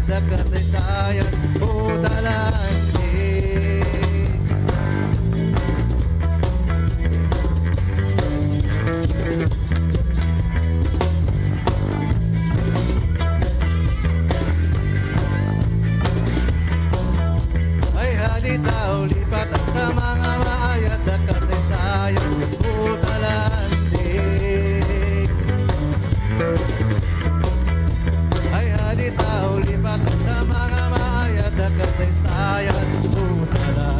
maayat na kasaysayan o talandig. Ay halitaw lipat sa mga maayat na kasaysayan o talandig. Ay halitaw lipat sa mga maayat na kasaysayan o talandig.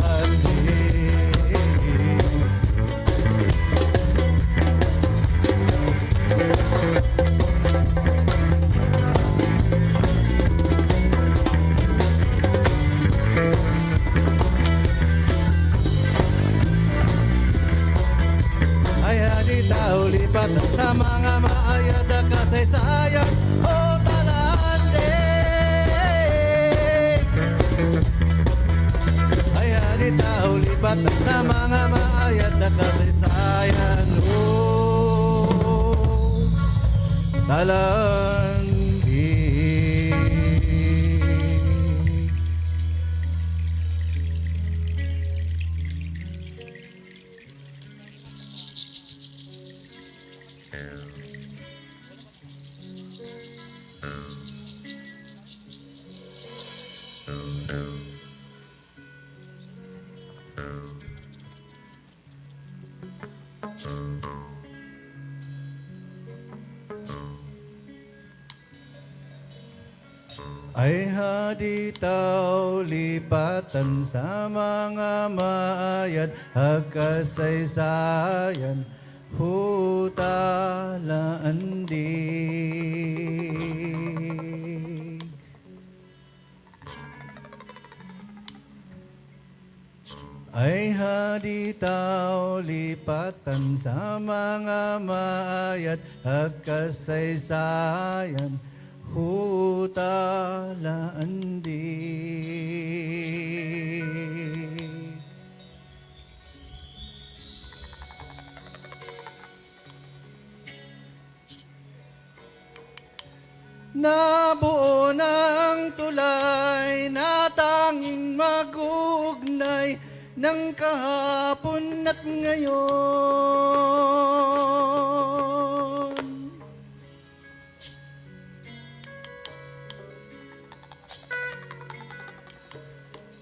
Ay halitaw lipat sa mga maayat na kasaysayan o talandig. Ay halitaw lipat sa mga maayat na kasaysayan o talandig. Ay haditaw lipatan sa mga maayat hagkasaysayan hutalaandig. Ay haditaw lipatan sa mga maayat hagkasaysayan hutalaandig. Nabuo ng tulay na tanging mag-uugnay ng kahapon at ngayon.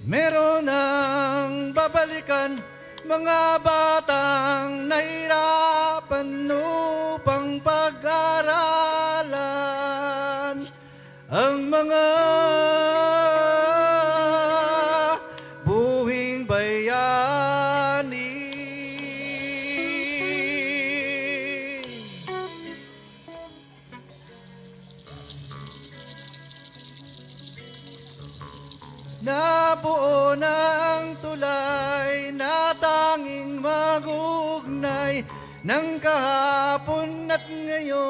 Meron ang babalikan mga batang nahirapan upang pag-aralan ang mga buhing bayani. Nabuo ng tulay na tanging mag-uugnay ng kahapon at ngayon.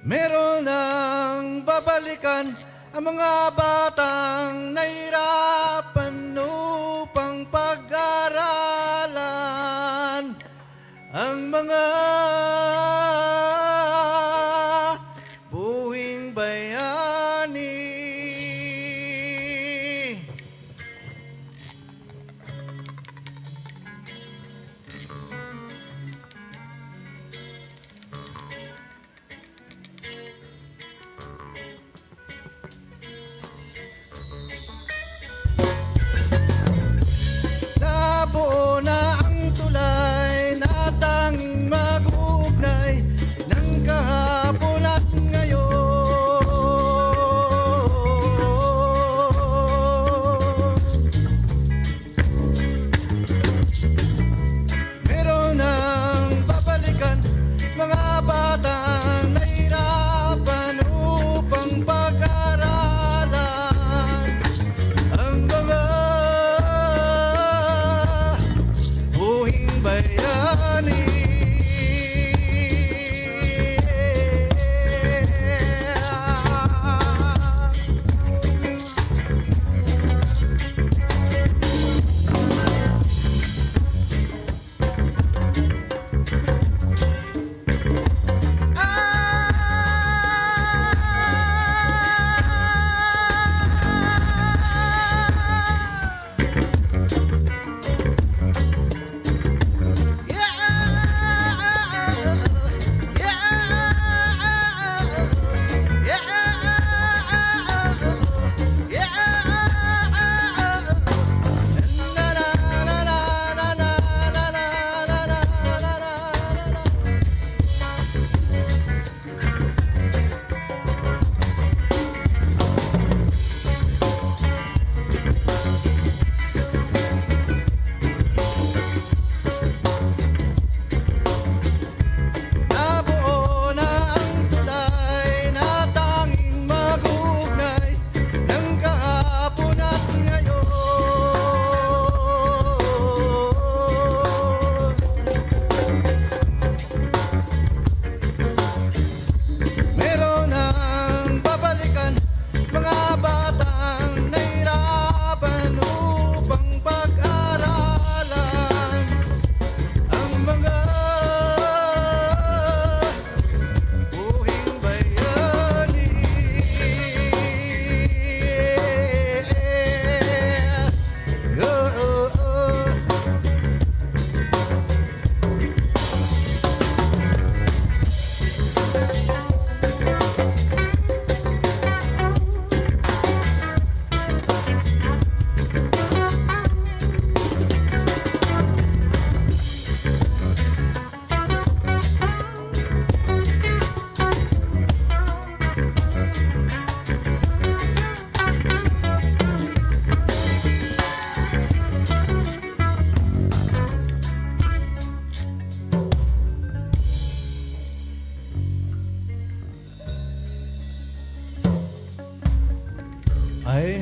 Meron ang babalikan ang mga batang nahirapan upang pag-aralan ang mga buhing bayani. Nabuo na ang tulay na tanging mag-uugnay ng kahapon at ngayon. Meron ang babalikan mga batang nahirapan upang pag-aralan ang mga buhing bayani.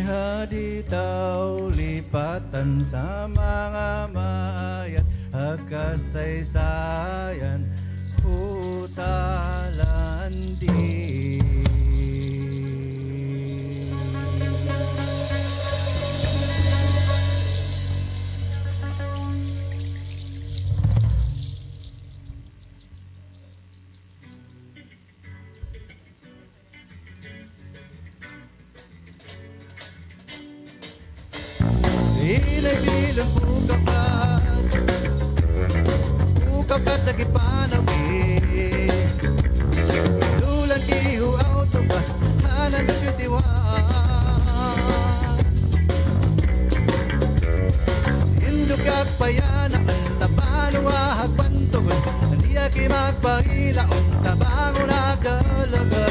Haditaw lipatan sa mga maayat kasaysayan utalan di. Inaibilang pukakat lagi panawin lulan ihu autobus hanan nagtitiwaan indukak payana ang tabanawahag pantugon andiya kimagpahila ang tabango nagdalaga.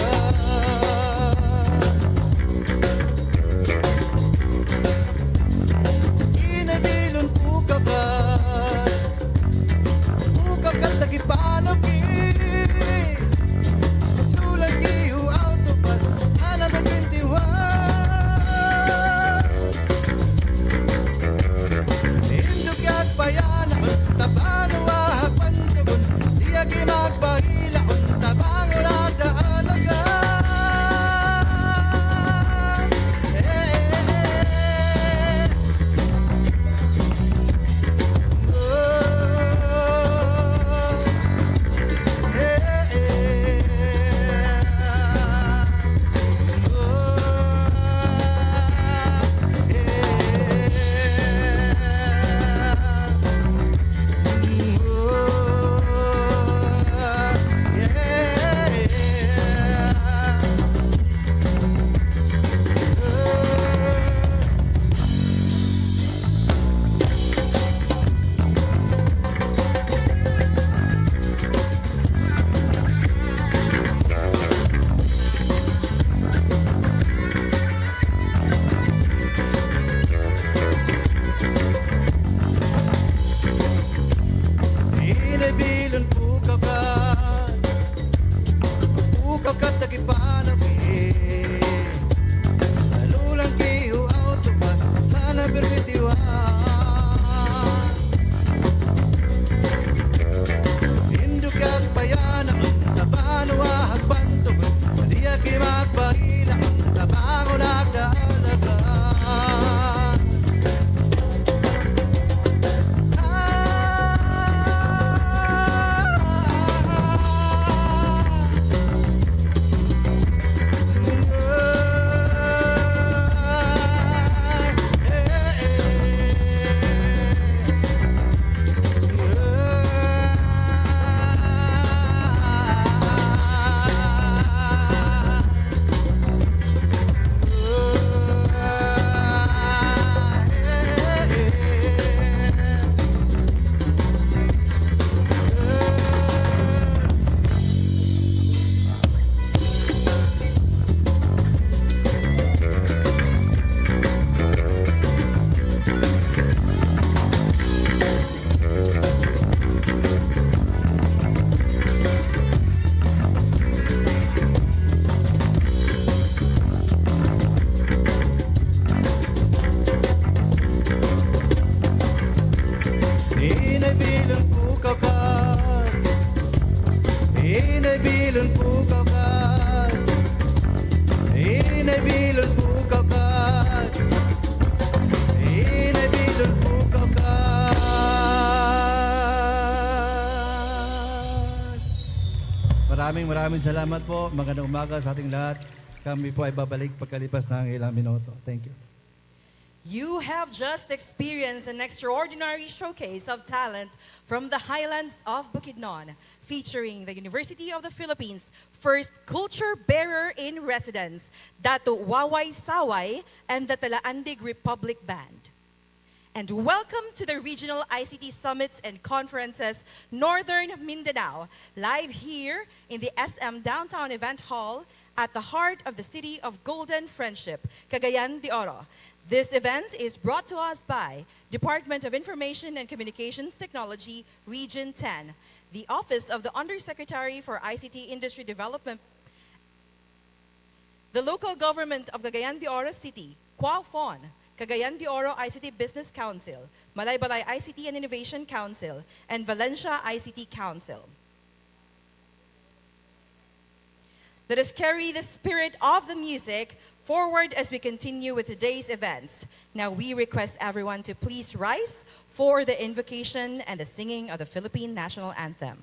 Pukakat lagi palogi lulan ihu autobus hanan nagtitiwaan indukak payana ang tabanawahag pantugon diya kimagpahila ang tabango nagdalaga. Pukakat lagi panawin lulan ihu autobus hanan nagtitiwaan indukak payana ang tabanawahag pantugon andiya kimagpahila ang tabango nagdalaga. Inaibilan pukakat inaibilan pukakat inaibilan pukakat. Maraming salamat po. Magandang umaga sa ating lahat. Kami po ay babalik pagkalipas ng ilang minuto. Thank you. You have just experienced an extraordinary showcase of talent from the highlands of Bukidnon, featuring the University of the Philippines' first culture bearer in residence, Dato Waway Saway and the Talaandig Republic Band. And welcome to the Regional ICT Summits and Conferences, Northern Mindanao, live here in the SM Downtown Event Hall at the heart of the city of Golden Friendship, Cagayan de Oro. This event is brought to us by Department of Information and Communications Technology, Region 10, the Office of the Undersecretary for ICT Industry Development, the local government of Cagayan de Oro City, Qualfon, Cagayan de Oro ICT Business Council, Malaybalay ICT and Innovation Council, and Valencia ICT Council. Let us carry the spirit of the music forward as we continue with today's events. Now we request everyone to please rise for the invocation and the singing of the Philippine National Anthem.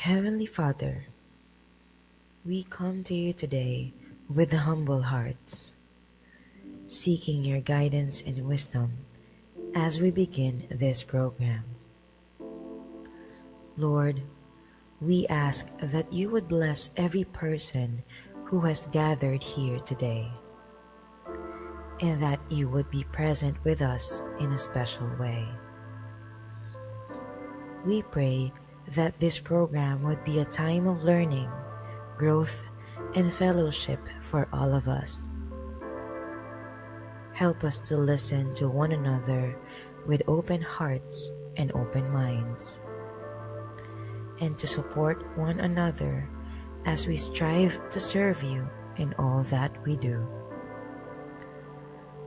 Heavenly Father, we come to you today with humble hearts, seeking your guidance and wisdom as we begin this program. Lord, we ask that you would bless every person who has gathered here today, and that you would be present with us in a special way. We pray that this program would be a time of learning, growth, and fellowship for all of us. Help us to listen to one another with open hearts and open minds, and to support one another as we strive to serve you in all that we do.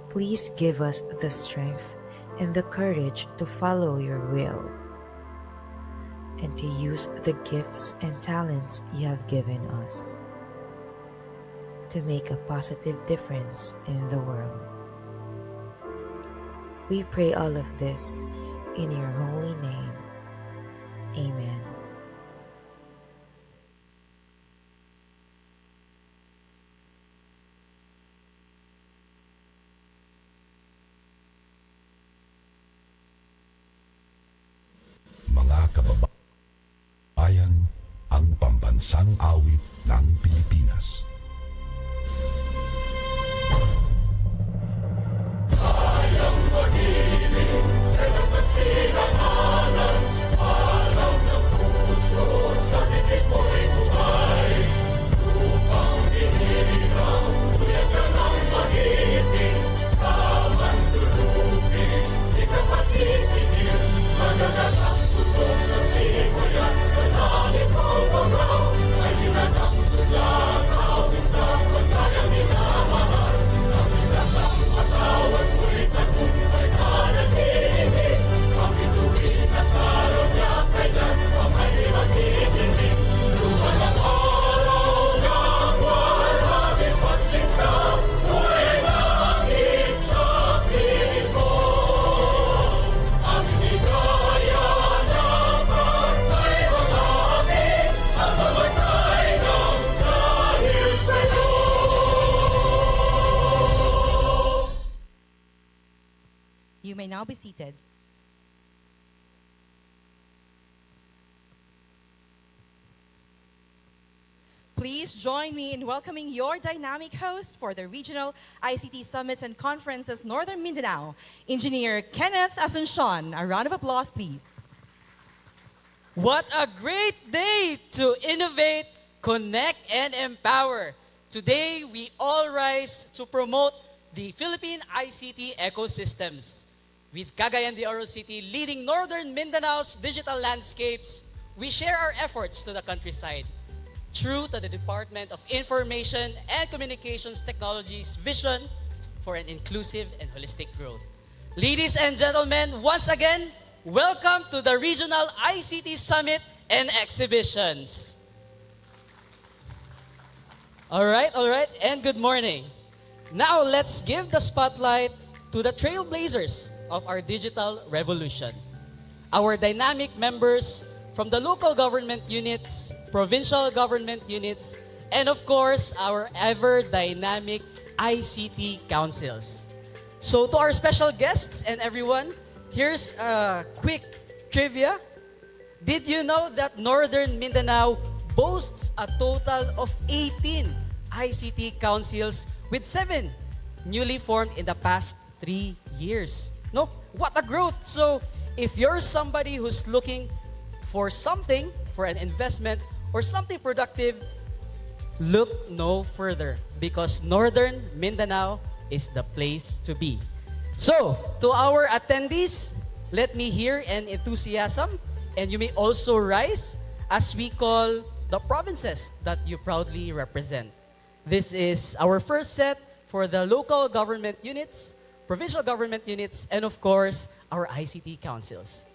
Please give us the strength and the courage to follow your will, and to use the gifts and talents you have given us to make a positive difference in the world. We pray all of this in your holy name. Amen. Mga kababayan, ang pambansang awit ng Pilipinas. You may now be seated. Please join me in welcoming your dynamic host for the Regional ICT Summits and Conferences Northern Mindanao, Engineer Kenneth Asuncion. A round of applause, please. What a great day to innovate, connect, and empower. Today, we all rise to promote the Philippine ICT ecosystems. With Cagayan de Oro City leading Northern Mindanao's digital landscapes, we share our efforts to the countryside. True to the Department of Information and Communications Technology's vision for an inclusive and holistic growth. Ladies and gentlemen, once again, welcome to the Regional ICT Summit and Exhibitions. All right, and good morning. Now let's give the spotlight to the trailblazers of our digital revolution. Our dynamic members from the local government units, provincial government units, and of course, our ever-dynamic ICT councils. So to our special guests and everyone, here's a quick trivia. Did you know that Northern Mindanao boasts a total of 18 ICT councils with 7 newly formed in the past 3 years. No, what a growth! So, if you're somebody who's looking for something, for an investment, or something productive, look no further because Northern Mindanao is the place to be. So, to our attendees, let me hear an enthusiasm, and you may also rise as we call the provinces that you proudly represent. This is our first set for the local government units, provincial government units, and of course, our ICT councils.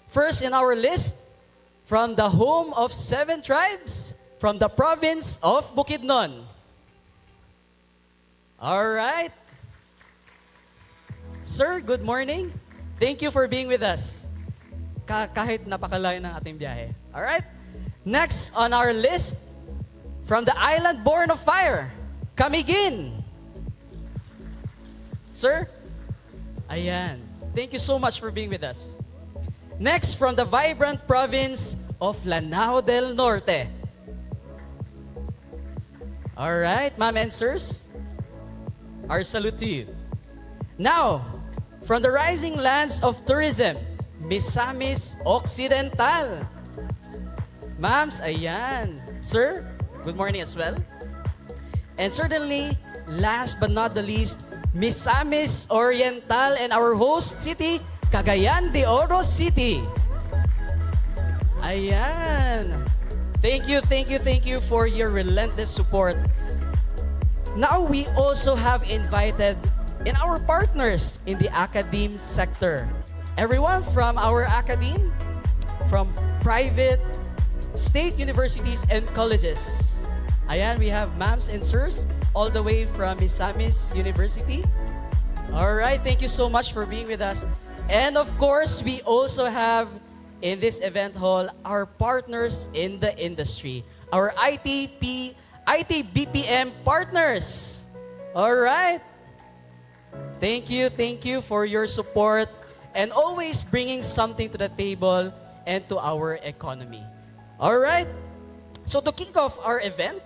First in our list, from the home of 7 tribes, from the province of Bukidnon. All right. Sir, good morning. Thank you for being with us. Kahit napakalayo ng ating biyahe. All right. Next on our list, from the island born of fire, Camiguin. Sir? Ayan. Thank you so much for being with us. Next, from the vibrant province of Lanao del Norte. All right, ma'am and sirs, our salute to you. Now, from the rising lands of tourism, Misamis Occidental. Ma'ams, ayan. Sir, good morning as well. And certainly, last but not the least, Misamis Oriental and our host city, Cagayan de Oro City. Ayan. Thank you for your relentless support. Now we also have invited in our partners in the academe sector. Everyone from our academe, from private, state universities and colleges. Ayan, we have ma'ams and sirs all the way from Misamis University. All right, thank you so much for being with us. And of course, we also have in this event hall our partners in the industry, our IT-BPM partners. All right. Thank you for your support and always bringing something to the table and to our economy. All right. So to kick off our event,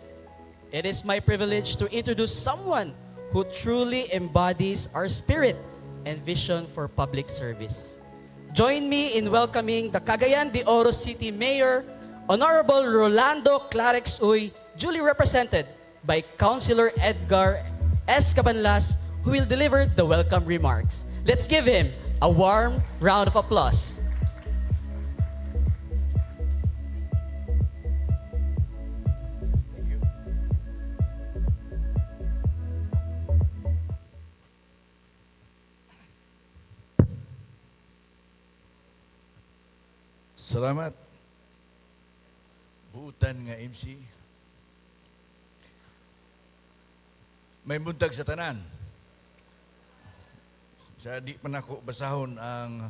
it is my privilege to introduce someone who truly embodies our spirit and vision for public service. Join me in welcoming the Cagayan de Oro City Mayor, Honorable Rolando Klarex Uy, duly represented by Councilor Edgar S. Cabanlas, who will deliver the welcome remarks. Let's give him a warm round of applause. Salamat. Buutan nga MC. May buntag sa tanan. Sa di pa nako basahon ang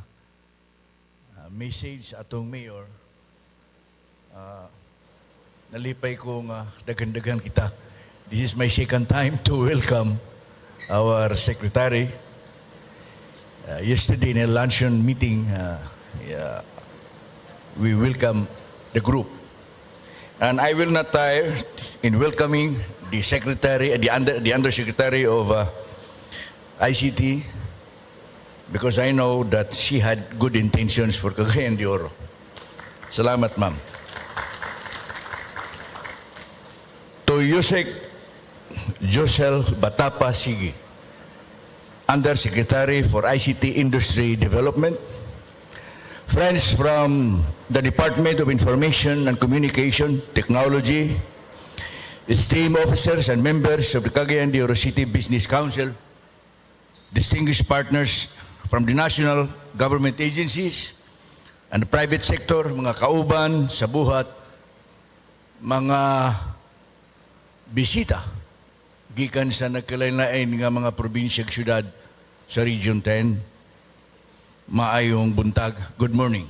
message atong mayor, nalipay ko nga dagan-dagan kita. This is my second time to welcome our secretary. Yesterday in a luncheon meeting, we welcome the group. And I will not tire in welcoming the secretary, the undersecretary of ICT, because I know that she had good intentions for Cagayan de Oro. Salamat, ma'am. To Yusek Josel Batapa Sigi, Undersecretary for ICT Industry Development, friends from the Department of Information and Communication Technology, esteemed officers and members of the Cagayan de Oro City Business Council, distinguished partners from the national government agencies and the private sector, mga kauban sa buhat, mga bisita gikan sa nagkalain-lain nga mga probinsya ug syudad sa Region 10. Maayong buntag. Good morning.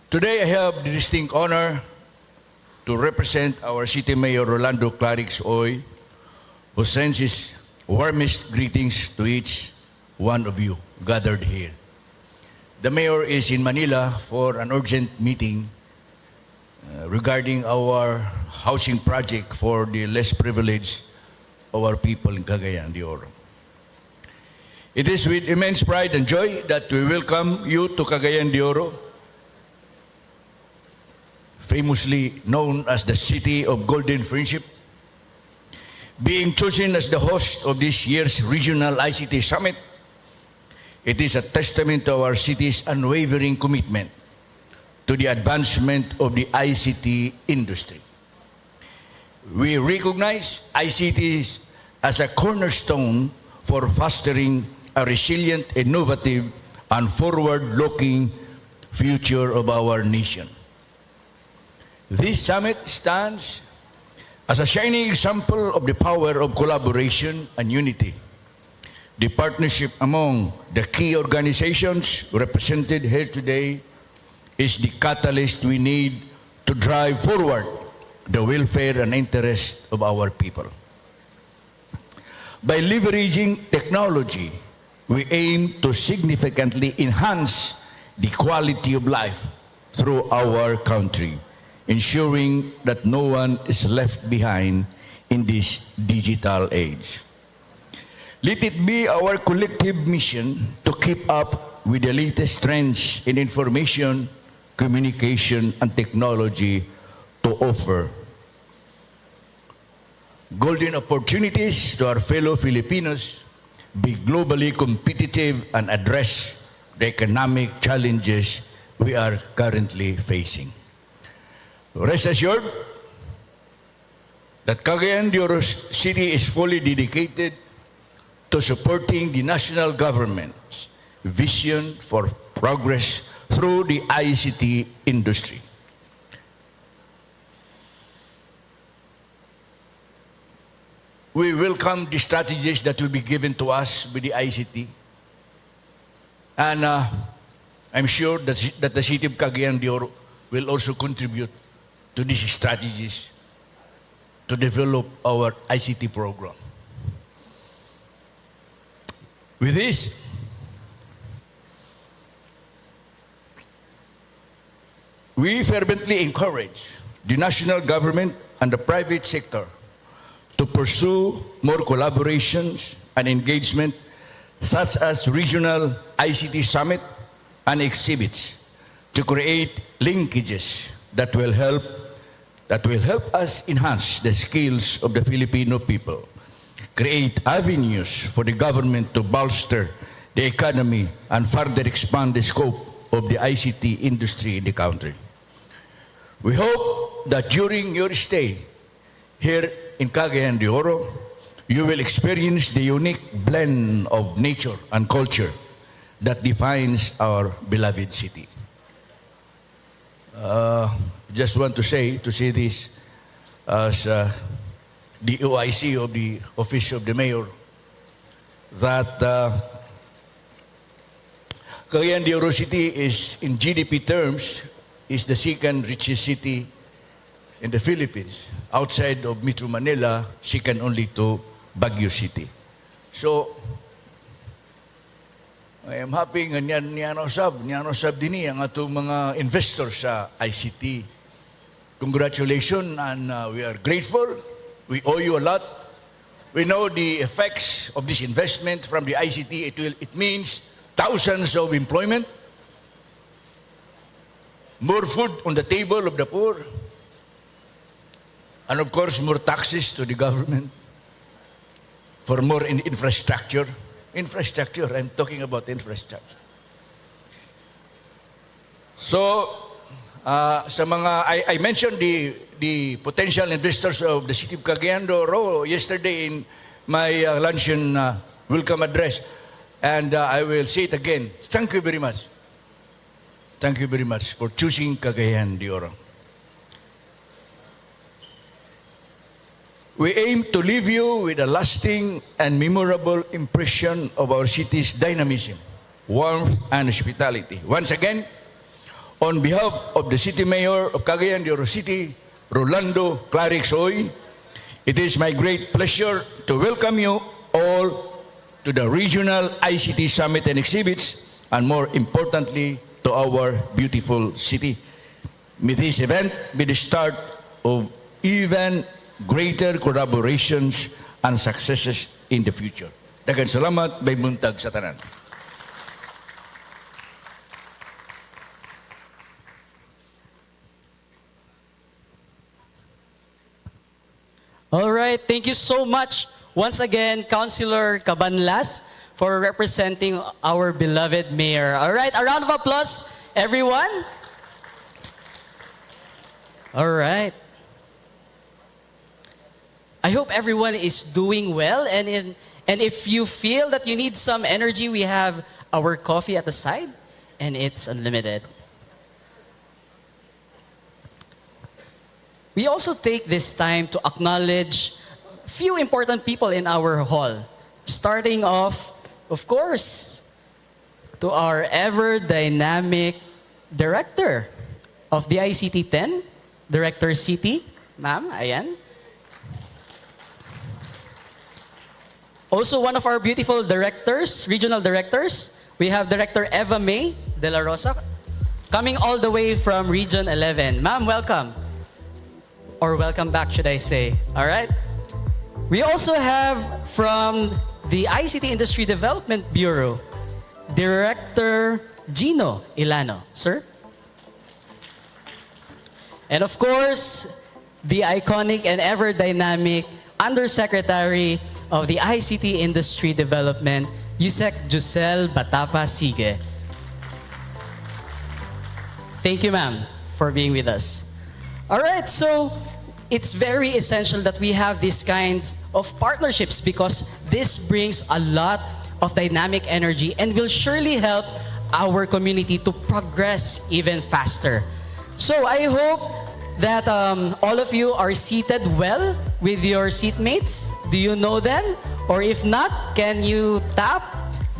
Today I have the distinct honor to represent our City Mayor Rolando Clarix Oy, who sends his warmest greetings to each one of you gathered here. The Mayor is in Manila for an urgent meeting regarding our housing project for the less privileged of our people in Cagayan de Oro. It is with immense pride and joy that we welcome you to Cagayan de Oro, famously known as the City of Golden Friendship. Being chosen as the host of this year's Regional ICT Summit, it is a testament to our city's unwavering commitment to the advancement of the ICT industry. We recognize ICT as a cornerstone for fostering a resilient, innovative, and forward-looking future of our nation. This summit stands as a shining example of the power of collaboration and unity. The partnership among the key organizations represented here today is the catalyst we need to drive forward the welfare and interest of our people. By leveraging technology, we aim to significantly enhance the quality of life through our country, ensuring that no one is left behind in this digital age. Let it be our collective mission to keep up with the latest trends in information, communication, and technology to offer golden opportunities to our fellow Filipinos, be globally competitive, and address the economic challenges we are currently facing. Rest assured that Cagayan de Oro City is fully dedicated to supporting the national government's vision for progress through the ICT industry. We welcome the strategies that will be given to us with the ICT. And I'm sure that the City of Cagayan de Oro will also contribute to these strategies to develop our ICT program. With this, we fervently encourage the national government and the private sector to pursue more collaborations and engagement, such as regional ICT summit and exhibits, to create linkages that will help us enhance the skills of the Filipino people, create avenues for the government to bolster the economy and further expand the scope of the ICT industry in the country. We hope that during your stay here in Cagayan de Oro, you will experience the unique blend of nature and culture that defines our beloved city. Just want to say this as the OIC of the Office of the Mayor, that Cagayan de Oro City is, in GDP terms, is the second richest city in the Philippines. Outside of Metro Manila, second only to Baguio City. So, I am happy nga niyan usab din ang atong mga investors sa ICT. Congratulations, and we are grateful. We owe you a lot. We know the effects of this investment from the ICT. It means thousands of employment, more food on the table of the poor, and of course, more taxes to the government for more infrastructure. Infrastructure, I'm talking about infrastructure. So, sa mga, I mentioned the potential investors of the City of Cagayan de Oro yesterday in my luncheon welcome address. And I will say it again. Thank you very much. Thank you very much for choosing Cagayan de Oro. We aim to leave you with a lasting and memorable impression of our city's dynamism, warmth, and hospitality. Once again, on behalf of the City Mayor of Cagayan de Oro City, Rolando Klarex, it is my great pleasure to welcome you all to the Regional ICT Summit and Exhibits, and more importantly, to our beautiful city. May this event be the start of even greater collaborations and successes in the future. Daghang salamat, may buntag sa tanan. All right, thank you so much once again, Councilor Cabanlas, for representing our beloved mayor. All right, a round of applause, everyone. All right. I hope everyone is doing well, and if you feel that you need some energy, we have our coffee at the side, and it's unlimited. We also take this time to acknowledge few important people in our hall. Starting off, of course, to our ever-dynamic director of the ICT 10, Director City. Ma'am, ayan. Also, one of our beautiful directors, regional directors, we have Director Eva May de la Rosa, coming all the way from Region 11. Ma'am, welcome. Or welcome back, should I say. All right? We also have from the ICT Industry Development Bureau, Director Gino Ilano. Sir? And of course, the iconic and ever-dynamic Undersecretary of the ICT Industry Development, Yusek Jusel Batapa Sige. Thank you, ma'am, for being with us. All right, so it's very essential that we have these kinds of partnerships because this brings a lot of dynamic energy and will surely help our community to progress even faster. So I hope that all of you are seated well with your seatmates. Do you know them? Or if not, can you tap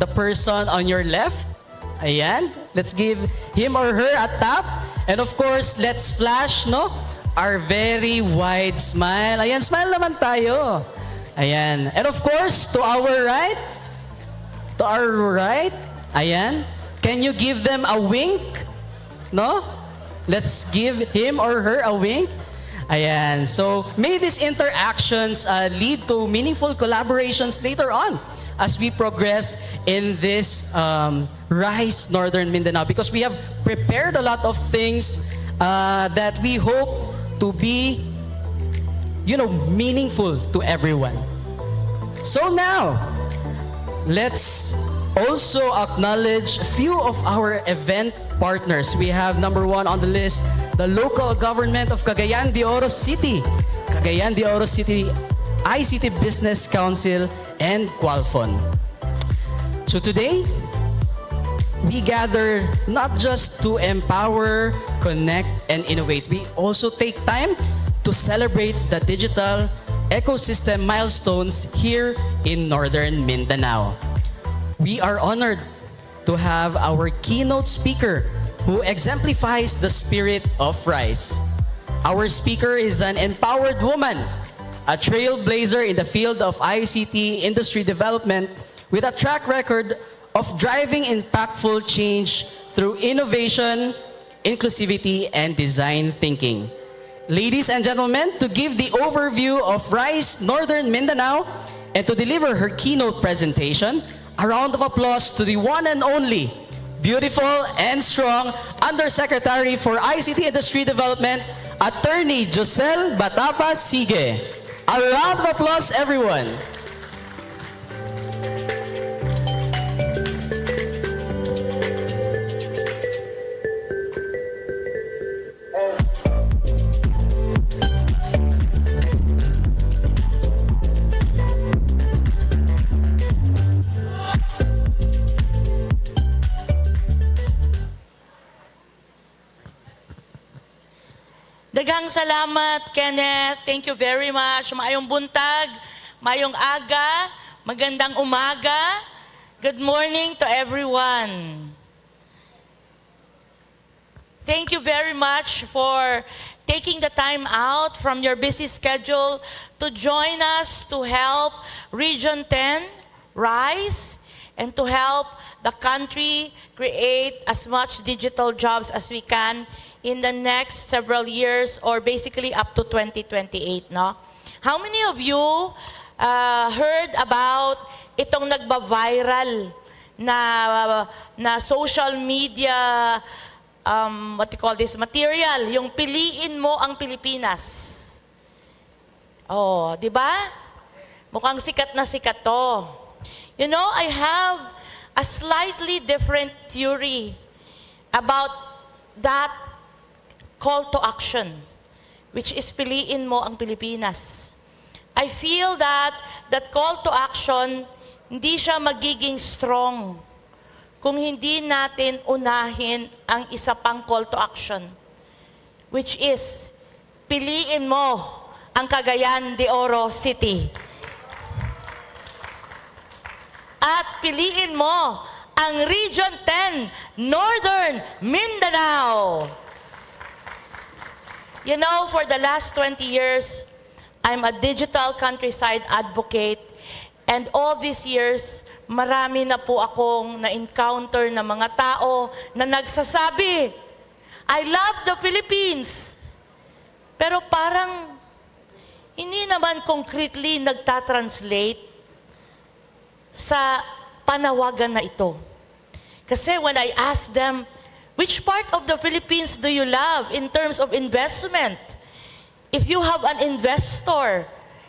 the person on your left? Ayan. Let's give him or her a tap. And of course, let's flash, no? Our very wide smile. Ayan, smile naman tayo. Ayan. And of course, to our right, ayan. Can you give them a wink? No? Let's give him or her a wink. Ayan. So, may these interactions lead to meaningful collaborations later on as we progress in this Rise Northern Mindanao, because we have prepared a lot of things that we hope to be, meaningful to everyone. So now, let's also acknowledge a few of our event partners. We have number one on the list, the local government of Cagayan de Oro City, Cagayan de Oro City ICT Business Council, and Qualfon. So today, we gather not just to empower, connect, and innovate. We also take time to celebrate the digital ecosystem milestones here in Northern Mindanao. We are honored to have our keynote speaker who exemplifies the spirit of RISE. Our speaker is an empowered woman, a trailblazer in the field of ICT industry development with a track record of driving impactful change through innovation, inclusivity, and design thinking. Ladies and gentlemen, to give the overview of RISE Northern Mindanao and to deliver her keynote presentation, a round of applause to the one and only, beautiful and strong Undersecretary for ICT Industry Development, Attorney Josel Batapa Sige. A round of applause, everyone. Daghang salamat, Kenneth. Thank you very much. Maayong buntag, maayong aga, magandang umaga. Good morning to everyone. Thank you very much for taking the time out from your busy schedule to join us to help Region 10 rise and to help the country create as much digital jobs as we can in the next several years, or basically up to 2028, no? How many of you heard about itong nagba-viral na social media, what you call this, material, yung piliin mo ang Pilipinas? Oh, di ba? Mukhang sikat na sikat to. You know, I have a slightly different theory about that call to action, which is piliin mo ang Pilipinas. I feel that that call to action, hindi siya magiging strong kung hindi natin unahin ang isa pang call to action, which is piliin mo ang Cagayan de Oro City. At piliin mo ang Region 10, Northern Mindanao. You know, for the last 20 years, I'm a digital countryside advocate, and all these years, marami na po akong na-encounter na mga tao na nagsasabi, I love the Philippines. Pero parang hindi naman concretely nagtatranslate sa panawagan na ito. Kasi when I ask them, which part of the Philippines do you love in terms of investment? If you have an investor,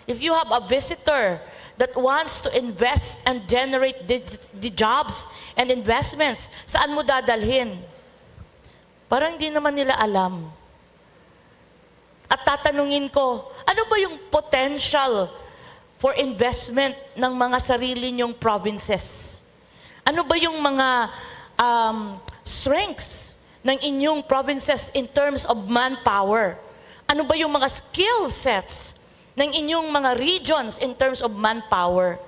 if you have a visitor that wants to invest and generate the jobs and investments, saan mo dadalhin? Parang hindi naman nila alam. At tatanungin ko, ano ba yung potential for investment ng mga sarili niyong provinces? Ano ba yung mga strengths ng inyong provinces in terms of manpower? Ano ba yung mga skill sets ng inyong mga regions in terms of manpower?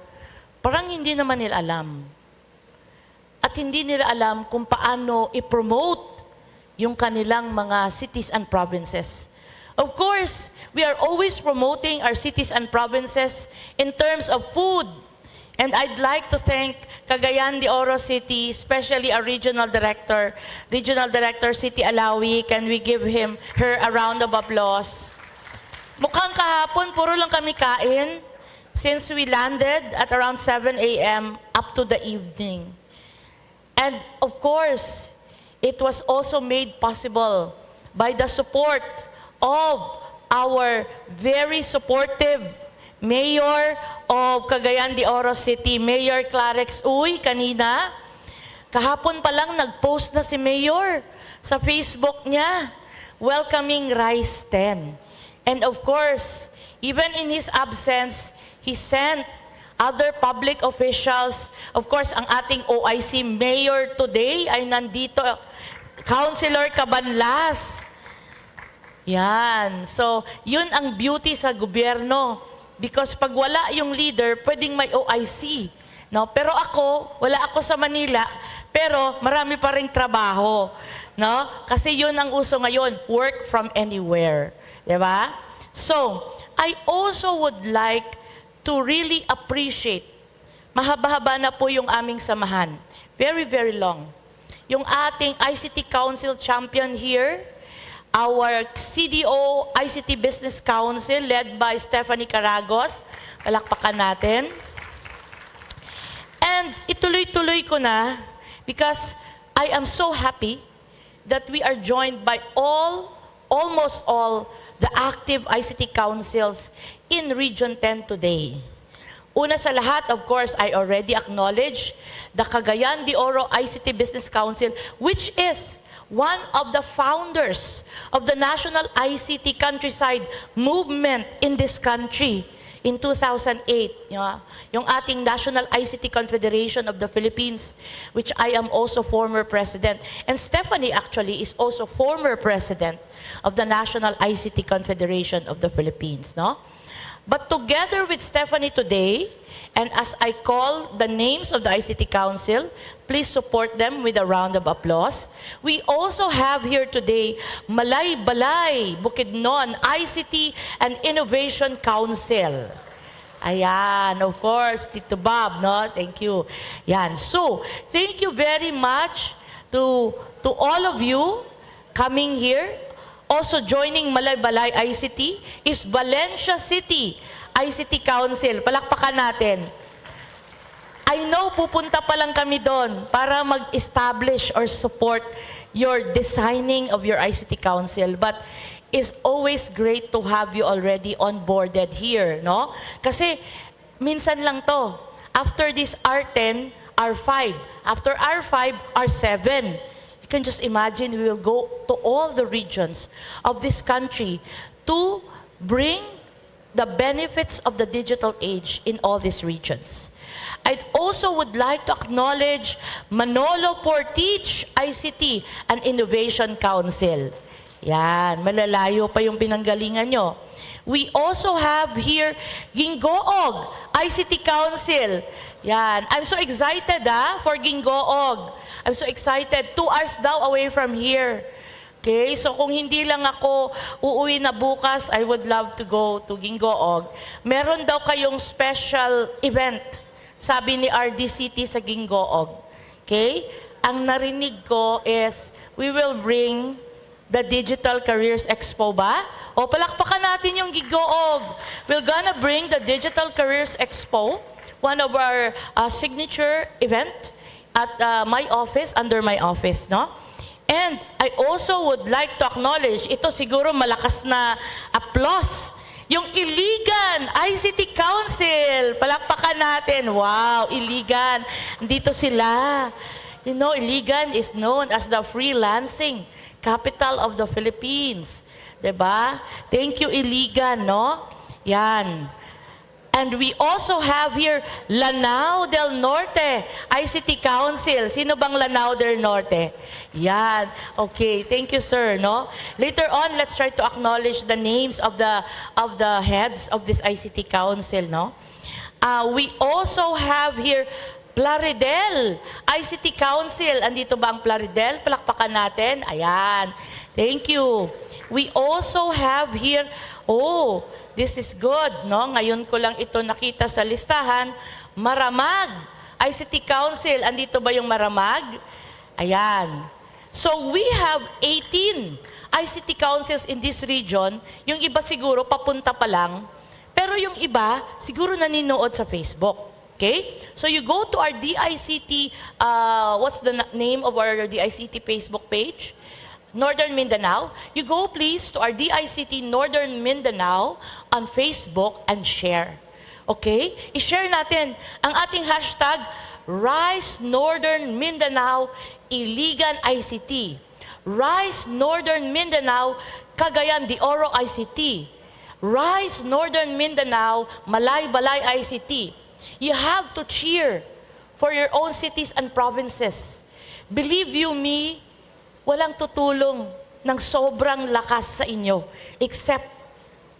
Parang hindi naman nila alam. At hindi nila alam kung paano i-promote yung kanilang mga cities and provinces. Of course, we are always promoting our cities and provinces in terms of food. And I'd like to thank Cagayan de Oro City, especially our Regional Director City Alawi. Can we give her a round of applause? Mukhang kahapon, puro lang kami kain since we landed at around 7 a.m. up to the evening. And of course, it was also made possible by the support of our very supportive Mayor of Cagayan de Oro City, Mayor Klarex. Uy, kanina, kahapon pa lang nag-post na si Mayor sa Facebook niya, welcoming Rice 10. And of course, even in his absence, he sent other public officials. Of course, ang ating OIC Mayor today ay nandito, Councilor Cabanlas. Yan. So, yun ang beauty sa gobyerno. Because pag wala yung leader, pwedeng may OIC. No? Pero wala ako sa Manila, pero marami pa ring trabaho. No? Kasi yun ang uso ngayon, work from anywhere. Diba? So, I also would like to really appreciate, mahaba-haba na po yung aming samahan. Very, very long. Yung ating ICT Council champion here, our CDO ICT Business Council led by Stephanie Caragos. Palakpakan natin. And ituloy-tuloy ko na because I am so happy that we are joined by almost all the active ICT councils in Region 10 today. Una sa lahat, of course, I already acknowledge the Cagayan de Oro ICT Business Council, which is one of the founders of the National ICT Countryside Movement in this country in 2008. Yung ating National ICT Confederation of the Philippines, which I am also former president. And Stephanie actually is also former president of the National ICT Confederation of the Philippines. No? But together with Stephanie today, and as I call the names of the ICT Council, please support them with a round of applause. We also have here today Malay-Balay, Bukidnon ICT and Innovation Council. Ayan, of course, Tito Bob, no? Thank you. Yan. So, thank you very much to all of you coming here. Also joining Malaybalay ICT is Valencia City ICT Council. Palakpakan natin. I know pupunta pa lang kami doon para mag-establish or support your designing of your ICT Council. But it's always great to have you already onboarded here, no? Kasi minsan lang to. After this R10, R5. After R5, R7. You can just imagine we will go to all the regions of this country to bring the benefits of the digital age in all these regions. I also would like to acknowledge Manolo Portich ICT and Innovation Council. Yan, malalayo pa yung pinanggalingan nyo. We also have here Gingoog ICT Council. Yan, I'm so excited for Gingoog. I'm so excited. 2 hours daw away from here. Okay, so kung hindi lang ako uuwi na bukas, I would love to go to Gingoog. Meron daw kayong special event, sabi ni RDCT sa Gingoog. Okay, ang narinig ko is we will bring the Digital Careers Expo ba? O palakpakan natin yung Gingoog. We're gonna bring the Digital Careers Expo, one of our signature event at my office, under my office, no? And I also would like to acknowledge, ito siguro malakas na applause, yung Iligan ICT Council. Palakpakan natin. Wow, Iligan. Dito sila. You know, Iligan is known as the freelancing capital of the Philippines. Diba? Thank you, Iligan, no? Yan. And we also have here Lanao del Norte ICT Council. Sino bang Lanao del Norte? Yan. Okay, thank you, sir, no? Later on, let's try to acknowledge the names of the heads of this ICT Council, no? We also have here Plaridel ICT Council. Andito ba ang Plaridel? Palakpakan natin. Ayan. Thank you. We also have here, oh, this is good, no? Ngayon ko lang ito nakita sa listahan. Maramag ICT Council. Andito ba yung Maramag? Ayan. So we have 18 ICT councils in this region. Yung iba siguro papunta pa lang. Pero yung iba siguro naninood sa Facebook. Okay? So you go to our DICT, what's the name of our DICT Facebook page? Northern Mindanao. You go please to our DICT Northern Mindanao on Facebook and share. Okay? I-share natin ang ating hashtag Rise Northern Mindanao Iligan ICT. Rise Northern Mindanao Cagayan de Oro ICT. Rise Northern Mindanao Malaybalay ICT. You have to cheer for your own cities and provinces. Believe you me, walang tutulong ng sobrang lakas sa inyo except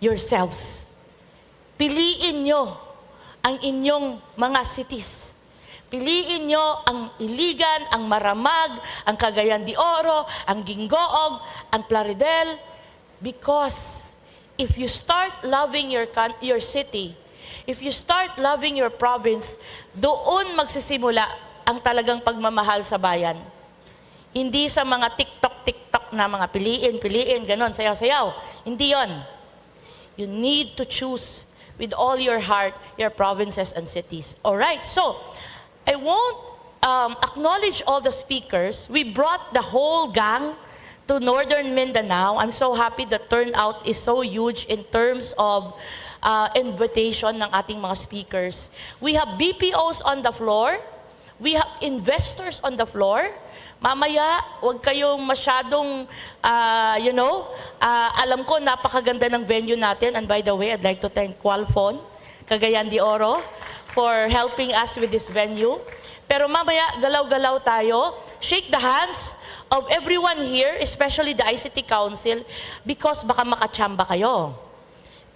yourselves. Piliin nyo ang inyong mga cities. Piliin nyo ang Iligan, ang Maramag, ang Cagayan de Oro, ang Gingoog, ang Plaridel. Because if you start loving your city, if you start loving your province, doon magsisimula ang talagang pagmamahal sa bayan. Hindi sa mga TikTok na mga piliin, ganon, sayaw-sayaw. Hindi yon. You need to choose with all your heart your provinces and cities. All right, so I won't acknowledge all the speakers. We brought the whole gang to Northern Mindanao. I'm so happy the turnout is so huge in terms of invitation ng ating mga speakers. We have BPOs on the floor. We have investors on the floor. Mamaya, huwag kayong masyadong, alam ko napakaganda ng venue natin. And by the way, I'd like to thank Qualphone, Cagayan de Oro, for helping us with this venue. Pero mamaya, galaw-galaw tayo. Shake the hands of everyone here, especially the ICT Council, because baka makachamba kayo.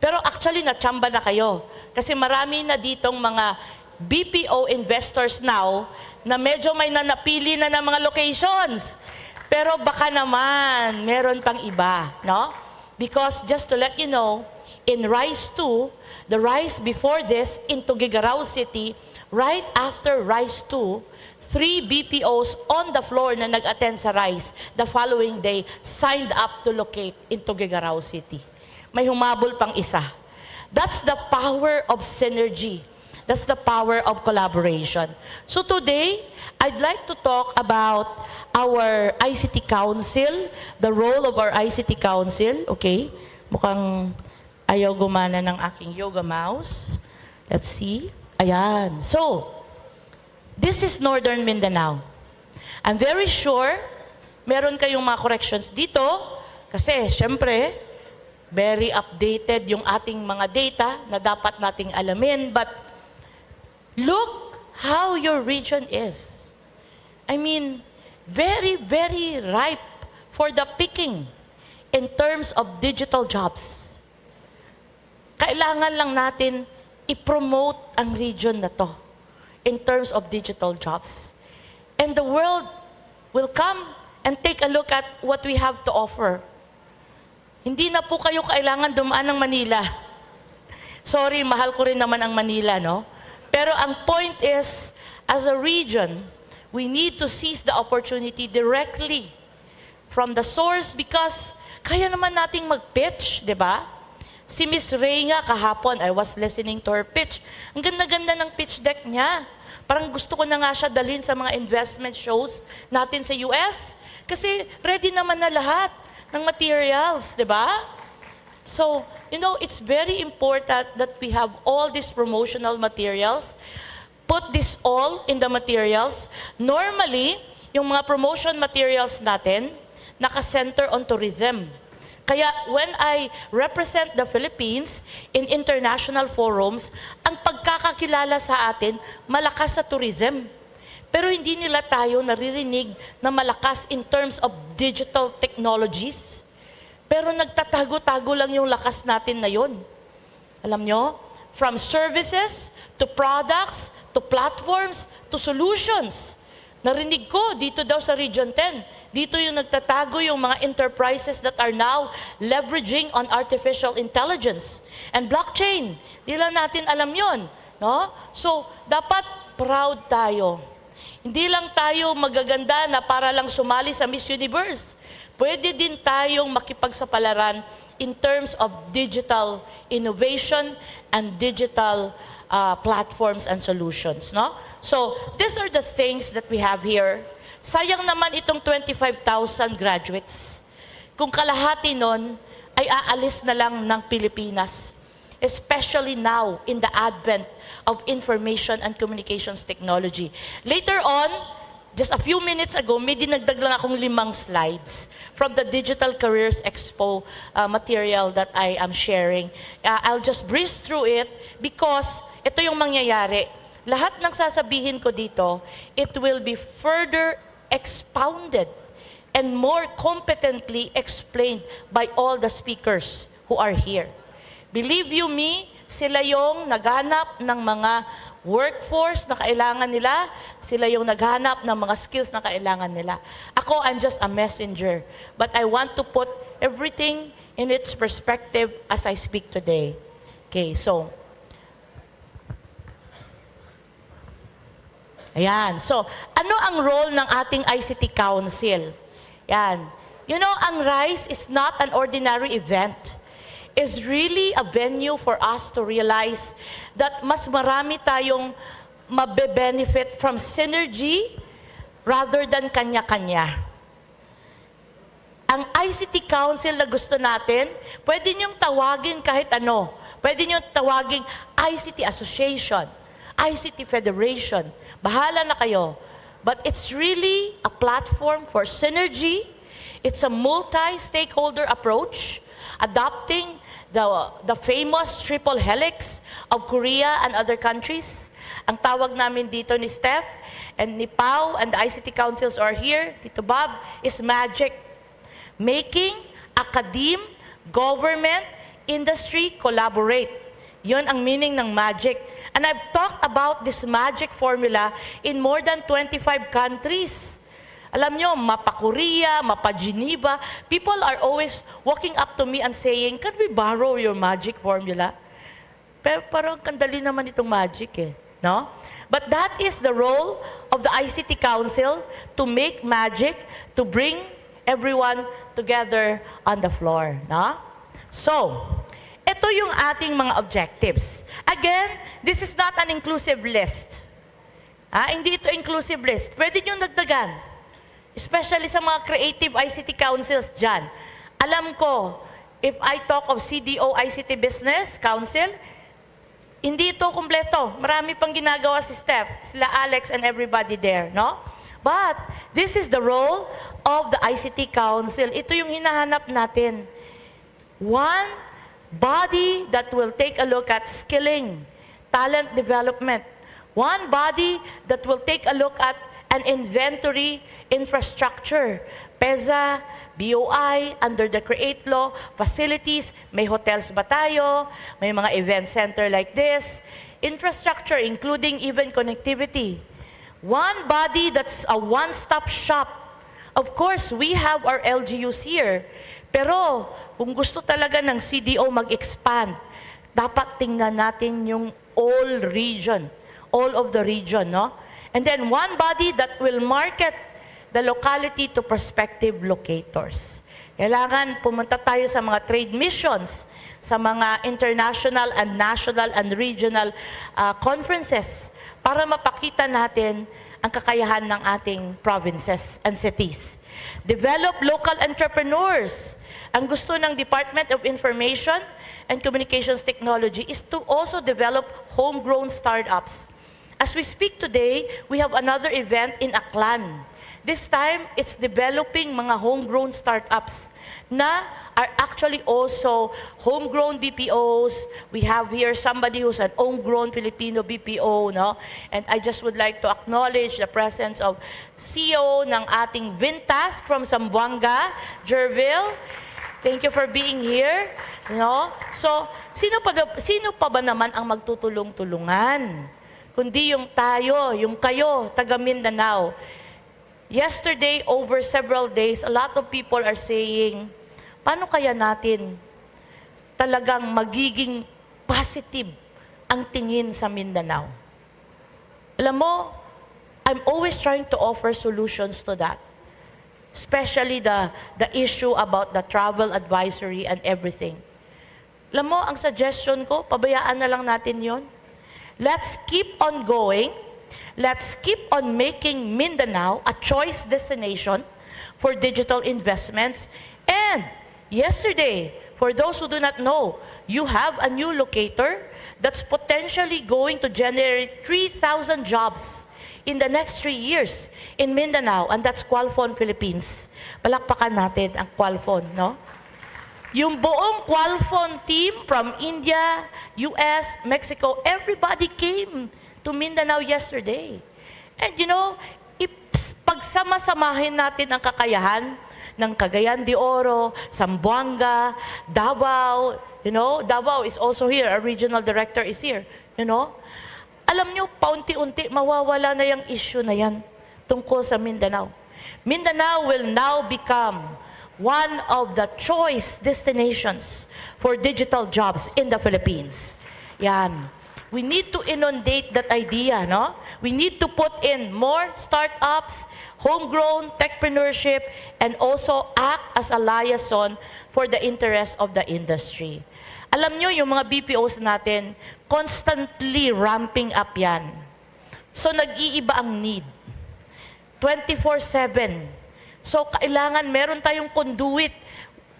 Pero actually, nachamba na kayo. Kasi marami na ditong mga BPO investors now na medyo may nanapili na ng mga locations. Pero baka naman, meron pang iba, no? Because just to let you know, in Rise 2, the Rise before this into Gigarao City, right after Rise 2, 3 BPOs on the floor na nag-attend sa Rise the following day signed up to locate into Gigarao City. May humabol pang isa. That's the power of synergy. That's the power of collaboration. So today, I'd like to talk about our ICT Council, the role of our ICT Council. Okay? Mukhang ayaw gumana ng aking yoga mouse. Let's see. Ayan. So, this is Northern Mindanao. I'm very sure meron kayong mga corrections dito kasi, syempre, very updated yung ating mga data na dapat nating alamin. But look how your region is. I mean, very, very ripe for the picking in terms of digital jobs. Kailangan lang natin i-promote ang region na to in terms of digital jobs. And the world will come and take a look at what we have to offer. Hindi na po kayo kailangan dumaan ng Manila. Sorry, mahal ko rin naman ang Manila, no? Pero ang point is, as a region, we need to seize the opportunity directly from the source because kaya naman nating mag-pitch, di ba? Si Miss Ray nga kahapon, I was listening to her pitch. Ang ganda-ganda ng pitch deck niya. Parang gusto ko na nga siya dalhin sa mga investment shows natin sa US. Kasi ready naman na lahat ng materials, di ba? So, you know, it's very important that we have all these promotional materials. Put this all in the materials. Normally, yung mga promotion materials natin, naka-center on tourism. Kaya when I represent the Philippines in international forums, ang pagkakakilala sa atin, malakas sa tourism. Pero hindi nila tayo naririnig na malakas in terms of digital technologies. Pero nagtatago-tago lang yung lakas natin na yun. Alam nyo? From services, to products, to platforms, to solutions. Narinig ko dito daw sa Region 10. Dito yung nagtatago yung mga enterprises that are now leveraging on artificial intelligence and blockchain. Di lang natin alam yon, no? So, dapat proud tayo. Hindi lang tayo magaganda na para lang sumali sa Miss Universe. Pwede din tayong makipagsapalaran in terms of digital innovation and digital platforms and solutions, no? So, these are the things that we have here. Sayang naman itong 25,000 graduates. Kung kalahati nun ay aalis na lang ng Pilipinas, especially now in the advent of information and communications technology. Later on, just a few minutes ago, may dinagdag lang akong 5 slides from the Digital Careers Expo material that I am sharing. I'll just breeze through it because ito yung mangyayari. Lahat ng sasabihin ko dito, it will be further expounded and more competently explained by all the speakers who are here. Believe you me, sila yung naghanap ng mga workforce na kailangan nila, sila yung naghanap ng mga skills na kailangan nila. Ako, I'm just a messenger, but I want to put everything in its perspective as I speak today. Okay, so, ayan. So, ano ang role ng ating ICT Council? Yan. You know, ang RISE is not an ordinary event. It's really a venue for us to realize that mas marami tayong mabe-benefit from synergy rather than kanya-kanya. Ang ICT Council na gusto natin, pwede niyong tawagin kahit ano. Pwede niyong tawagin ICT Association, ICT Federation. Bahala na kayo. But it's really a platform for synergy. It's a multi-stakeholder approach, adopting the famous triple helix of Korea and other countries. Ang tawag namin dito ni Steph and ni Pau and the ICT councils are here, Tito Bob, is MAGIC. Making academe, government, industry collaborate. Yun ang meaning ng MAGIC. And I've talked about this MAGIC formula in more than 25 countries. Alam nyo, mapa Korea, mapa Geneva, people are always walking up to me and saying, can we borrow your magic formula? Pero parang kandali naman itong magic eh, no? But that is the role of the ICT Council, to make magic, to bring everyone together on the floor, no? So, ito yung ating mga objectives. Again, this is not an inclusive list. Hindi ito inclusive list. Pwede nyo nagdagan. Especially sa mga creative ICT councils dyan. Alam ko, if I talk of CDO ICT Business Council, hindi ito kumpleto. Marami pang ginagawa si Steph, sila Alex and everybody there, no? But this is the role of the ICT Council. Ito yung hinahanap natin. One body that will take a look at skilling, talent development. One body that will take a look at an inventory infrastructure. PEZA, BOI, under the CREATE law, facilities, may hotels ba tayo, may mga event center like this, infrastructure including even connectivity. One body that's a one-stop shop. Of course, we have our LGUs here, pero kung gusto talaga ng CDO mag-expand, dapat tingnan natin yung all of the region, no? And then one body that will market the locality to prospective locators. Kailangan pumunta tayo sa mga trade missions, sa mga international and national and regional conferences para mapakita natin ang kakayahan ng ating provinces and cities. Develop local entrepreneurs. Ang gusto ng Department of Information and Communications Technology is to also develop homegrown startups. As we speak today, we have another event in Aklan. This time, it's developing mga homegrown startups na are actually also homegrown BPOs. We have here somebody who's an homegrown Filipino BPO, no? And I just would like to acknowledge the presence of CEO ng ating Vintask from Zamboanga, Jerville. Thank you for being here, no? So, sino pa ba naman ang magtutulong-tulungan? Kundi yung tayo, yung kayo, taga Mindanao. Yesterday, over several days, a lot of people are saying, paano kaya natin talagang magiging positive ang tingin sa Mindanao? Alam mo, I'm always trying to offer solutions to that. Especially the issue about the travel advisory and everything. Alam mo, ang suggestion ko, pabayaan na lang natin yon. Let's keep on going. Let's keep on making Mindanao a choice destination for digital investments. And yesterday, for those who do not know, you have a new locator that's potentially going to generate 3,000 jobs in the next 3 years in Mindanao, and that's Qualphone Philippines. Palakpakan natin ang Qualphone, no? Yung buong Qualphone team from India, US, Mexico, everybody came to Mindanao yesterday. And you know, pagsama-samahin natin ang kakayahan ng Cagayan de Oro, Zamboanga, Davao, you know, Davao is also here, our regional director is here, you know. Alam nyo, paunti-unti, mawawala na yung issue na yan tungkol sa Mindanao. Mindanao will now become one of the choice destinations for digital jobs in the Philippines. Yan. We need to inundate that idea, no? We need to put in more startups, homegrown techpreneurship, and also act as a liaison for the interest of the industry. Alam nyo, yung mga BPOs natin, constantly ramping up yan. So, nag-iiba ang need. 24/7. So, kailangan meron tayong conduit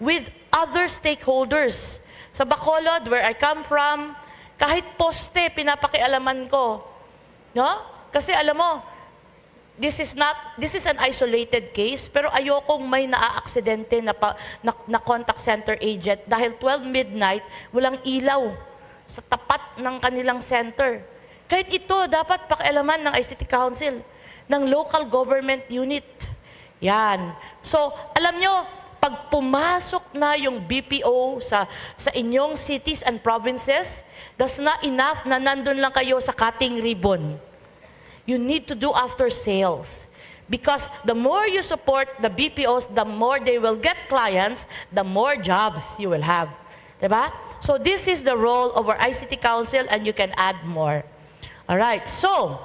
with other stakeholders. Sa Bacolod, where I come from, kahit poste, pinapakialaman ko. No? Kasi alam mo, this is an isolated case, pero ayokong may naaaksidente na contact center agent dahil 12 midnight, walang ilaw sa tapat ng kanilang center. Kahit ito, dapat pakialaman ng ICT Council, ng local government unit. Yan. So, alam nyo, pag pumasok na yung BPO sa inyong cities and provinces, that's not enough na nandun lang kayo sa cutting ribbon. You need to do after sales. Because the more you support the BPOs, the more they will get clients, the more jobs you will have. Diba? So this is the role of our ICT Council, and you can add more. All right, so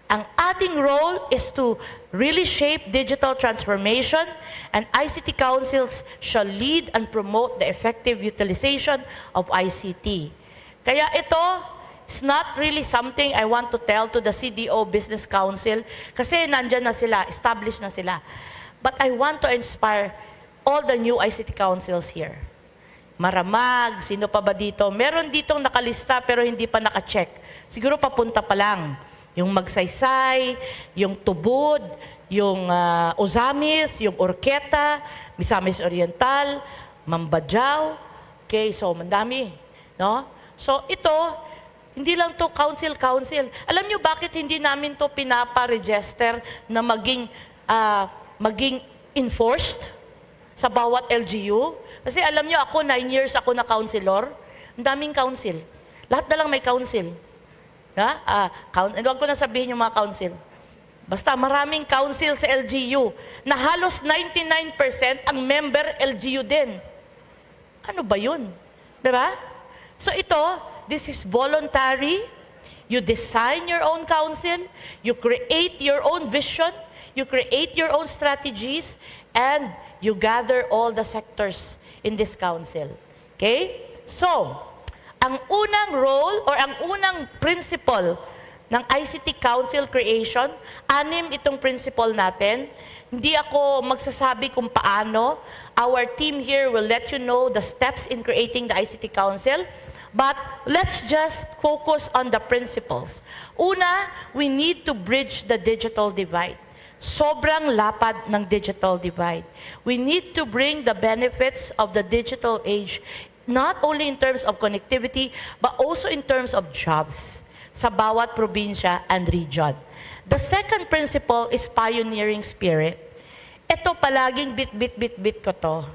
ang ating role is to really shape digital transformation, and ICT councils shall lead and promote the effective utilization of ICT. Kaya ito, it's not really something I want to tell to the CDO Business Council kasi nandyan na sila, established na sila. But I want to inspire all the new ICT councils here. Maramag, sino pa ba dito? Meron ditong nakalista pero hindi pa nakacheck. Siguro papunta pa lang. Yung Magsaysay, yung Tubod, yung Ozamis, yung Orqueta, Misamis Oriental, Mambadyao. Okay, so mandami. No? So ito, hindi lang to council. Alam nyo bakit hindi namin to pinapa-register na maging enforced sa bawat LGU? Kasi alam nyo, ako 9 years ako na councilor. Ang daming council. Lahat na lang may council. Huwag ko na sabihin yung mga council. Basta maraming council sa LGU na halos 99% ang member LGU din. Ano ba yun? Diba? So ito, this is voluntary. You design your own council. You create your own vision. You create your own strategies. And you gather all the sectors in this council. Okay? So, ang unang role or ang unang principle ng ICT Council creation, 6 itong principle natin. Hindi ako magsasabi kung paano. Our team here will let you know the steps in creating the ICT Council. But let's just focus on the principles. Una, we need to bridge the digital divide. Sobrang lapad ng digital divide. We need to bring the benefits of the digital age, not only in terms of connectivity, but also in terms of jobs sa bawat probinsya and region. The second principle is pioneering spirit. Ito palaging bit ko to.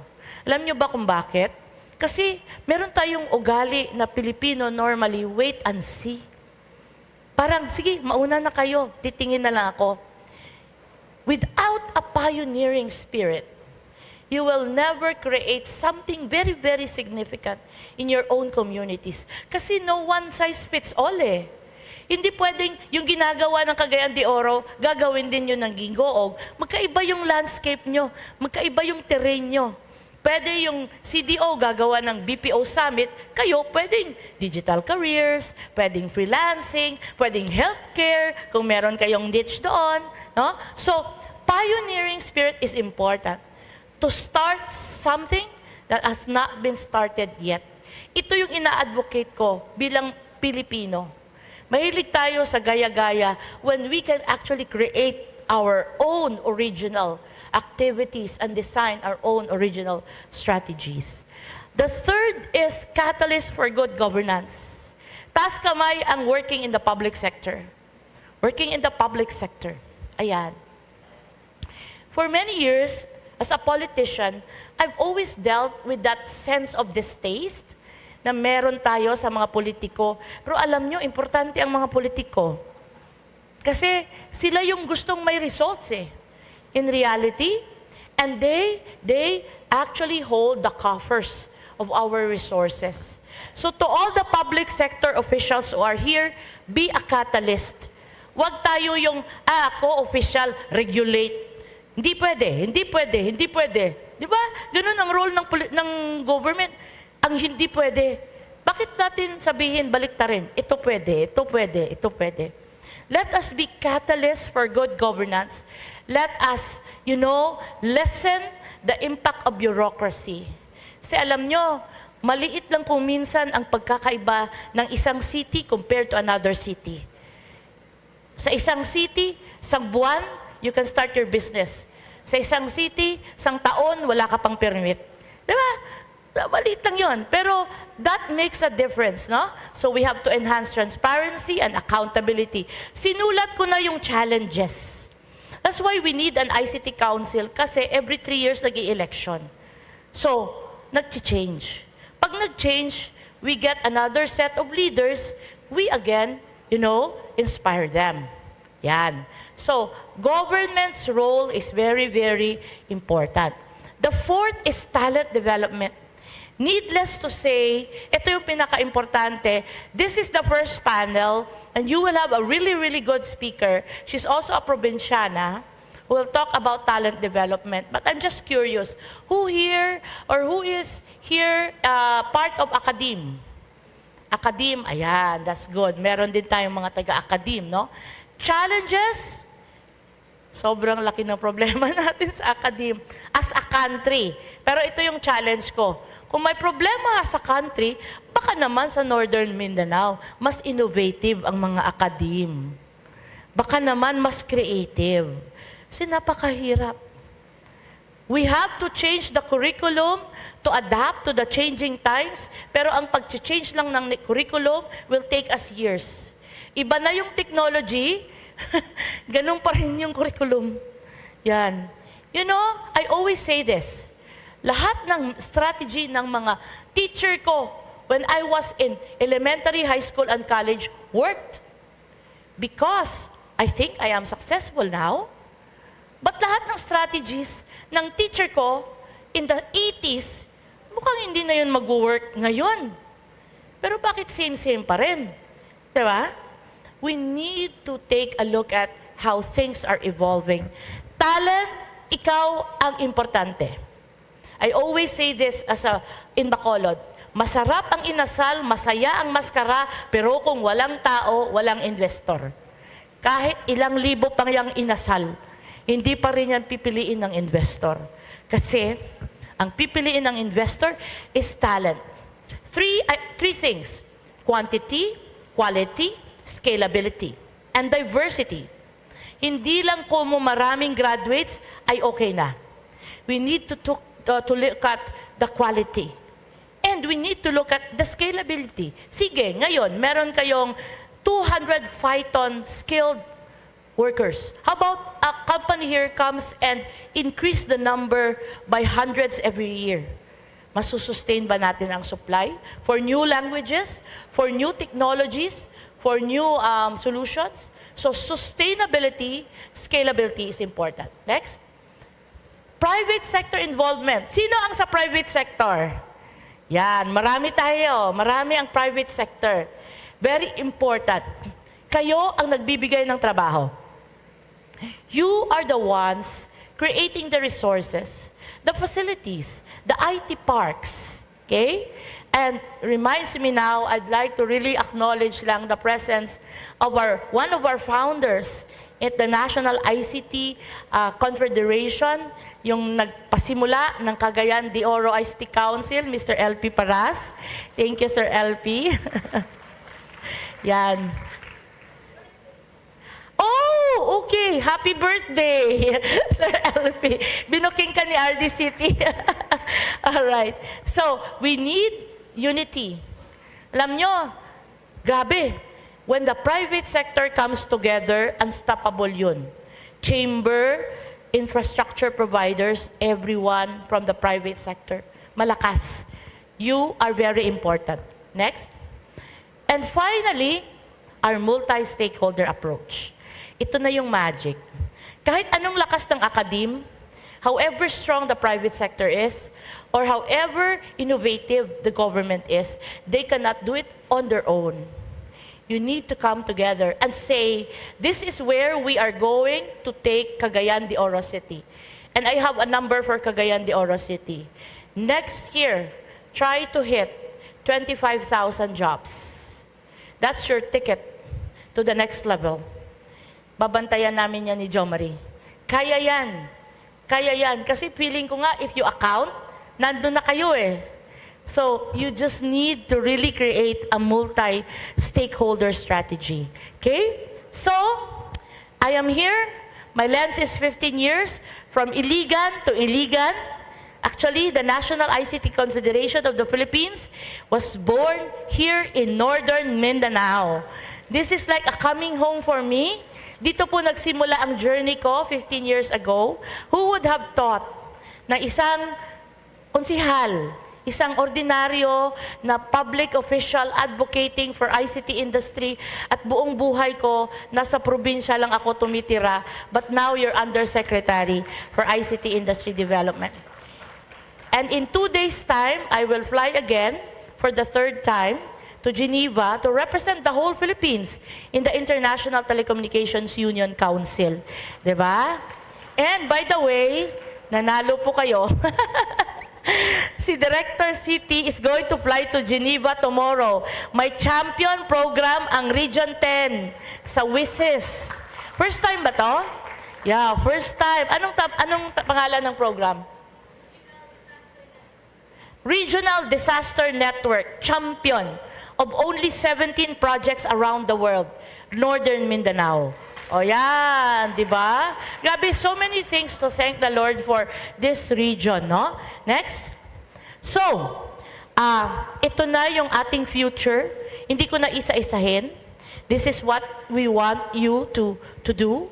Alam nyo ba kung bakit? Kasi meron tayong ugali na Pilipino normally, wait and see. Parang, sige, mauna na kayo, titingin na lang ako. Without a pioneering spirit, you will never create something very, very significant in your own communities. Kasi no one size fits all eh. Hindi pwedeng yung ginagawa ng Cagayan de Oro, gagawin din yun ng Gingoog. Magkaiba yung landscape nyo, magkaiba yung terrain nyo. Pwede yung CDO gagawa ng BPO Summit, kayo pwedeng digital careers, pwedeng freelancing, pwedeng healthcare, kung meron kayong niche doon. No? So, pioneering spirit is important. To start something that has not been started yet. Ito yung ina-advocate ko bilang Pilipino. Mahilig tayo sa gaya-gaya when we can actually create our own original activities and design our own original strategies. The third is catalyst for good governance. Taas kamay ang working in the public sector. Working in the public sector. Ayan. For many years, as a politician, I've always dealt with that sense of distaste na meron tayo sa mga politiko. Pero alam nyo, importante ang mga politiko. Kasi sila yung gustong may results eh. In reality, and they actually hold the coffers of our resources. So to all the public sector officials who are here, be a catalyst. Huwag tayo yung, ako official, regulate. Hindi pwede. Di ba? Ganun ang role ng government. Ang hindi pwede. Bakit natin sabihin, baliktarin? Ito pwede. Let us be catalysts for good governance. Let us, lessen the impact of bureaucracy. Kasi alam nyo, maliit lang kung minsan ang pagkakaiba ng isang city compared to another city. Sa isang city, isang buwan, you can start your business. Sa isang city, isang taon, wala ka pang permit. Diba? Maliit lang yun. Pero that makes a difference, no? So we have to enhance transparency and accountability. Sinulat ko na yung challenges. That's why we need an ICT council kasi every 3 years nag-i-election. So, nag-change. Pag nag-change, we get another set of leaders. We again, inspire them. Yan. So, government's role is very, very important. The fourth is talent development. Needless to say, ito yung pinaka-importante. This is the first panel, and you will have a really, really good speaker. She's also a probinsyana who will talk about talent development. But I'm just curious, who here or who is here part of academe? Academe, ayan, that's good. Meron din tayong mga taga-academe, no? Challenges, sobrang laki ng problema natin sa academe as a country. Pero ito yung challenge ko. Kung may problema sa country, baka naman sa Northern Mindanao, mas innovative ang mga academe. Baka naman mas creative. Kasi napakahirap. We have to change the curriculum to adapt to the changing times, pero ang pag-change lang ng curriculum will take us years. Iba na yung technology, ganun pa rin yung curriculum. Yan. You know, I always say this, lahat ng strategy ng mga teacher ko when I was in elementary, high school, and college worked. Because I think I am successful now. But lahat ng strategies ng teacher ko in the 80s, mukhang hindi na yun mag-work ngayon. Pero bakit same-same pa rin? Diba? We need to take a look at how things are evolving. Talent, ikaw ang importante. I always say this in Bacolod, masarap ang inasal, masaya ang maskara, pero kung walang tao, walang investor. Kahit ilang libo pang yung inasal, hindi pa rin yan pipiliin ng investor. Kasi, ang pipiliin ng investor is talent. Three things, quantity, quality, scalability, and diversity. Hindi lang kung maraming graduates ay okay na. We need to look at the quality. And we need to look at the scalability. Sige, ngayon, meron kayong 200 Python skilled workers. How about a company here comes and increase the number by hundreds every year? Masusustain ba natin ang supply for new languages, for new technologies, for new solutions? So sustainability, scalability is important. Next. Private sector involvement. Sino ang sa private sector? Yan, marami tayo. Marami ang private sector. Very important. Kayo ang nagbibigay ng trabaho. You are the ones creating the resources, the facilities, the IT parks. Okay? And reminds me now, I'd like to really acknowledge lang the presence of one of our founders at the National ICT Confederation, yung nagpasimula ng Cagayan de Oro ICT Council, Mr. LP Paras. Thank you, Sir LP. Yan. Oh, okay. Happy birthday, Sir LP. Binuking ka ni RD City. All right. So, we need unity. Alam nyo, grabe. When the private sector comes together, unstoppable yun. Chamber, infrastructure providers, everyone from the private sector, malakas. You are very important. Next. And finally, our multi-stakeholder approach. Ito na yung magic. Kahit anong lakas ng academe, however strong the private sector is, or however innovative the government is, they cannot do it on their own. You need to come together and say, this is where we are going to take Cagayan de Oro City. And I have a number for Cagayan de Oro City. Next year, try to hit 25,000 jobs. That's your ticket to the next level. Babantayan namin yan ni Jo Marie. Kaya yan. Kaya yan. Kasi feeling ko nga, if you account, nandun na kayo eh. So, you just need to really create a multi-stakeholder strategy. Okay? So, I am here. My lens is 15 years, from Iligan to Iligan. Actually, the National ICT Confederation of the Philippines was born here in Northern Mindanao. This is like a coming home for me. Dito po nagsimula ang journey ko 15 years ago. Who would have thought na isang konsihal, isang ordinaryo na public official advocating for ICT industry at buong buhay ko, nasa probinsya lang ako tumitira, but now you're Undersecretary for ICT Industry Development. And in 2 days' time, I will fly again for the 3rd time to Geneva to represent the whole Philippines in the International Telecommunications Union Council. Diba? And by the way, nanalo po kayo. Si Director City is going to fly to Geneva tomorrow. May champion program ang Region 10 sa WISIS. First time ba to? Yeah, first time. Anong pangalan ng program? Regional Disaster Network, champion of only 17 projects around the world, Northern Mindanao. O yan, di ba? Grabe, so many things to thank the Lord for this region, no? Next. So, ito na yung ating future. Hindi ko na isa-isahin. This is what we want you to do.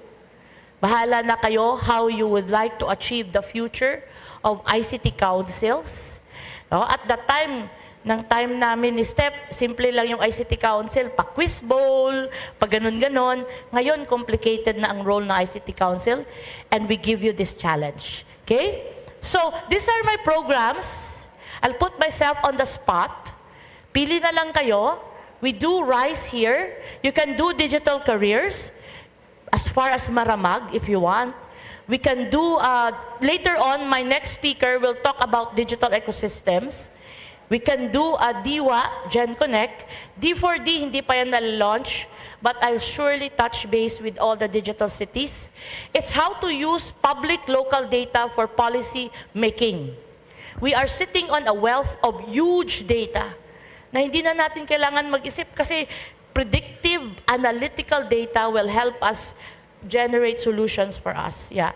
Bahala na kayo how you would like to achieve the future of ICT councils. No? At the time namin ni Step, simple lang yung ICT Council, pa-quiz bowl, pa-ganon-ganon. Ngayon, complicated na ang role ng ICT Council, and we give you this challenge. Okay? So, these are my programs. I'll put myself on the spot. Pili na lang kayo. We do RISE here. You can do digital careers as far as Maramag if you want. We can do, later on, my next speaker will talk about digital ecosystems. We can do a DIWA, Gen Connect. D4D, hindi pa yan na-launch, but I'll surely touch base with all the digital cities. It's how to use public local data for policy making. We are sitting on a wealth of huge data na hindi na natin kailangan mag-isip kasi predictive analytical data will help us generate solutions for us. Yeah.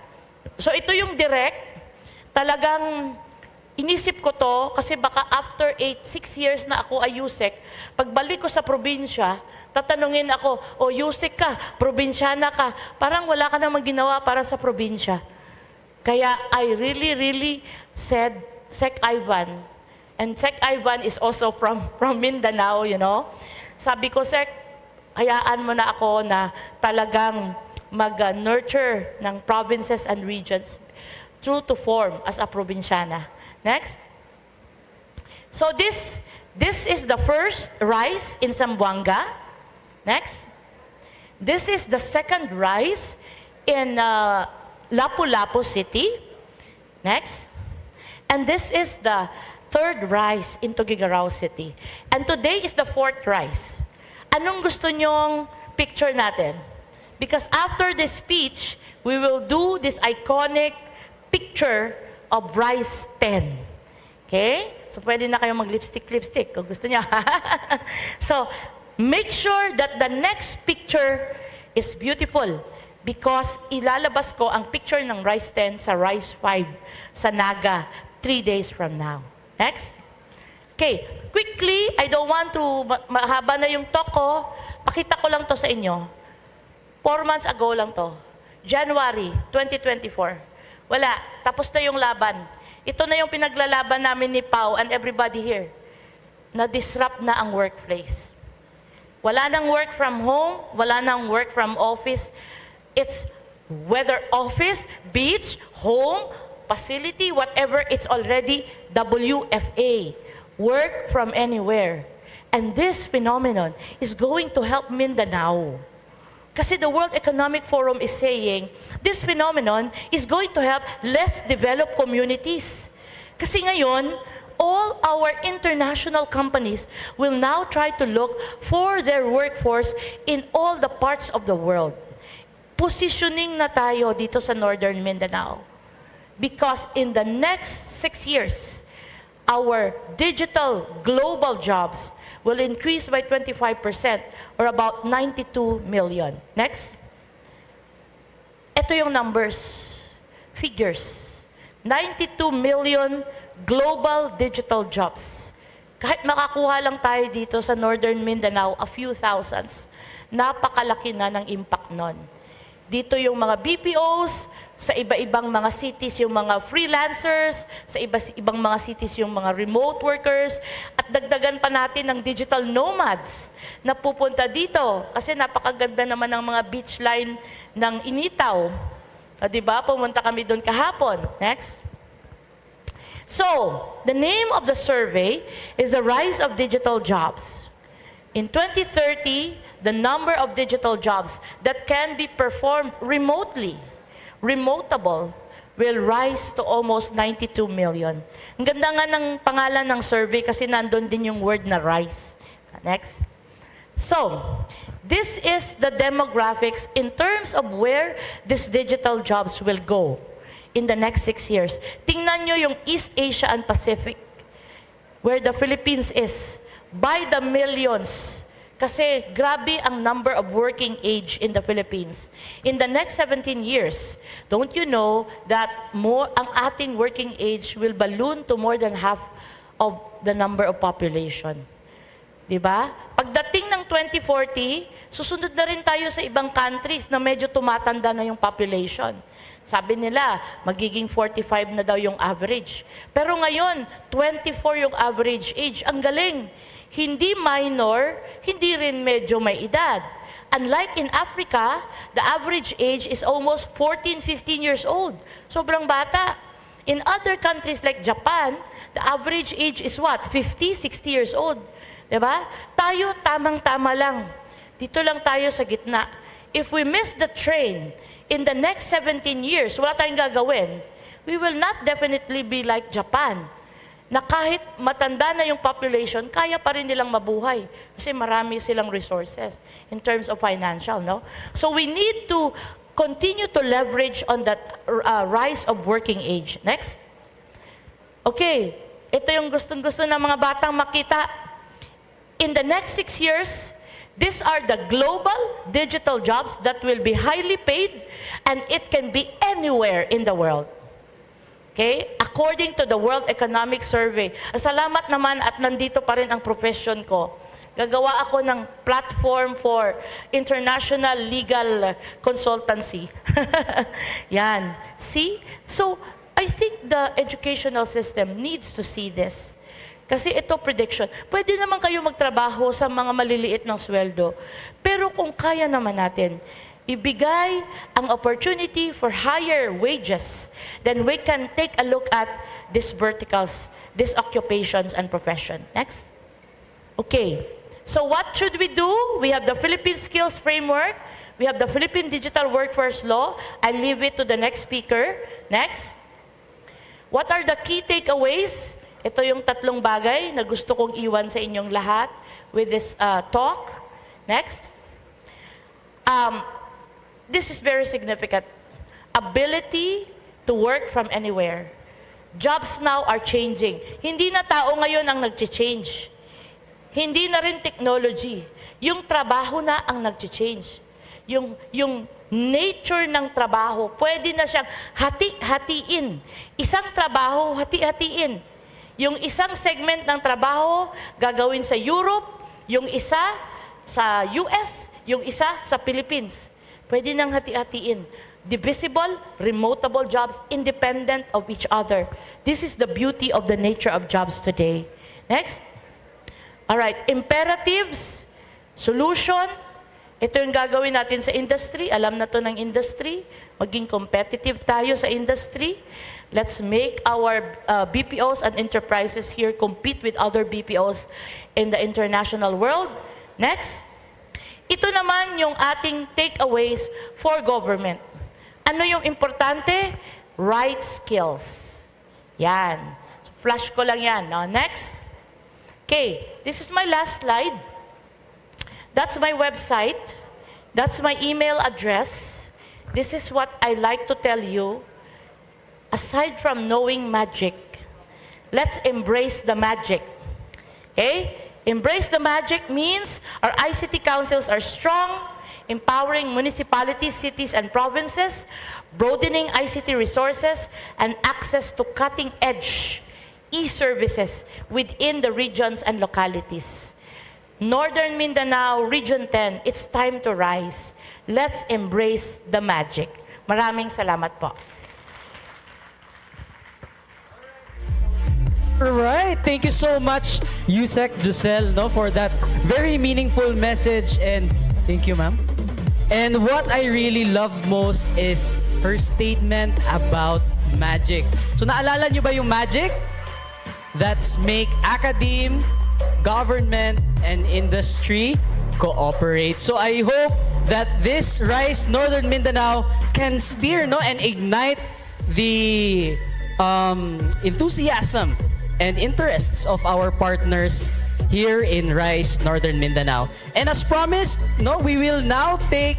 So ito yung direct. Talagang inisip ko to kasi baka after 6 years na ako ay USEC, pagbalik ko sa probinsya, tatanungin ako, o USEC ka, probinsyana ka, parang wala ka namang ginawa para sa probinsya. Kaya I really said, Sec Ivan, and Sec Ivan is also from Mindanao, you know. Sabi ko, Sec, hayaan mo na ako na talagang mag-nurture ng provinces and regions true to form as a probinsyana. Next. So this is the first RISE in Zamboanga. Next. This is the second RISE in Lapu-Lapu City. Next. And this is the third RISE in Tuguegarao City. And today is the fourth RISE. Anong gusto nyong picture natin? Because after this speech, we will do this iconic picture of RISE 10. Okay? So, pwede na kayong mag-lipstick kung gusto niya. So, make sure that the next picture is beautiful because ilalabas ko ang picture ng RISE 10 sa RISE 5 sa Naga 3 days from now. Next. Okay. Quickly, I don't want to, mahaba na yung talk ko. Pakita ko lang to sa inyo. 4 months ago lang to. January 2024. Wala. Tapos na yung laban. Ito na yung pinaglalaban namin ni Pau and everybody here. Na-disrupt na ang workplace. Wala nang work from home, wala nang work from office. It's whether office, beach, home, facility, whatever, it's already WFA. Work from anywhere. And this phenomenon is going to help Mindanao. Kasi the World Economic Forum is saying, this phenomenon is going to help less developed communities. Kasi ngayon, all our international companies will now try to look for their workforce in all the parts of the world. Positioning na tayo dito sa Northern Mindanao. Because in the next 6 years, our digital global jobs will increase by 25% or about 92 million. Next. Ito yung numbers, figures. 92 million global digital jobs. Kahit makakuha lang tayo dito sa Northern Mindanao, a few thousands, napakalaki na ng impact nun. Dito yung mga BPOs, sa iba-ibang mga cities yung mga freelancers, sa ibang mga cities yung mga remote workers, at dagdagan pa natin ng digital nomads na pupunta dito. Kasi napakaganda naman ng mga beach line ng Initaw. Diba? Pumunta kami doon kahapon. Next. So, the name of the survey is The Rise of Digital Jobs. In 2030, the number of digital jobs that can be performed remotely, remotable, will rise to almost 92 million. Ang ganda nga ng pangalan ng survey kasi nandun din yung word na rise. Next. So, this is the demographics in terms of where these digital jobs will go in the next 6 years. Tingnan nyo yung East Asia and Pacific, where the Philippines is, by the millions. Kasi grabe ang number of working age in the Philippines. In the next 17 years, don't you know that ang ating working age will balloon to more than half of the number of population? Diba? Pagdating ng 2040, susunod na rin tayo sa ibang countries na medyo tumatanda na yung population. Sabi nila, magiging 45 na daw yung average. Pero ngayon, 24 yung average age. Ang galing. Hindi minor, hindi rin medyo may edad. Unlike in Africa, the average age is almost 14, 15 years old. Sobrang bata. In other countries like Japan, the average age is what? 50, 60 years old. Diba? Tayo, tamang-tama lang. Dito lang tayo sa gitna. If we miss the train in the next 17 years, wala tayong gagawin, we will not definitely be like Japan, na kahit matanda na yung population, kaya pa rin nilang mabuhay. Kasi marami silang resources in terms of financial, no? So we need to continue to leverage on that rise of working age. Next. Okay, ito yung gustong-gusto ng mga batang makita. In the next 6 years, these are the global digital jobs that will be highly paid, and it can be anywhere in the world. Okay? According to the World Economic Survey. Salamat naman at nandito pa rin ang profession ko. Gagawa ako ng platform for international legal consultancy. Yan. See? So, I think the educational system needs to see this. Kasi ito prediction. Pwede naman kayo magtrabaho sa mga maliliit ng sweldo. Pero kung kaya naman natin, ibigay ang opportunity for higher wages, then we can take a look at these verticals, these occupations and profession. Next. Okay. So what should we do? We have the Philippine Skills Framework. We have the Philippine Digital Workforce Law. I'll leave it to the next speaker. Next. What are the key takeaways? Ito yung tatlong bagay na gusto kong iwan sa inyong lahat with this talk. Next. This is very significant. Ability to work from anywhere. Jobs now are changing. Hindi na tao ngayon ang nag-change. Hindi na rin technology. Yung trabaho na ang nag-change. Yung nature ng trabaho, pwede na siyang hati-hatiin. Isang trabaho, hati-hatiin. Yung isang segment ng trabaho, gagawin sa Europe, yung isa sa US, yung isa sa Philippines. Pwede nang hati-hatiin. Divisible, remotable jobs, independent of each other. This is the beauty of the nature of jobs today. Next. All right, imperatives, solution. Ito yung gagawin natin sa industry. Alam na to ng industry. Maging competitive tayo sa industry. Let's make our BPOs and enterprises here compete with other BPOs in the international world. Next. Ito naman yung ating takeaways for government. Ano yung importante? Right skills. Yan. So, flash ko lang yan. No? Next. Okay, this is my last slide. That's my website. That's my email address. This is what I like to tell you. Aside from knowing magic, let's embrace the magic. Okay? Embrace the magic means our ICT councils are strong, empowering municipalities, cities, and provinces, broadening ICT resources, and access to cutting-edge e-services within the regions and localities. Northern Mindanao, Region 10, it's time to rise. Let's embrace the magic. Maraming salamat po. Alright, thank you so much, Yusek Giselle, no, for that very meaningful message. And thank you, ma'am. And what I really love most is her statement about magic. So naalala nyo ba yung magic? That's make academe, government, and industry cooperate. So I hope that this Rise Northern Mindanao can steer, no, and ignite the enthusiasm and interests of our partners here in Rise Northern Mindanao. And as promised, no, we will now take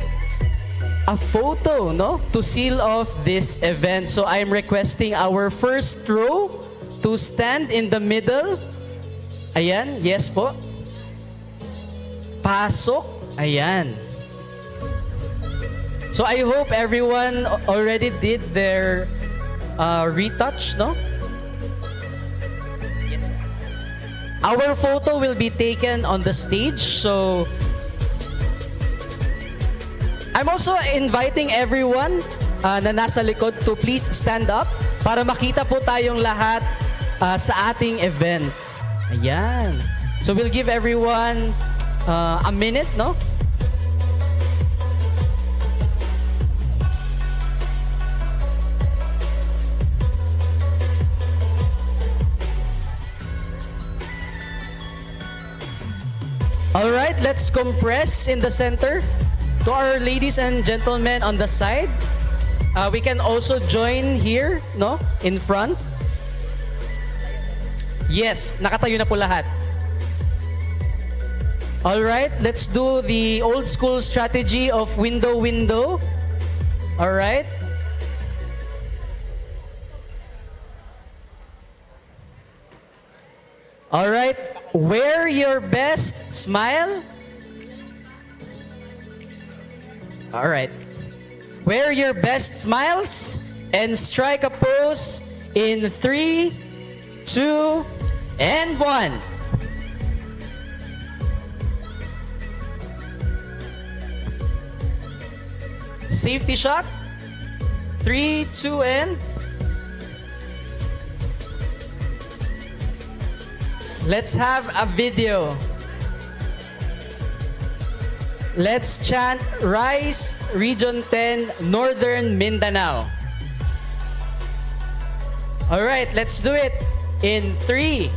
a photo, no, to seal off this event. So I'm requesting our first row to stand in the middle. Ayan, yes po. Pasok. Ayan. So I hope everyone already did their retouch, no? Yes. Our photo will be taken on the stage, so I'm also inviting everyone na nasa likod to please stand up para makita po tayong lahat sa ating event. Ayan. So we'll give everyone a minute, no? All right, let's compress in the center. To our ladies and gentlemen on the side, we can also join here, no, in front. Yes, nakatayo na po lahat. All right, let's do the old school strategy of window. All right. All right, wear your best smile. All right. Wear your best smiles and strike a pose in 3, 2, and 1. Safety shot. 3, 2, and... Let's have a video. Let's chant Rise Region 10 Northern Mindanao. All right, let's do it in 3,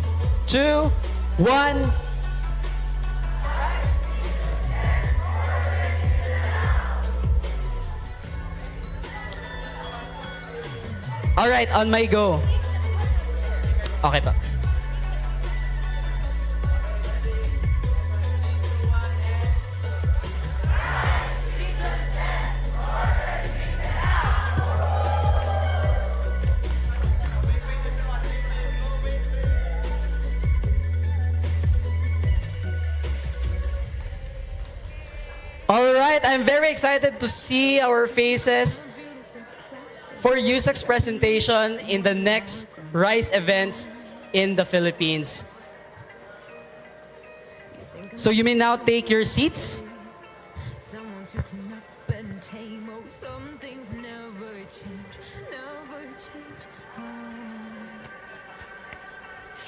2, 1. All right, on my go. Okay pa. All right, I'm very excited to see our faces for Yusek's presentation in the next Rise events in the Philippines. So you may now take your seats. Someone to clean up and tame. Oh, some things never change, never change.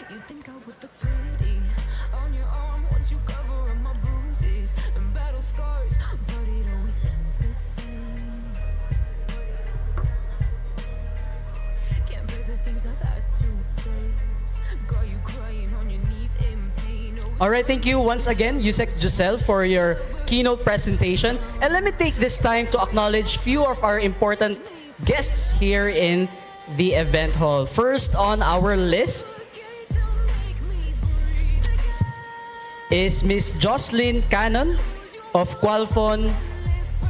You think I would look pretty on your arm once you cover up my bruises and battle scars, but it always ends the same. Can't bear the things I've had to face. Got you crying on your knees in pain. Oh, All right, thank you once again, Yusek Giselle, for your keynote presentation. And let me take this time to acknowledge few of our important guests here in the event hall. First on our list is Miss Jocelyn Cannon of Qualphon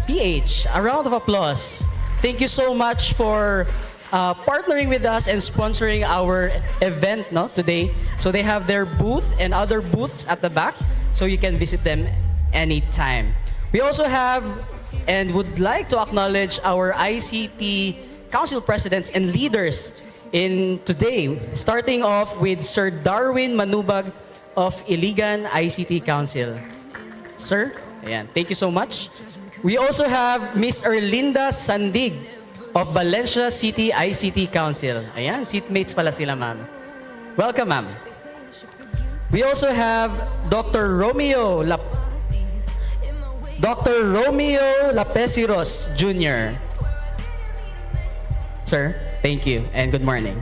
PH. A round of applause. Thank you so much for partnering with us and sponsoring our event, no, today. So they have their booth and other booths at the back, so you can visit them anytime. We also have and would like to acknowledge our ICT Council presidents and leaders in today, starting off with Sir Darwin Manubag of Iligan ICT Council. Sir, ayan, thank you so much. We also have Miss Erlinda Sandig of Valencia City ICT Council. Ayan, seatmates pala sila, ma'am. Welcome, ma'am. We also have Dr. Romeo Lapesiros Jr. Sir, thank you and good morning.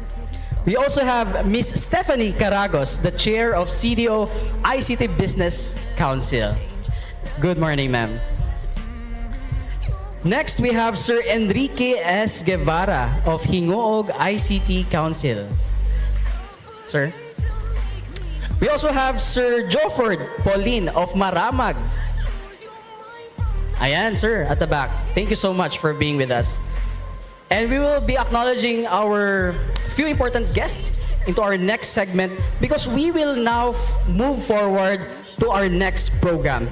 We also have Miss Stephanie Caragos, the chair of CDO ICT Business Council. Good morning, ma'am. Next, we have Sir Enrique S. Guevara of Hingoog ICT Council. Sir. We also have Sir Jofford Pauline of Maramag. Ayan, sir, at the back. Thank you so much for being with us. And we will be acknowledging our few important guests into our next segment because we will now move forward to our next program.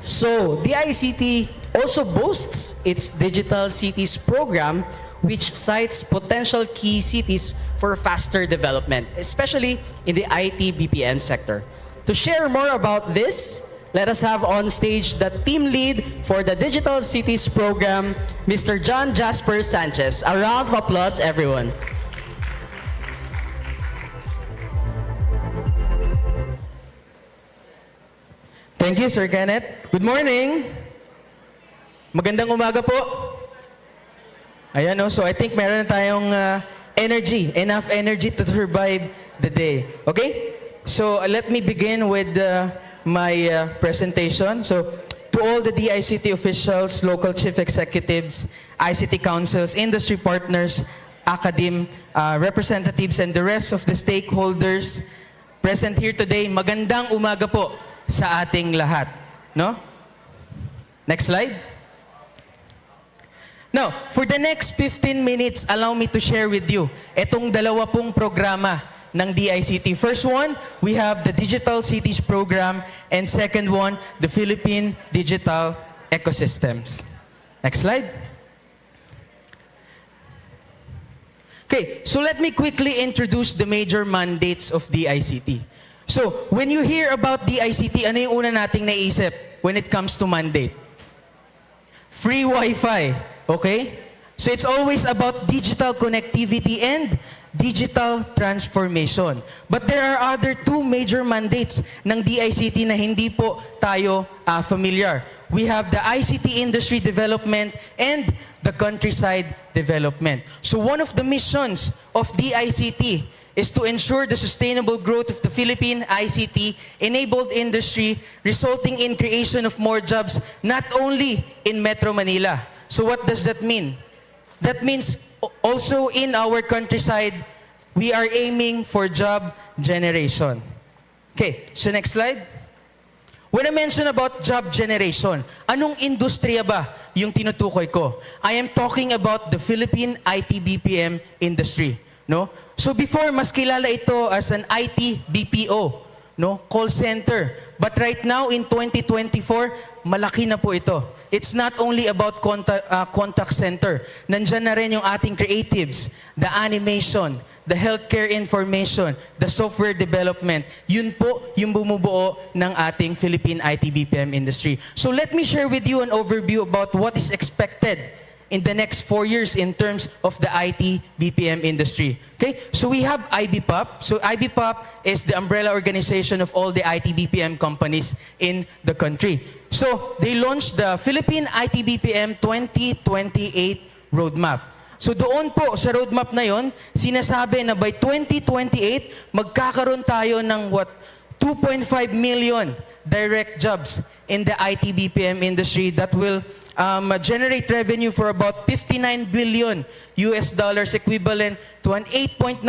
So, the ICT also boasts its Digital Cities program, which cites potential key cities for faster development, especially in the IT BPM sector. To share more about this, let us have on stage the team lead for the Digital Cities program, Mr. John Jasper Sanchez. A round of applause, everyone. Thank you, Sir Kenneth. Good morning. Magandang umaga po. Ayan, no? So I think meron na tayong enough energy to survive the day. Okay? So let me begin with my presentation. So to all the DICT officials, local chief executives, ICT councils, industry partners, academe, representatives, and the rest of the stakeholders present here today, magandang umaga po sa ating lahat. No? Next slide. Now, for the next 15 minutes, allow me to share with you itong dalawa pong programa ng DICT. First one, we have the Digital Cities program, and second one, the Philippine Digital Ecosystems. Next slide. Okay, so let me quickly introduce the major mandates of DICT. So, when you hear about DICT, ano yung una nating naisip when it comes to mandate? Free Wi-Fi. Okay? So it's always about digital connectivity and digital transformation. But there are other two major mandates ng DICT na hindi po tayo familiar. We have the ICT industry development and the countryside development. So one of the missions of DICT is to ensure the sustainable growth of the Philippine ICT-enabled industry, resulting in creation of more jobs, not only in Metro Manila. So what does that mean? That means also in our countryside, we are aiming for job generation. Okay, so next slide. When I mention about job generation, anong industriya ba yung tinutukoy ko? I am talking about the Philippine IT BPM industry. No? So before, mas kilala ito as an IT BPO, no? Call center. But right now, in 2024, malaki na po ito. It's not only about contact center. Nandyan na rin yung ating creatives, the animation, the healthcare information, the software development. Yun po yung bumubuo ng ating Philippine IT BPM industry. So let me share with you an overview about what is expected in the next 4 years in terms of the IT BPM industry. Okay? So we have IBPOP. So IBPOP is the umbrella organization of all the IT BPM companies in the country. So they launched the Philippine IT BPM 2028 roadmap. So doon po sa roadmap na yon, sinasabi na by 2028, magkakaroon tayo ng 2.5 million direct jobs in the IT BPM industry that will generate revenue for about $59 billion equivalent to an 8.9%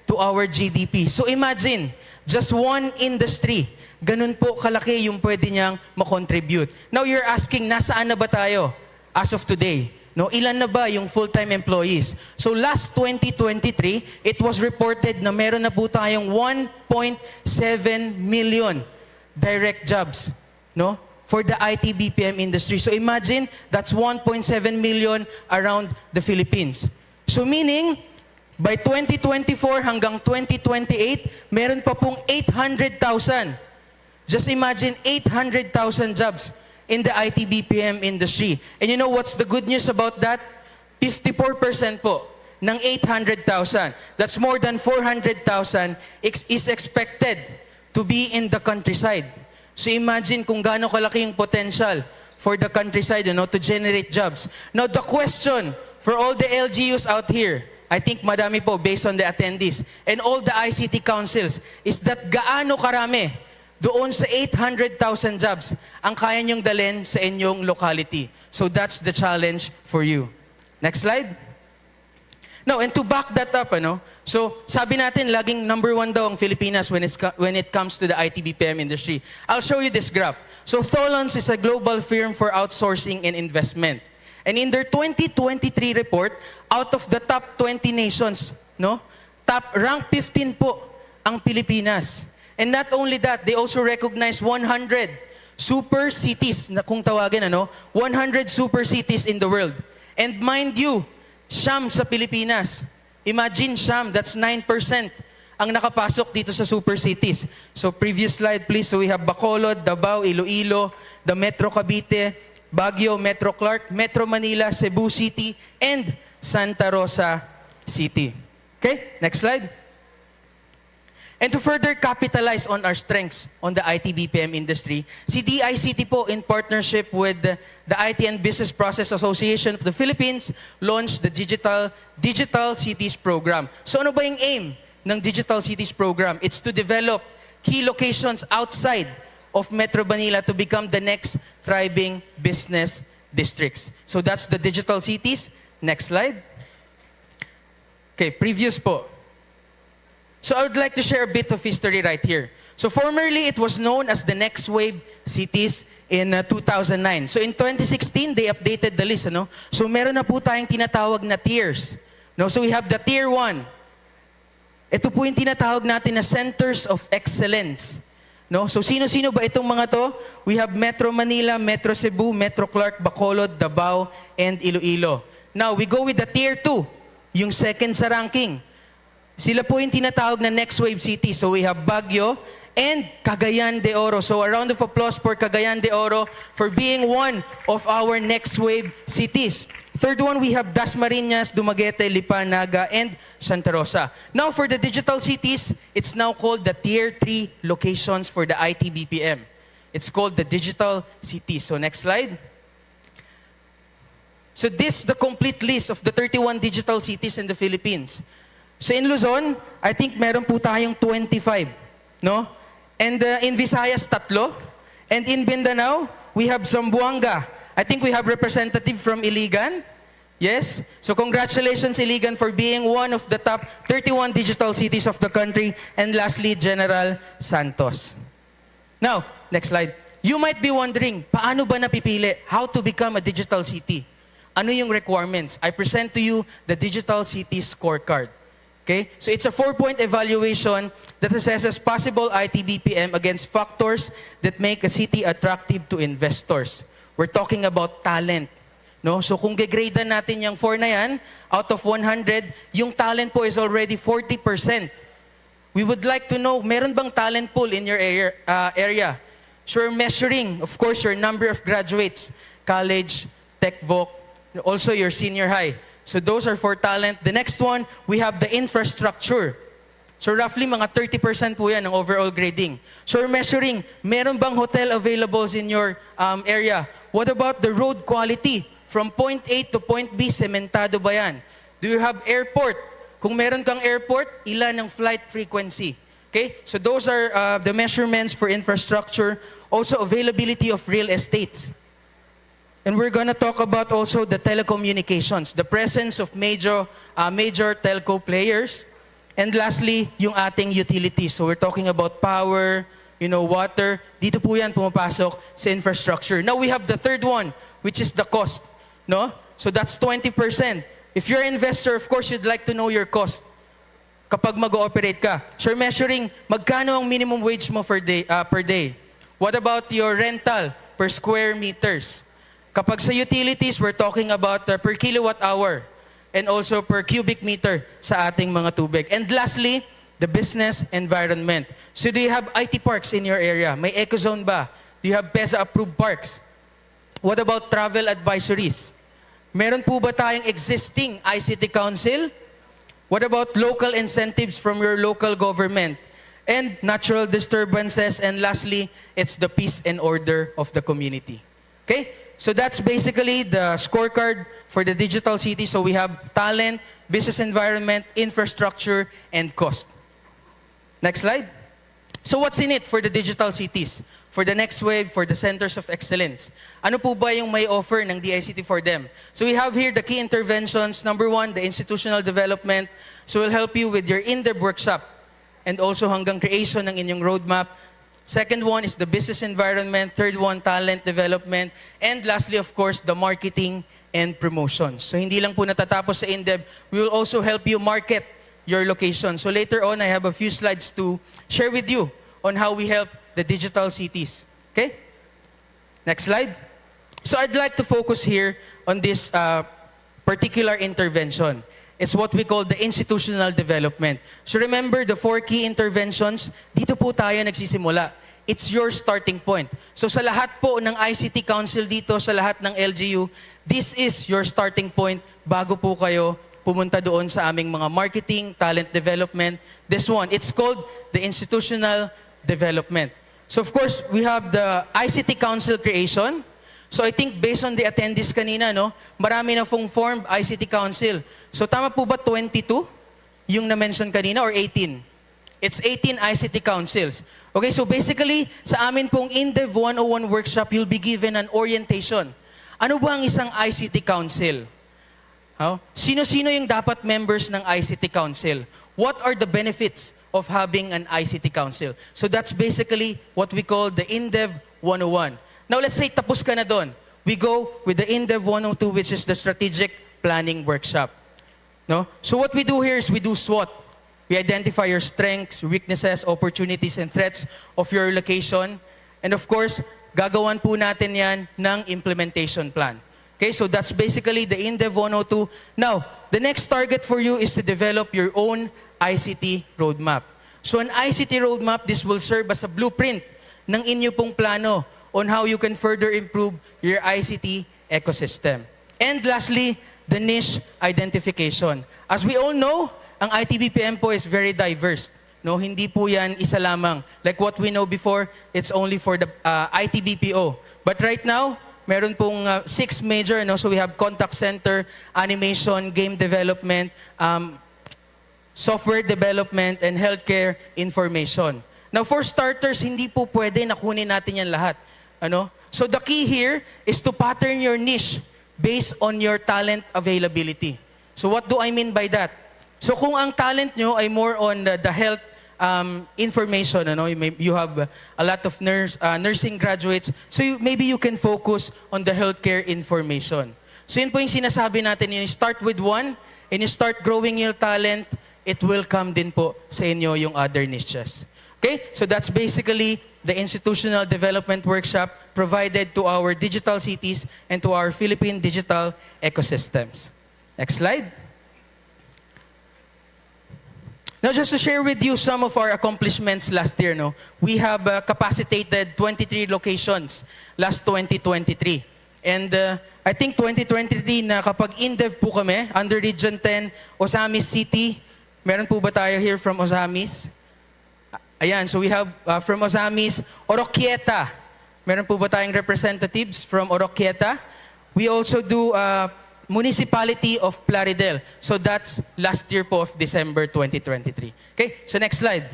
to our GDP. So imagine, just one industry, ganun po kalaki yung pwede niyang makontribute. Now you're asking, nasaan na ba tayo as of today? No, ilan na ba yung full-time employees? So last 2023, it was reported na meron na po tayong 1.7 million direct jobs, no? For the IT BPM industry. So imagine, that's 1.7 million around the Philippines. So meaning, by 2024 hanggang 2028, meron pa pong 800,000. Just imagine 800,000 jobs in the IT BPM industry. And you know what's the good news about that? 54% po ng 800,000, that's more than 400,000, is expected to be in the countryside. So imagine kung gaano kalaki yung potential for the countryside, to generate jobs. Now the question for all the LGUs out here, I think madami po based on the attendees, and all the ICT councils, is that gaano karami doon sa 800,000 jobs ang kaya nyong dalhin sa inyong locality. So that's the challenge for you. Next slide. Now, and to back that up, so sabi natin laging number 1 daw ang Filipinas when it comes to the IT-BPM industry. I'll show you this graph. So Tholons is a global firm for outsourcing and investment. And in their 2023 report, out of the top 20 nations, top rank 15 po ang Pilipinas. And not only that, they also recognize 100 super cities, na kung tawagin, 100 super cities in the world. And mind you, Siyam sa Pilipinas. Imagine Siyam, that's 9% ang nakapasok dito sa super cities. So previous slide please. So we have Bacolod, Davao, Iloilo, the Metro Cavite, Baguio, Metro Clark, Metro Manila, Cebu City, and Santa Rosa City. Okay, next slide. And to further capitalize on our strengths on the IT-BPM industry, si DICT po in partnership with the IT and Business Process Association of the Philippines launched the Digital Cities Program. So ano ba yung aim ng Digital Cities Program? It's to develop key locations outside of Metro Manila to become the next thriving business districts. So that's the Digital Cities. Next slide. Okay, previous po. So I would like to share a bit of history right here. So formerly, it was known as the Next Wave Cities in 2009. So in 2016, they updated the list. So meron na po tayong tinatawag na tiers. So we have the Tier 1. Ito po yung tinatawag natin na Centers of Excellence. So sino-sino ba itong mga to? We have Metro Manila, Metro Cebu, Metro Clark, Bacolod, Davao, and Iloilo. Now, we go with the Tier 2, yung second sa ranking. Sila po yung tinatawag na Next Wave City. So we have Baguio and Cagayan de Oro. So a round of applause for Cagayan de Oro for being one of our Next Wave cities. Third one, we have Dasmariñas, Dumaguete, Lipa, Naga, and Santa Rosa. Now for the digital cities, it's now called the Tier 3 locations for the IT-BPM. It's called the digital cities. So next slide. So this is the complete list of the 31 digital cities in the Philippines. So in Luzon, I think meron po tayong 25, And in Visayas, 3. And in Mindanao, we have Zamboanga. I think we have representative from Iligan. Yes? So congratulations, Iligan, for being one of the top 31 digital cities of the country. And lastly, General Santos. Now, next slide. You might be wondering, paano ba napipili? How to become a digital city? Ano yung requirements? I present to you the Digital City Scorecard. Okay? So it's a 4-point evaluation that assesses possible IT-BPM against factors that make a city attractive to investors. We're talking about talent. So kung gegradean natin yung 4 na yan, out of 100, yung talent po is already 40%. We would like to know, meron bang talent pool in your area? So we're measuring, of course, your number of graduates, college, tech voc, also your senior high. So those are for talent. The next one, we have the infrastructure. So roughly mga 30% po yan ng overall grading. So we're measuring, meron bang hotel available in your area? What about the road quality? From point A to point B, sementado ba yan? Do you have airport? Kung meron kang airport, ilan ang flight frequency? Okay? So those are the measurements for infrastructure. Also availability of real estates. And we're going to talk about also the telecommunications, the presence of major telco players. And lastly, yung ating utilities. So we're talking about power, water. Dito po yan pumapasok sa infrastructure. Now we have the third one, which is the cost. So that's 20%. If you're an investor, of course, you'd like to know your cost kapag mag-ooperate ka. So measuring, magkano ang minimum wage mo per day? What about your rental per square meters? Kapag sa utilities, we're talking about per kilowatt hour and also per cubic meter sa ating mga tubig. And lastly, the business environment. So do you have IT parks in your area? May ecozone ba? Do you have PESA-approved parks? What about travel advisories? Meron po ba tayong existing ICT Council? What about local incentives from your local government? And natural disturbances. And lastly, it's the peace and order of the community. Okay? So that's basically the scorecard for the digital city. So we have talent, business environment, infrastructure, and cost. Next slide. So what's in it for the digital cities? For the next wave, for the centers of excellence. Ano po ba yung may offer ng DICT for them? So we have here the key interventions. Number one, the institutional development. So we'll help you with your in-depth workshop and also hanggang creation ng inyong roadmap. Second one is the business environment. Third one, talent development. And lastly, of course, the marketing and promotions. So hindi lang po natatapos sa in-depth. We will also help you market your location. So later on, I have a few slides to share with you on how we help the digital cities. Okay? Next slide. So I'd like to focus here on this particular intervention. It's what we call the institutional development. So remember the 4 key interventions, dito po tayo nagsisimula. It's your starting point. So sa lahat po ng ICT Council dito, sa lahat ng LGU, this is your starting point bago po kayo pumunta doon sa aming mga marketing, talent development. This one, it's called the institutional development. So of course, we have the ICT Council creation. So I think based on the attendees kanina, no, marami na pong formed ICT Council. So tama po ba 22 yung na-mention kanina or 18? It's 18 ICT Councils. Okay, so basically, sa amin pong InDev 101 workshop, you'll be given an orientation. Ano ba ang isang ICT Council? Sino-sino yung dapat members ng ICT Council? What are the benefits of having an ICT Council? So that's basically what we call the InDev 101. Now let's say tapos ka na doon. We go with the InDev 102, which is the Strategic Planning Workshop. No? So what we do here is we do SWOT. We identify your strengths, weaknesses, opportunities, and threats of your location. And of course, gagawan po natin yan ng implementation plan. Okay, so that's basically the InDev 102. Now, the next target for you is to develop your own ICT roadmap. So an ICT roadmap, this will serve as a blueprint ng inyo pong plano on how you can further improve your ICT ecosystem. And lastly, the niche identification. As we all know, ang ITBPM po is very diverse. No, hindi po yan isa lamang. Like what we know before, it's only for the ITBPO. But right now, meron pong 6 major, no? So we have contact center, animation, game development, software development, and healthcare information. Now for starters, hindi po pwede na kunin natin yan lahat. Ano? So the key here is to pattern your niche based on your talent availability. So what do I mean by that? So kung ang talent nyo ay more on the health information, ano, you have a lot of nursing graduates, so maybe you can focus on the healthcare information. So yun po yung sinasabi natin, you start with one, and you start growing your talent, it will come din po sa inyo yung other niches. Okay? So that's basically the institutional development workshop provided to our digital cities and to our Philippine digital ecosystems. Next slide. Now, just to share with you some of our accomplishments last year, no, we have capacitated 23 locations last 2023. And I think 2023 na kapag InDev po kami, under Region 10, Osamis City, meron po ba tayo here from Osamis? Ayan, so we have from Osamis, Oroquieta. Meron po ba tayong representatives from Oroquieta? We also do Municipality of Plaridel. So that's last year po of December 2023. Okay, so next slide.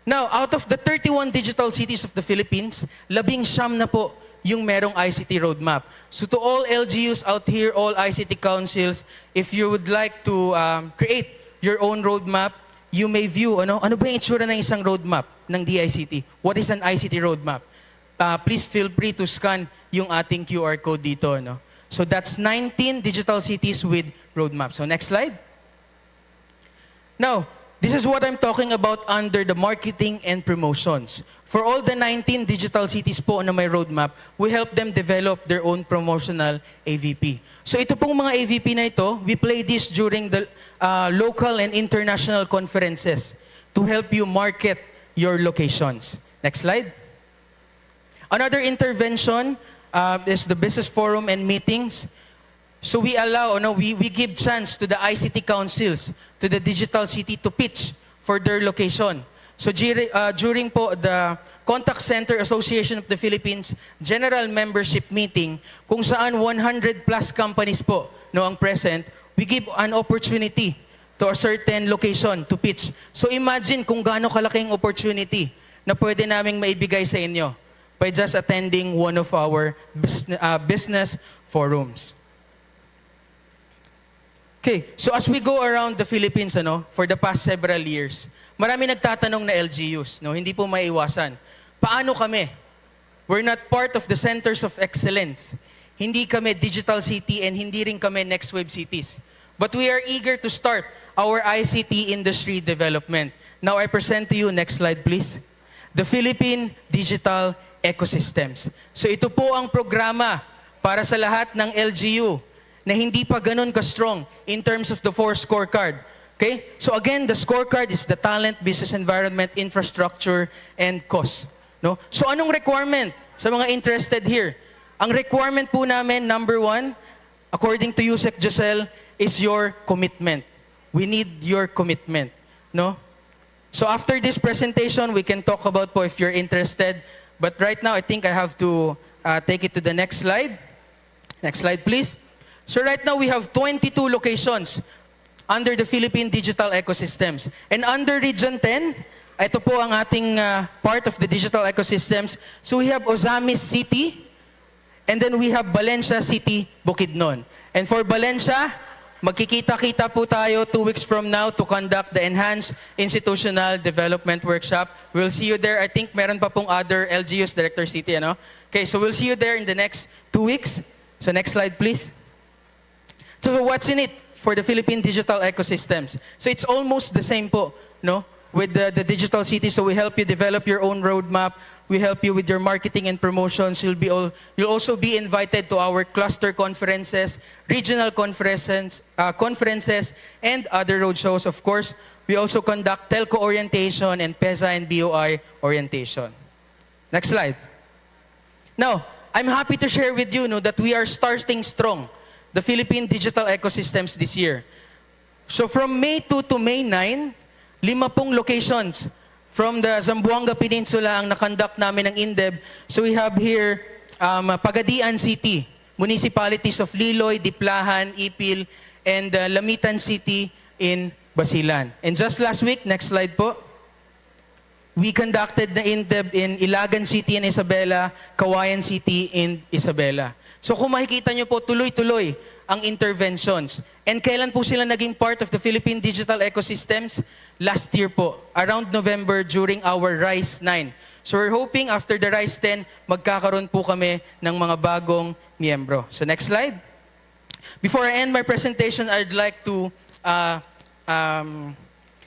Now, out of the 31 digital cities of the Philippines, 19 na po yung merong ICT roadmap. So to all LGUs out here, all ICT councils, if you would like to create your own roadmap, you may view, ano ba yung itsura ng isang roadmap ng DICT? What is an ICT roadmap? Please feel free to scan yung ating QR code dito, no? So that's 19 digital cities with roadmap. So next slide. Now, this is what I'm talking about under the marketing and promotions. For all the 19 digital cities po na may roadmap, we help them develop their own promotional AVP. So ito pong mga AVP na ito, we play this during the local and international conferences to help you market your locations. Next slide. Another intervention is the business forum and meetings. So we allow, we give chance to the ICT councils, to the digital city to pitch for their location. So during po the Contact Center Association of the Philippines General Membership Meeting, kung saan 100 plus companies po ang present, we give an opportunity to a certain location to pitch. So imagine kung gaano kalaking opportunity na pwede naming maibigay sa inyo by just attending one of our business forums. Okay, so as we go around the Philippines, for the past several years, marami nagtatanong na LGUs, hindi po maiwasan. Paano kami? We're not part of the centers of excellence. Hindi kami digital city and hindi rin kami next wave cities. But we are eager to start our ICT industry development. Now I present to you, next slide please, the Philippine Digital Ecosystems. So ito po ang programa para sa lahat ng LGU na hindi pa ganun ka-strong in terms of the 4 scorecard. Okay? So again, the scorecard is the talent, business environment, infrastructure, and cost. No? So anong requirement sa mga interested here? Ang requirement po namin, number 1, according to Yusek Josel, is your commitment. We need your commitment. No? So after this presentation, we can talk about po if you're interested. But right now, I think I have to take it to the next slide. Next slide, please. So right now, we have 22 locations under the Philippine Digital Ecosystems. And under Region 10, ito po ang ating part of the digital ecosystems. So we have Ozamis City, and then we have Valencia City, Bukidnon. And for Valencia, magkikita-kita po tayo 2 weeks from now to conduct the Enhanced Institutional Development Workshop. We'll see you there. I think meron pa pong other LGUs, Director City, Okay, so we'll see you there in the next 2 weeks. So next slide, please. So what's in it for the Philippine digital ecosystems? So it's almost the same po, with the digital city. So we help you develop your own roadmap. We help you with your marketing and promotions. You'll also be invited to our cluster conferences, regional conferences, and other roadshows. Of course, we also conduct telco orientation and PESA and BOI orientation. Next slide. Now, I'm happy to share with you that we are starting strong the Philippine digital ecosystems this year. So from May 2 to May 9, 5 locations from the Zamboanga Peninsula ang nakonduct namin ng INDEB. So we have here Pagadian City, municipalities of Liloy, Diplahan, Ipil, and Lamitan City in Basilan. And just last week, next slide po, we conducted the INDEB in Ilagan City in Isabela, Kawayan City in Isabela. So kung makikita nyo po, tuloy-tuloy ang interventions. And kailan po sila naging part of the Philippine digital ecosystems? Last year po, around November during our RISE 9. So we're hoping after the RISE 10, magkakaroon po kami ng mga bagong miyembro. So next slide. Before I end my presentation, I'd like to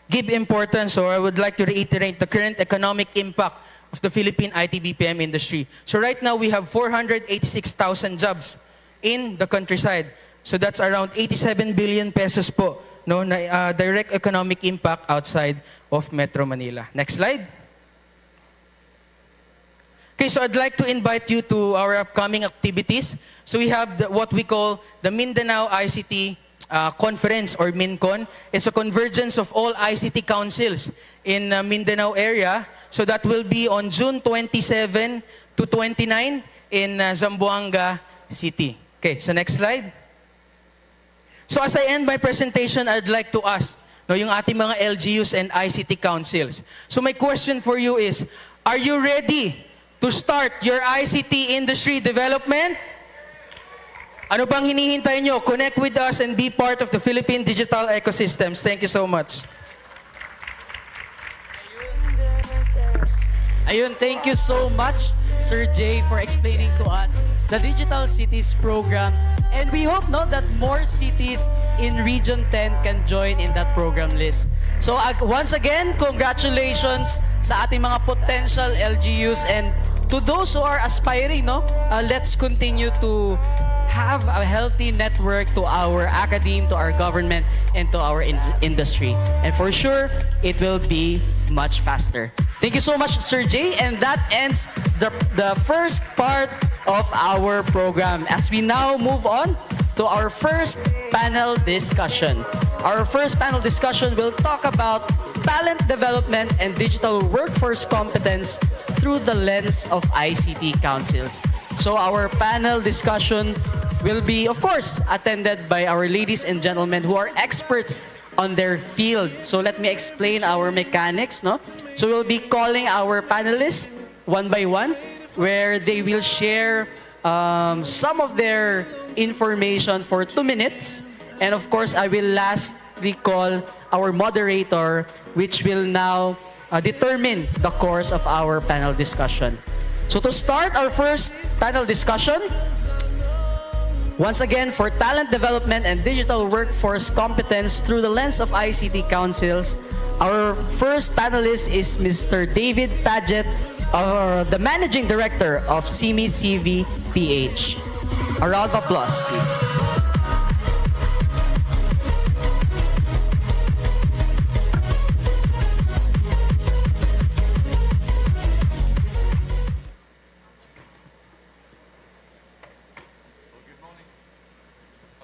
give importance, or I would like to reiterate the current economic impact of the Philippine IT BPM industry. So right now, we have 486,000 jobs in the countryside. So that's around 87 billion pesos po, na direct economic impact outside of Metro Manila. Next slide. Okay, so I'd like to invite you to our upcoming activities. So we have what we call the Mindanao ICT Conference, or MinCon. It's a convergence of all ICT councils in Mindanao area. So that will be on June 27 to 29 in Zamboanga City. Okay, so next slide. So as I end my presentation, I'd like to ask yung ating mga LGUs and ICT councils. So my question for you is, are you ready to start your ICT industry development? Ano bang hinihintay nyo? Connect with us and be part of the Philippine digital ecosystems. Thank you so much. Ayun, thank you so much, Sir Jay, for explaining to us the Digital Cities program. And we hope that more cities in Region 10 can join in that program list. So once again, congratulations sa ating mga potential LGUs, and to those who are aspiring, let's continue to have a healthy network to our academe, to our government, and to our industry. And for sure, it will be much faster. Thank you so much, Sir Jay. And that ends the first part of our program. As we now move on to to our first panel discussion. Our first panel discussion will talk about talent development and digital workforce competence through the lens of ICT councils. So our panel discussion will be, of course, attended by our ladies and gentlemen who are experts on their field. So let me explain our mechanics, no? So we'll be calling our panelists one by one, where they will share some of their information for 2 minutes. And of course, I will lastly call our moderator, which will now determine the course of our panel discussion. So to start our first panel discussion, once again, for talent development and digital workforce competence through the lens of ICT councils, our first panelist is Mr. David Paget, the Managing Director of CIMI CV PH. A round of applause, please.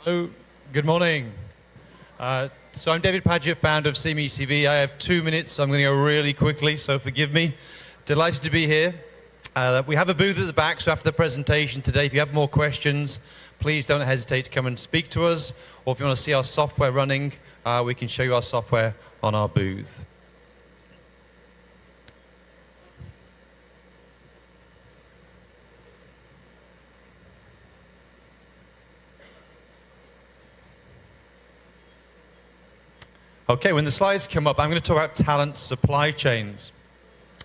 Hello, good morning. So I'm David Paget, founder of CIMI CV. I have 2 minutes, so I'm going to go really quickly, so forgive me. Delighted to be here. We have a booth at the back, so after the presentation today, if you have more questions, please don't hesitate to come and speak to us. Or if you want to see our software running, we can show you our software on our booth. Okay, when the slides come up, I'm going to talk about talent supply chains.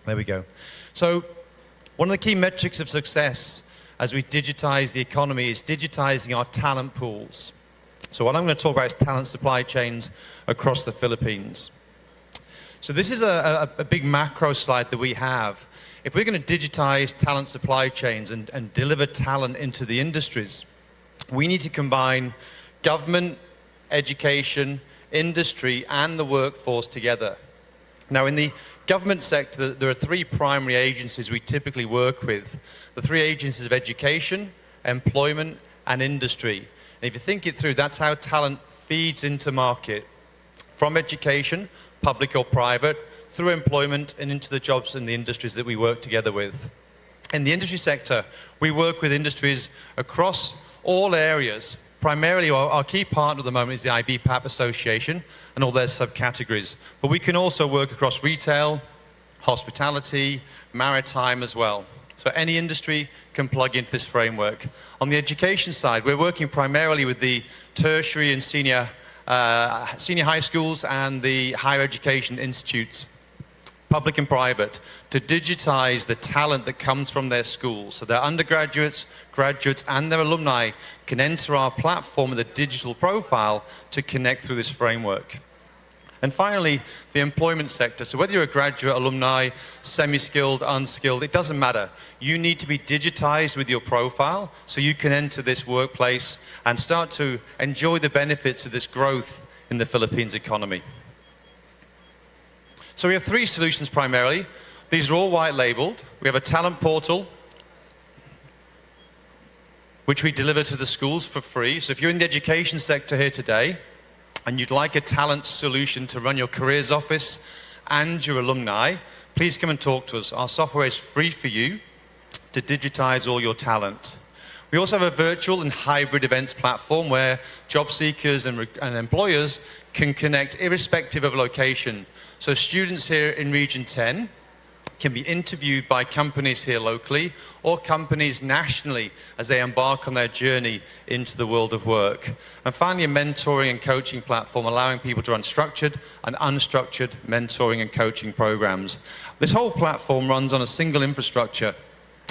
There we go. So one of the key metrics of success as we digitize the economy is digitizing our talent pools. So what I'm going to talk about is talent supply chains across the Philippines. So this is a big macro slide that we have. If we're going to digitize talent supply chains and deliver talent into the industries, we need to combine government, education, industry, and the workforce together. Now, in the government sector, there are 3 primary agencies we typically work with. The 3 agencies of education, employment, and industry. And if you think it through, that's how talent feeds into market. From education, public or private, through employment, and into the jobs and the industries that we work together with. In the industry sector, we work with industries across all areas. Primarily, our key partner at the moment is the IBPAP Association and all their subcategories. But we can also work across retail, hospitality, maritime as well. So any industry can plug into this framework. On the education side, we're working primarily with the tertiary and senior high schools and the higher education institutes, public and private, to digitize the talent that comes from their schools. So their undergraduates, graduates, and their alumni can enter our platform with a digital profile to connect through this framework. And finally, the employment sector. So whether you're a graduate, alumni, semi-skilled, unskilled, it doesn't matter. You need to be digitized with your profile so you can enter this workplace and start to enjoy the benefits of this growth in the Philippines economy. So we have 3 solutions primarily. These are all white labeled. We have a talent portal, which we deliver to the schools for free. So if you're in the education sector here today, and you'd like a talent solution to run your careers office and your alumni, please come and talk to us. Our software is free for you to digitize all your talent. We also have a virtual and hybrid events platform where job seekers and employers can connect irrespective of location. So students here in Region 10 can be interviewed by companies here locally or companies nationally as they embark on their journey into the world of work. And finally, a mentoring and coaching platform allowing people to run structured and unstructured mentoring and coaching programs. This whole platform runs on a single infrastructure.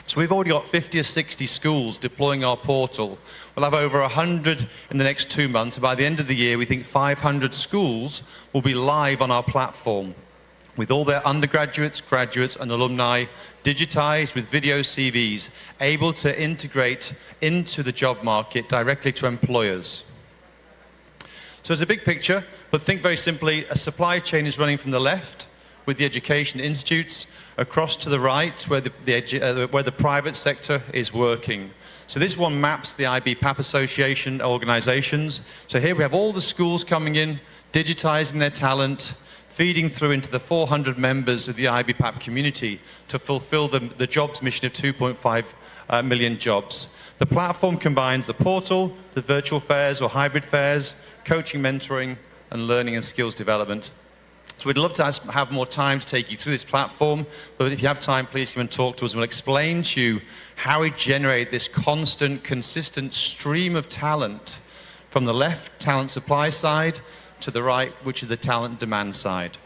So we've already got 50 or 60 schools deploying our portal. We'll have over 100 in the next 2 months. And by the end of the year, we think 500 schools will be live on our platform with all their undergraduates, graduates, and alumni digitized with video CVs, able to integrate into the job market directly to employers. So it's a big picture, but think very simply, a supply chain is running from the left with the education institutes across to the right where the private sector is working. So this one maps the IBPAP Association organizations. So here we have all the schools coming in, digitizing their talent, feeding through into the 400 members of the IBPAP community to fulfill the jobs mission of 2.5 million jobs. The platform combines the portal, the virtual fairs or hybrid fairs, coaching, mentoring, and learning and skills development. So we'd love to have more time to take you through this platform, but if you have time, please come and talk to us, and we'll explain to you how we generate this constant, consistent stream of talent from the left, talent supply side, to the right, which is the talent demand side.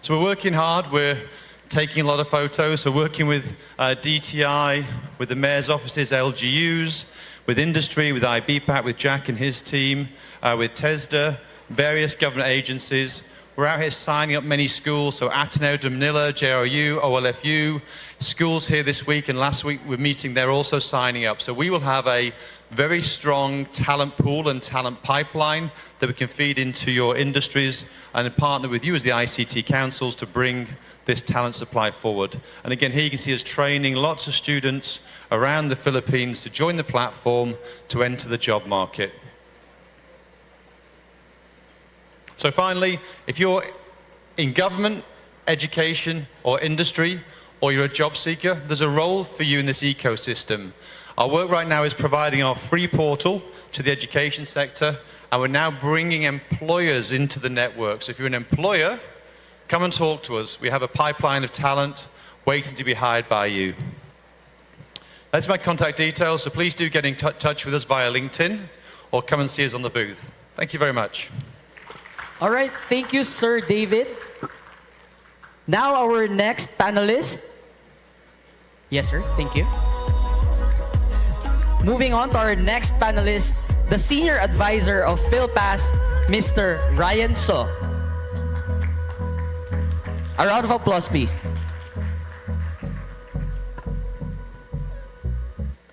So we're working hard, we're taking a lot of photos, so working with DTI, with the mayor's offices, LGUs, with industry, with IBPAP, with Jack and his team, with TESDA, various government agencies. We're out here signing up many schools, so Ateneo de Manila, JRU, OLFU, schools here this week, and last week we're meeting, they're also signing up. So we will have a very strong talent pool and talent pipeline that we can feed into your industries and partner with you as the ICT councils to bring this talent supply forward. And again, here you can see us training lots of students around the Philippines to join the platform to enter the job market. So finally, if you're in government, education, or industry, or you're a job seeker, there's a role for you in this ecosystem. Our work right now is providing our free portal to the education sector, and we're now bringing employers into the network. So if you're an employer, come and talk to us. We have a pipeline of talent waiting to be hired by you. That's my contact details, so please do get in touch with us via LinkedIn, or come and see us on the booth. Thank you very much. All right, thank you, Sir David. Now our next panelist. Yes, sir, thank you. Moving on to our next panelist, the Senior Advisor of PhilPass, Mr. Ryan So. A round of applause, please.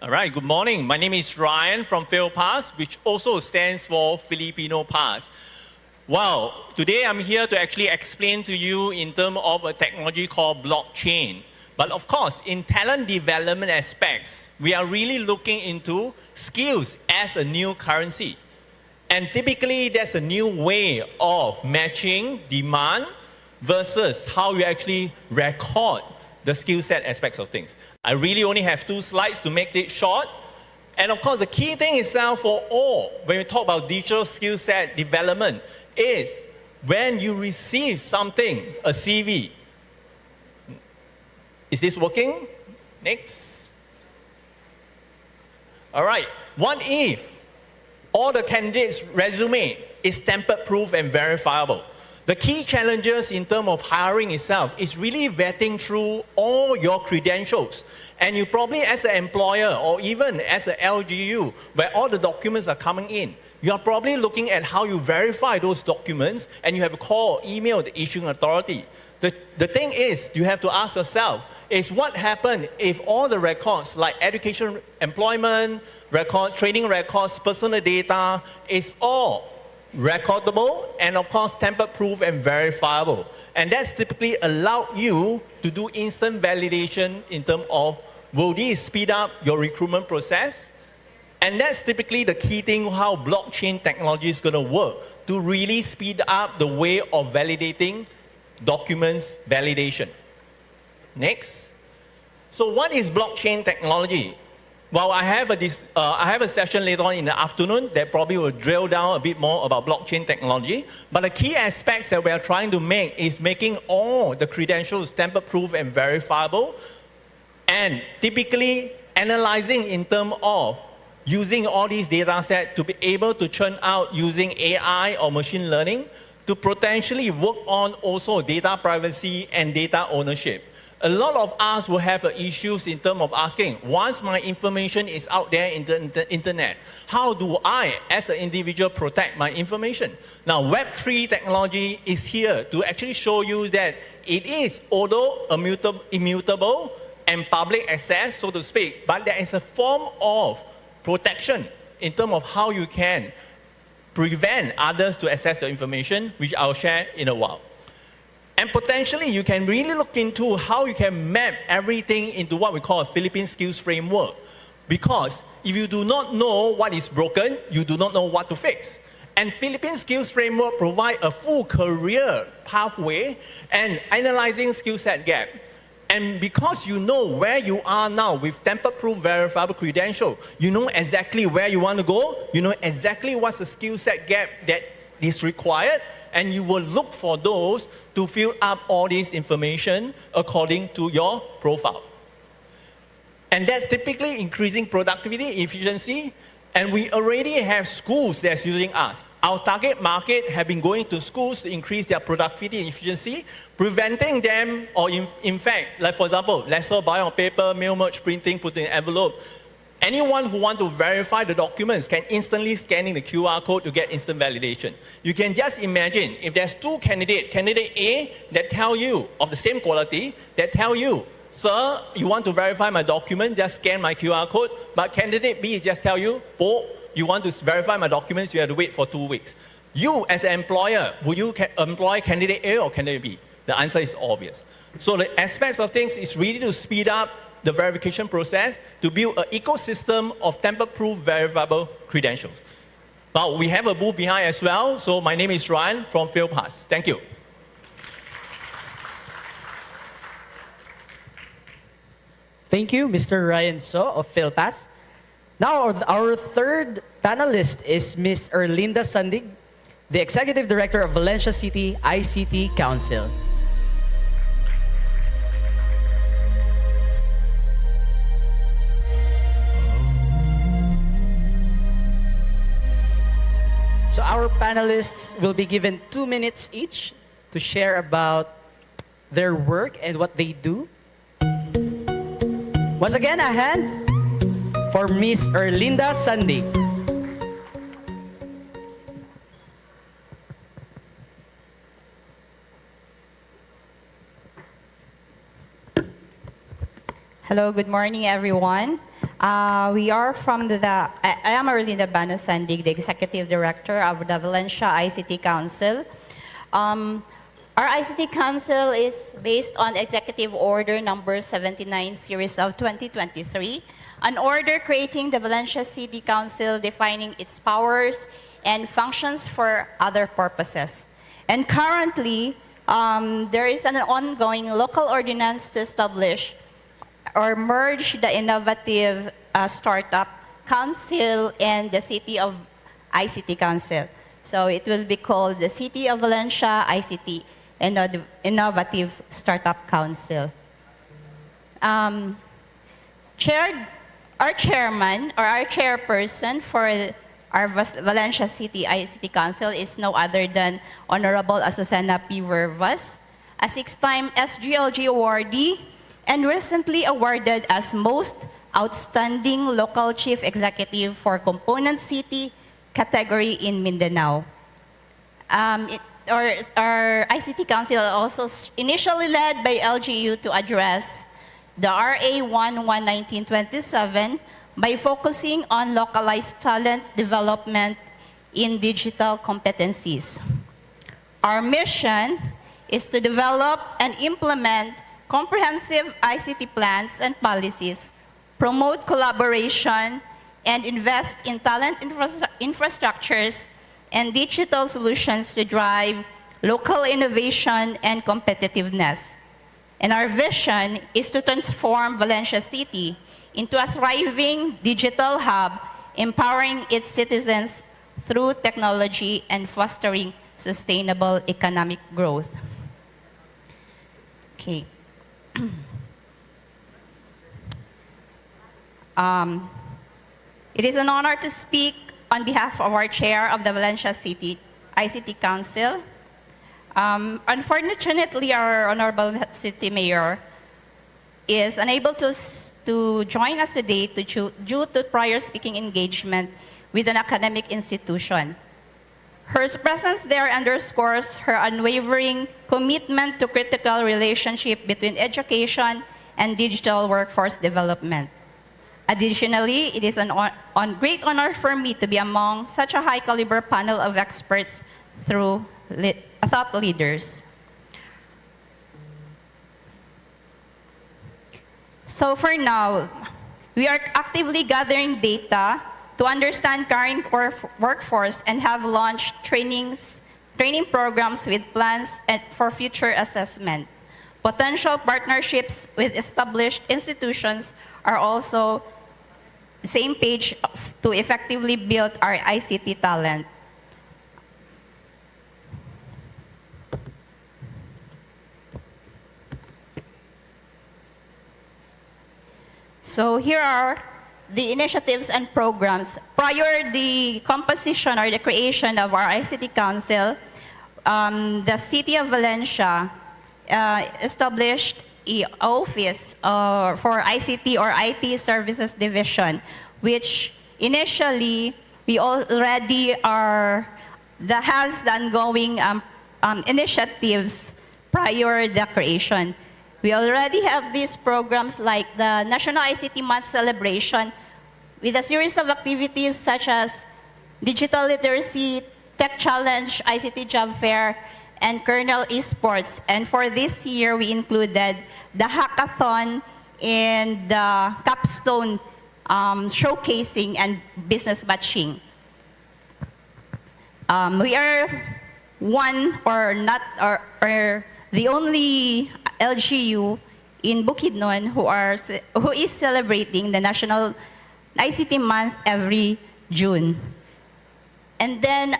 All right, good morning. My name is Ryan from PhilPass, which also stands for Filipino Pass. Wow, today I'm here to actually explain to you in terms of a technology called blockchain. But of course, in talent development aspects, we are really looking into skills as a new currency. And typically, that's a new way of matching demand versus how you actually record the skill set aspects of things. I really only have 2 slides to make it short. And of course, the key thing is now for all, when we talk about digital skill set development, is when you receive something, a CV. Is this working? Next. All right. What if all the candidates' resume is tamper-proof and verifiable? The key challenges in terms of hiring itself is really vetting through all your credentials. And you probably, as an employer or even as an LGU, where all the documents are coming in, you are probably looking at how you verify those documents, and you have to call or email the issuing authority. The thing is, you have to ask yourself, is what happened if all the records like education, employment records, training records, personal data is all recordable and of course tamper-proof and verifiable. And that's typically allowed you to do instant validation in terms of, will this speed up your recruitment process? And that's typically the key thing, how blockchain technology is going to work to really speed up the way of validating documents validation. Next. So what is blockchain technology? Well, I have a session later on in the afternoon that probably will drill down a bit more about blockchain technology. But the key aspects that we are trying to make is making all the credentials tamper-proof and verifiable, and typically analyzing in terms of using all these data sets to be able to churn out using AI or machine learning to potentially work on also data privacy and data ownership. A lot of us will have issues in terms of asking, once my information is out there in the internet, how do I, as an individual, protect my information? Now, Web3 technology is here to actually show you that it is, although immutable and public access, so to speak, but there is a form of protection in terms of how you can prevent others to access your information, which I'll share in a while. And potentially, you can really look into how you can map everything into what we call a Philippine Skills Framework, Because if you do not know what is broken, you do not know what to fix. And Philippine Skills Framework provide a full career pathway and analyzing skill set gap. And because you know where you are now with tamper-proof verifiable credential, you know exactly where you want to go, you know exactly what's the skill set gap that is required, and you will look for those to fill up all this information according to your profile. And that's typically increasing productivity, efficiency, and we already have schools that's using us. Our target market have been going to schools to increase their productivity and efficiency, preventing them, or in fact, like for example, lesser buy on paper, mail merge printing, put in an envelope. Anyone who want to verify the documents can instantly scanning the QR code to get instant validation. You can just imagine if there's two candidates, candidate A that tell you of the same quality, that tell you, sir, you want to verify my document, just scan my QR code. But candidate B just tell you, oh, you want to verify my documents, you have to wait for 2 weeks. You, as an employer, would you employ candidate A or candidate B? The answer is obvious. So the aspects of things is really to speed up the verification process to build an ecosystem of tamper-proof verifiable credentials. Now, we have a booth behind as well. So my name is Ryan from FieldPass. Thank you. Thank you, Mr. Ryan So of PhilPass. Now, our third panelist is Ms. Erlinda Sandig, the Executive Director of Valencia City ICT Council. So our panelists will be given 2 minutes each to share about their work and what they do. Once again, a hand for Miss Erlinda Sandig. Hello, good morning, everyone. We are from I am Erlinda Bano Sandig, the Executive Director of the Valencia ICT Council. Our ICT Council is based on Executive Order number 79 series of 2023, an order creating the Valencia City Council defining its powers and functions for other purposes. And currently, there is an ongoing local ordinance to establish or merge the innovative startup council and the City of ICT Council. So it will be called the City of Valencia ICT Innovative Startup Council. Our chairman or our chairperson for our Valencia City ICT Council is no other than Honorable Azucena P. Vervas, a 6-time SGLG awardee and recently awarded as Most Outstanding Local Chief Executive for Component City category in Mindanao. Our ICT Council also initially led by LGU to address the RA 11-1927 by focusing on localized talent development in digital competencies. Our mission is to develop and implement comprehensive ICT plans and policies, promote collaboration, and invest in talent infrastructures and digital solutions to drive local innovation and competitiveness. And our vision is to transform Valencia City into a thriving digital hub, empowering its citizens through technology and fostering sustainable economic growth. Okay. It is an honor to speak on behalf of our chair of the Valencia City ICT Council. Unfortunately, our Honorable City Mayor is unable to join us today due to prior speaking engagement with an academic institution. Her presence there underscores her unwavering commitment to critical relationship between education and digital workforce development. Additionally, it is a great honor for me to be among such a high-caliber panel of experts through thought leaders. So for now, We are actively gathering data to understand current workforce and have launched training programs with plans for future assessment. Potential partnerships with established institutions are also same page to effectively build our ICT talent. So here are the initiatives and programs. Prior the composition or the creation of our ICT Council, the City of Valencia established an office for ICT or IT Services Division, which initially we already has the ongoing initiatives prior the creation. We already have these programs like the National ICT Month celebration with a series of activities such as Digital Literacy, Tech Challenge, ICT Job Fair, and Kernel Esports. And for this year, we included the hackathon and the capstone showcasing and business matching. We are one or not or the only LGU in Bukidnon who is celebrating the National ICT Month every June. And then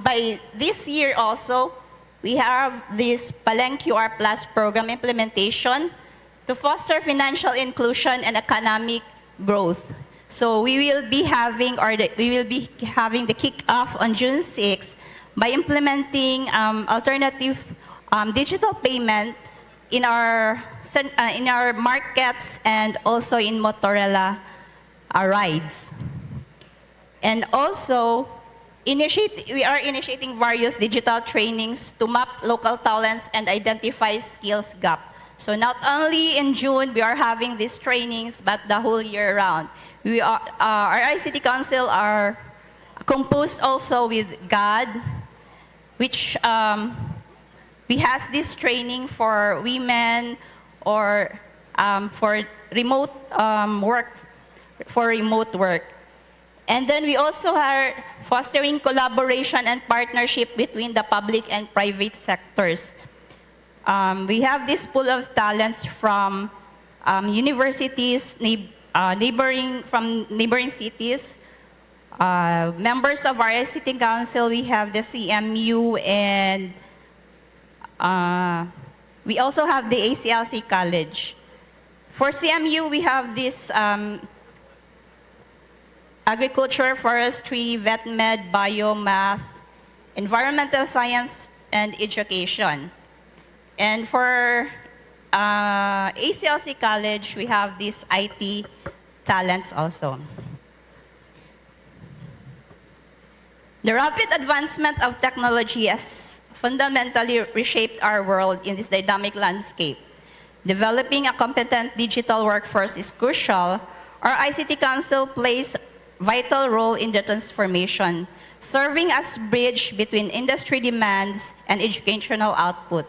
by this year also, we have this Paleng QR Plus program implementation to foster financial inclusion and economic growth. So we will be having the kickoff on June 6th by implementing alternative digital payment in our markets and also in Motorella rides. And also, we are initiating various digital trainings to map local talents and identify skills gap. So not only in June we are having these trainings, but the whole year round. Our ICT Council are composed also with GAD, which we has this training for women or for remote work. And then we also are fostering collaboration and partnership between the public and private sectors. We have this pool of talents from universities, from neighboring cities. Members of our ICT Council, we have the CMU and we also have the ACLC College. For CMU, we have this agriculture, forestry, vet med, bio, math, environmental science, and education. And for ACLC College, we have these IT talents also. The rapid advancement of technology has fundamentally reshaped our world in this dynamic landscape. Developing a competent digital workforce is crucial. Our ICT Council plays a vital role in the transformation, serving as bridge between industry demands and educational output.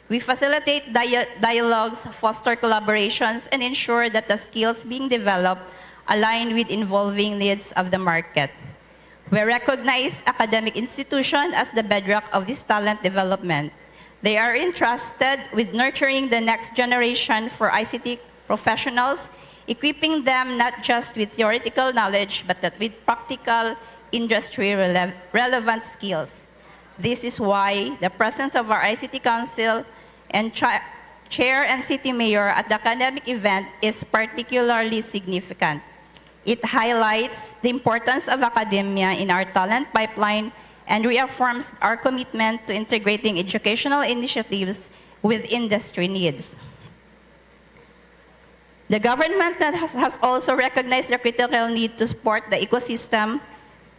We facilitate dialogues, foster collaborations, and ensure that the skills being developed align with evolving needs of the market. We recognize academic institutions as the bedrock of this talent development. They are entrusted with nurturing the next generation for ICT professionals, equipping them not just with theoretical knowledge, but with practical, industry-relevant skills. This is why the presence of our ICT Council and Chair and City Mayor at the academic event is particularly significant. It highlights the importance of academia in our talent pipeline and reaffirms our commitment to integrating educational initiatives with industry needs. The government has also recognized the critical need to support the ecosystem.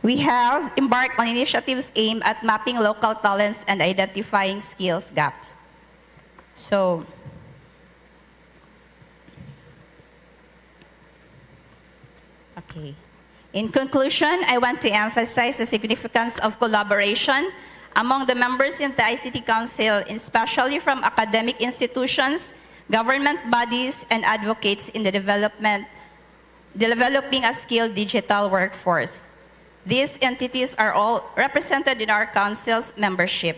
We have embarked on initiatives aimed at mapping local talents and identifying skills gaps. So, okay. In conclusion, I want to emphasize the significance of collaboration among the members in the ICT Council, especially from academic institutions, government bodies, and advocates in the development developing a skilled digital workforce. These entities are all represented in our council's membership.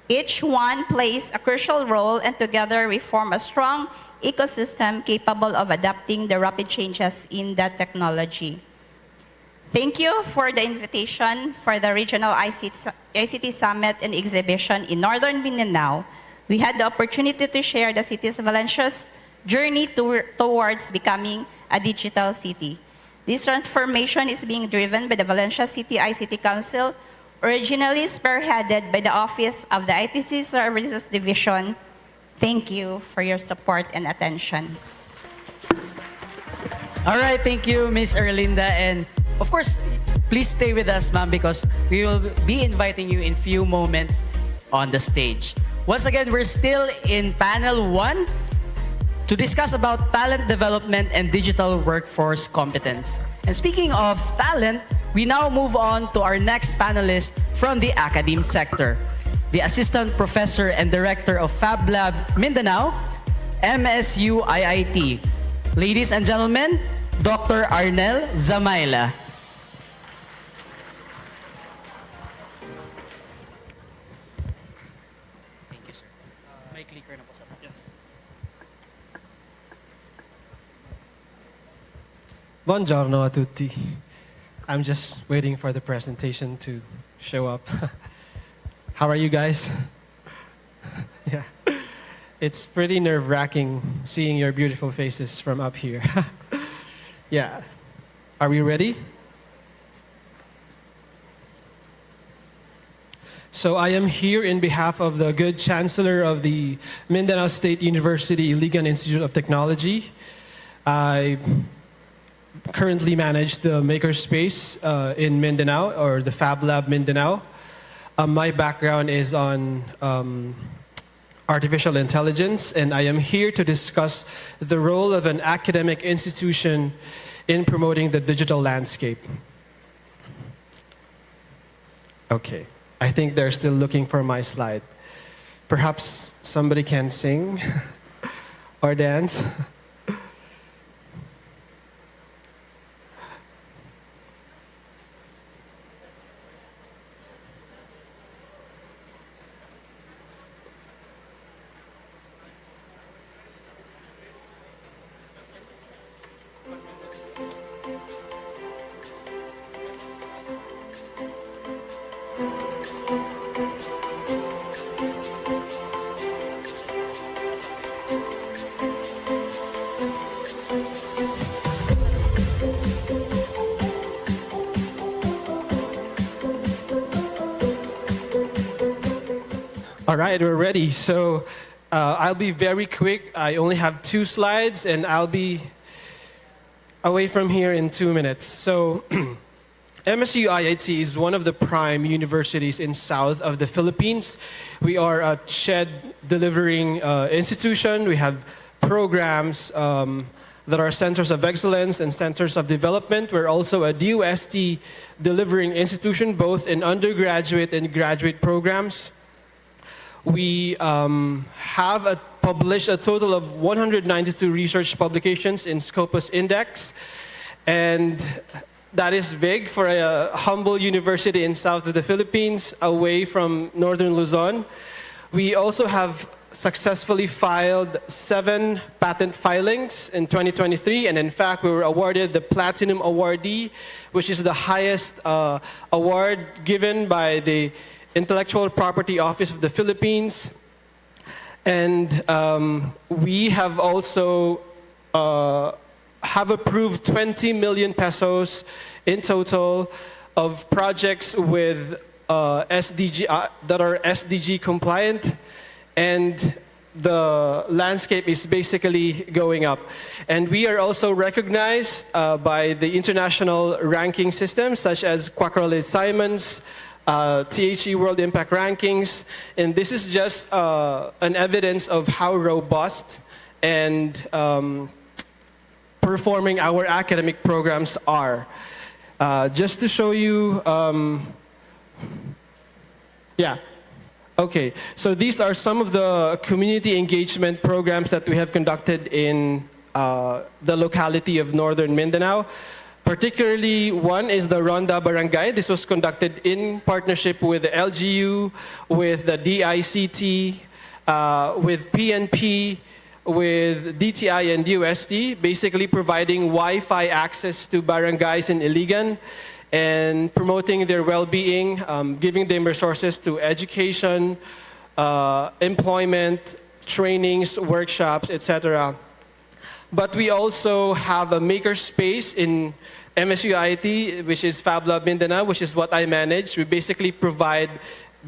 Each one plays a crucial role, and together we form a strong ecosystem capable of adapting the rapid changes in that technology. Thank you for the invitation for the Regional ICT Summit and Exhibition in Northern Mindanao. We had the opportunity to share the city's Valencia's journey towards becoming a digital city. This transformation is being driven by the Valencia City ICT Council, originally spearheaded by the Office of the ITC Services Division. Thank you for your support and attention. All right, thank you, Miss Erlinda. And of course, please stay with us, ma'am, because we will be inviting you in few moments on the stage. Once again, we're still in panel 1 to discuss about talent development and digital workforce competence. And speaking of talent, we now move on to our next panelist from the academe sector, the Assistant Professor and Director of Fab Lab Mindanao, MSU IIT. Ladies and gentlemen, Dr. Arnel Zamaila. Thank you, sir. May clicker na po sa yes. Buongiorno a tutti. I'm just waiting for the presentation to show up. How are you guys? Yeah. It's pretty nerve-wracking seeing your beautiful faces from up here. Yeah. Are we ready? So I am here in behalf of the good Chancellor of the Mindanao State University Iligan Institute of Technology. I currently manage the makerspace in Mindanao, or the Fab Lab Mindanao. My background is on artificial intelligence, and I am here to discuss the role of an academic institution in promoting the digital landscape. Okay, I think they're still looking for my slide. Perhaps somebody can sing or dance. All right, we're ready. So I'll be very quick. I only have 2 slides, and I'll be away from here in 2 minutes. So MSU IIT is one of the prime universities in south of the Philippines. We are a CHED delivering institution. We have programs that are centers of excellence and centers of development. We're also a DUST delivering institution, both in undergraduate and graduate programs. We have published a total of 192 research publications in Scopus Index, and that is big for a humble university in south of the Philippines, away from northern Luzon. We also have successfully filed 7 patent filings in 2023, and in fact, we were awarded the Platinum Awardee, which is the highest award given by the Intellectual Property Office of the Philippines. And we have also have approved 20 million pesos in total of projects with SDG that are SDG compliant, and the landscape is basically going up. And we are also recognized by the international ranking systems such as Quackerle-Simons, THE World Impact Rankings, and this is just an evidence of how robust and performing our academic programs are. Just to show you, yeah. Okay, so these are some of the community engagement programs that we have conducted in the locality of northern Mindanao. Particularly, one is the Ronda Barangay. This was conducted in partnership with the LGU, with the DICT, with PNP, with DTI and UST, basically providing Wi-Fi access to barangays in Iligan and promoting their well-being, giving them resources to education, employment, trainings, workshops, etc. But we also have a maker space in MSU IT, which is Fab Lab Mindanao, which is what I manage. We basically provide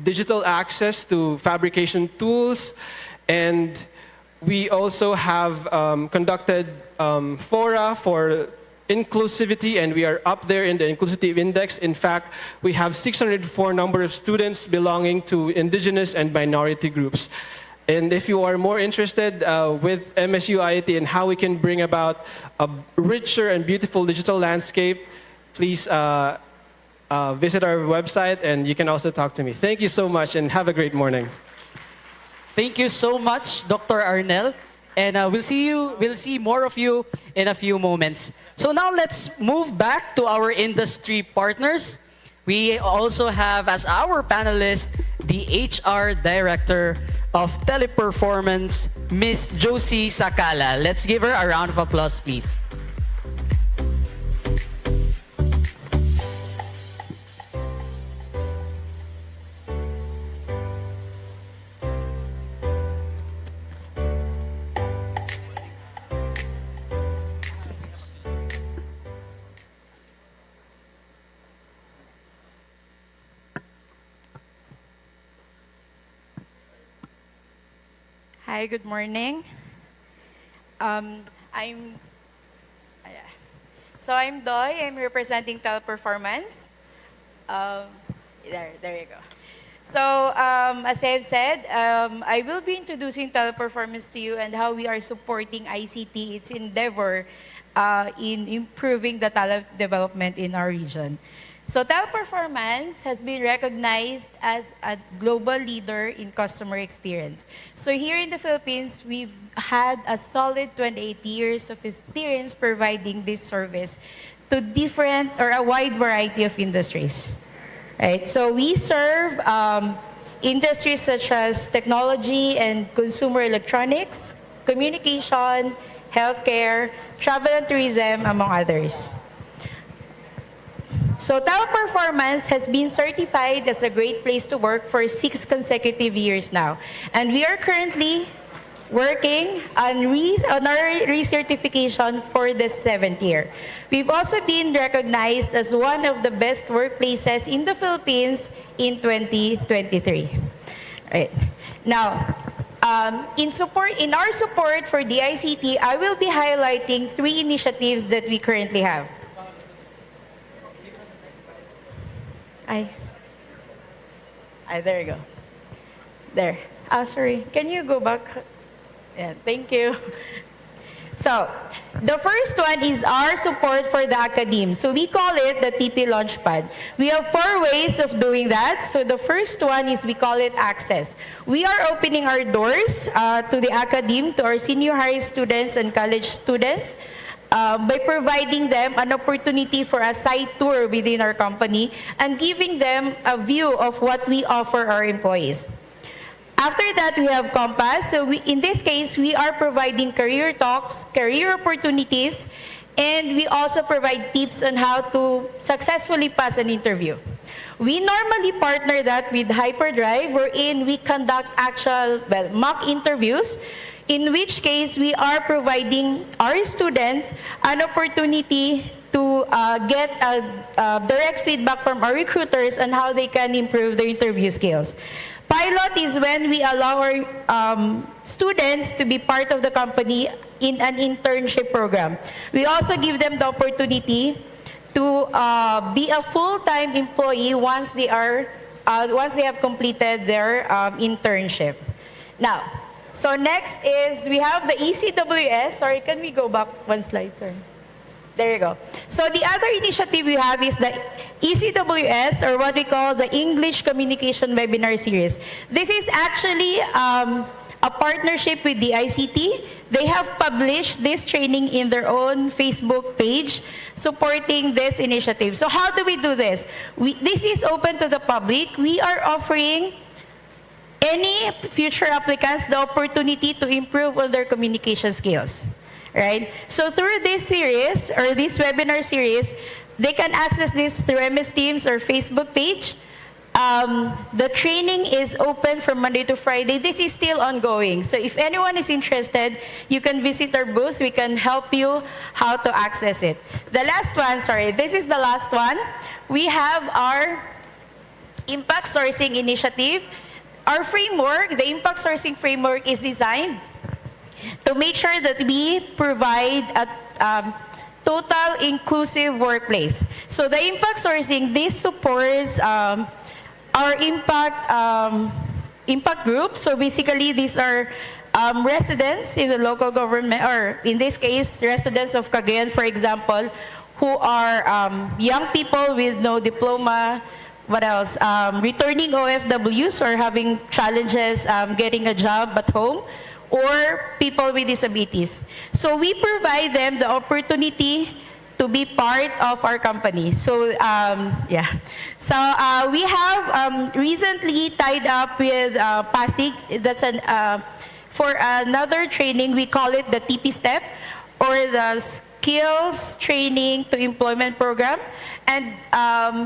digital access to fabrication tools, and we also have conducted fora for inclusivity, and we are up there in the inclusivity index. In fact, we have 604 number of students belonging to indigenous and minority groups. And if you are more interested with MSU IT and how we can bring about a richer and beautiful digital landscape, please visit our website, and you can also talk to me. Thank you so much, and have a great morning. Thank you so much, Dr. Arnel. And we'll see more of you in a few moments. So now let's move back to our industry partners. We also have as our panelist the HR Director of Teleperformance, Miss Josie Sakala. Let's give her a round of applause, please. Hi, good morning. I'm Doy. I'm representing Teleperformance. There you go. So, as I've said, I will be introducing Teleperformance to you and how we are supporting ICT, its endeavor in improving the talent development in our region. So Teleperformance has been recognized as a global leader in customer experience. So here in the Philippines, we've had a solid 28 years of experience providing this service to different or a wide variety of industries. Right? So we serve industries such as technology and consumer electronics, communication, healthcare, travel and tourism, among others. So Teleperformance has been certified as a great place to work for 6 consecutive years now. And we are currently working on our recertification for the 7th year. We've also been recognized as one of the best workplaces in the Philippines in 2023. Right. Now, in our support for DICT, I will be highlighting 3 initiatives that we currently have. There you go. There. Sorry. Can you go back? Yeah, thank you. So, the first one is our support for the academe. So we call it the TP Launchpad. We have 4 ways of doing that. So the first one is we call it access. We are opening our doors to the academe, to our senior high students and college students, by providing them an opportunity for a site tour within our company and giving them a view of what we offer our employees. After that, we have Compass. So in this case, we are providing career talks, career opportunities, and we also provide tips on how to successfully pass an interview. We normally partner that with Hyperdrive, wherein we conduct mock interviews, in which case we are providing our students an opportunity to get direct feedback from our recruiters on how they can improve their interview skills. Pilot is when we allow our students to be part of the company in an internship program. We also give them the opportunity to be a full-time employee once they have completed their internship. Now, so next is we have the ECWS. Sorry, can we go back one slide, sir? There you go. So the other initiative we have is the ECWS, or what we call the English Communication Webinar Series. This is actually a partnership with the ICT. They have published this training in their own Facebook page supporting this initiative. So how do we do this? This is open to the public. We are offering any future applicants the opportunity to improve on their communication skills, right? So through this series or this webinar series, they can access this through MS Teams or Facebook page. The training is open from Monday to Friday. This is still ongoing. So if anyone is interested, you can visit our booth. We can help you how to access it. The last one, sorry, this is the last one. We have our impact sourcing initiative. Our framework, the impact sourcing framework, is designed to make sure that we provide a total inclusive workplace. So the impact sourcing, this supports our impact group. So basically, these are residents in the local government, or in this case, residents of Cagayan, for example, who are young people with no diploma. What else? Returning OFWs or having challenges getting a job at home, or people with disabilities. So we provide them the opportunity to be part of our company. So yeah. So we have recently tied up with Pasig. That's for another training. We call it the TP Step, or the Skills Training to Employment Program. And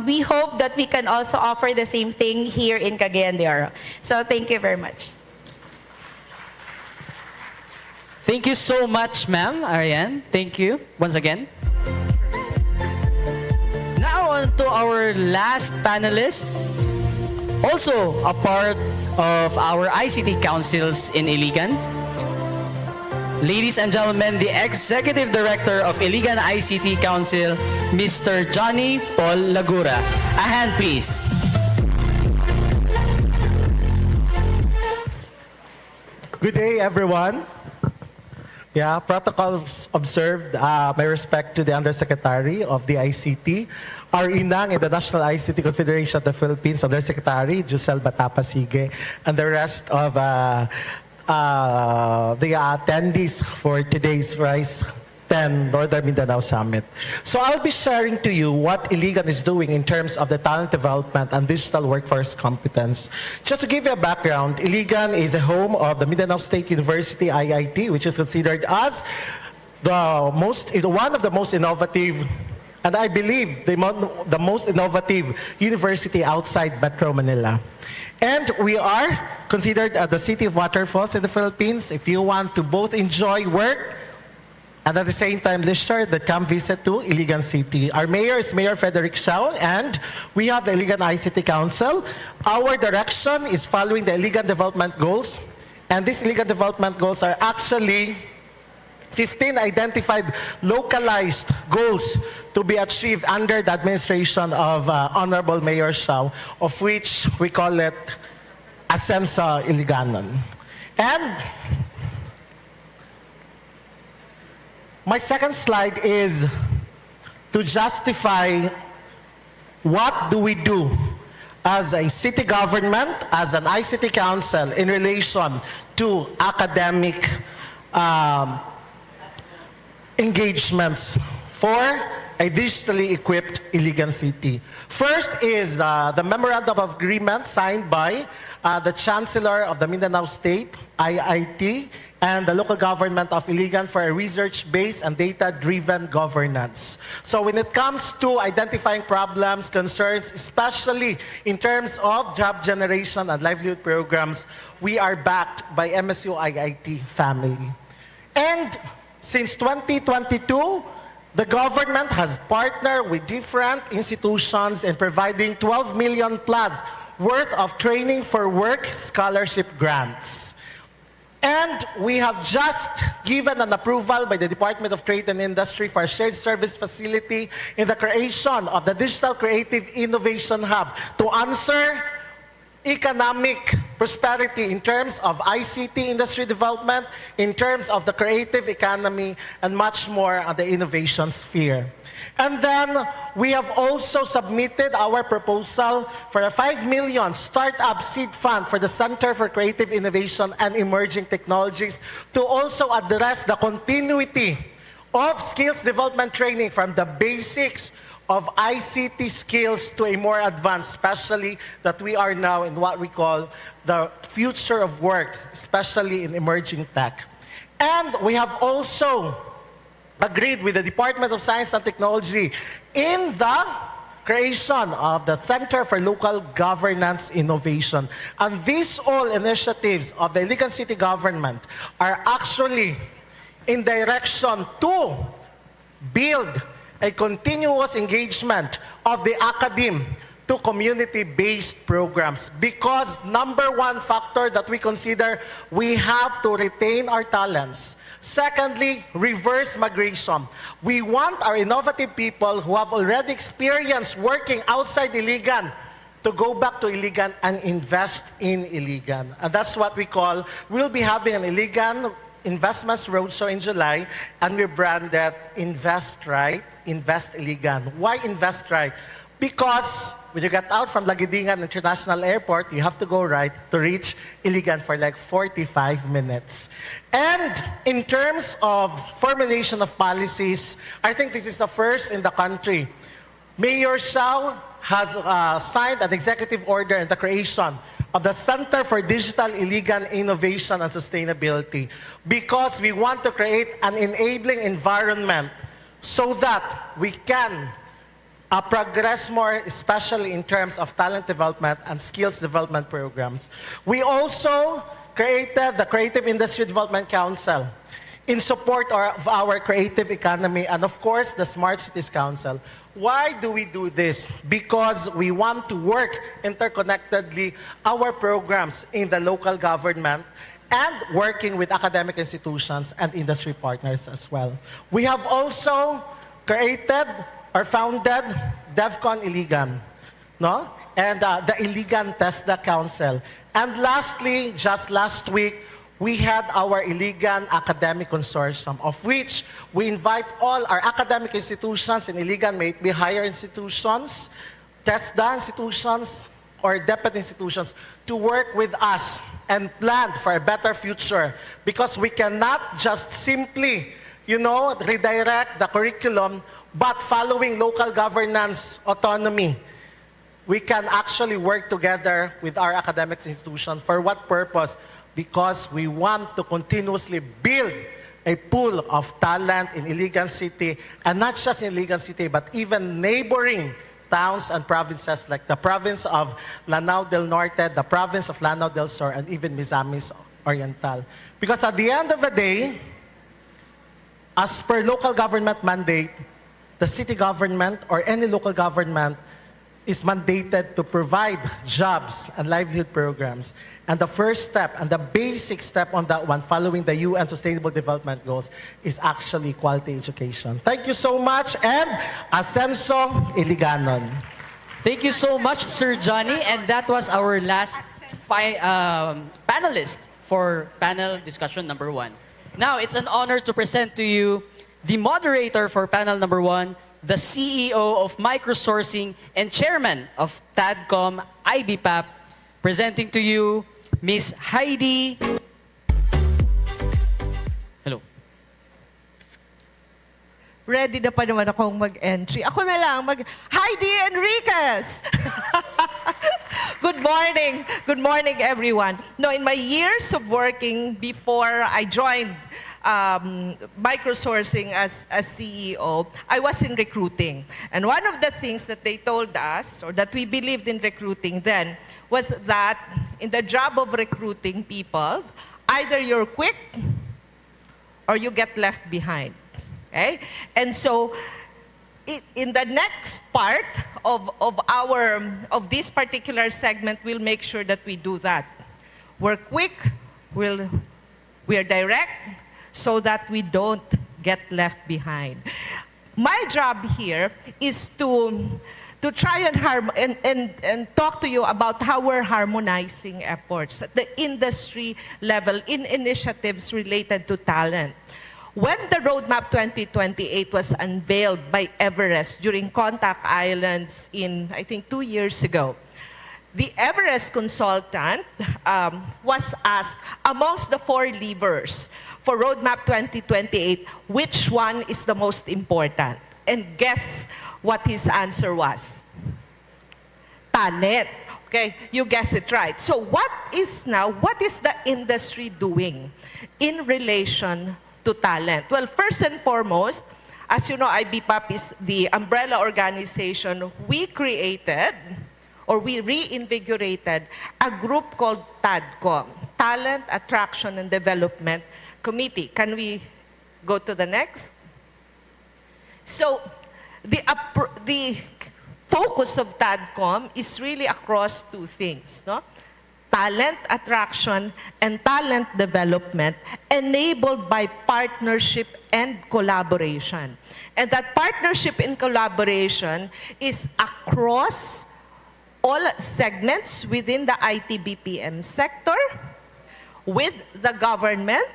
we hope that we can also offer the same thing here in Cagayan de Oro. So thank you very much. Thank you so much, ma'am, Ariane. Thank you once again. Now on to our last panelist, also a part of our ICT councils in Iligan. Ladies and gentlemen, the Executive Director of Iligan ICT Council, Mr. Johnny Paul Lagura. A hand, please. Good day, everyone. Yeah, protocols observed. My respect to the Undersecretary of the ICT, our inang in the National ICT Confederation of the Philippines, Undersecretary Jusel Batapasige, and the rest of the attendees for today's RISE 10 Northern Mindanao Summit. So I'll be sharing to you what Iligan is doing in terms of the talent development and digital workforce competence. Just to give you a background, Iligan is a home of the Mindanao State University, IIT, which is considered as one of the most innovative, and I believe the most innovative university outside Metro Manila. And we are considered the city of waterfalls in the Philippines. If you want to both enjoy work and at the same time leisure, that come visit to Iligan City. Our mayor is Mayor Frederick Xiao, and we have the Iligan ICT Council. Our direction is following the Iligan Development Goals, and these Iligan Development Goals are actually 15 identified localized goals to be achieved under the administration of Honorable Mayor Xiao, of which we call it Asensa Iliganon. And my second slide is to justify what do we do as a city government, as an ICT council in relation to academic engagements for a digitally equipped Iligan City. First is the Memorandum of Agreement signed by the Chancellor of the Mindanao State, IIT, and the local government of Iligan for a research-based and data-driven governance. So when it comes to identifying problems, concerns, especially in terms of job generation and livelihood programs, we are backed by MSU IIT family. And since 2022, the government has partnered with different institutions in providing 12 million plus worth of training for work scholarship grants. And we have just given an approval by the Department of Trade and Industry for a shared service facility in the creation of the Digital Creative Innovation Hub to answer economic prosperity in terms of ICT industry development, in terms of the creative economy, and much more on the innovation sphere. And then we have also submitted our proposal for a 5 million startup seed fund for the Center for Creative Innovation and Emerging Technologies to also address the continuity of skills development training from the basics of ICT skills to a more advanced, especially that we are now in what we call the future of work, especially in emerging tech. And we have also agreed with the Department of Science and Technology in the creation of the Center for Local Governance Innovation. And these all initiatives of the Iligan City government are actually in direction to build a continuous engagement of the academe to community-based programs. Because number one factor that we consider, we have to retain our talents. Secondly, reverse migration. We want our innovative people who have already experienced working outside Iligan to go back to Iligan and invest in Iligan. And that's what we call, we'll be having an Iligan Investments Roadshow in July, and we branded Invest Right, Invest Iligan. Why Invest Right? Because when you get out from Lagidingan International Airport, you have to go right to reach Iligan for like 45 minutes. And in terms of formulation of policies, I think this is the first in the country. Mayor Xiao has signed an executive order in the creation of the Center for Digital Iligan Innovation and Sustainability, because we want to create an enabling environment so that we can progress more, especially in terms of talent development and skills development programs. We also created the Creative Industry Development Council in support of our creative economy, and of course, the Smart Cities Council. Why do we do this? Because we want to work interconnectedly our programs in the local government and working with academic institutions and industry partners as well. We have also created or founded DevCon Iligan, no? And the Iligan TESDA Council. And lastly, just last week, we had our Iligan Academic Consortium, of which we invite all our academic institutions in Iligan, may it be higher institutions, TESDA institutions, or deputy institutions, to work with us and plan for a better future. Because we cannot just simply, redirect the curriculum, but following local governance autonomy. We can actually work together with our academic institution. For what purpose? Because we want to continuously build a pool of talent in Iligan City, and not just in Iligan City, but even neighboring towns and provinces like the province of Lanao del Norte, the province of Lanao del Sur, and even Misamis Oriental. Because at the end of the day, as per local government mandate, the city government or any local government is mandated to provide jobs and livelihood programs. And the first step and the basic step on that one, following the UN Sustainable Development Goals, is actually quality education. Thank you so much, and Ascenso Iliganon. Thank you so much, Sir Johnny. And that was our last panelist for panel discussion number 1. Now, it's an honor to present to you the moderator for panel number 1, the CEO of Microsourcing and Chairman of TADCOM IBPAP, presenting to you Miss Heidi. Hello. Ready na pa naman akong mag-entry. Ako na lang, Heidi Enriquez! Good morning. Good morning, everyone. No, in my years of working before I joined Microsourcing as CEO, I was in recruiting. And one of the things that they told us, or that we believed in recruiting then, was that in the job of recruiting people, either you're quick or you get left behind. Okay? And so, in the next part of this particular segment, we'll make sure that we do that. We're quick, we're direct, so that we don't get left behind. My job here is to to try and talk to you about how we're harmonizing efforts at the industry level in initiatives related to talent. When the Roadmap 2028 was unveiled by Everest during Contact Islands in, I think, 2 years ago, the Everest consultant was asked, amongst the 4 levers for Roadmap 2028, which one is the most important? And guess what his answer was? Talent. Okay, you guess it right. So what is the industry doing in relation to talent? Well, first and foremost, as you know, IBPAP is the umbrella organization. We created, or we reinvigorated, a group called TADCOM, Talent Attraction and Development Committee. Can we go to the next? So the focus of TADCOM is really across 2 things, no? Talent attraction and talent development enabled by partnership and collaboration. And that partnership and collaboration is across all segments within the IT BPM sector, with the government,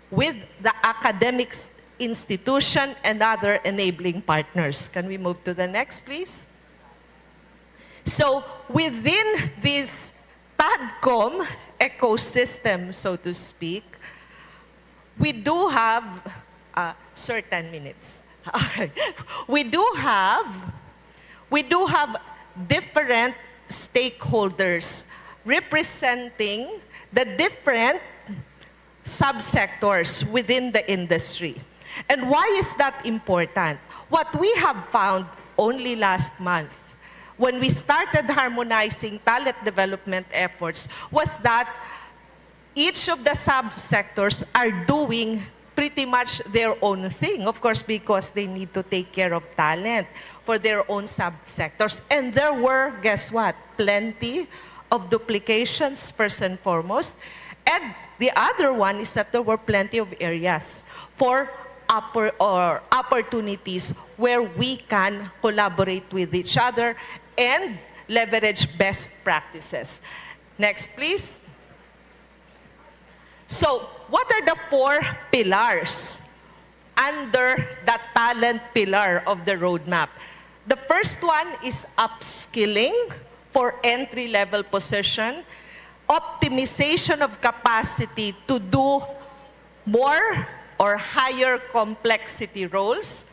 with the academic institution, and other enabling partners. Can we move to the next, please? So within this TADCOM ecosystem, so to speak, we do have, sir, 10 minutes. Okay. We do have different stakeholders representing the different subsectors within the industry. And why is that important? What we have found only last month, when we started harmonizing talent development efforts, was that each of the subsectors are doing pretty much their own thing, of course, because they need to take care of talent for their own subsectors. And there were, guess what, plenty of duplications, first and foremost. And the other one is that there were plenty of areas for opportunities where we can collaborate with each other and leverage best practices. Next, please. So, what are the 4 pillars under the talent pillar of the roadmap? The first one is upskilling for entry-level position, optimization of capacity to do more or higher complexity roles,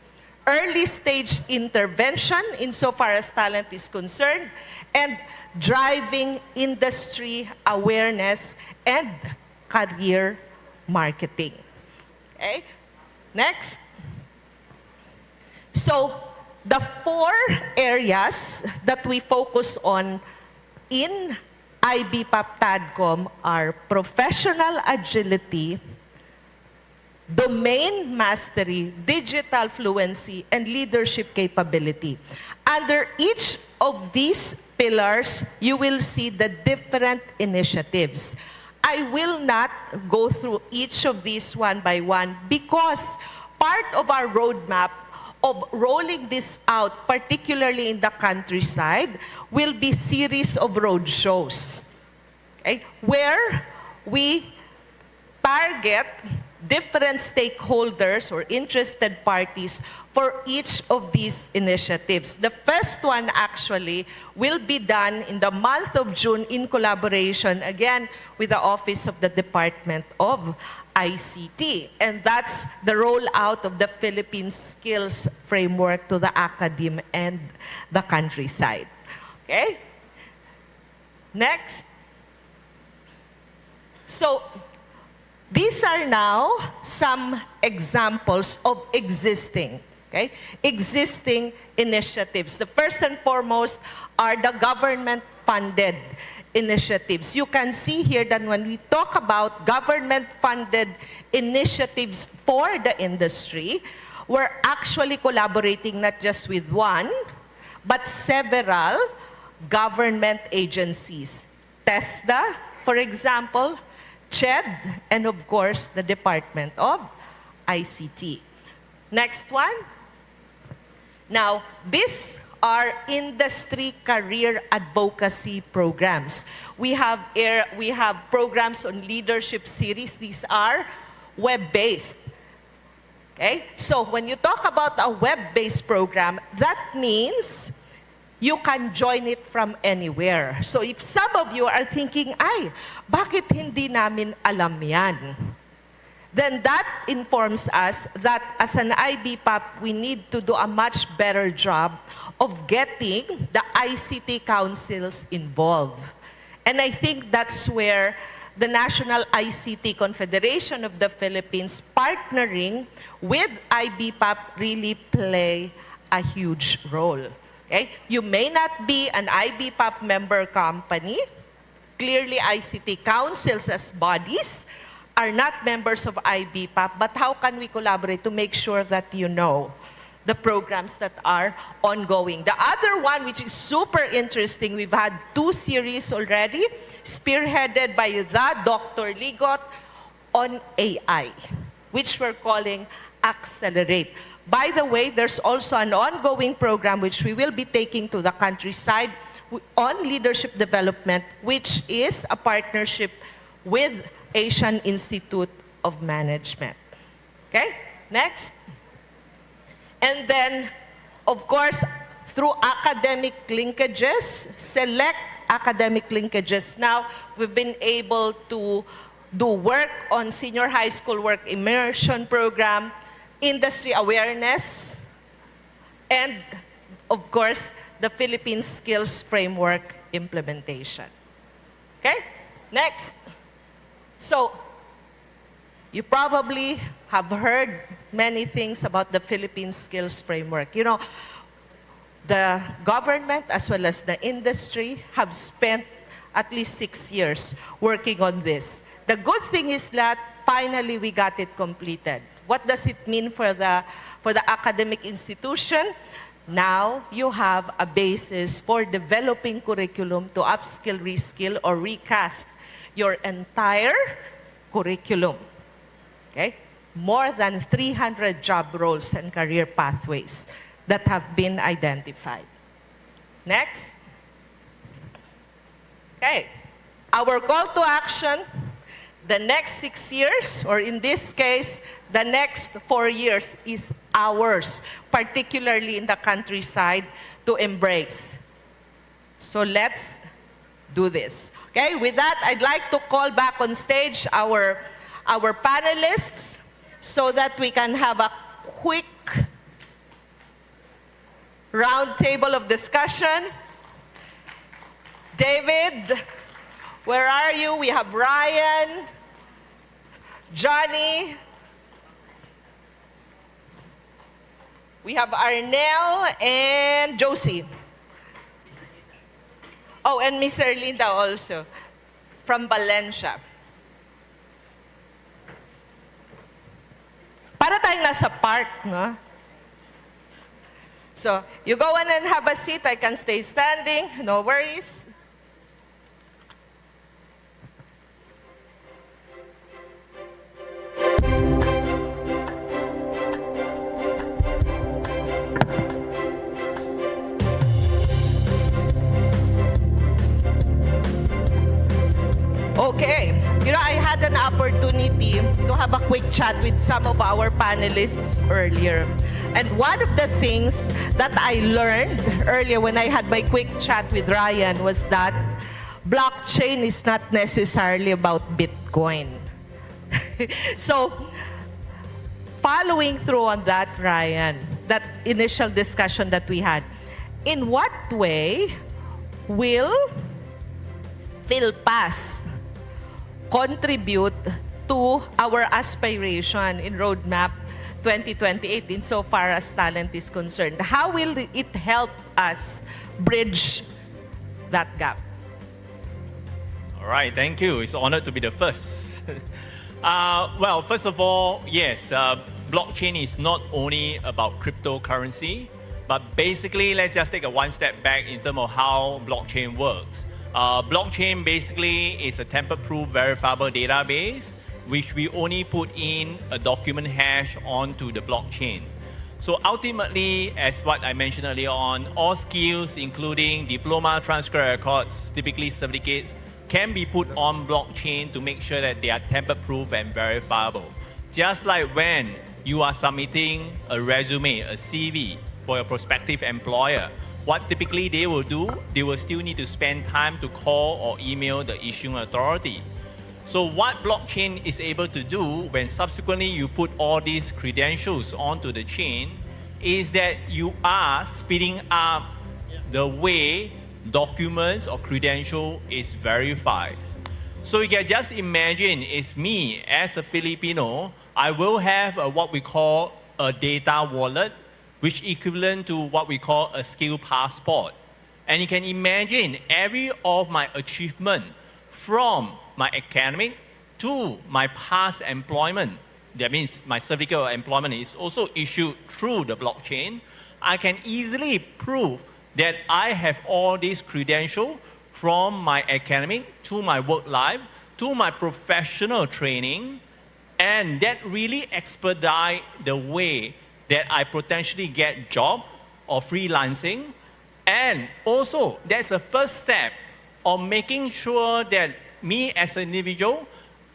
early stage intervention insofar as talent is concerned, and driving industry awareness and career marketing. Okay? Next. So, the 4 areas that we focus on in IBPAP TADCOM are professional agility, domain mastery, digital fluency, and leadership capability. Under each of these pillars, you will see the different initiatives. I will not go through each of these one by one because part of our roadmap of rolling this out, particularly in the countryside, will be series of road shows, okay, where we target different stakeholders or interested parties for each of these initiatives. The first one actually will be done in the month of June in collaboration, again, with the Office of the Department of ICT. And that's the rollout of the Philippine Skills Framework to the academe and the countryside. Okay? Next. So, these are now some examples of existing initiatives. The first and foremost are the government-funded initiatives. You can see here that when we talk about government-funded initiatives for the industry, we're actually collaborating not just with one, but several government agencies. TESDA, for example, CHED, and of course, the Department of ICT. Next one. Now, this are industry career advocacy programs. We have programs on leadership series. These are web-based. Okay? So when you talk about a web-based program, that means you can join it from anywhere. So if some of you are thinking, ay, bakit hindi namin alam yan? Then that informs us that as an IBPAP, we need to do a much better job of getting the ICT councils involved. And I think that's where the National ICT Confederation of the Philippines partnering with IBPAP really play a huge role. Okay? You may not be an IBPAP member company. Clearly, ICT councils as bodies are not members of IBPAP, but how can we collaborate to make sure that you know the programs that are ongoing? The other one, which is super interesting, we've had 2 series already, spearheaded by the Dr. Ligot on AI, which we're calling Accelerate. By the way, there's also an ongoing program which we will be taking to the countryside on leadership development, which is a partnership with Asian Institute of Management. Okay, next. And then, of course, through academic linkages, select academic linkages. Now, we've been able to do work on senior high school work immersion program, industry awareness, and, of course, the Philippine Skills Framework implementation. Okay, next. So, you probably have heard many things about the Philippine Skills Framework. You know, the government as well as the industry have spent at least 6 years working on this. The good thing is that finally we got it completed. What does it mean for the academic institution? Now you have a basis for developing curriculum to upskill, reskill, or recast your entire curriculum. Okay? More than 300 job roles and career pathways that have been identified. Next. Okay. Our call to action, the next 6 years, or in this case, the next 4 years is ours, particularly in the countryside, to embrace. So let's do this. Okay, with that, I'd like to call back on stage our panelists so that we can have a quick round table of discussion. David, where are you? We have Ryan, Johnny, we have Arnel and Josie. Oh, and Miss Erlinda also, from Valencia. Para tayong nasa park, no? So, you go in and have a seat. I can stay standing, no worries. Okay, you know, I had an opportunity to have a quick chat with some of our panelists earlier. And one of the things that I learned earlier when I had my quick chat with Ryan was that blockchain is not necessarily about Bitcoin. So, following through on that, Ryan, that initial discussion that we had, in what way will PhilPass contribute to our aspiration in Roadmap 2028 insofar as talent is concerned? How will it help us bridge that gap? All right, thank you. It's an honor to be the first. Well, first of all, yes, blockchain is not only about cryptocurrency, but basically, let's just take a one step back in terms of how blockchain works. Blockchain basically is a tamper-proof verifiable database which we only put in a document hash onto the blockchain. So ultimately, as what I mentioned earlier on, all skills, including diploma, transcript records, typically certificates, can be put on blockchain to make sure that they are tamper-proof and verifiable. Just like when you are submitting a resume, a CV for your prospective employer, what typically they will do, they will still need to spend time to call or email the issuing authority. So what blockchain is able to do when subsequently you put all these credentials onto the chain is that you are speeding up the way documents or credential is verified. So you can just imagine it's me as a Filipino, I will have what we call a data wallet, which equivalent to what we call a skill passport. And you can imagine every of my achievement from my academic to my past employment, that means my certificate of employment is also issued through the blockchain. I can easily prove that I have all these credentials from my academic to my work life to my professional training, and that really expedite the way that I potentially get job or freelancing. And also, that's the first step of making sure that me as an individual,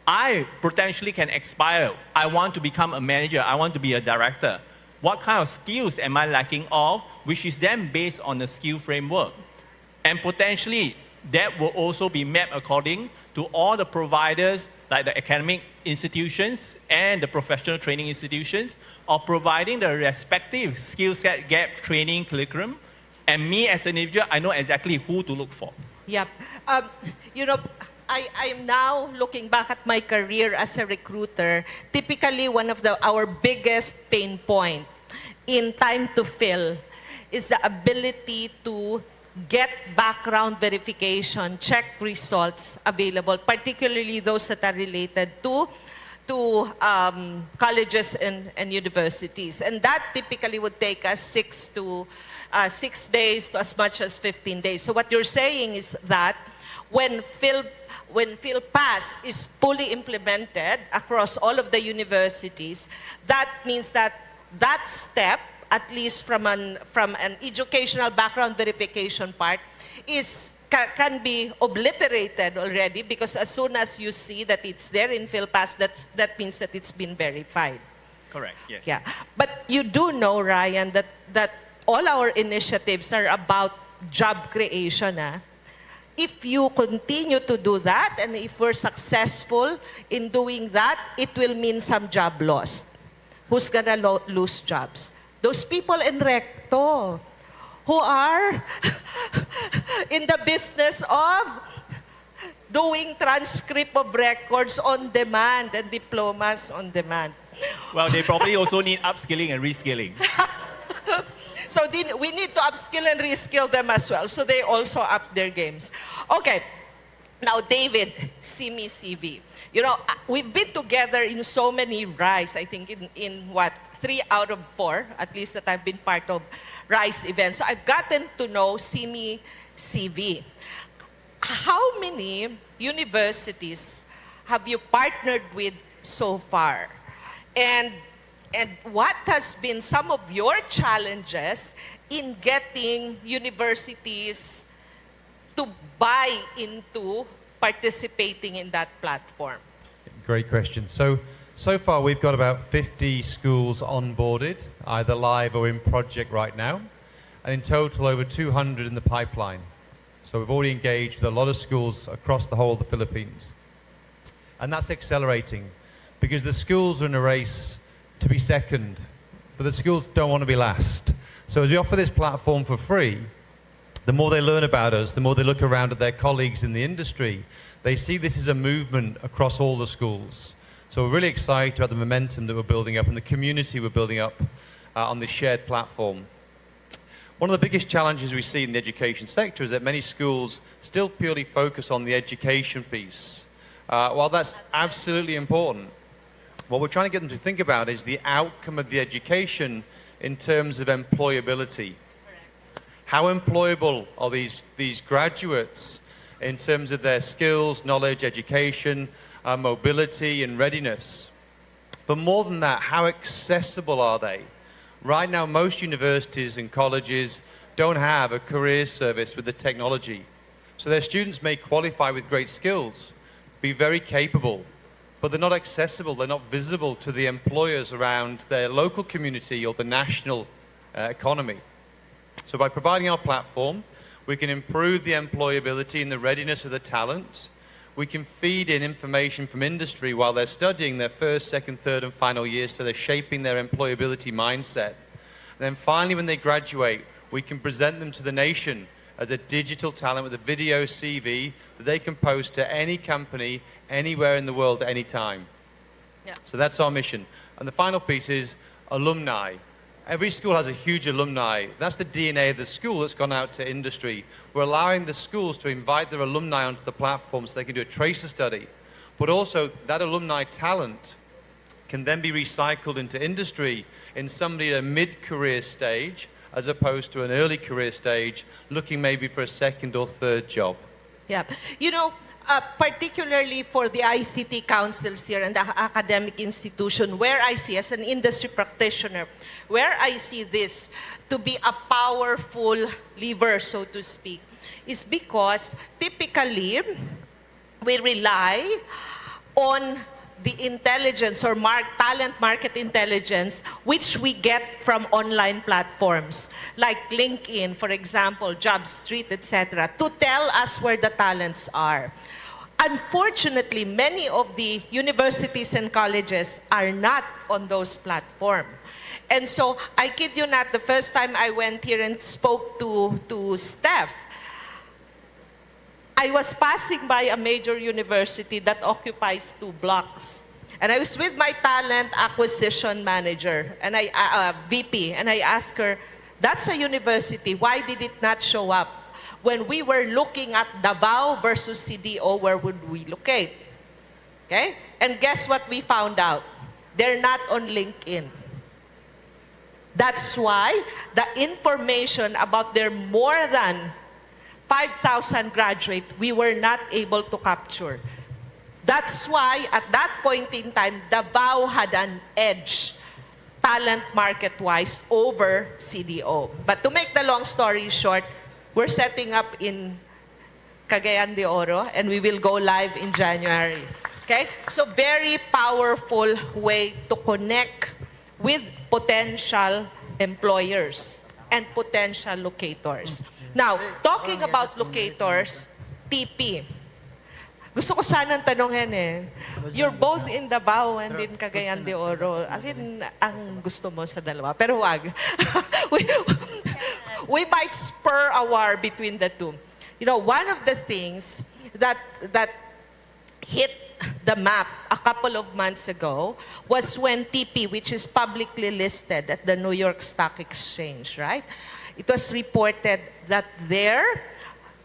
I potentially can aspire. I want to become a manager. I want to be a director. What kind of skills am I lacking of, which is then based on the skill framework. And potentially, that will also be mapped according to all the providers, like the academic institutions and the professional training institutions, of providing the respective skill set gap training curriculum. And me as an individual, I know exactly who to look for. Yep. You know, I am now looking back at my career as a recruiter. Typically, one of our biggest pain point in time to fill is the ability to get background verification, check results available, particularly those that are related to colleges and universities. And that typically would take us 6 days to as much as 15 days. So what you're saying is that when PhilPass is fully implemented across all of the universities, that means that that step, at least from an educational background verification part, can be obliterated already, because as soon as you see that it's there in PhilPass, that means that it's been verified. Correct, yes. Yeah, but you do know, Ryan, that all our initiatives are about job creation. If you continue to do that, and if we're successful in doing that, it will mean some job lost. Who's gonna lose jobs? Those people in Recto who are in the business of doing transcript of records on demand and diplomas on demand. Well, they probably also need upskilling and reskilling. So we need to upskill and reskill them as well. So they also up their games. Okay. Now, David, CME CV. You know, we've been together in so many RISE, I think in what, 3 out of 4, at least that I've been part of RISE events. So I've gotten to know CME CV. How many universities have you partnered with so far? And what has been some of your challenges in getting universities to buy into participating in that platform? Great question. So far we've got about 50 schools onboarded, either live or in project right now, and in total over 200 in the pipeline. So we've already engaged with a lot of schools across the whole of the Philippines. And that's accelerating because the schools are in a race to be second, but the schools don't want to be last. So as we offer this platform for free, the more they learn about us, the more they look around at their colleagues in the industry, they see this as a movement across all the schools. So we're really excited about the momentum that we're building up and the community we're building up on this shared platform. One of the biggest challenges we see in the education sector is that many schools still purely focus on the education piece. While that's absolutely important, what we're trying to get them to think about is the outcome of the education in terms of employability. How employable are these graduates in terms of their skills, knowledge, education, mobility, and readiness? But more than that, how accessible are they? Right now, most universities and colleges don't have a career service with the technology. So their students may qualify with great skills, be very capable, but they're not accessible, they're not visible to the employers around their local community or the national economy. So by providing our platform, we can improve the employability and the readiness of the talent. We can feed in information from industry while they're studying their first, second, third, and final years, so they're shaping their employability mindset. And then finally, when they graduate, we can present them to the nation as a digital talent with a video CV that they can post to any company, anywhere in the world, at any time. Yeah. So that's our mission. And the final piece is alumni. Every school has a huge alumni. That's the DNA of the school that's gone out to industry. We're allowing the schools to invite their alumni onto the platform so they can do a tracer study. But also, that alumni talent can then be recycled into industry in somebody at a mid-career stage as opposed to an early career stage, looking maybe for a second or third job. Yeah. You know, particularly for the ICT councils here and the academic institution, where I see, as an industry practitioner, where I see this to be a powerful lever, so to speak, is because typically we rely on the intelligence or talent market intelligence, which we get from online platforms like LinkedIn, for example, JobStreet, etc., to tell us where the talents are. Unfortunately, many of the universities and colleges are not on those platforms. And so, I kid you not, the first time I went here and spoke to Steph, I was passing by a major university that occupies 2 blocks. And I was with my talent acquisition manager, and VP, and I asked her, that's a university, why did it not show up? When we were looking at Davao versus CDO, where would we locate? Okay? And guess what we found out? They're not on LinkedIn. That's why the information about their more than 5,000 graduates, we were not able to capture. That's why at that point in time, Davao had an edge, talent market-wise, over CDO. But to make the long story short, we're setting up in Cagayan de Oro, and we will go live in January. Okay? So very powerful way to connect with potential employers and potential locators. Now, talking about locators, TP. Gusto ko sanang tanongin eh, you're both in Davao and in Cagayan de Oro. Alin ang gusto mo sa dalawa? Pero wag. We might spur a war between the two. You know, one of the things that hit the map a couple of months ago was when TP, which is publicly listed at the New York Stock Exchange, right? It was reported that their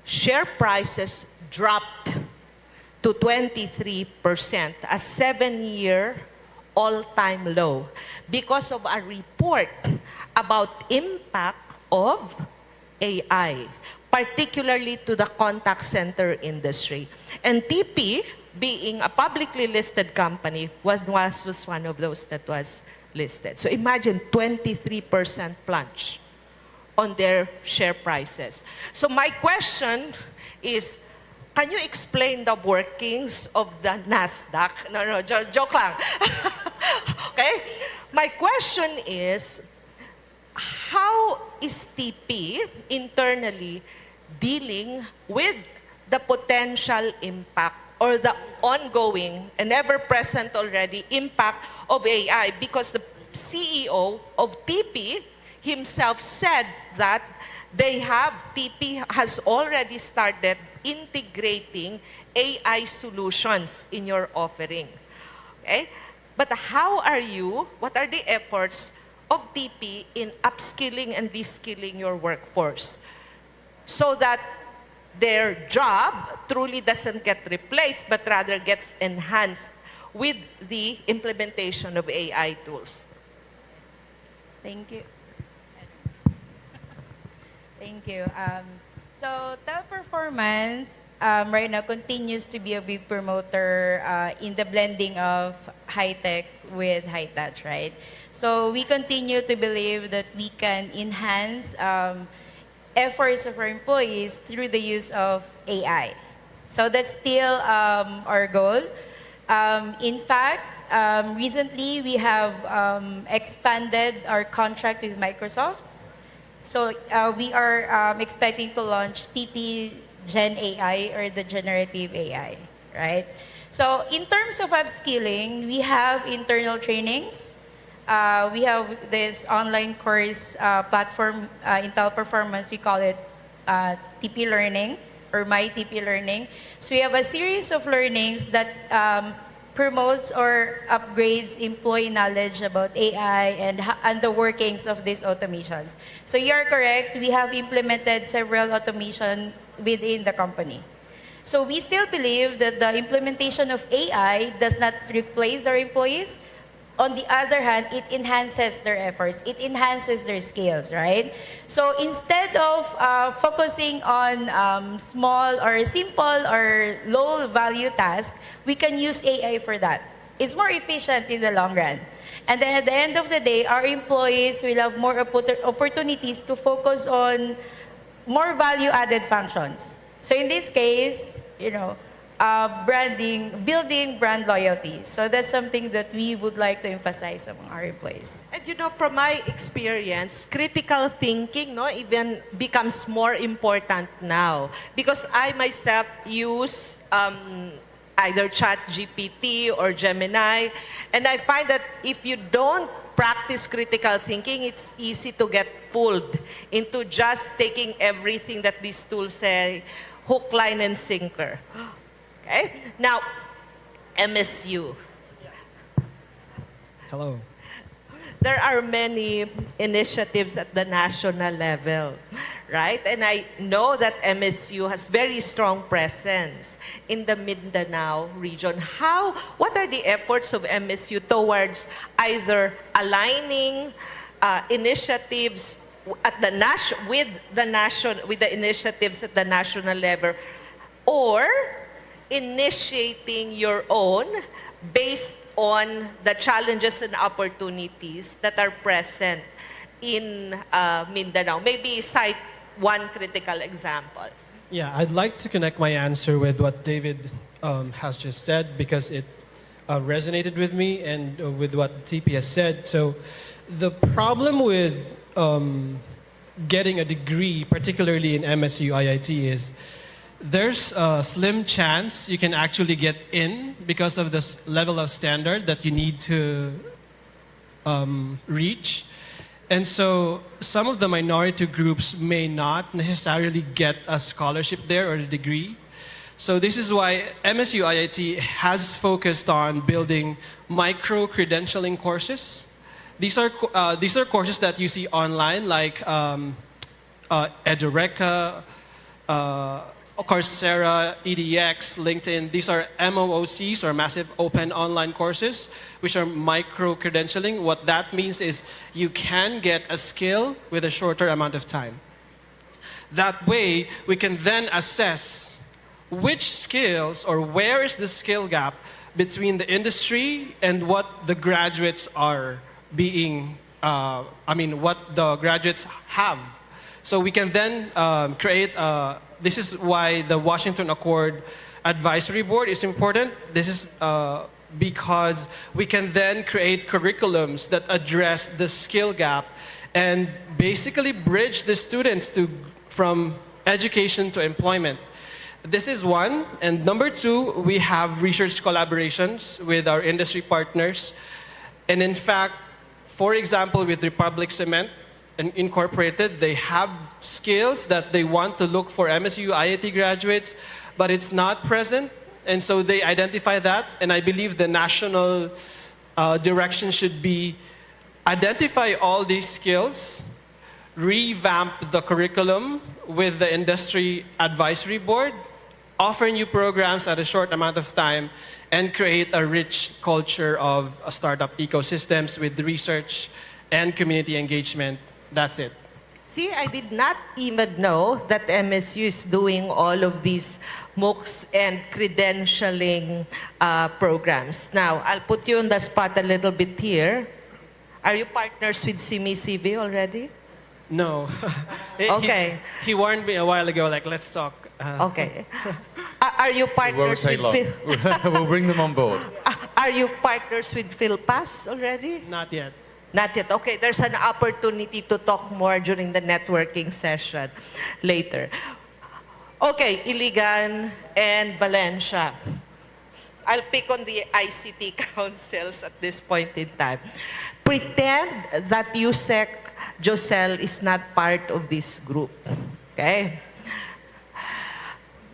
share prices dropped to 23%, a 7-year all-time low, because of a report about impact of AI, particularly to the contact center industry. And TP, being a publicly listed company, was one of those that was listed. So imagine 23% plunge on their share prices. So my question is, can you explain the workings of the NASDAQ? No, joke lang. Okay? My question is, how is TP internally dealing with the potential impact or the ongoing and ever-present already impact of AI? Because the CEO of TP himself said that TP has already started integrating AI solutions in your offering. Okay? But what are the efforts of TP in upskilling and reskilling your workforce so that their job truly doesn't get replaced but rather gets enhanced with the implementation of AI tools? Thank you. Thank you. So Teleperformance right now continues to be a big promoter in the blending of high tech with high touch, right? So we continue to believe that we can enhance efforts of our employees through the use of AI. So that's still our goal. In fact, recently we have expanded our contract with Microsoft. So we are expecting to launch TP Gen AI or the generative AI, right? So in terms of upskilling, we have internal trainings. We have this online course platform in Teleperformance. We call it TP Learning or My TP Learning. So we have a series of learnings that promotes or upgrades employee knowledge about AI and the workings of these automations. So you are correct, we have implemented several automation within the company. So we still believe that the implementation of AI does not replace our employees. On the other hand, it enhances their efforts, it enhances their skills, right? So instead of focusing on small or simple or low value tasks, we can use AI for that. It's more efficient in the long run. And then at the end of the day, our employees will have more opportunities to focus on more value added functions. So in this case, branding, building brand loyalty. So that's something that we would like to emphasize among our employees. And from my experience, critical thinking even becomes more important now. Because I myself use either ChatGPT or Gemini, and I find that if you don't practice critical thinking, it's easy to get fooled into just taking everything that these tools say, hook, line, and sinker. Okay? Now, MSU. Hello. There are many initiatives at the national level, right? And I know that MSU has very strong presence in the Mindanao region. What are the efforts of MSU towards either aligning initiatives at the with the initiatives at the national level, or initiating your own based on the challenges and opportunities that are present in Mindanao? Maybe cite one critical example. Yeah, I'd like to connect my answer with what David has just said, because it resonated with me and with what TP has said. So the problem with getting a degree, particularly in MSU IIT, is there's a slim chance you can actually get in because of the level of standard that you need to reach. And so some of the minority groups may not necessarily get a scholarship there or a degree. So this is why MSU IIT has focused on building micro-credentialing courses. These are courses that you see online, like Edureka, Coursera, EDX, LinkedIn. These are MOOCs, or massive open online courses, which are micro-credentialing. What that means is you can get a skill with a shorter amount of time. That way, we can then assess which skills, or where is the skill gap between the industry and what the graduates are being, what the graduates have. So we can then create this is why the Washington Accord Advisory Board is important. This is because we can then create curriculums that address the skill gap and basically bridge the students from education to employment. This is one. And number two, we have research collaborations with our industry partners. And in fact, for example, with Republic Cement and Incorporated, they have skills that they want to look for MSU IIT graduates, but it's not present. And so they identify that. And I believe the national direction should be identify all these skills, revamp the curriculum with the industry advisory board, offer new programs at a short amount of time, and create a rich culture of startup ecosystems with research and community engagement. That's it. See, I did not even know that MSU is doing all of these MOOCs and credentialing programs. Now, I'll put you on the spot a little bit here. Are you partners with CME-CV already? No. Okay. He warned me a while ago, like, let's talk. Okay. Are you It won't partners take with long. We'll bring them on board. Are you partners with PhilPass already? Not yet. Not yet. Okay, there's an opportunity to talk more during the networking session later. Okay, Iligan and Valencia. I'll pick on the ICT councils at this point in time. Pretend that USEC Josel is not part of this group. Okay?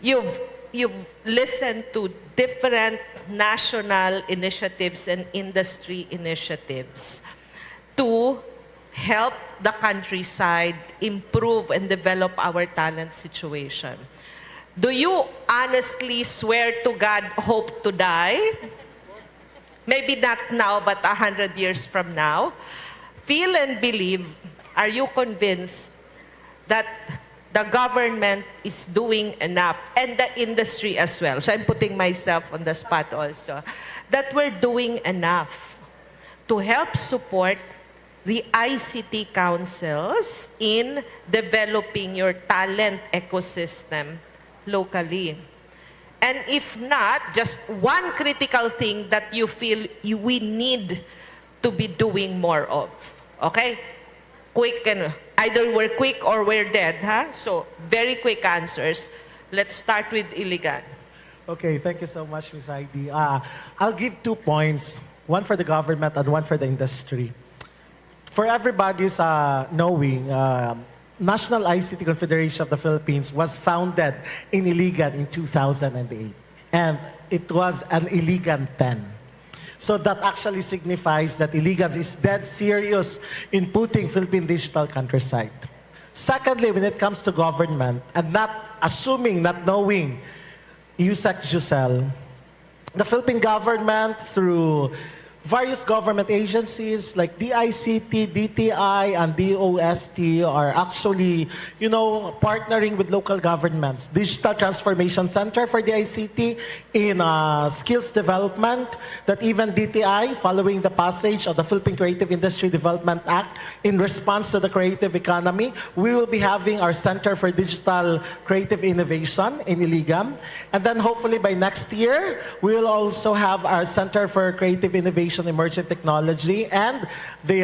You've listened to different national initiatives and industry initiatives to help the countryside improve and develop our talent situation. Do you honestly swear to God, hope to die? Maybe not now, but 100 years from now. Feel and believe, are you convinced that the government is doing enough, and the industry as well? So I'm putting myself on the spot also, that we're doing enough to help support the ICT councils in developing your talent ecosystem locally. And if not, just one critical thing that you feel we need to be doing more of. Okay? Quick, and either we're quick or we're dead, huh? So very quick answers. Let's start with Iligan. Okay, thank you so much, Ms. Heidi. I'll give 2 points, one for the government and one for the industry. For everybody's knowing, National ICT Confederation of the Philippines was founded in Iligan in 2008. And it was an Iligan 10. So that actually signifies that Iligan is dead serious in putting Philippine digital countryside. Secondly, when it comes to government, and not assuming, not knowing USEC Josel, the Philippine government through various government agencies like DICT, DTI, and DOST are actually, partnering with local governments. Digital Transformation Center for the ICT in skills development, that even DTI, following the passage of the Philippine Creative Industry Development Act in response to the creative economy, we will be having our Center for Digital Creative Innovation in Iligan. And then hopefully by next year, we will also have our Center for Creative Innovation Emerging Technology and the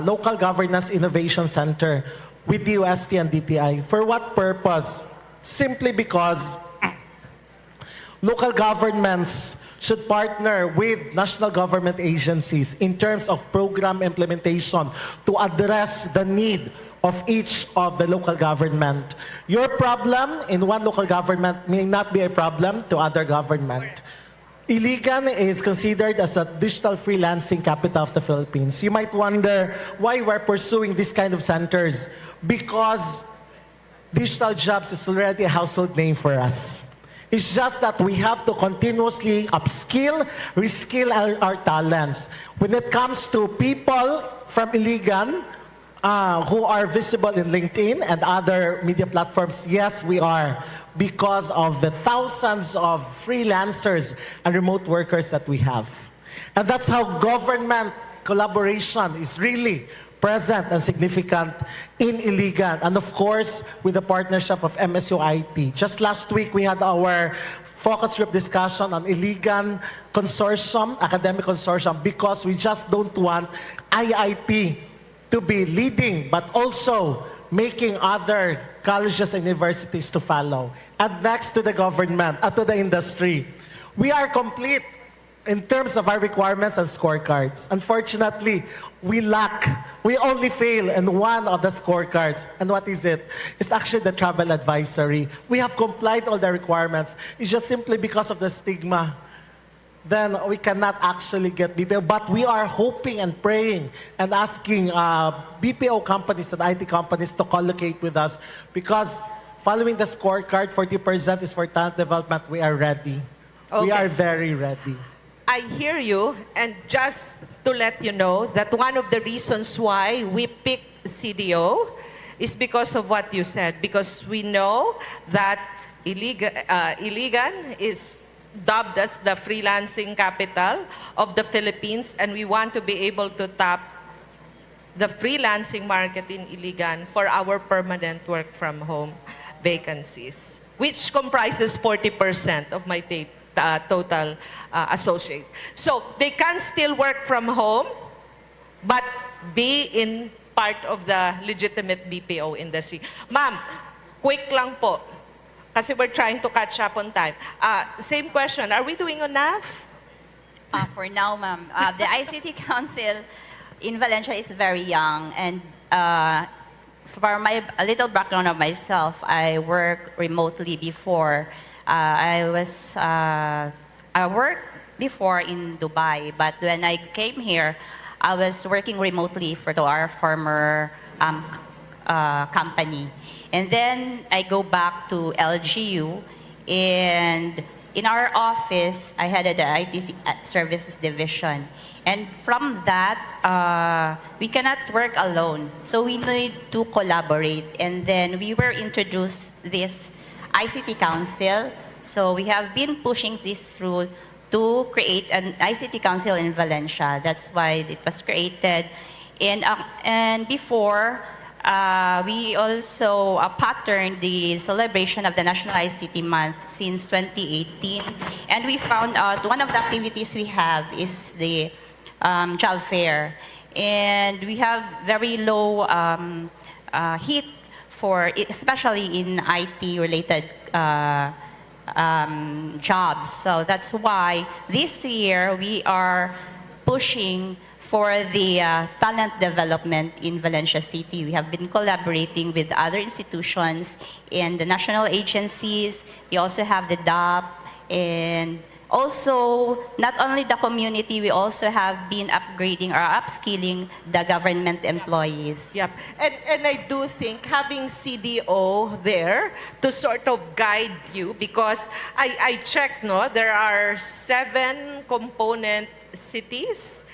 Local Governance Innovation Center with DOST and DTI. For what purpose? Simply because local governments should partner with national government agencies in terms of program implementation to address the need of each of the local government. Your problem in one local government may not be a problem to other government. Iligan is considered as a digital freelancing capital of the Philippines. You might wonder why we're pursuing this kind of centers. Because digital jobs is already a household name for us. It's just that we have to continuously upskill, reskill our talents. When it comes to people from Iligan who are visible in LinkedIn and other media platforms, yes, we are, because of the thousands of freelancers and remote workers that we have. And that's how government collaboration is really present and significant in Iligan. And of course, with the partnership of MSU IT. Just last week, we had our focus group discussion on Iligan Consortium, Academic Consortium, because we just don't want IIT to be leading, but also making other colleges and universities to follow. And next to the government, to the industry. We are complete in terms of our requirements and scorecards. Unfortunately, we only fail in one of the scorecards. And what is it? It's actually the travel advisory. We have complied all the requirements. It's just simply because of the stigma. Then we cannot actually get BPO. But we are hoping and praying and asking BPO companies and IT companies to collocate with us, because following the scorecard, 40% is for talent development. We are ready. Okay. We are very ready. I hear you, and just to let you know that one of the reasons why we picked CDO is because of what you said, because we know that Iligan is dubbed as the freelancing capital of the Philippines, and we want to be able to tap the freelancing market in Iligan for our permanent work from home vacancies, which comprises 40% of my total associate. So they can still work from home, but be in part of the legitimate BPO industry. Ma'am, quick lang po, kasi we're trying to catch up on time. Same question, are we doing enough? For now, ma'am, the ICT Council in Valencia is very young, and for a little background of myself, I worked remotely before. I worked before in Dubai, but when I came here, I was working remotely for our former company. And then I go back to LGU, and in our office, I had the IT services division. And from that, we cannot work alone. So we need to collaborate. And then we were introduced this ICT Council. So we have been pushing this through to create an ICT Council in Valencia. That's why it was created. And before, we also patterned the celebration of the National ICT Month since 2018. And we found out one of the activities we have is the job fair. And we have very low hit for, especially in IT-related jobs. So that's why this year we are pushing for the talent development in Valencia City. We have been collaborating with other institutions and the national agencies. We also have the DAP, and also not only the community, we also have been upgrading or upskilling the government employees. Yep. And I do think having CDO there to sort of guide you, because I checked, no, there are 7 component cities.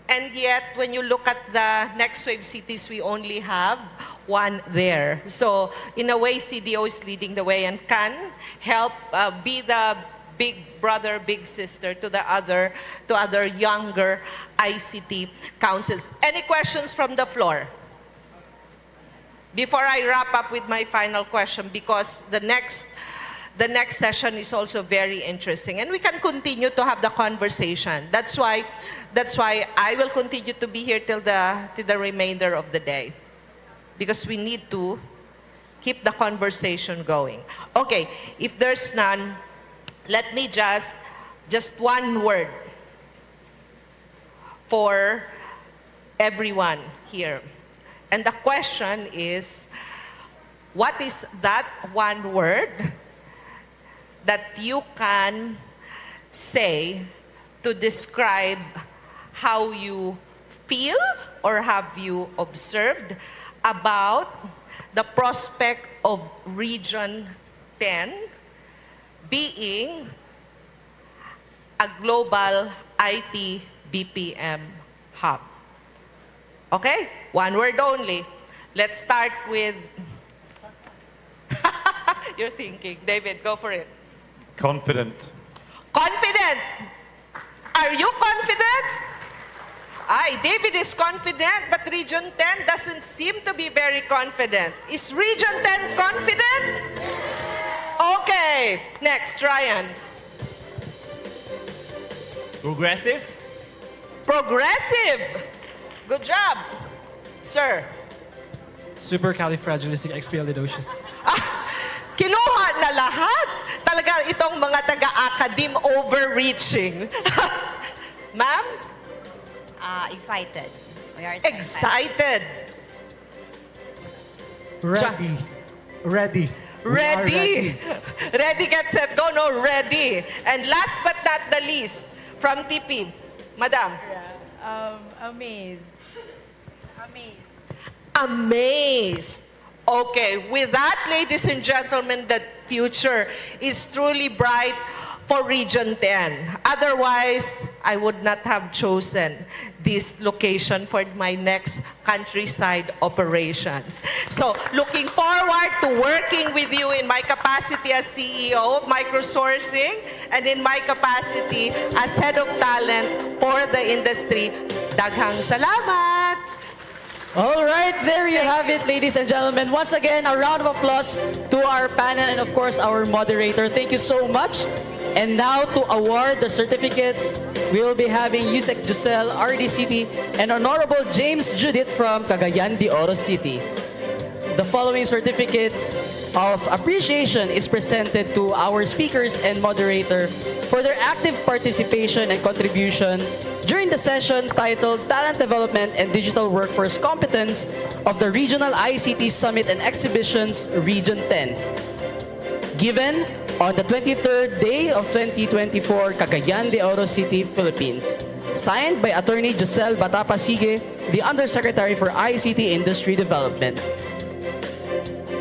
And yet, when you look at the next wave cities, we only have 1 there. So, in a way, CDO is leading the way and can help be the big brother, big sister to other younger ICT councils. Any questions from the floor? Before I wrap up with my final question, because the next session is also very interesting, and we can continue to have the conversation. That's why I will continue to be here till the remainder of the day, because we need to keep the conversation going. Okay, if there's none, let me just one word for everyone here. And the question is, what is that one word that you can say to describe how you feel or have you observed about the prospect of Region 10 being a global IT BPM hub? Okay? One word only. Let's start with... You're thinking. David, go for it. Confident. Confident. Are you confident? David is confident, but Region 10 doesn't seem to be very confident. Is Region 10 confident? Okay. Next, Ryan. Progressive. Progressive. Good job, sir. Supercalifragilisticexpialidocious. Kinuha na lahat. Talaga itong mga taga-academe overreaching. Ma'am? Excited. We are excited. Ready. Ready. Ready. Ready, get set, go. No, ready. And last but not the least, from TP, Madam. Amazed. Amazed. Okay, with that, ladies and gentlemen, the future is truly bright for Region 10. Otherwise, I would not have chosen this location for my next countryside operations. So, looking forward to working with you in my capacity as CEO of Microsourcing and in my capacity as Head of Talent for the industry. Daghang salamat! All right, there you have it, ladies and gentlemen. Once again, a round of applause to our panel and, of course, our moderator. Thank you so much. And now to award the certificates, we will be having Yusek Giselle, RDCT, and Honorable James Judith from Cagayan de Oro City. The following certificates of appreciation is presented to our speakers and moderator for their active participation and contribution during the session titled Talent Development and Digital Workforce Competence of the Regional ICT Summit and Exhibitions Region 10, given on the 23rd day of 2024, Cagayan de Oro City, Philippines. Signed by Attorney Giselle Batapa-Sige, the Undersecretary for ICT Industry Development.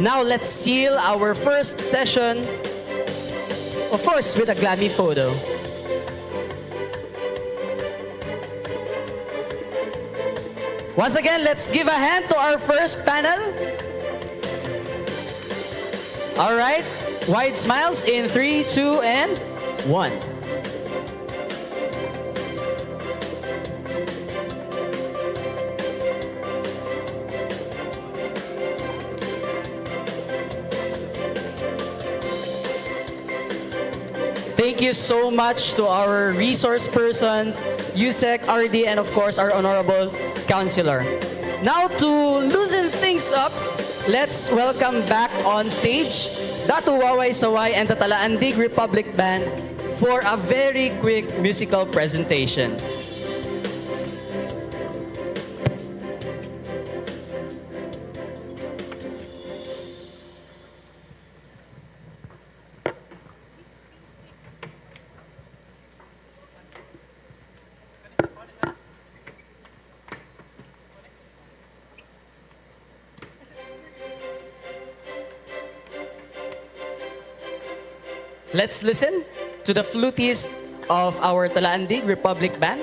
Now let's seal our first session, of course, with a glammy photo. Once again, let's give a hand to our first panel. All right, wide smiles in 3, 2, and 1. Thank you so much to our resource persons, USEC, RD, and of course our Honorable Counselor. Now to loosen things up, let's welcome back on stage Datu Waway Saway and the Talaandig Republic Band for a very quick musical presentation. Let's listen to the flutist of our Talaandig Republic Band.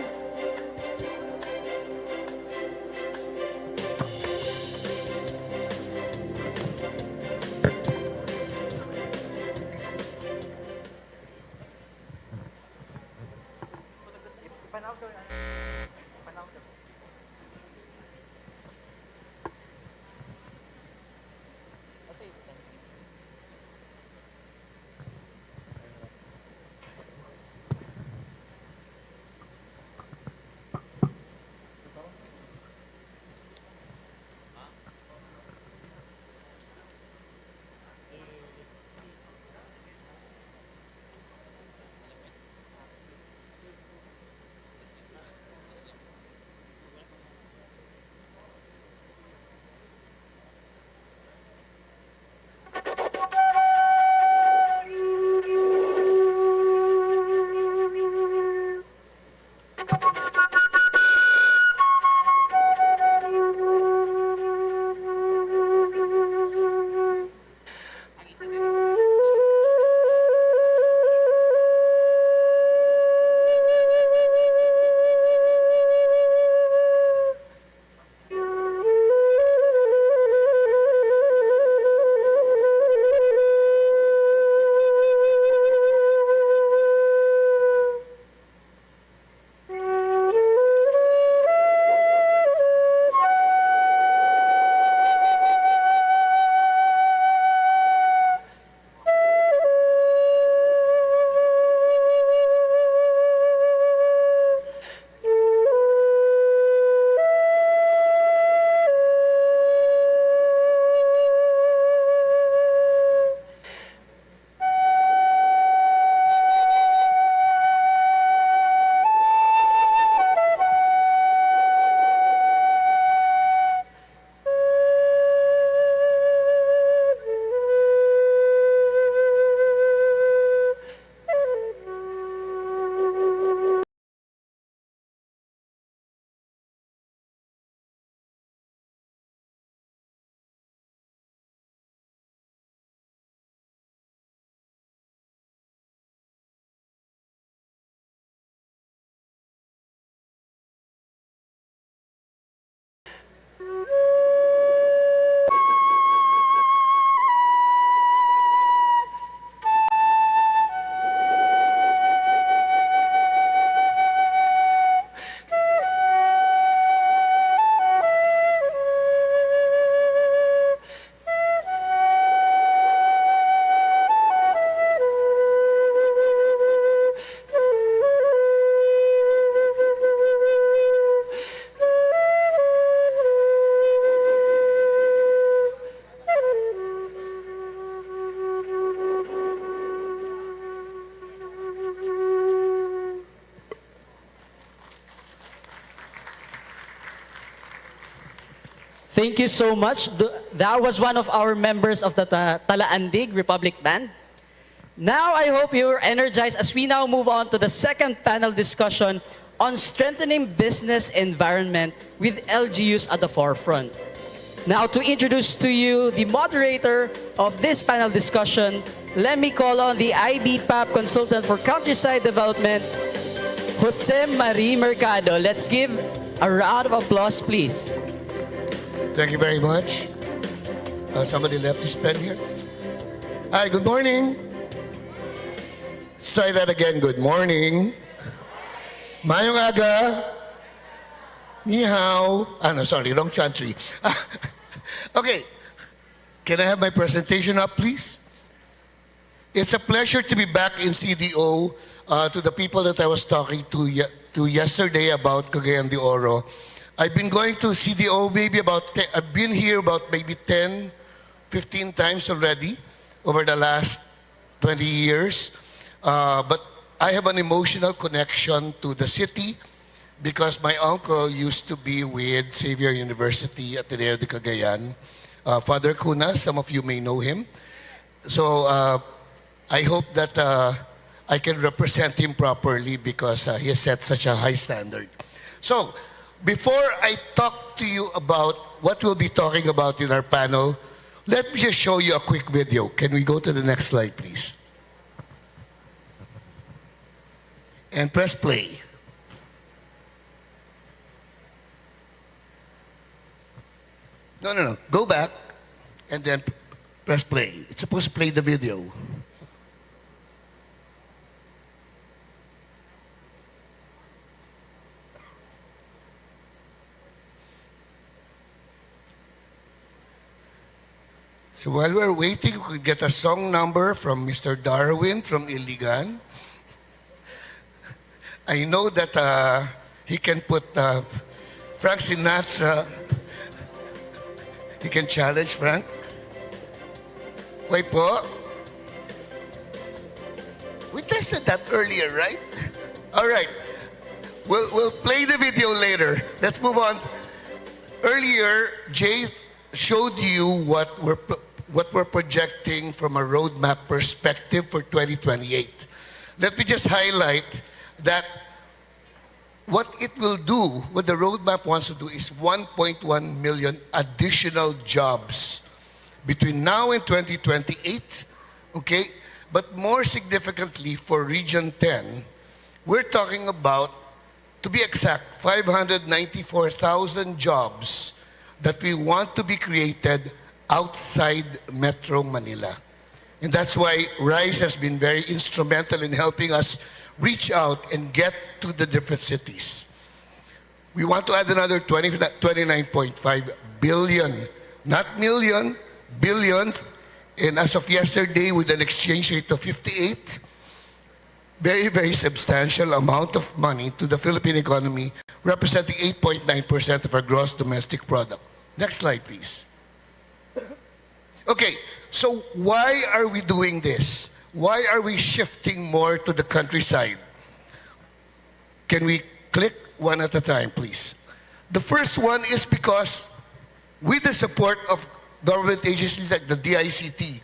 Thank you so much. That was one of our members of the Talaandig Republic Band. Now I hope you're energized as we now move on to the second panel discussion on strengthening business environment with LGUs at the forefront. Now to introduce to you the moderator of this panel discussion, let me call on the IBPAP Consultant for Countryside Development, Jose Marie Mercado. Let's give a round of applause, please. Thank you very much. Somebody left his pen here. Hi, good morning. Let's try that again. Good morning. Mayong aga. Ni hao. No, sorry, wrong country. Okay. Can I have my presentation up, please? It's a pleasure to be back in CDO. To the people that I was talking to yesterday about Cagayan de Oro. I've been going to CDO I've been here about maybe 10, 15 times already over the last 20 years. But I have an emotional connection to the city because my uncle used to be with Xavier University at Ateneo de Cagayan. Father Cuna, some of you may know him. So I hope that I can represent him properly because he has set such a high standard. So, before I talk to you about what we'll be talking about in our panel, let me just show you a quick video. Can we go to the next slide, please? And press play. No. Go back and then press play. It's supposed to play the video. So while we're waiting, we could get a song number from Mr. Darwin from Iligan. I know that he can put Frank Sinatra. He can challenge Frank. Why po? We tested that earlier, right? All right. We'll play the video later. Let's move on. Earlier, Jay showed you what we're projecting from a roadmap perspective for 2028. Let me just highlight that what it will do, what the roadmap wants to do is 1.1 million additional jobs between now and 2028, okay? But more significantly for Region 10, we're talking about, to be exact, 594,000 jobs that we want to be created outside Metro Manila. And that's why RISE has been very instrumental in helping us reach out and get to the different cities. We want to add another 29.5 billion, not million, billion. And as of yesterday, with an exchange rate of 58, very, very substantial amount of money to the Philippine economy, representing 8.9% of our gross domestic product. Next slide, please. Okay, so why are we doing this? Why are we shifting more to the countryside? Can we click one at a time, please? The first one is because with the support of government agencies like the DICT,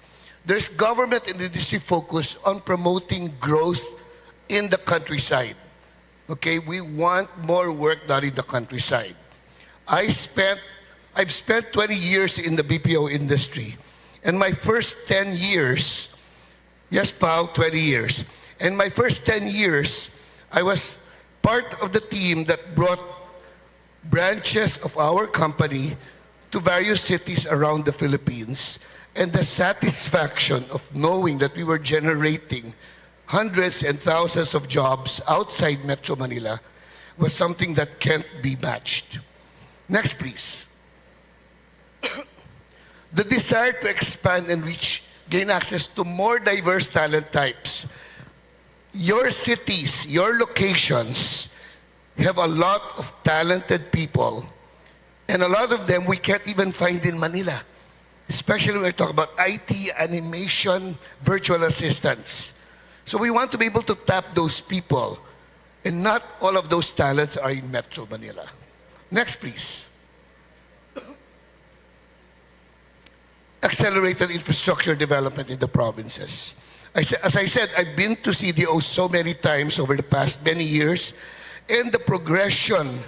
there's government and industry focus on promoting growth in the countryside. Okay, we want more work done in the countryside. I've spent 20 years in the BPO industry. And my first 10 years, yes, Pao, 20 years. And my first 10 years, I was part of the team that brought branches of our company to various cities around the Philippines, and the satisfaction of knowing that we were generating hundreds and thousands of jobs outside Metro Manila was something that can't be matched. Next, please. The desire to expand and gain access to more diverse talent types. Your cities, your locations have a lot of talented people, and a lot of them we can't even find in Manila, especially when we talk about IT, animation, virtual assistants. So we want to be able to tap those people, and not all of those talents are in Metro Manila. Next, please. Accelerated infrastructure development in the provinces. As I said, I've been to CDO so many times over the past many years, and the progression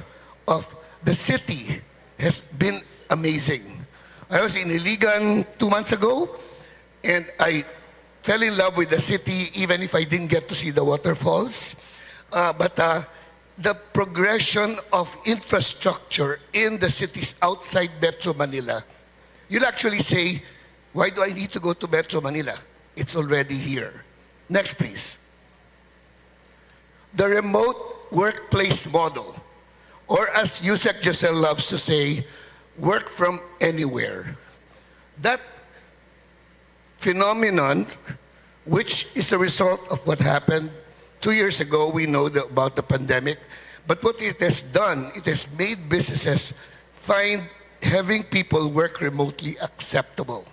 of the city has been amazing. I was in Iligan 2 months ago, and I fell in love with the city, even if I didn't get to see the waterfalls. But the progression of infrastructure in the cities outside Metro Manila, you'll actually say, why do I need to go to Metro Manila? It's already here. Next, please. The remote workplace model, or as Yusek Giselle loves to say, work from anywhere. That phenomenon, which is a result of what happened 2 years ago, we know about the pandemic, but what it has done, it has made businesses find having people work remotely acceptable.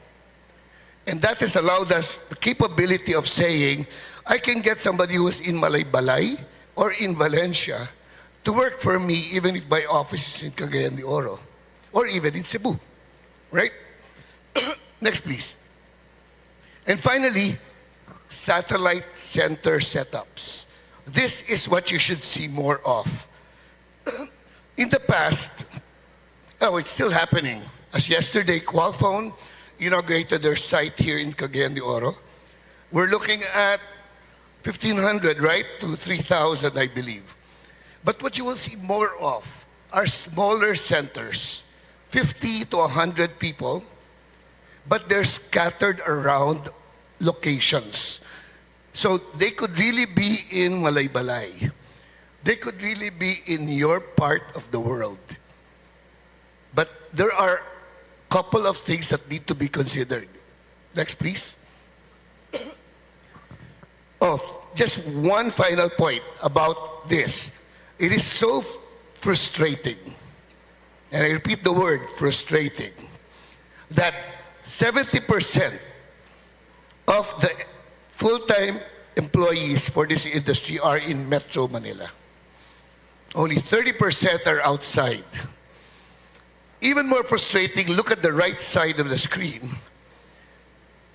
And that has allowed us the capability of saying, I can get somebody who is in Malaybalay or in Valencia to work for me even if my office is in Cagayan de Oro or even in Cebu, right? Next, please. And finally, satellite center setups. This is what you should see more of. In the past, it's still happening. As yesterday, Qualphone inaugurated their site here in Cagayan de Oro. We're looking at 1,500, right, to 3,000, I believe. But what you will see more of are smaller centers, 50 to 100 people, but they're scattered around locations. So they could really be in Malaybalay. They could really be in your part of the world. But there are a couple of things that need to be considered. Next, please. Just one final point about this. It is so frustrating, and I repeat the word frustrating, that 70% of the full-time employees for this industry are in Metro Manila. Only 30% are outside. Even more frustrating, look at the right side of the screen.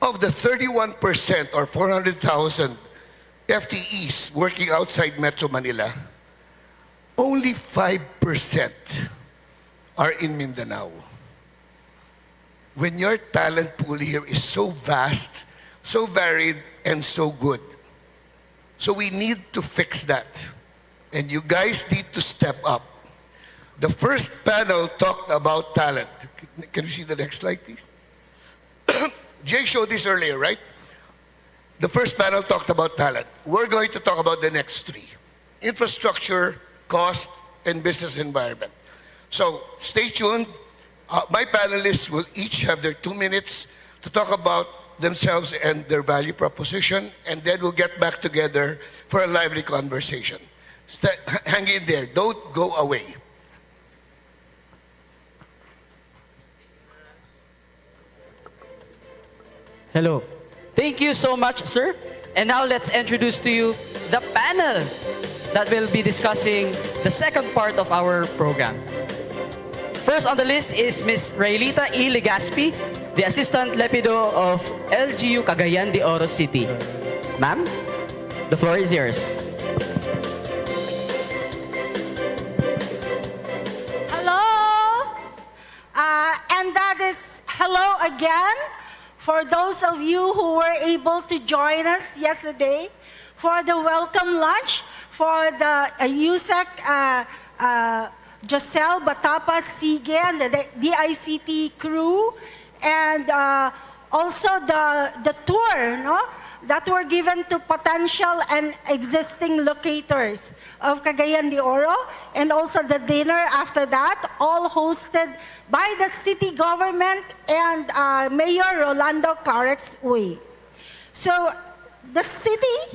Of the 31% or 400,000 FTEs working outside Metro Manila, only 5% are in Mindanao. When your talent pool here is so vast, so varied, and so good. So we need to fix that. And you guys need to step up. The first panel talked about talent. Can you see the next slide, please? Jay showed this earlier, right? The first panel talked about talent. We're going to talk about the next three. Infrastructure, cost, and business environment. So stay tuned. My panelists will each have their 2 minutes to talk about themselves and their value proposition, and then we'll get back together for a lively conversation. Hang in there. Don't go away. Hello. Thank you so much, sir. And now let's introduce to you the panel that will be discussing the second part of our program. First on the list is Ms. Raylita E. Legaspi, the Assistant Lepido of LGU Cagayan de Oro City. Ma'am, the floor is yours. Hello, and that is hello again for those of you who were able to join us yesterday for the welcome lunch for the USEC Giselle Batapa Sige and the DICT crew, and also the tour, no? That were given to potential and existing locators of Cagayan de Oro, and also the dinner after that, all hosted by the city government and Mayor Rolando Klarex Uy. So the city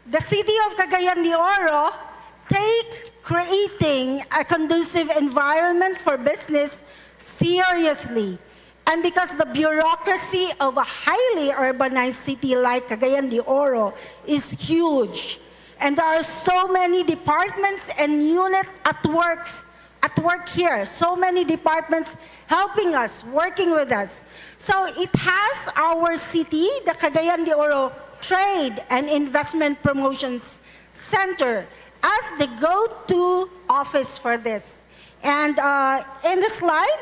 of Cagayan de Oro takes creating a conducive environment for business seriously. And because the bureaucracy of a highly urbanized city like Cagayan de Oro is huge, and there are so many departments and units at work here, so many departments helping us, working with us. So it has our city, the Cagayan de Oro Trade and Investment Promotions Center, as the go-to office for this. And in the slide,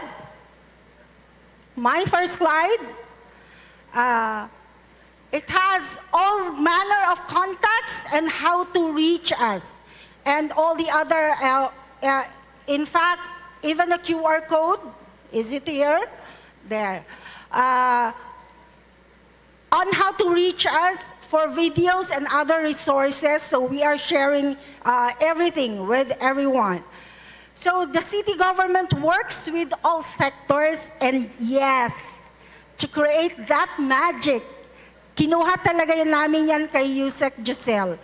my first slide, it has all manner of contacts and how to reach us. And all the other, in fact, even a QR code, is it here? There. On how to reach us for videos and other resources. So we are sharing everything with everyone. So the city government works with all sectors, and yes, to create that magic, kinuha talaga yan namin yan kay Yusek Giselle.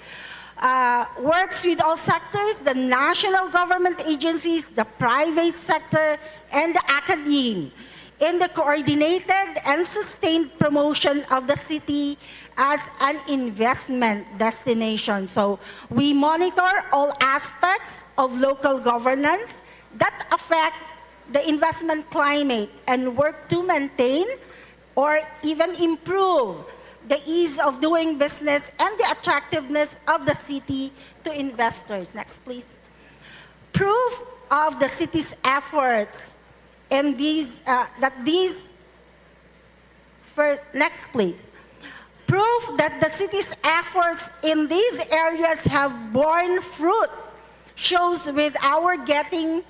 Works with all sectors, the national government agencies, the private sector, and the academe, in the coordinated and sustained promotion of the city as an investment destination. So we monitor all aspects of local governance that affect the investment climate and work to maintain or even improve the ease of doing business and the attractiveness of the city to investors. Next, please. Proof of the city's efforts in next, please. Proof that the city's efforts in these areas have borne fruit shows with our getting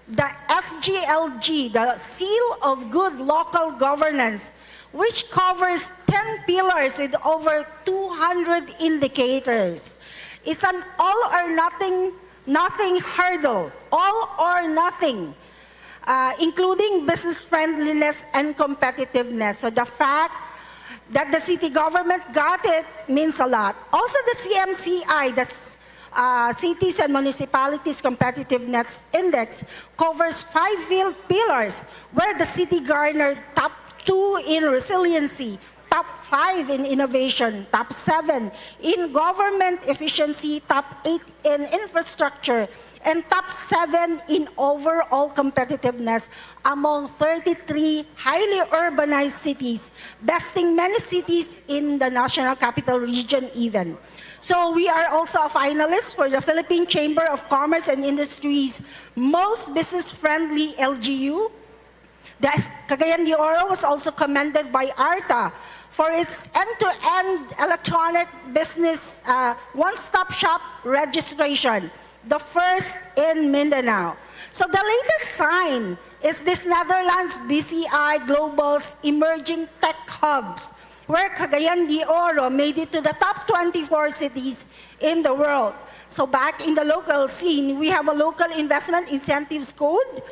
the SGLG, the Seal of Good Local Governance, which covers 10 pillars with over 200 indicators. It's an all or nothing hurdle, all or nothing, including business friendliness and competitiveness. So the fact that the city government got it means a lot. Also the CMCI, the Cities and Municipalities Competitiveness Index, covers 5 pillars where the city garnered top 2 in resiliency, top 5 in innovation, top 7 in government efficiency, top 8 in infrastructure, and top 7 in overall competitiveness among 33 highly urbanized cities, besting many cities in the National Capital Region even. So we are also a finalist for the Philippine Chamber of Commerce and Industry's most business-friendly LGU. The Cagayan de Oro was also commended by ARTA for its end-to-end electronic business one-stop shop registration, the first in Mindanao. So the latest sign is this Netherlands BCI Global's Emerging Tech Hubs, where Cagayan de Oro made it to the top 24 cities in the world. So back in the local scene, we have a local investment incentives code,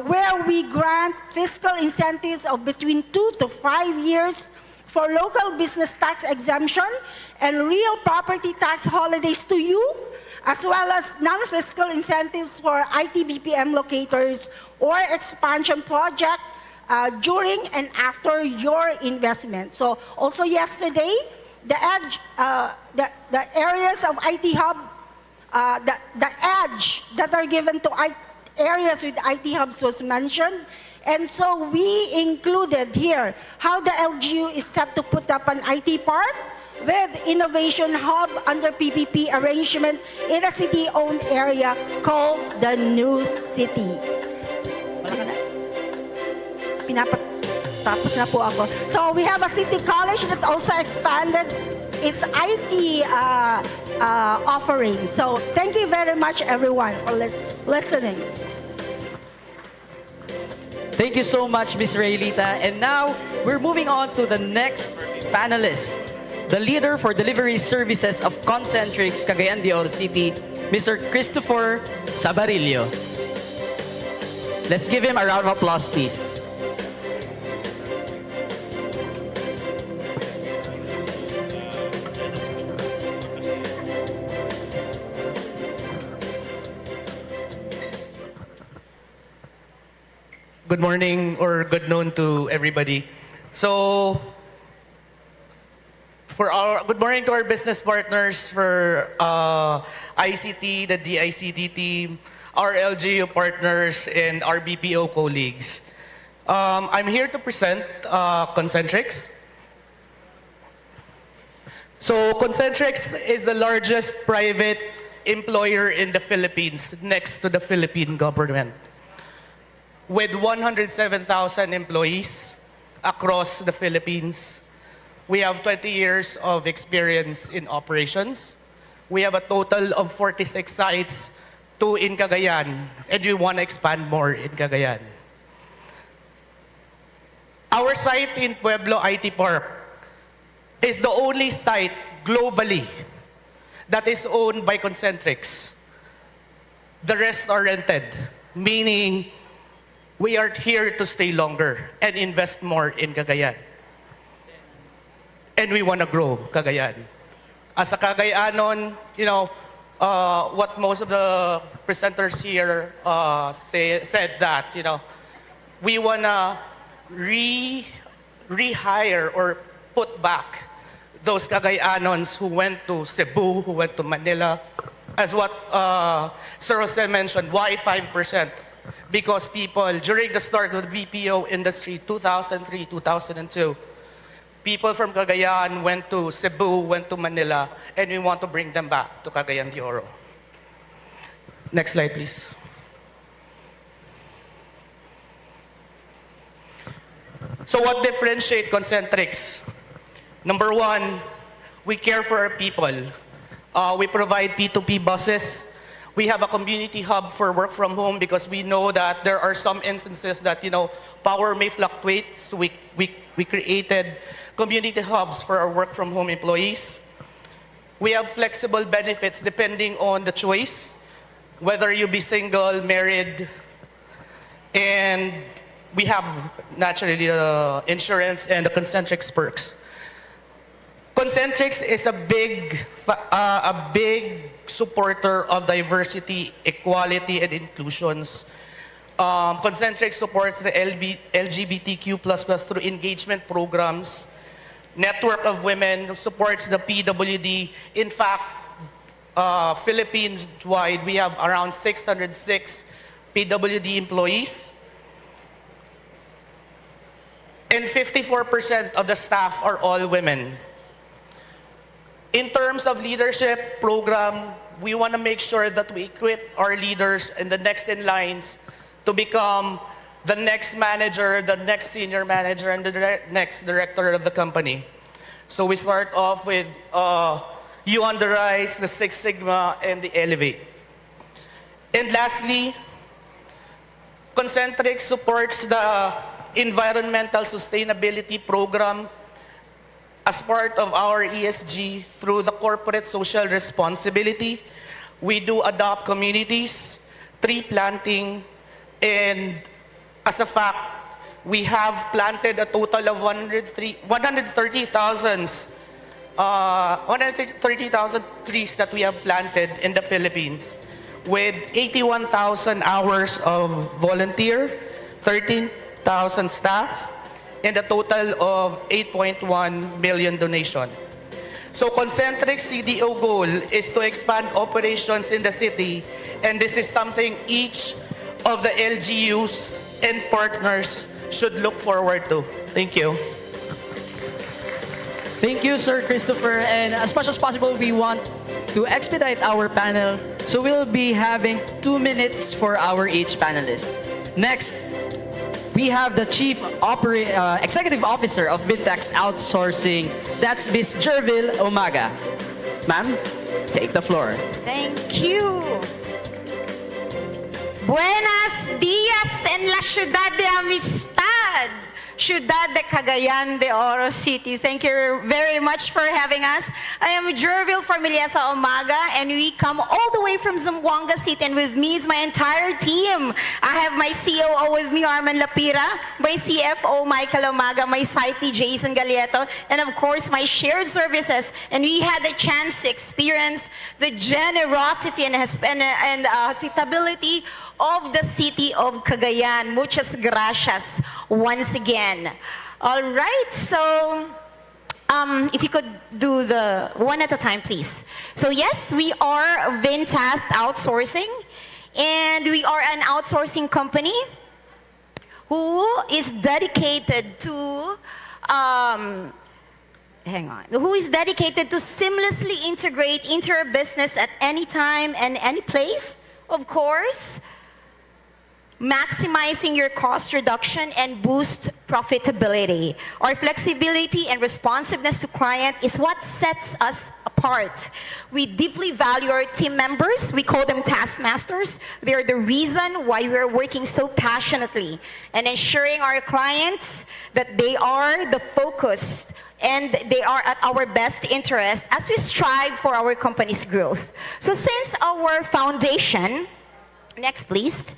where we grant fiscal incentives of between 2 to 5 years for local business tax exemption and real property tax holidays to you, as well as non-fiscal incentives for IT BPM locators or expansion project during and after your investment. So also yesterday, the areas of IT hub, the edge that are given to areas with IT hubs was mentioned. And so we included here how the LGU is set to put up an IT park with innovation hub under PPP arrangement in a city-owned area called the New City. Tapos na po ako. So we have a city college that also expanded its IT offering. So thank you very much, everyone, for listening. Thank you so much, Ms. Raylita. And now, we're moving on to the next panelist, the leader for delivery services of Concentrix, Cagayan de Oro City, Mr. Christopher Sabarillo. Let's give him a round of applause, please. Good morning or good noon to everybody. So, good morning to our business partners for ICT, the DICT team, our LGU partners, and our BPO colleagues. I'm here to present Concentrix. So, Concentrix is the largest private employer in the Philippines, next to the Philippine government, with 107,000 employees across the Philippines. We have 20 years of experience in operations. We have a total of 46 sites, 2 in Cagayan, and we want to expand more in Cagayan. Our site in Pueblo IT Park is the only site globally that is owned by Concentrix. The rest are rented, meaning we are here to stay longer and invest more in Cagayan. And we want to grow Cagayan. As a Cagayanon, you know, what most of the presenters here said that, you know, we want to rehire or put back those Cagayanons who went to Cebu, who went to Manila. As what Sir Jose mentioned, why 5%? Because people, during the start of the BPO industry, 2003, 2002, people from Cagayan went to Cebu, went to Manila, and we want to bring them back to Cagayan de Oro. Next slide, please. So what differentiates Concentrix? Number one, we care for our people. We provide P2P buses. We have a community hub for work from home because we know that there are some instances that, you know, power may fluctuate. So we created community hubs for our work from home employees. We have flexible benefits depending on the choice, whether you be single, married, and we have naturally the insurance and the Concentrix perks. Concentrix is a big supporter of diversity, equality, and inclusions. Concentrix supports the LGBTQ++ through engagement programs. Network of Women supports the PWD. In fact, Philippines-wide, we have around 606 PWD employees. And 54% of the staff are all women. In terms of leadership program, we want to make sure that we equip our leaders and the next in lines to become the next manager, the next senior manager, and the next director of the company. So we start off with You on the Rise, the Six Sigma, and the Elevate. And lastly, Concentrix supports the environmental sustainability program as part of our ESG through the corporate social responsibility. We do adopt communities, tree planting, and as a fact, we have planted a total of 130,000 trees that we have planted in the Philippines, with 81,000 hours of volunteer, 13,000 staff, and a total of 8.1 million donation. So Concentrix CDO goal is to expand operations in the city, and this is something each of the LGUs and partners should look forward to. Thank you. Thank you, Sir Christopher. And as much as possible, we want to expedite our panel. So we'll be having 2 minutes for our each panelist. Next, we have the Chief Executive Officer of Vintex Outsourcing. That's Ms. Jervil Umaga. Ma'am? take the floor. Thank you. Buenos días en la ciudad de Amistad, Ciudad de Cagayan de Oro City. Thank you very much for having us. I am Jervil Formiliasa Omaga, and we come all the way from Zamboanga City, and with me is my entire team. I have my COO with me, Arman Lapira, my CFO, Michael Omaga, my site lead, Jason Galieto, and of course, my shared services. And we had the chance to experience the generosity and hospitality of the city of Cagayan. Muchas gracias once again. All right, so if you could do the one at a time, please. So yes, we are Vintast Outsourcing, and we are an outsourcing company who is dedicated to who is dedicated to seamlessly integrate into your business at any time and any place, of course, maximizing your cost reduction and boost profitability. Our flexibility and responsiveness to client is what sets us apart. We deeply value our team members. We call them taskmasters. They are the reason why we are working so passionately and ensuring our clients that they are the focus and they are at our best interest as we strive for our company's growth. So since our foundation, next please,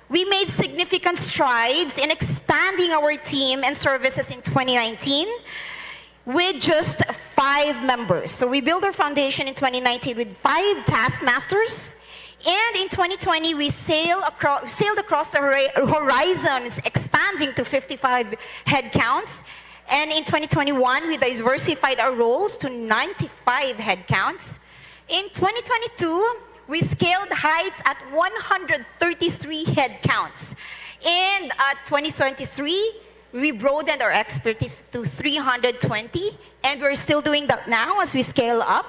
we made significant strides in expanding our team and services in 2019 with just 5 members. So we built our foundation in 2019 with 5 taskmasters. And in 2020, we sailed across the horizons, expanding to 55 headcounts. And in 2021, we diversified our roles to 95 headcounts. In 2022, we scaled heights at 133 headcounts. And at 2023, we broadened our expertise to 320, and we're still doing that now as we scale up.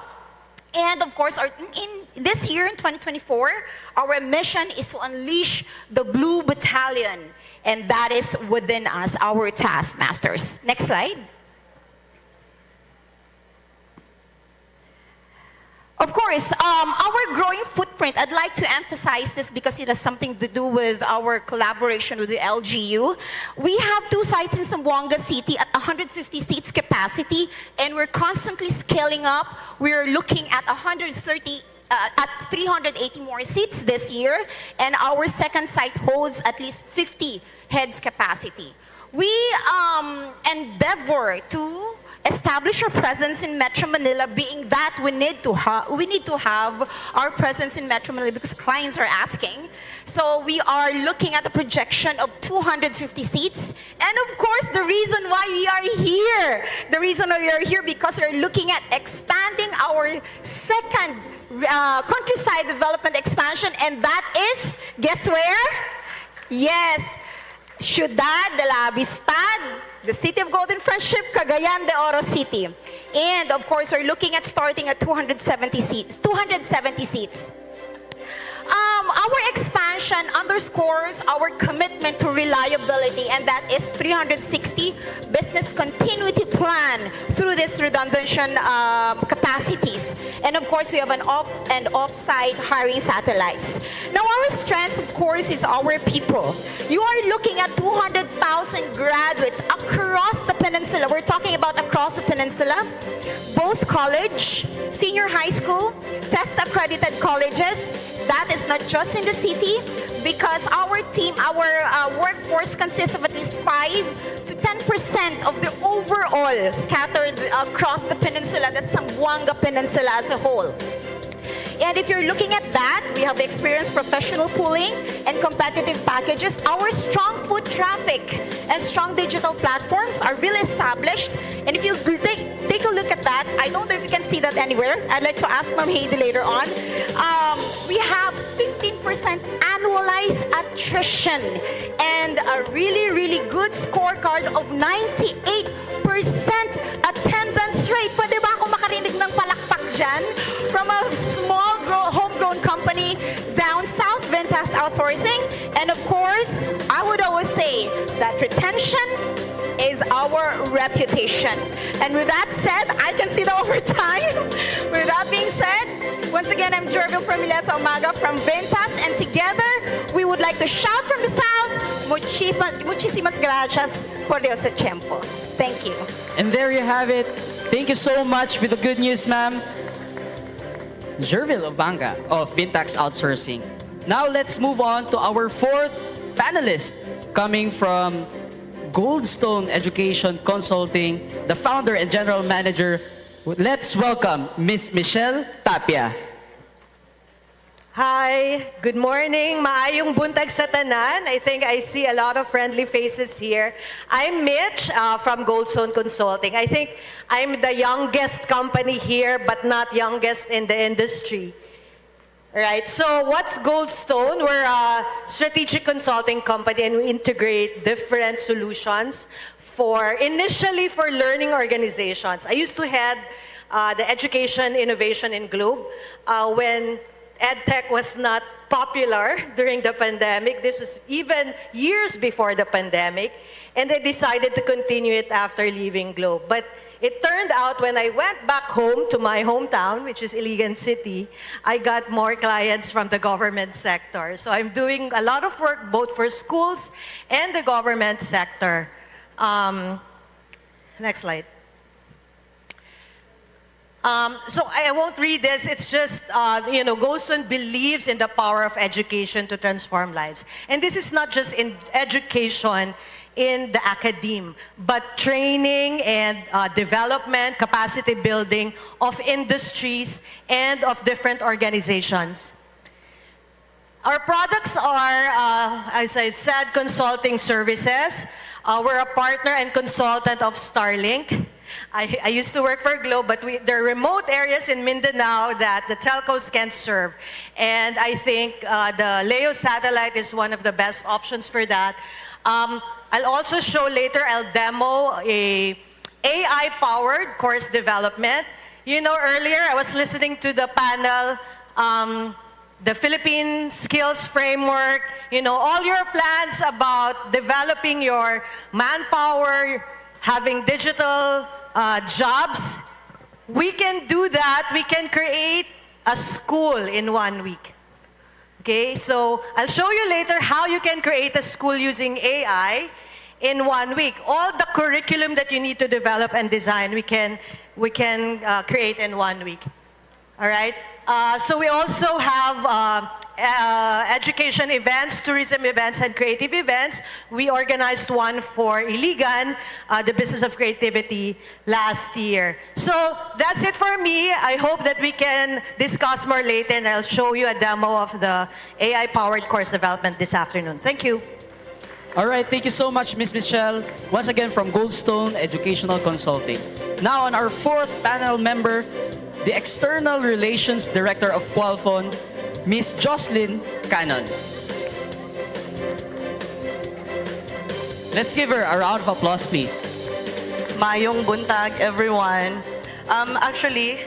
And of course, in this year, in 2024, our mission is to unleash the Blue Battalion, and that is within us, our taskmasters. Next slide. Of course, our growing footprint, I'd like to emphasize this because it has something to do with our collaboration with the LGU. We have 2 sites in Zamboanga City at 150 seats capacity, and we're constantly scaling up. We're looking at 380 more seats this year, and our second site holds at least 50 heads capacity. We endeavor to establish our presence in Metro Manila, being that we need to have our presence in Metro Manila because clients are asking. So we are looking at a projection of 250 seats. And of course, the reason why we are here, because we're looking at expanding our second countryside development expansion, and that is, guess where? Yes, Ciudad de la Amistad, the City of Golden Friendship, Cagayan de Oro City. And of course, we're looking at starting at 270 seats. Our expansion underscores our commitment to reliability, and that is 360 business continuity plan through this redundant capacities. And of course, we have an off and off-site hiring satellites. Now, our strength, of course, is our people. You are looking at 200,000 graduates across the peninsula. We're talking about across the peninsula, both college, senior high school, test-accredited colleges. That is not just in the city, because our team, our workforce consists of at least 5 to 10% of the overall scattered across the peninsula, that's Zamboanga Peninsula as a whole. And if you're looking at that, we have experienced professional pooling and competitive packages. Our strong foot traffic and strong digital platforms are really established. And if you take a look at that, I don't know if you can see that anywhere. I'd like to ask Ma'am Heidi later on. We have 15% annualized attrition and a really, really good scorecard of 98% attendance rate. Pwede ba ako makarinig ng palakpak dyan? From a small homegrown company down south, Vintast Outsourcing. And of course, I would always say that retention is our reputation. And with that said, I can see the overtime. With that being said, Once again, I'm Jorvil from Ilesa Umaga from Ventas, and together we would like to shout from the south, muchísimas gracias por Dios el tiempo. Thank you. And there you have it. Thank you so much for the good news, ma'am. Jervil Obanga of Vintax Outsourcing. Now let's move on to our fourth panelist coming from Goldstone Education Consulting, the founder and general manager. Let's welcome Miss Michelle Tapia. Hi, good morning. Maayong buntag sa tanan. I think I see a lot of friendly faces here. I'm Mitch from Goldstone Consulting. I think I'm the youngest company here, but not youngest in the industry. Right, so what's Goldstone? We're a strategic consulting company and we integrate different solutions initially for learning organizations. I used to head the education innovation in Globe when EdTech was not popular during the pandemic. This was even years before the pandemic, and I decided to continue it after leaving Globe. But it turned out when I went back home to my hometown, which is Iligan City, I got more clients from the government sector. So I'm doing a lot of work both for schools and the government sector. Next slide. So I won't read this. It's just, Goldstone believes in the power of education to transform lives. And this is not just in education in the academe, but training and development, capacity building of industries and of different organizations. Our products are, as I've said, consulting services. We're a partner and consultant of Starlink. I used to work for Globe, but there are remote areas in Mindanao that the telcos can't serve. And I think the LEO satellite is one of the best options for that. I'll also show later, I'll demo a AI-powered course development. Earlier I was listening to the panel, the Philippine Skills Framework, all your plans about developing your manpower, having digital jobs. We can do that. We can create a school in 1 week. Okay, so I'll show you later how you can create a school using AI in 1 week. All the curriculum that you need to develop and design, we can create in 1 week. All right. So we also have education events, tourism events, and creative events. We organized one for Iligan, the Business of Creativity, last year. So that's it for me. I hope that we can discuss more later, and I'll show you a demo of the AI-powered course development this afternoon. Thank you. All right, thank you so much, Ms. Michelle. Once again from Goldstone Educational Consulting. Now on our fourth panel member, the External Relations Director of Qualphone, Ms. Jocelyn Cannon. Let's give her a round of applause, please. Mayong buntag, everyone. Actually,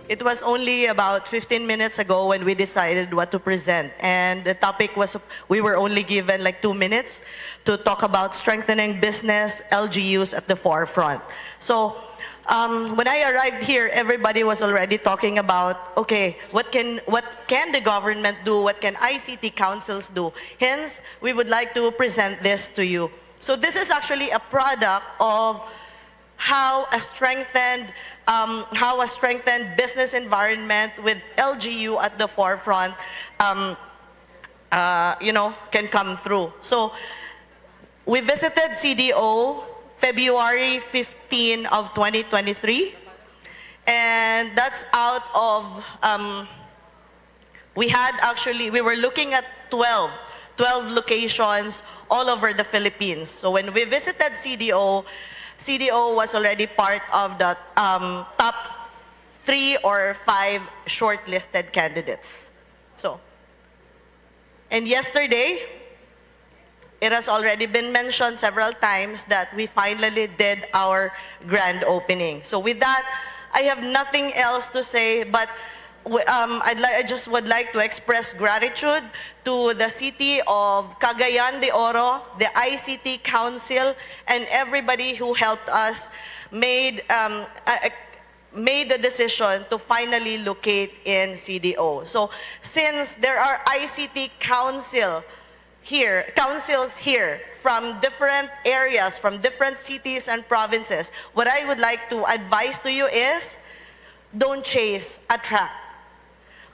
it was only about 15 minutes ago when we decided what to present. And the topic was, we were only given like 2 minutes to talk about strengthening business, LGUs at the forefront. So, when I arrived here, everybody was already talking about, okay, what can the government do? What can ICT councils do? Hence, we would like to present this to you. So this is actually a product of how a strengthened business environment with LGU at the forefront, can come through. So we visited CDO February 15 of 2023, and that's out of, we were looking at 12 locations all over the Philippines. So when we visited CDO was already part of the top 3 or 5 shortlisted candidates. So, and yesterday, it has already been mentioned several times that we finally did our grand opening. So with that, I have nothing else to say, but I just would like to express gratitude to the City of Cagayan de Oro, the ICT Council, and everybody who helped us made the decision to finally locate in CDO. So since there are ICT councils here from different areas, from different cities and provinces, what I would like to advise to you is, don't chase, attract.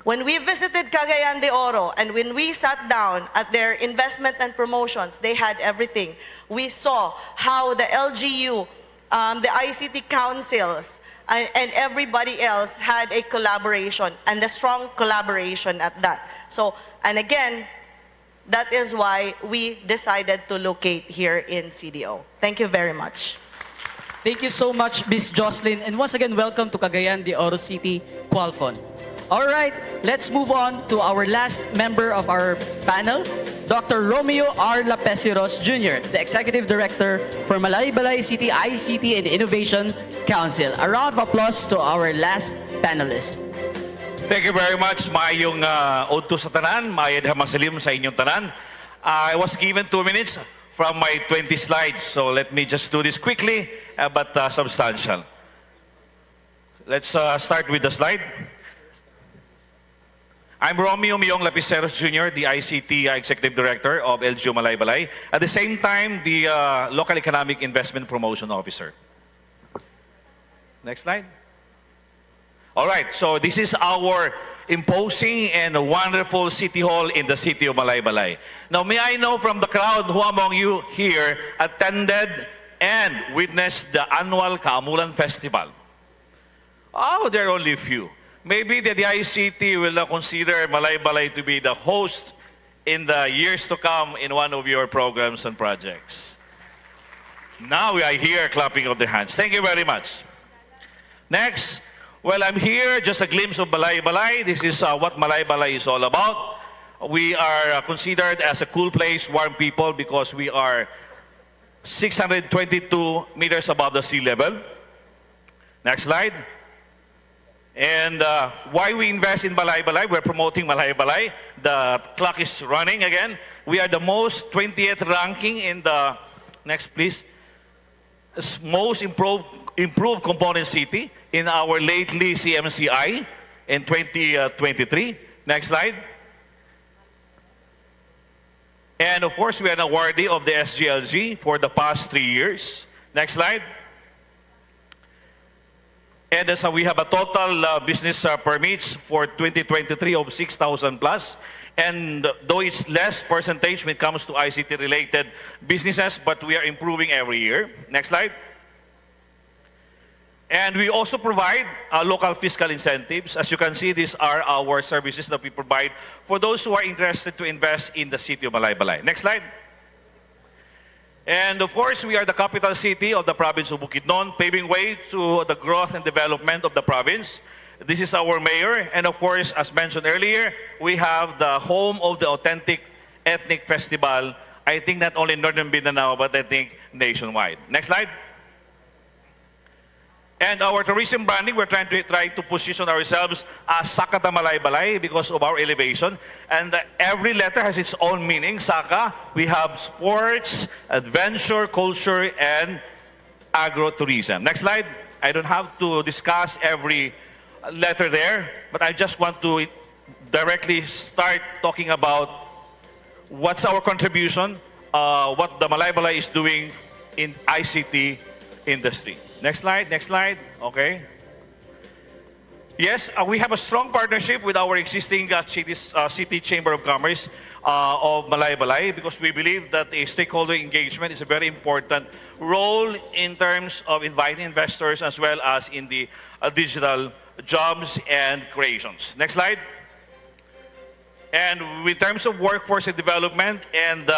When we visited Cagayan de Oro and when we sat down at their investment and promotions, they had everything. We saw how the LGU, the ICT councils, and everybody else had a collaboration, and a strong collaboration at that. So, and again, that is why we decided to locate here in CDO. Thank you very much. Thank you so much, Ms. Jocelyn. And once again, welcome to Cagayan de Oro City, Qualfon. All right, let's move on to our last member of our panel, Dr. Romeo R. Lapesiros Jr., the Executive Director for Malaybalay City ICT and Innovation Council. A round of applause to our last panelist. Thank you very much. Maayong udto sa tanan, maayad hamasalim sa inyong tanan. I was given 2 minutes from my 20 slides, so let me just do this quickly, but substantial. Let's start with the slide. I'm Romeo Myong Lapiceros Jr., the ICT Executive Director of LGU Malaybalay. At the same time, the Local Economic Investment Promotion Officer. Next slide. All right, so this is our imposing and wonderful City Hall in the city of Malaybalay. Now, may I know from the crowd who among you here attended and witnessed the annual Kaamulan Festival? Oh, there are only a few. Maybe the ICT will consider Malaybalay to be the host in the years to come in one of your programs and projects. Now we are here clapping of the hands. Thank you very much. Next, well, I'm here, just a glimpse of Malaybalay. This is what Malaybalay is all about. We are considered as a cool place, warm people, because we are 622 meters above the sea level. Next slide. And why we invest in Malaybalay? We're promoting Malaybalay. The clock is running again. We are the most 20th ranking in the, next please, most improved component city in our lately CMCI in 2023. Next slide. And of course, we are an awardee of the SGLG for the past 3 years. Next slide. And so we have a total business permits for 2023 of 6,000 plus. And though it's less percentage when it comes to ICT related businesses, but we are improving every year. Next slide. And we also provide local fiscal incentives. As you can see, these are our services that we provide for those who are interested to invest in the city of Malaybalay. Next slide. And of course, we are the capital city of the province of Bukidnon, paving way to the growth and development of the province. This is our mayor. And of course, as mentioned earlier, we have the home of the authentic ethnic festival, I think not only in Northern Mindanao, but I think nationwide. Next slide. And our tourism branding, we're trying to position ourselves as Sakata Malaybalay because of our elevation. And every letter has its own meaning. Saka, we have sports, adventure, culture, and agro-tourism. Next slide. I don't have to discuss every letter there, but I just want to directly start talking about what's our contribution, what the Malaybalay is doing in ICT industry. Next slide, next slide. Okay. Yes, we have a strong partnership with our existing City Chamber of Commerce of Malaybalay because we believe that a stakeholder engagement is a very important role in terms of inviting investors as well as in the digital jobs and creations. Next slide. And in terms of workforce and development and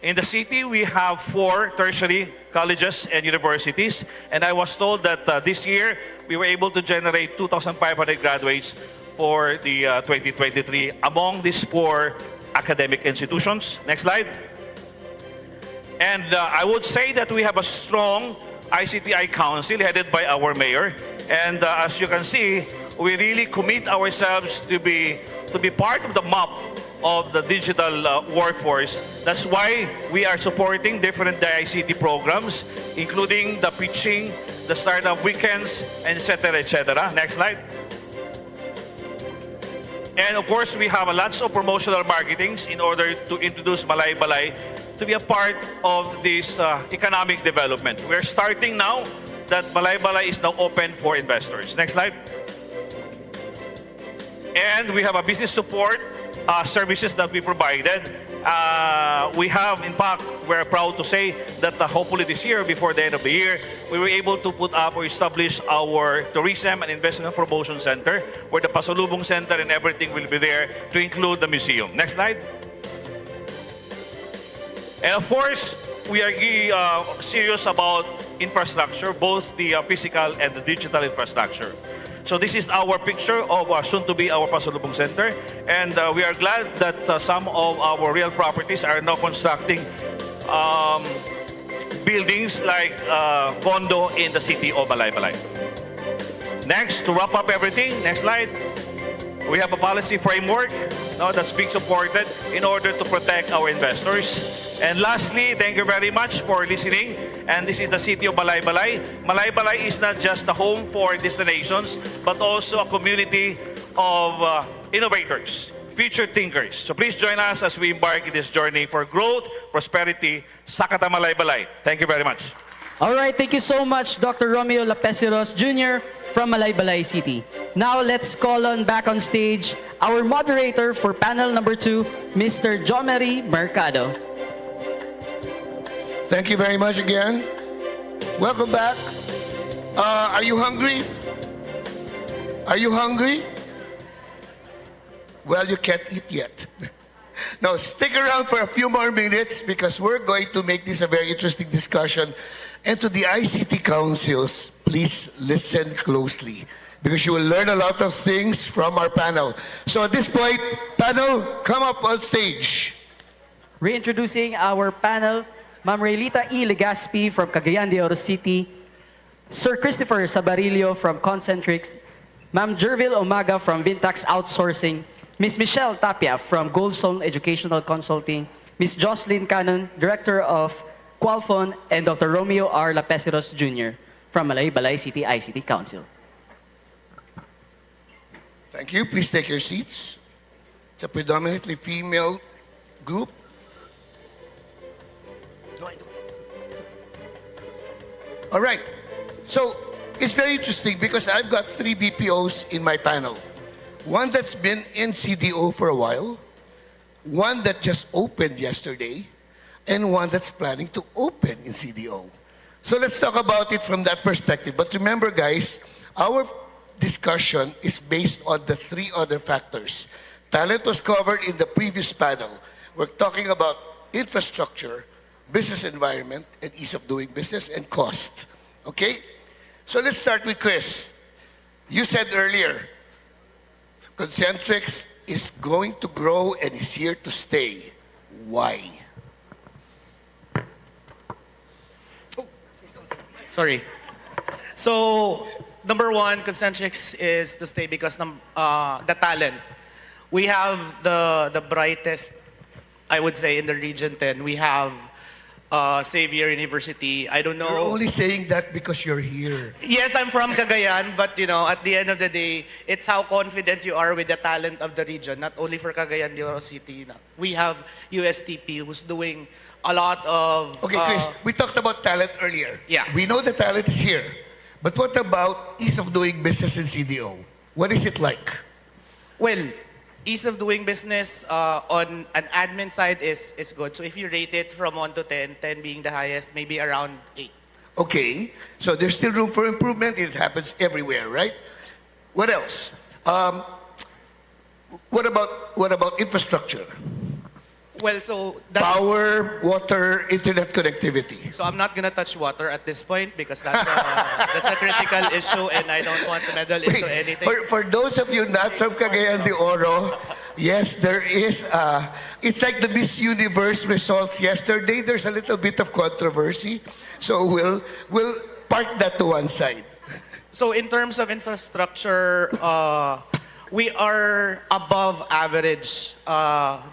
in the city, we have 4 tertiary colleges and universities. And I was told that this year, we were able to generate 2,500 graduates for the 2023 among these 4 academic institutions. Next slide. And I would say that we have a strong ICTI Council headed by our mayor. And as you can see, we really commit ourselves to be part of the map of the digital workforce. That's why we are supporting different ICT programs, including the pitching, the startup weekends, and etc. etc. Next slide. And of course, we have lots of promotional marketings in order to introduce Malay Balay to be a part of this economic development. We're starting now that Malay Balay is now open for investors. Next slide. And we have a business support services that we provided. We have, in fact, we're proud to say that hopefully this year, before the end of the year, we were able to put up or establish our Tourism and Investment Promotion Center, where the Pasalubong Center and everything will be there to include the museum. Next slide. And of course, we are serious about infrastructure, both the physical and the digital infrastructure. So this is our picture of soon to be our Pasalubong Center, and we are glad that some of our real properties are now constructing buildings like condo in the city of Balay-Balay. Next, to wrap up everything, next slide. We have a policy framework that's being supported in order to protect our investors. And lastly, thank you very much for listening. And this is the city of Balay-Balay. Balay-Balay is not just a home for destinations, but also a community of innovators, future thinkers. So please join us as we embark in this journey for growth, prosperity, Sakata Malay-Balay. Thank you very much. All right, thank you so much, Dr. Romeo Lapesiros Jr. from Balay City. Now let's call on back on stage our moderator for panel number 2, Mr. Jomery Mercado. Thank you very much again. Welcome back. Are you hungry? Are you hungry? Well, you can't eat yet. Now, stick around for a few more minutes because we're going to make this a very interesting discussion. And to the ICT councils, please listen closely because you will learn a lot of things from our panel. So at this point, panel, come up on stage. Reintroducing our panel, Ma'am Raylita E. Legaspi from Cagayan de Oro City, Sir Christopher Sabarillo from Concentrix, Ma'am Jervil Omaga from Vintax Outsourcing, Ms. Michelle Tapia from Goldstone Educational Consulting, Ms. Jocelyn Cannon, Director of Qualfon, and Dr. Romeo R. Lapesiros Jr. from Balay City ICT Council. Thank you. Please take your seats. It's a predominantly female group. No, I don't. All right. So it's very interesting because I've got 3 BPOs in my panel. One that's been in CDO for a while, one that just opened yesterday, and one that's planning to open in CDO. So let's talk about it from that perspective. But remember, guys, our discussion is based on the 3 other factors. Talent was covered in the previous panel. We're talking about infrastructure, business environment, and ease of doing business, and cost. Okay? So let's start with Chris. You said earlier, Concentrix is going to grow and is here to stay. Why? Sorry. So, number one, Concentrix is to stay because the talent. We have the brightest, I would say, in the Region 10. We have Xavier University. I don't know. You're only saying that because you're here. Yes, I'm from Cagayan, but at the end of the day, it's how confident you are with the talent of the region, not only for Cagayan de Oro City. We have USTP who's doing a lot of... Okay, Chris, we talked about talent earlier. Yeah. We know the talent is here. But what about ease of doing business in CDO? What is it like? Well, ease of doing business on an admin side is good. So if you rate it from 1 to 10, 10 being the highest, maybe around 8. Okay, so there's still room for improvement. It happens everywhere, right? What else? What about infrastructure? Well, so... Power, water, internet connectivity. So I'm not going to touch water at this point because that's a critical issue and I don't want to meddle into anything. For those of you not from Cagayan de Oro, yes, there is, it's like the Miss Universe results yesterday. There's a little bit of controversy. So we'll park that to one side. So in terms of infrastructure, we are above average,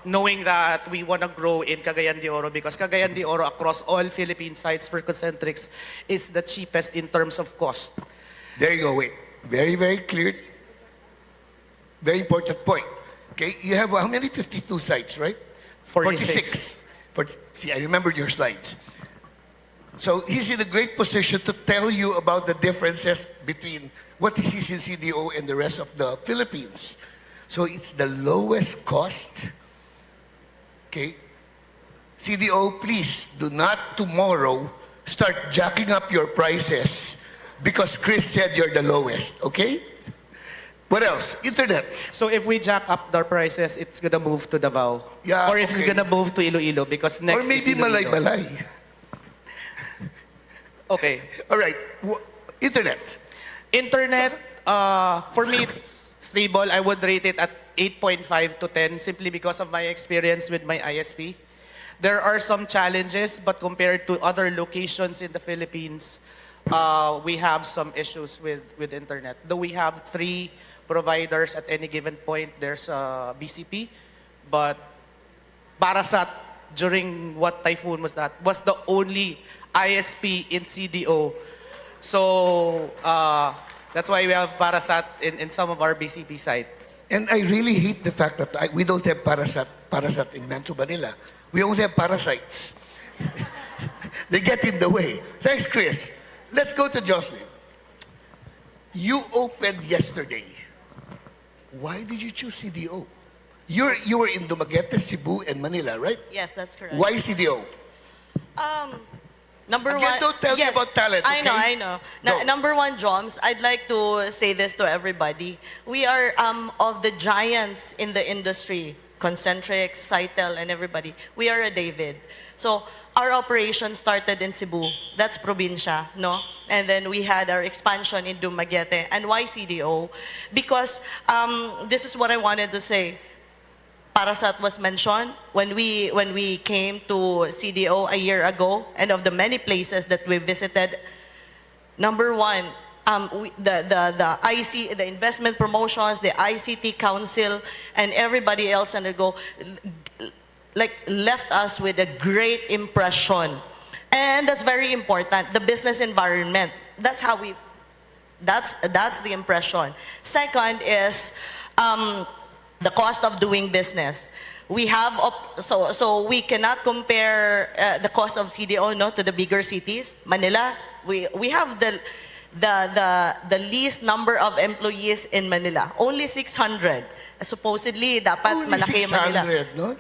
knowing that we want to grow in Cagayan de Oro because Cagayan de Oro across all Philippine sites for concentrics is the cheapest in terms of cost. There you go, wait. Very, very clear. Very important point. Okay, you have how many? 52 sites, right? 46. See, I remembered your slides. So he's in a great position to tell you about the differences between what he sees in CDO and the rest of the Philippines. So it's the lowest cost. Okay? CDO, please do not tomorrow start jacking up your prices because Chris said you're the lowest. Okay? What else? Internet. So if we jack up the prices, it's gonna move to Davao. Yeah, or it's okay. gonna move to Iloilo because next Or maybe is Iloilo. Malay-Balay. Okay. All right. Internet. Internet, for me, it's stable. I would rate it at 8.5 to 10 simply because of my experience with my ISP. There are some challenges, but compared to other locations in the Philippines, we have some issues with internet. Though we have 3 providers at any given point, there's BCP, but Parasat, during what typhoon was that, was the only ISP in CDO. So that's why we have Parasat in some of our BCP sites. And I really hate the fact that we don't have Parasat in Metro Manila. We only have parasites. They get in the way. Thanks, Chris. Let's go to Jocelyn. You opened yesterday. Why did you choose CDO? You were in Dumaguete, Cebu, and Manila, right? Yes, that's correct. Why CDO? Number Again, one, don't tell me yes, about talent, I know, okay? I know. No. Number one, Joms, I'd like to say this to everybody. We are of the giants in the industry, Concentrix, Cytel, and everybody. We are a David. So our operation started in Cebu. That's probinsya, no? And then we had our expansion in Dumaguete. And why CDO? Because this is what I wanted to say. Parasat was mentioned when we came to CDO a year ago, and of the many places that we visited. Number one, the investment promotions, the ICT Council, and everybody else undergo left us with a great impression, and that's very important. The business environment. That's how we. That's the impression. Second is. The cost of doing business. We have so we cannot compare the cost of CDO to the bigger cities. Manila, we have the least number of employees in Manila. Only 600. Supposedly dapat Only malaki yung Manila. 600, no?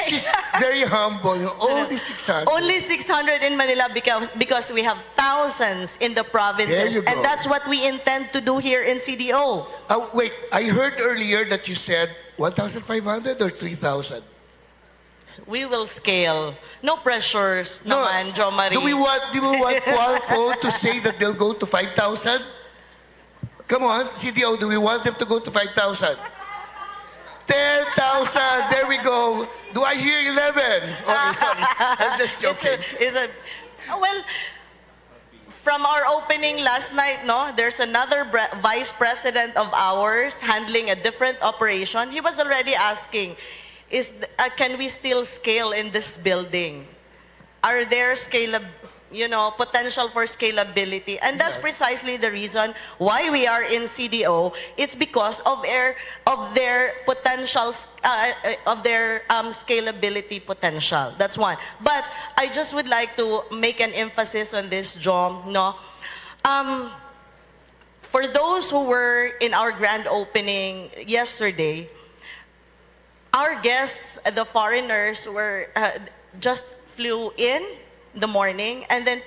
She's very humble. Only 600. Only 600 in Manila because we have thousands in the provinces. There you go. And that's what we intend to do here in CDO. Wait, I heard earlier that you said 1,500 or 3,000. We will scale. No pressures naman, Jo Marie. Do we want Qualco to say that they'll go to 5,000? Come on, CDO, do we want them to go to 5,000? 10,000, there we go. Do I hear 11? Okay, sorry, I'm just joking. Well, from our opening last night, there's another vice president of ours handling a different operation. He was already asking, can we still scale in this building? Are there potential for scalability? And that's precisely the reason why we are in CDO. It's because of their potential, of their scalability potential. That's one. But I just would like to make an emphasis on this, John. For those who were in our grand opening yesterday, our guests, the foreigners, were just flew in the morning and then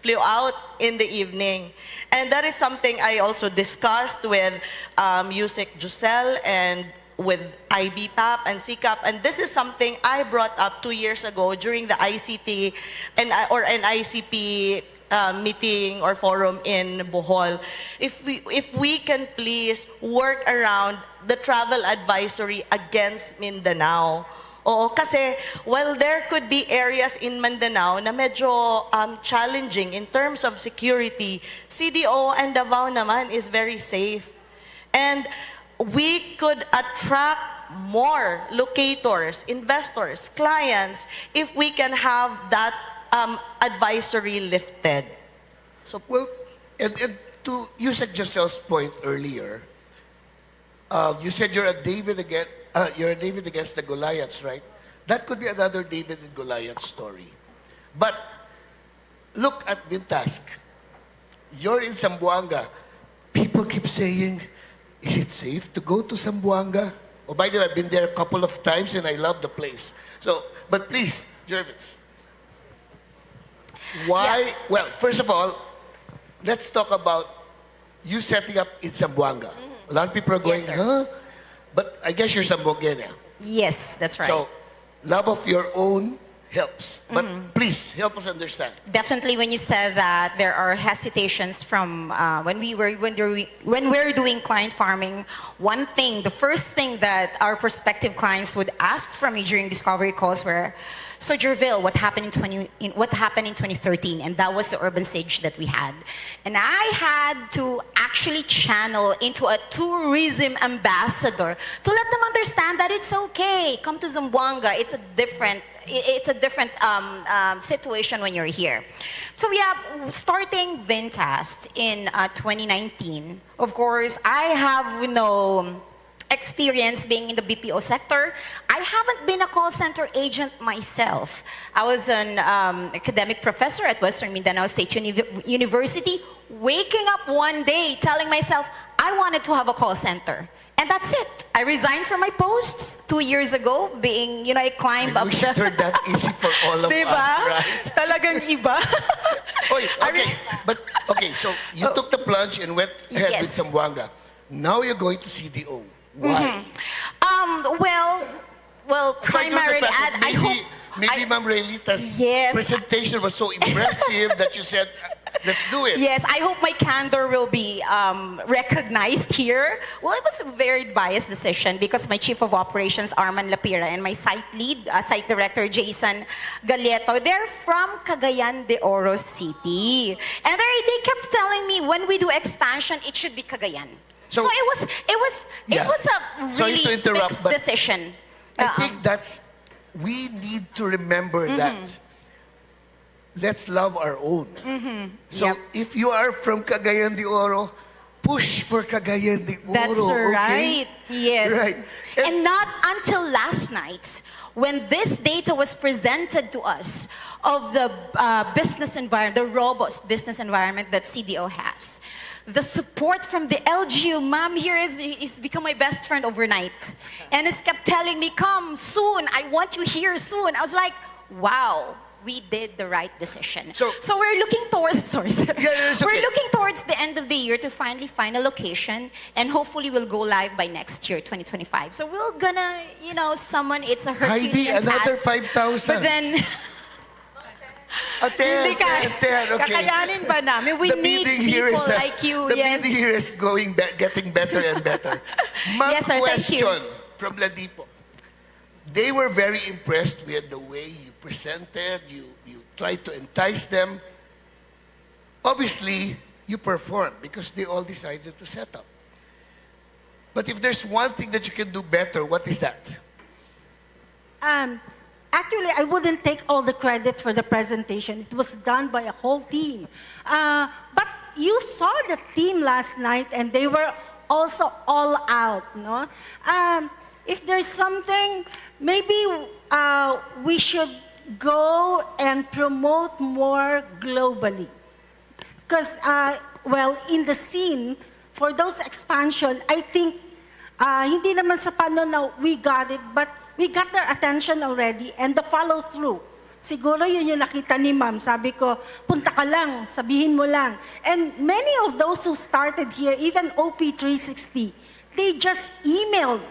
flew out in the evening. And that is something I also discussed with Yusek Giselle and with IBPAP and CCAP. And this is something I brought up 2 years ago during the ICT or an ICP meeting or forum in Bohol. If we can please work around the travel advisory against Mindanao. Oo, kasi while there could be areas in Mindanao na medyo challenging in terms of security, CDO and Davao naman is very safe. And we could attract more locators, investors, clients, if we can have that advisory lifted. So, Well, and to use Jocel's point earlier, you said you're a David against the Goliaths, right? That could be another David and Goliath story. But look at Vintask. You're in Zamboanga. People keep saying, is it safe to go to Zamboanga? Oh, by the way, I've been there a couple of times and I love the place. So, but please, Jervis, why? Well, first of all, let's talk about you setting up in Zamboanga. A lot of people are going, Yes, sir. huh? But I guess you're Zamboangana. Yes, that's right. So, love of your own helps. But please, help us understand. Definitely, when you said that there are hesitations from when we're doing client farming, the first thing that our prospective clients would ask from me during discovery calls were, so Jerville, what happened in 2013? And that was the urban sage that we had. And I had to actually channel into a tourism ambassador to let them understand that it's okay. Come to Zamboanga. It's a different situation when you're here. So yeah, starting Vintast in 2019, of course, I have no experience being in the BPO sector. I haven't been a call center agent myself. I was an academic professor at Western Mindanao State University, waking up one day telling myself I wanted to have a call center. And that's it. I resigned from my posts 2 years ago, I climbed up We should turn that easy for all of Diba? us, right? Talagang iba. Okay, so you took the plunge and went ahead with Yes. Zamboanga. Now you're going to CDO. Why? Well, Aside from the primarily, fact that maybe Ma'am Raylita's presentation was so impressive that you said, let's do it. Yes, I hope my candor will be recognized here. Well, it was a very biased decision because my chief of operations, Arman Lapira, and my site lead, site director, Jason Galieto, they're from Cagayan de Oro City. And they kept telling me when we do expansion, it should be Cagayan. So it was a Sorry really to interrupt, fixed but decision. I think we need to remember that. Let's love our own. So if you are from Cagayan de Oro, push for Cagayan de Oro. That's right. Okay? Yes. Right. And not until last night, when this data was presented to us of the business environment, the robust business environment that CDO has. The support from the LGU, ma'am here is become my best friend overnight. And it's kept telling me, come soon, I want you here soon. I was like, wow, we did the right decision. So we're looking towards, we're looking towards the end of the year to finally find a location, and hopefully we'll go live by next year, 2025. So we're gonna, someone, it's a Herculean Heidi, another task. 5,000. But then, Hindi kakayanin ba namin? We need people like you. The meeting here is getting better and better. Yes, sir, thank you. Question from Ladipo. They were very impressed with the way you presented, you tried to entice them. Obviously, you performed because they all decided to set up. But if there's one thing that you can do better, what is that? Actually, I wouldn't take all the credit for the presentation. It was done by a whole team. But you saw the team last night, and they were also all out, no? If there's something, maybe we should go and promote more globally. Because, in the scene, for those expansion, I think, hindi naman sa paano na we got it, but we got their attention already, and the follow-through. Siguro yun yung nakita ni ma'am. Sabi ko, punta ka lang, sabihin mo lang. And many of those who started here, even OP360, they just emailed,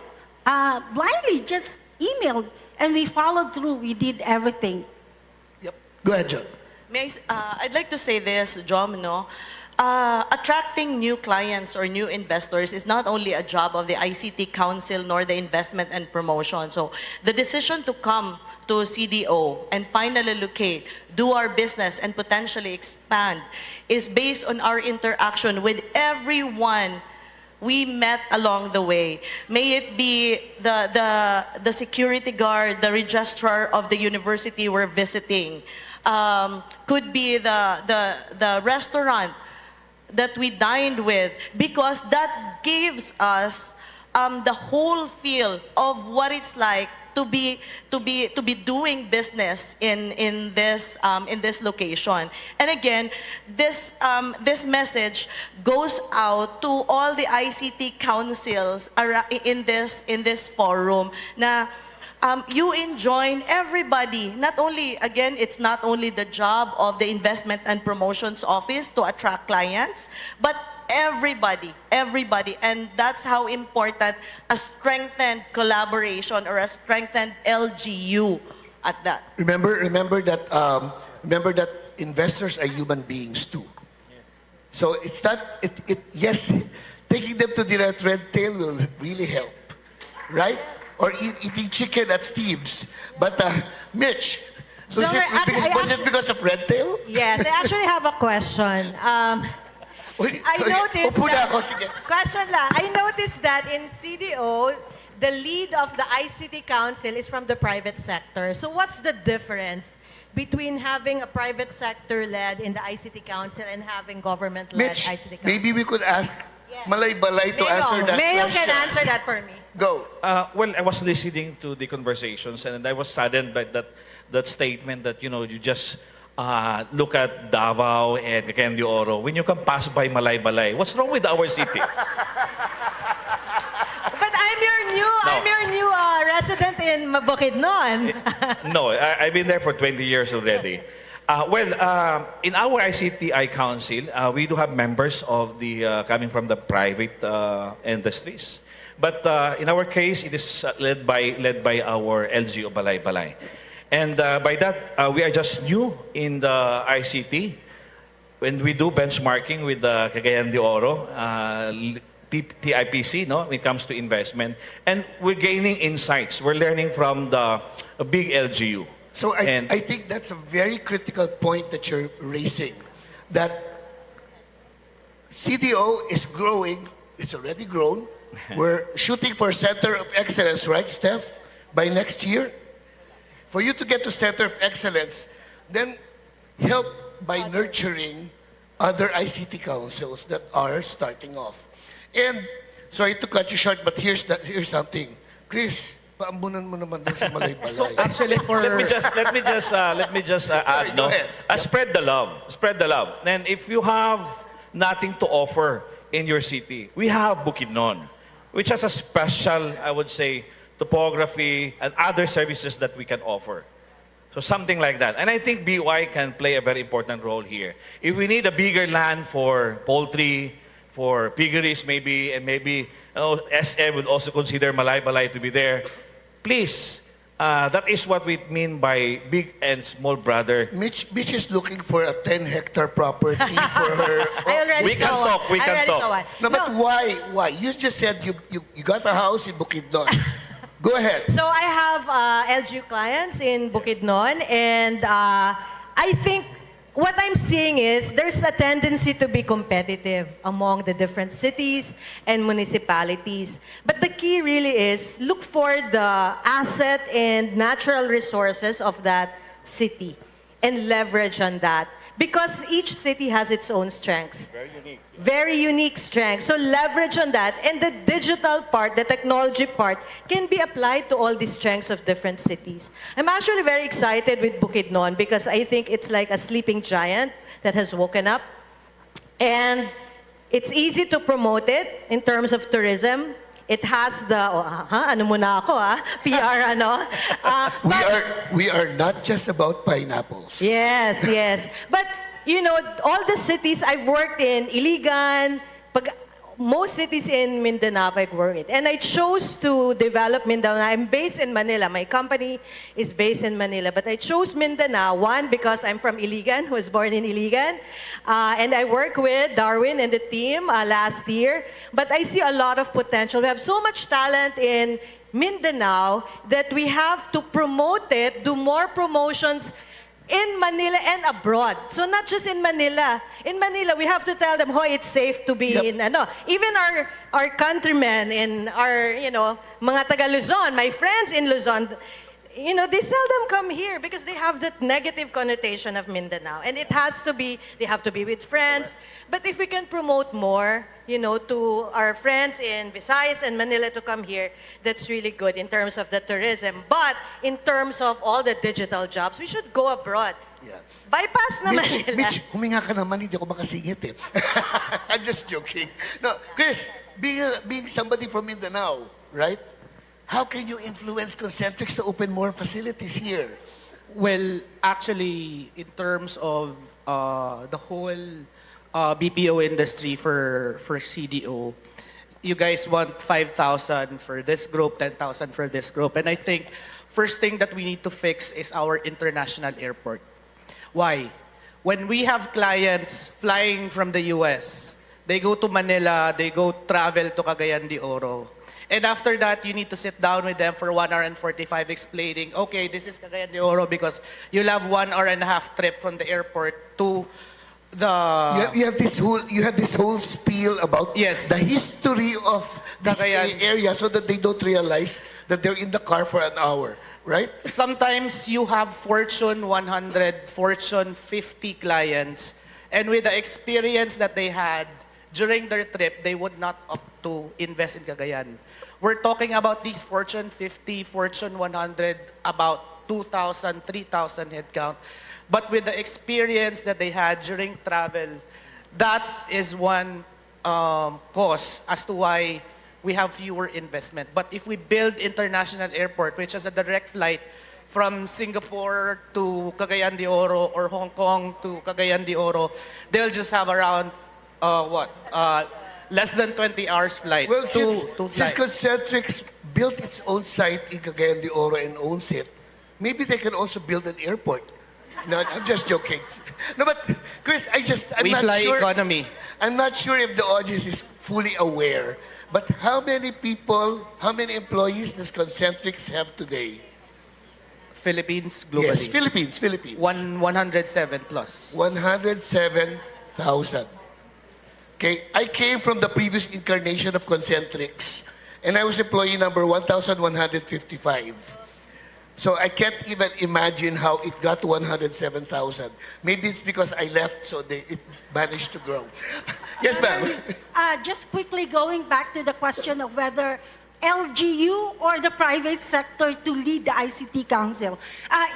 blindly just emailed, and we followed through, we did everything. Yep. Go ahead, John. I'd like to say this, John, attracting new clients or new investors is not only a job of the ICT Council nor the investment and promotion. So the decision to come to CDO and finally locate, do our business and potentially expand is based on our interaction with everyone we met along the way. May it be the security guard, the registrar of the university we're visiting. Could be the restaurant that we dined with, because that gives us the whole feel of what it's like to be doing business in this location. And again, this message goes out to all the ICT councils in this forum. Na you enjoin everybody. Not only, again, it's not only the job of the Investment and Promotions Office to attract clients, but everybody. And that's how important a strengthened collaboration or a strengthened LGU at that. Remember that investors are human beings too. So it's not, yes, taking them to the red tail will really help, right? Or eating chicken at Steve's. But Mitch, was it because of red tail? Yes, I actually have a question. I noticed question lang. I noticed that in CDO, the lead of the ICT Council is from the private sector. So what's the difference between having a private sector led in the ICT Council and having government-led Mitch, ICT Council? maybe we could ask Malay Balay to answer that Mayo question. can answer that for me. Go. Well, I was listening to the conversations, and I was saddened by that statement that, you just look at Davao and Cagayan de Oro when you can pass by Malay-Balay. What's wrong with our city? But I'm your new resident in Bukidnon. No, I've been there for 20 years already. In our ICTI Council, we do have members of the coming from the private industries. But in our case, it is led by our LGU Balay-Balay. And by that, we are just new in the ICT. When we do benchmarking with the Cagayan de Oro, TIPC, when it comes to investment, and we're gaining insights. We're learning from the big LGU. So I think that's a very critical point that you're raising, that CDO is growing, it's already grown. We're shooting for Center of Excellence, right, Steph, by next year? For you to get to Center of Excellence, then help by nurturing other ICT councils that are starting off. And sorry to cut you short, but here's something. Chris, paambunan mo naman doon sa Malay-Balay. So actually let me just Sorry, add, go ahead. spread the love. And if you have nothing to offer in your city, we have Bukidnon, which has a special, I would say, topography and other services that we can offer. So something like that. And I think BUI can play a very important role here. If we need a bigger land for poultry, for piggeries maybe, and maybe SM would also consider Malay-Balay to be there, please, that is what we mean by big and small brother. Mitch is looking for a 10-hectare property for her. We can talk. No, but why? You just said you got a house in Bukidnon. Go ahead. So I have LGU clients in Bukidnon, and I think what I'm seeing is there's a tendency to be competitive among the different cities and municipalities. But the key really is look for the asset and natural resources of that city and leverage on that. Because each city has its own strengths. Very unique strengths. So leverage on that. And the digital part, the technology part, can be applied to all these strengths of different cities. I'm actually very excited with Bukidnon because I think it's like a sleeping giant that has woken up. And it's easy to promote it in terms of tourism. It has the, ano muna ako PR ano. We are not just about pineapples. Yes. But, all the cities I've worked in, Iligan, most cities in Mindanao I've worked in. And I chose to develop Mindanao. I'm based in Manila. My company is based in Manila. But I chose Mindanao, one, because I'm from Iligan, who was born in Iligan. And I worked with Darwin and the team last year. But I see a lot of potential. We have so much talent in Mindanao that we have to promote it, do more promotions in Manila and abroad. So not just in Manila. In Manila, we have to tell them, hoy, it's safe to be in, even our countrymen in our, mga taga Luzon, my friends in Luzon, they seldom come here because they have that negative connotation of Mindanao. And it has to be, they have to be with friends. But if we can promote more, to our friends in Visayas and Manila to come here, that's really good in terms of the tourism. But in terms of all the digital jobs, we should go abroad. Yeah. Bypass naman nila. Mitch, huminga ka naman, hindi ako makasingit eh. I'm just joking. No, Chris, being somebody from Mindanao, right? How can you influence Concentrix to open more facilities here? Well, actually, in terms of the whole BPO industry for CDO, you guys want 5,000 for this group, 10,000 for this group. And I think first thing that we need to fix is our international airport. Why? When we have clients flying from the US, they go to Manila, they go travel to Cagayan de Oro. And after that, you need to sit down with them for 1 hour and 45 explaining, okay, this is Cagayan de Oro because you'll have 1 hour and a half trip from the airport to the... You have this whole spiel about the history of this area so that they don't realize that they're in the car for an hour, right? Sometimes you have Fortune 100, Fortune 50 clients, and with the experience that they had during their trip, they would not opt to invest in Cagayan. We're talking about these Fortune 50, Fortune 100, about 2,000, 3,000 headcount. But with the experience that they had during travel, that is one cause as to why we have fewer investment. But if we build international airport, which has a direct flight from Singapore to Cagayan de Oro or Hong Kong to Cagayan de Oro, they'll just have around, less than 20 hours flight. Well, since Concentrix built its own site in Cagayan de Oro and owns it, maybe they can also build an airport. No, I'm just joking. No, but Chris, I'm not sure. Economy. I'm not sure if the audience is fully aware. But how many people, how many employees does Concentrix have today? Philippines, globally. Yes, Philippines. 107 plus. 107,000. Okay, I came from the previous incarnation of Concentrix, and I was employee number 1,155. So I can't even imagine how it got to 107,000. Maybe it's because I left, so it managed to grow. Yes, ma'am. Just quickly going back to the question of whether LGU or the private sector to lead the ICT Council.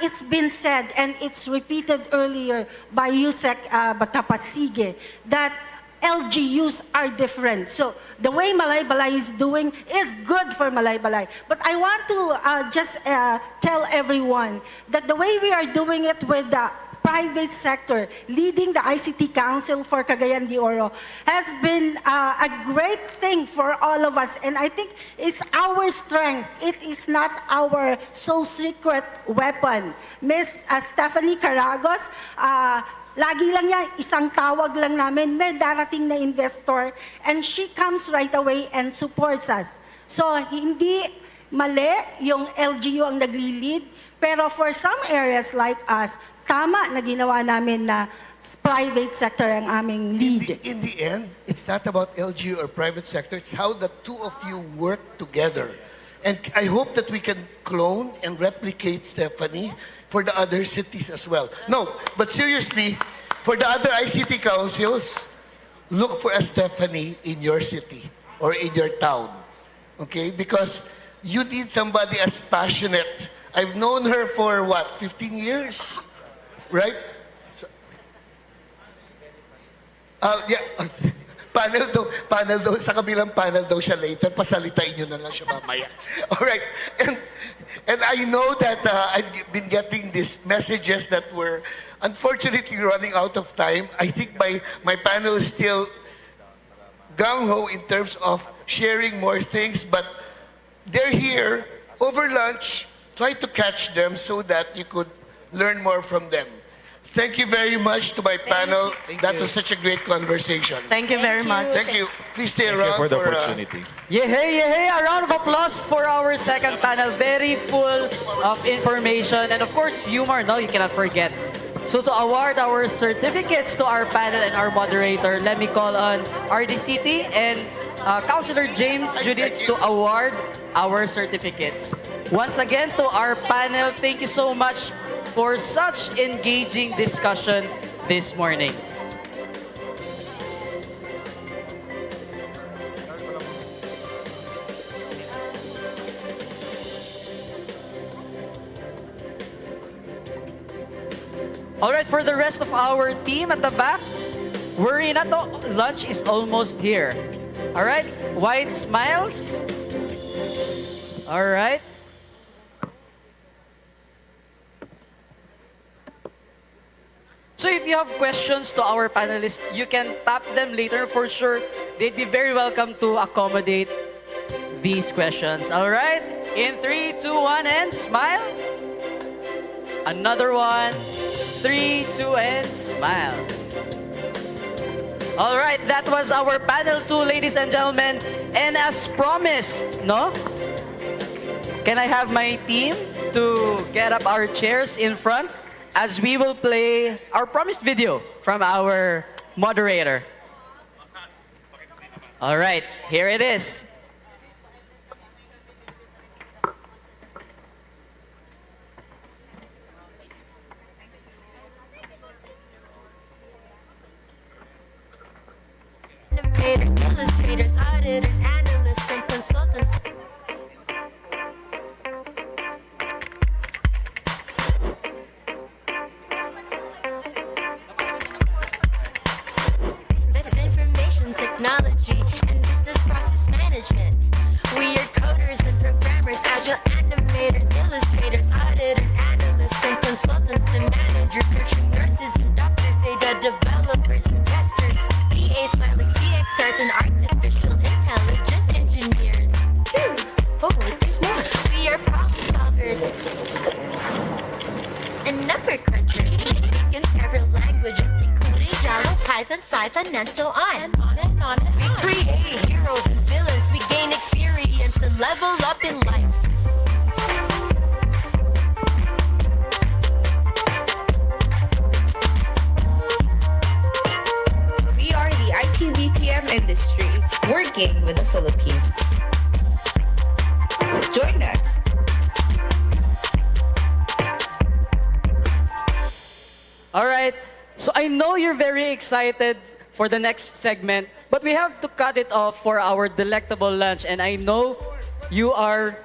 It's been said, and it's repeated earlier by Yusek Batapasige, that LGUs are different. So the way Malaybalay is doing is good for Malaybalay. But I want to just tell everyone that the way we are doing it with the private sector, leading the ICT Council for Cagayan de Oro, has been a great thing for all of us. And I think it's our strength. It is not our so secret weapon. Miss Stephanie Caragos, lagi lang niya, isang tawag lang namin, may darating na investor, and she comes right away and supports us. So, hindi mali yung LGU ang nagli-lead, pero for some areas like us, tama na ginawa namin na private sector ang aming lead. In the end, it's not about LGU or private sector, it's how the two of you work together. And I hope that we can clone and replicate Stephanie for the other cities as well. No, but seriously, for the other ICT councils, look for a Stephanie in your city or in your town. Okay? Because you need somebody as passionate. I've known her for what, 15 years? Right? So, yeah. Panel daw, sa kabilang panel daw siya later. Pasalitain nyo na lang siya mamaya. All right. And I know that I've been getting these messages that we're unfortunately running out of time. I think my panel is still gung-ho in terms of sharing more things, but they're here over lunch. Try to catch them so that you could learn more from them. Thank you very much to my panel. That was such a great conversation. Thank you very much. Thank you. Please stay Thank around you for the opportunity. Yehey! A round of applause for our second panel. Very full of information and of course humor. No, you cannot forget. So to award our certificates to our panel and our moderator, let me call on RDCT and Councilor James Judith to award our certificates. Once again, to our panel, thank you so much for such engaging discussion this morning. All right, for the rest of our team at the back, worry not, lunch is almost here. All right, wide smiles. All right. So if you have questions to our panelists, you can tap them later for sure. They'd be very welcome to accommodate these questions. All right, in 3, 2, 1, and smile. Another one. 3, 2, and smile. All right, that was our panel 2, ladies and gentlemen. And as promised, no? Can I have my team to get up our chairs in front as we will play our promised video from our moderator. All right, here it is. Animators, illustrators, auditors, analysts, and consultants. That's information technology and business process management. We are coders and programmers, agile animators, illustrators, auditors, analysts, and consultants and managers, nurturing nurses and doctors, data developers and testers, EAs, smiling CXRs, and artificial intelligence engineers. Oh, there's more. We are problem solvers and number crunchers. We speak in several languages, including Java, Python, Python, and so on. And on and on. We create heroes and villains. We gain experience and level up in life. We are the IT BPM industry, working with the Philippines. Join us. All right. So I know you're very excited for the next segment, but we have to cut it off for our delectable lunch. And I know you are,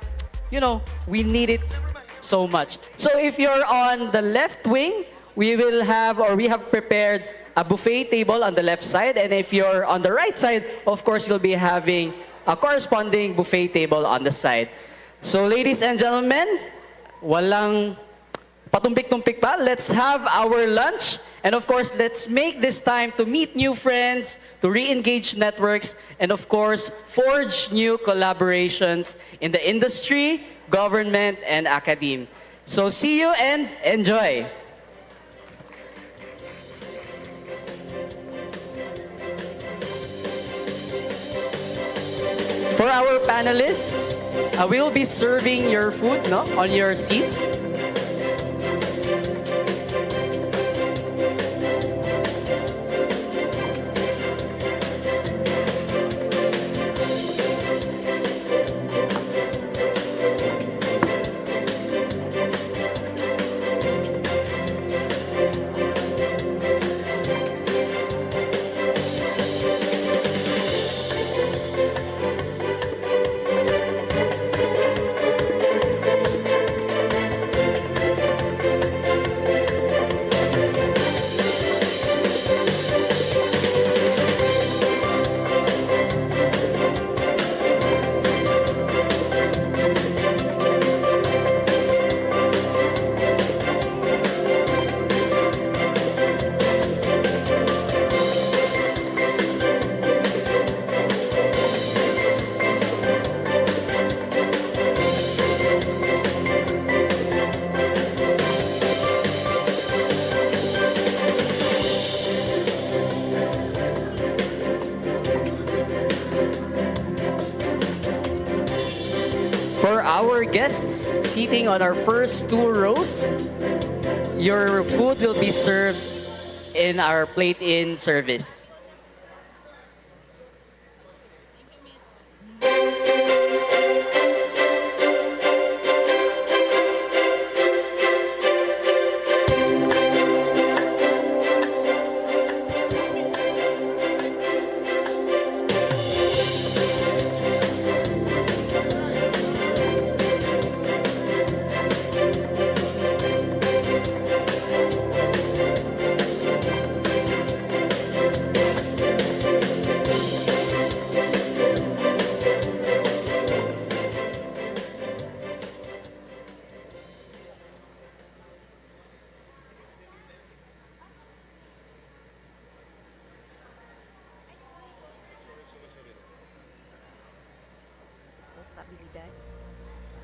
we need it so much. So if you're on the left wing, we have prepared a buffet table on the left side. And if you're on the right side, of course, you'll be having a corresponding buffet table on the side. So ladies and gentlemen, walang patumpik-tumpik pa. Let's have our lunch. And of course, let's make this time to meet new friends, to re-engage networks, and of course, forge new collaborations in the industry, government, and academe. So see you and enjoy. For our panelists, we will be serving your food on your seats. For our guests seating on our first 2 rows, your food will be served in our plate-in service.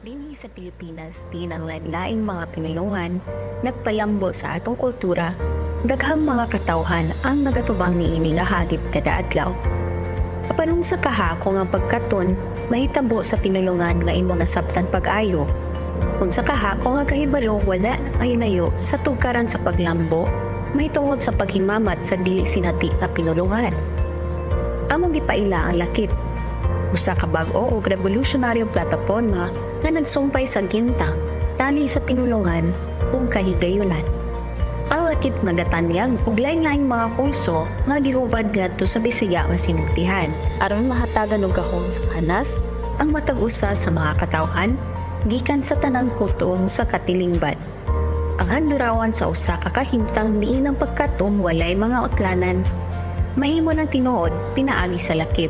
Dinhi sa Pilipinas, di nang lain-laing mga Pinilongan, nagpalambo sa atong kultura, daghang mga katawhan ang nagatubang niini nga hagit kada adlaw. Apanong sa kahakong ang pagkaton, mahitabo sa Pinilongan nga imo nasabtan pag-ayo. Kung sa kahakong nga kahibalo wala ay nayo sa tugkaran sa paglambo, mahitungod sa paghimamat sa dili sinati nga Pinulungan. Among gipaila ang lakip, usa ka bag-o og revolutionaryong plataporma nga nagsumpay sa gintang, tali sa Pinulungan ug kahigayunan. Ang lakip nga gatanyag ug lain-laing mga kurso nga gihubad ngadto sa Bisaya nga sinultihan aron mahatagan og gahom sa kanas ang matag usa sa mga katawhan gikan sa tanang kutom sa katilingban. Ang handurawan sa usa ka kahimtang diin ang pagkatom walay mga utlanan, mahimo ng tinuod pinaagi sa lakip.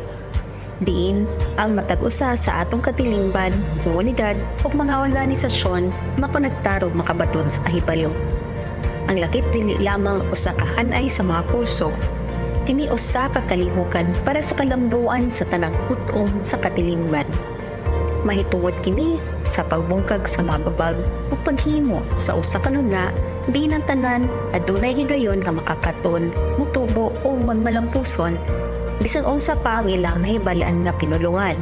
Diin ang matag-usa sa atong katilingban, komunidad ug mga organisasyon makonektar ug makabaton sa kahibalo. Ang lakip dili lamang usa ka hanay sa mga kurso, kini usa ka kalihukan para sa kalambuan sa tanang hutom sa katilingban. Mahitungod kini sa pagbungkag sa mga babag ug paghimo sa usa ka luna, di nang tanan adunay higayon nga makakaton, mutubo o magmalampuson bisan unsa pa ang ilang nahibalaan nga Pinulungan.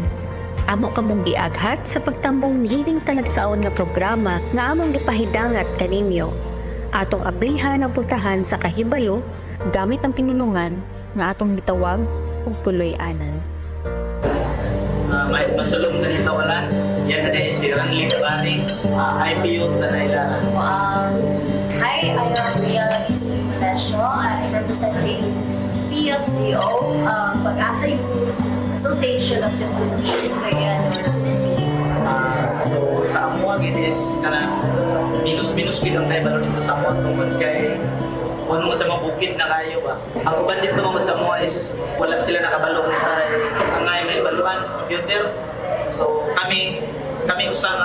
Amo kamong giaghat sa pagtambong niining talagsaon nga programa nga among gipahidangat kaninyo. Atong ablihan ang pultahan sa kahibalo gamit ang Pinulungan nga atong gitawag og puloy-anan. May masulong na hitawalan, yan na din si Ranli Kabari, IPO na nailaran. Hi, I am Riel Malesio. I'm representing PFCO, Pag-asa Youth Association of the Philippines, Cagayan de Oro City. So sa amuang it is kana minus-minus gid ang naibalo dito sa amuang tungod kay ano sa mga bukid na kayo ba. Ang uban dito mga sa amuang is wala sila nakabalong sa angay may baluan sa computer. So kami usa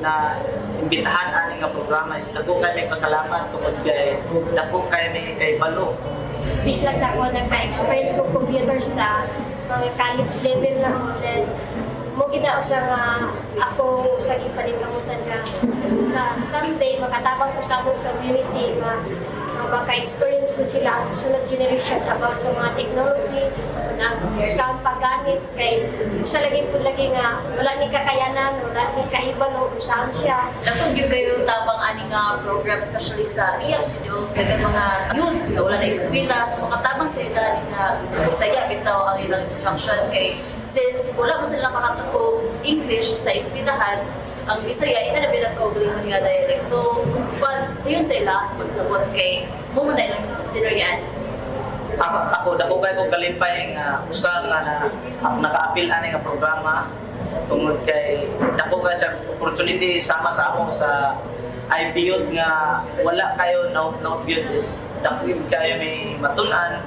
na imbitahan ani nga programa is dako kay may pasalamat tungod kay dako kay may kay balo. Bis lang sa ako nagka-experience ko computer sa mga college level lang. Then, mo ginausa nga ako sa ipaningkamutan nga sa someday makatabang ko sa among community nga maka-experience ko sila ang sunod generation about sa mga technology na sa paggamit kay usa lagi po lagi nga wala ni kakayanan, wala ni kahibalo usahan siya. Dapat gyud kayo tabang ani nga program especially sa PFCO sa mga youth nga wala na experience so makatabang sa ila nga saya bitaw ang ilang instruction kay since wala mo sila makatuto English sa eskwelahan ang Bisaya ina na pinagkaugalingon nga dialect. So, sayon sa ila sa pagsabot kay mo na ilang consider yan. Ako dako kay ko kalipay nga usa nga naka-appeal ani nga programa tungod kay dako kay sa opportunity sama sa amo sa IPUD nga wala kayo note build is dako kayo may matun-an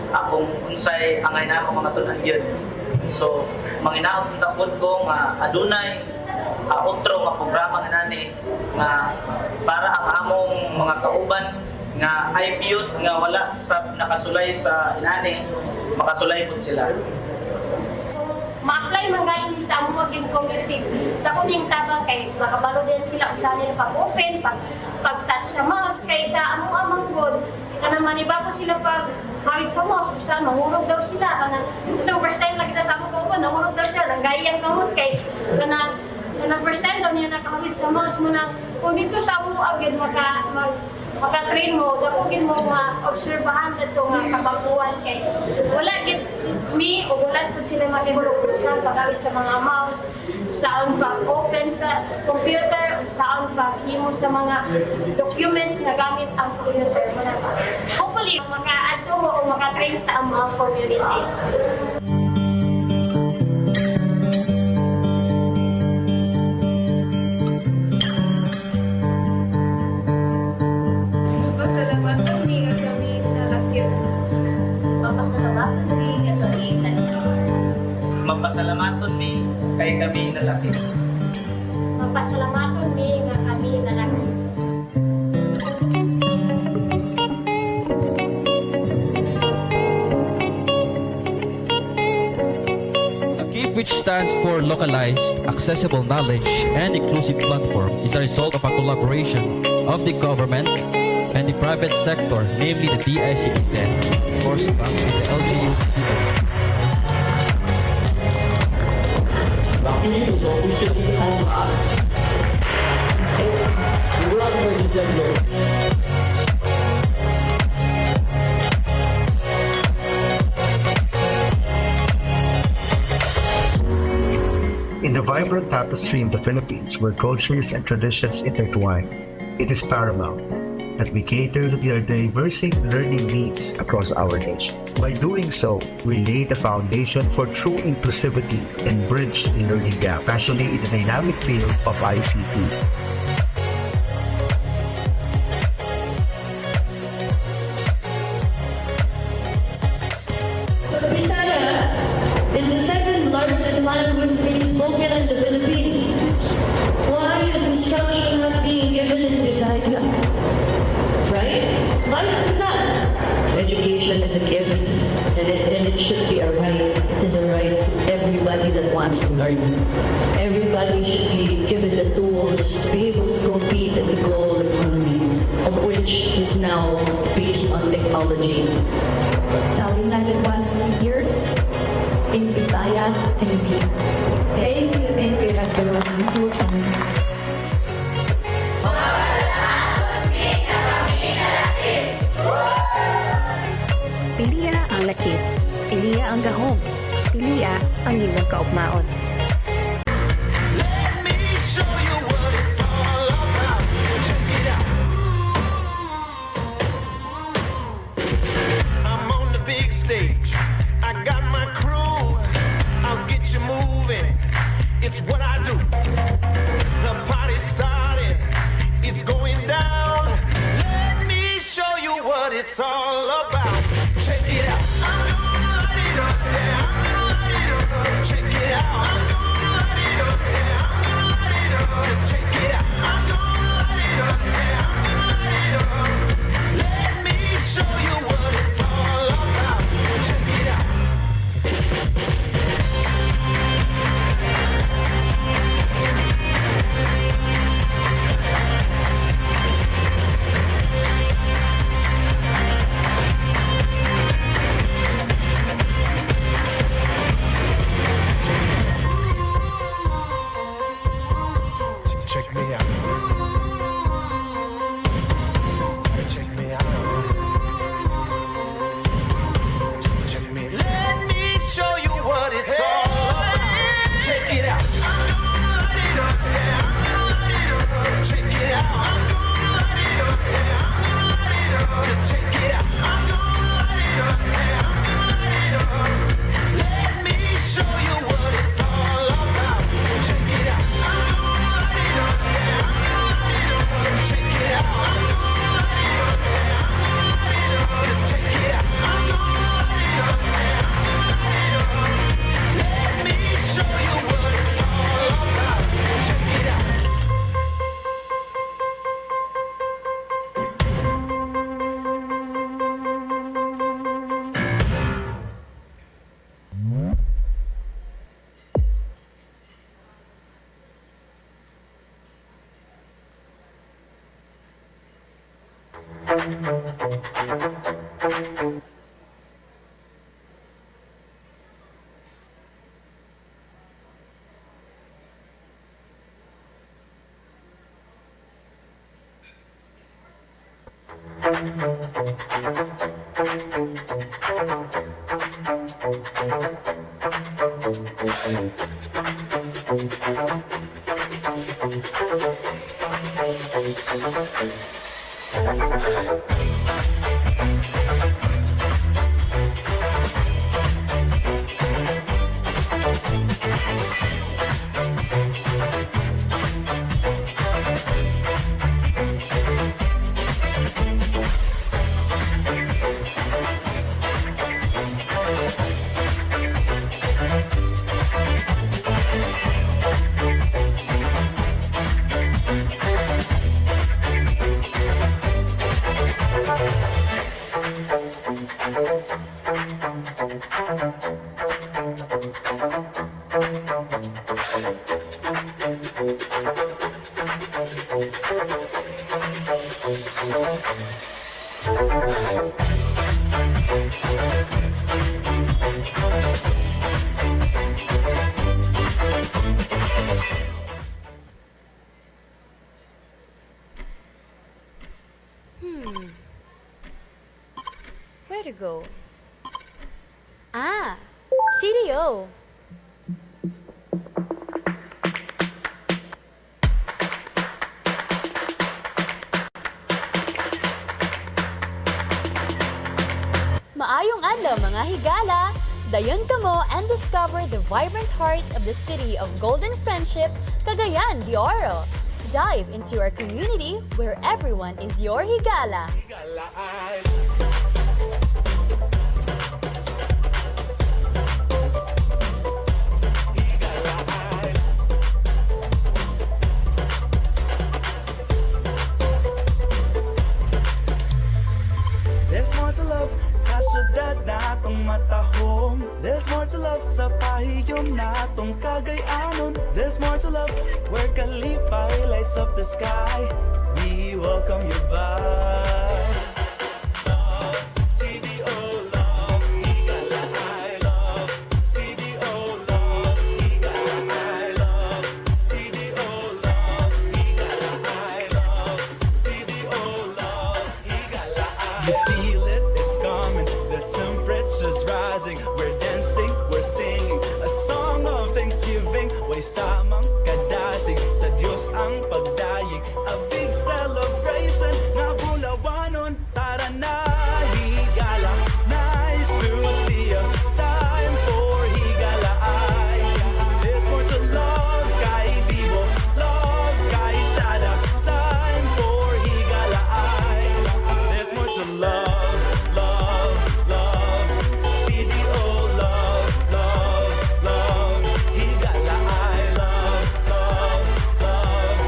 akong unsay angay na mga matun-an gyud. So, manginaot takod ko nga adunay outro nga programa nga nani nga para ang among mga kauban nga IPUD nga wala sa nakasulay sa inani makasulay pud sila. Ma-apply man gayon sa among maging community. Dako ning tabang kay makabalo din sila usa nila pag-open, pag-touch sa mouse kay sa among good. Kana manibago sila pag hawid sa mouse, usa mahurog daw sila kana ito first time lagi sa among kauban nahurog daw siya nang gayang kamot kay kana first time daw niya nakahawid sa mouse mo na kung dito sa among agad makatrain mo, dakugin mo nga obserbahan na ito nga kabaguan kay wala gid me o wala gid sila makihulog usan paggamit sa mga mouse, saan pag-open sa computer, saan paghimo sa mga documents nga gamit ang computer. Hopefully, maka-add mo o maka-train sa mga community. Pasalamatan mi nga kami nalakit. Papasalamatan mi nga kami nalakit. Mapasalamaton mi kay kami nalaki. Magpasalamaton mi nga kami nalakit. KIP, which stands for Localized, Accessible Knowledge and Inclusive Platform, is a result of a collaboration of the government and the private sector, namely the DICT and Force Bank and the LGUs. In the vibrant tapestry of the Philippines, where cultures and traditions intertwine, it is paramount that we cater to the diverse learning needs across our nation. By doing so, we lay the foundation for true inclusivity and bridge the learning gap, especially in the dynamic field of ICT. Bisaya is the second largest language being spoken in the Philippines. Why is instruction not being given in Bisaya? Right? Why is it not? Education is a gift, and it should be a right. It is a right to everybody that wants to learn. Everybody should be given the tools to be able to compete in the global economy, of which is now based on technology. Sabi nga nagwasa here in Bisaya and B. Thank you everyone. Piliya ang lakit, piliya ang gahom, piliya ang inyong kaugmaon. I'm on the big stage. I got my crew. I'll get you moving. It's what I do. The party's started. It's going down. Let me show you what it's all about. Check it out. I'm gonna light it up. Yeah, I'm gonna light it up. Check it out. I'm gonna light it up. Yeah, I'm gonna light it up. Just check it out. I'm gonna light it up. Yeah, I'm gonna light it up. Let me show you what it's all about. Check it out. Check me out. Check me out. Just check me. Let me show you what it's all about. Check it out. I'm gonna light it up. Yeah, I'm gonna light it up. Check it out. I'm gonna light it up. Yeah, I'm gonna light it up. Just check it out. I'm gonna light it up. Yeah, I'm gonna light it up. Let me show you what it's all about. Check it out. I'm gonna light it up. Yeah, I'm gonna light it up. Check it out. I'm gonna light it up. Yeah, I'm gonna light it up. Just check it out. I'm gonna light it up. Yeah, I'm gonna light it up. Let me show you what it's all about. Check it out. Where to go? Ah, CDO. Maayong adlaw mga higala! Dayon kamo and discover the vibrant heart of the city of Golden Friendship, Cagayan de Oro. Dive into our community where everyone is your higala. There's more to love sa syudad natong matahom. There's more to love sa pahiyom natong Cagayanon. There's more to love where Kalipay lights up the sky. We welcome you back. Love, CDO, love, higala, I love. CDO, love, higala, I love. CDO, love, higala, I love. CDO, love, higala, I love. You feel it, it's coming, the temperature's rising. We're dancing, we're singing a song of thanksgiving. Way samang kadasig, sa Diyos ang pagdayig. A big celebration, nga bulawanon, tara na, higala. Nice to see ya, time for higala ay. There's more to love, kay Bibo, love, kay Chada. Time for higala ay. There's more to love, love, love. CDO, love, love, love. Higala, I love, love, love.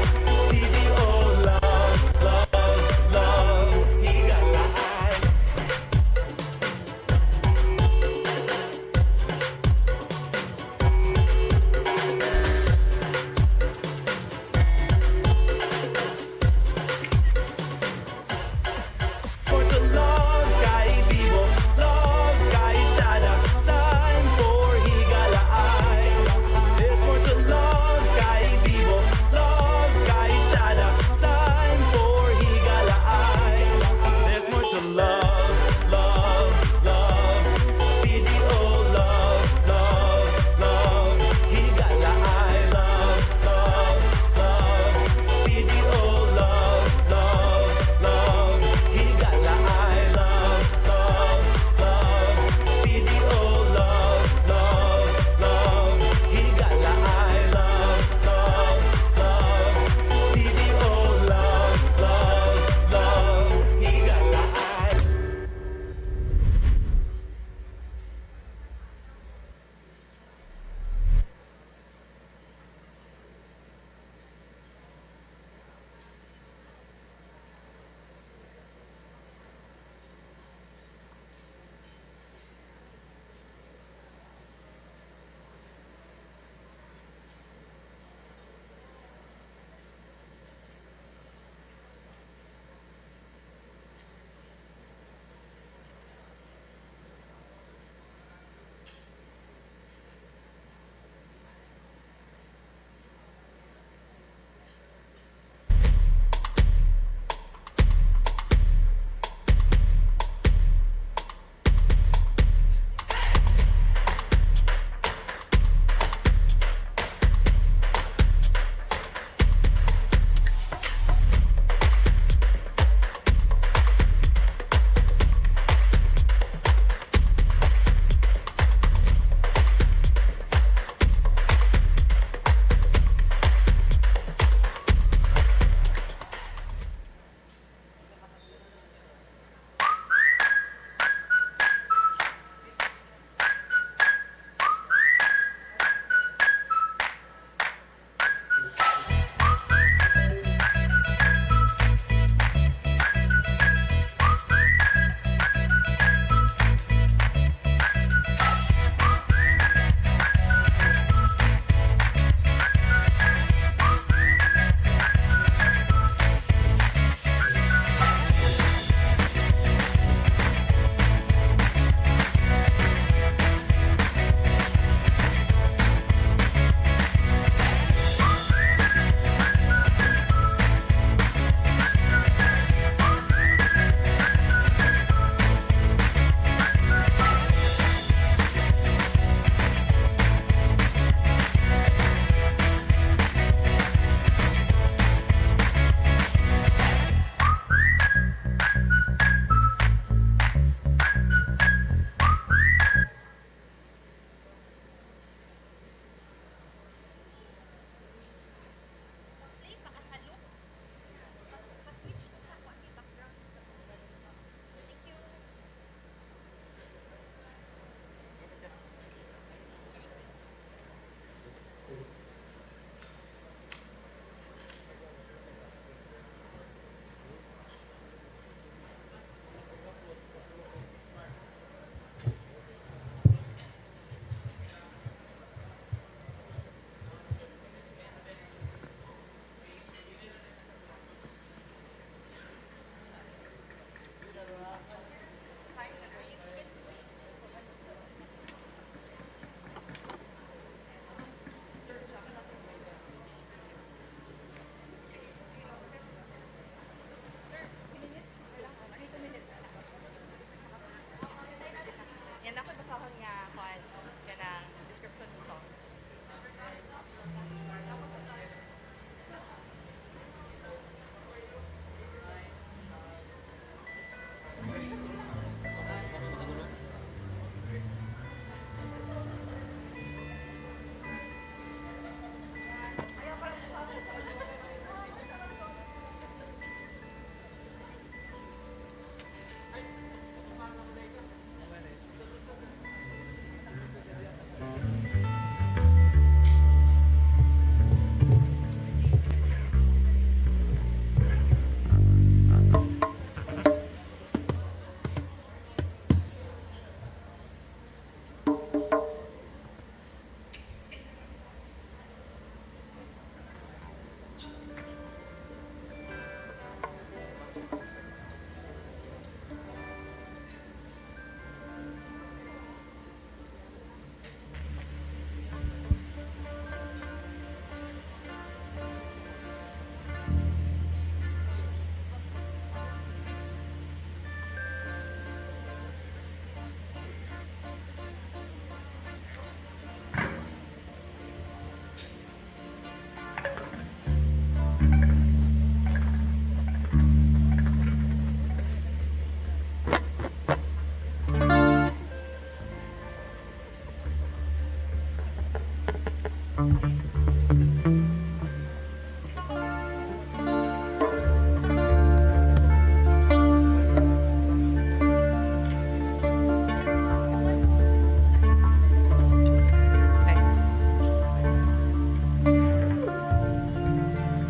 ako nakahon nga kuan kanang description nito.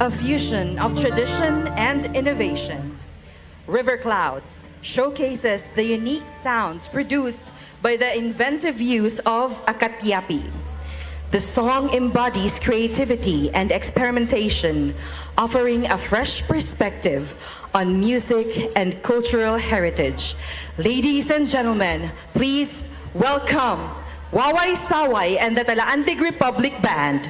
A fusion of tradition and innovation. River Clouds showcases the unique sounds produced by the inventive use of akatyapi. The song embodies creativity and experimentation, offering a fresh perspective on music and cultural heritage. Ladies and gentlemen, please welcome Waway Saway and the Talaantig Republic Band.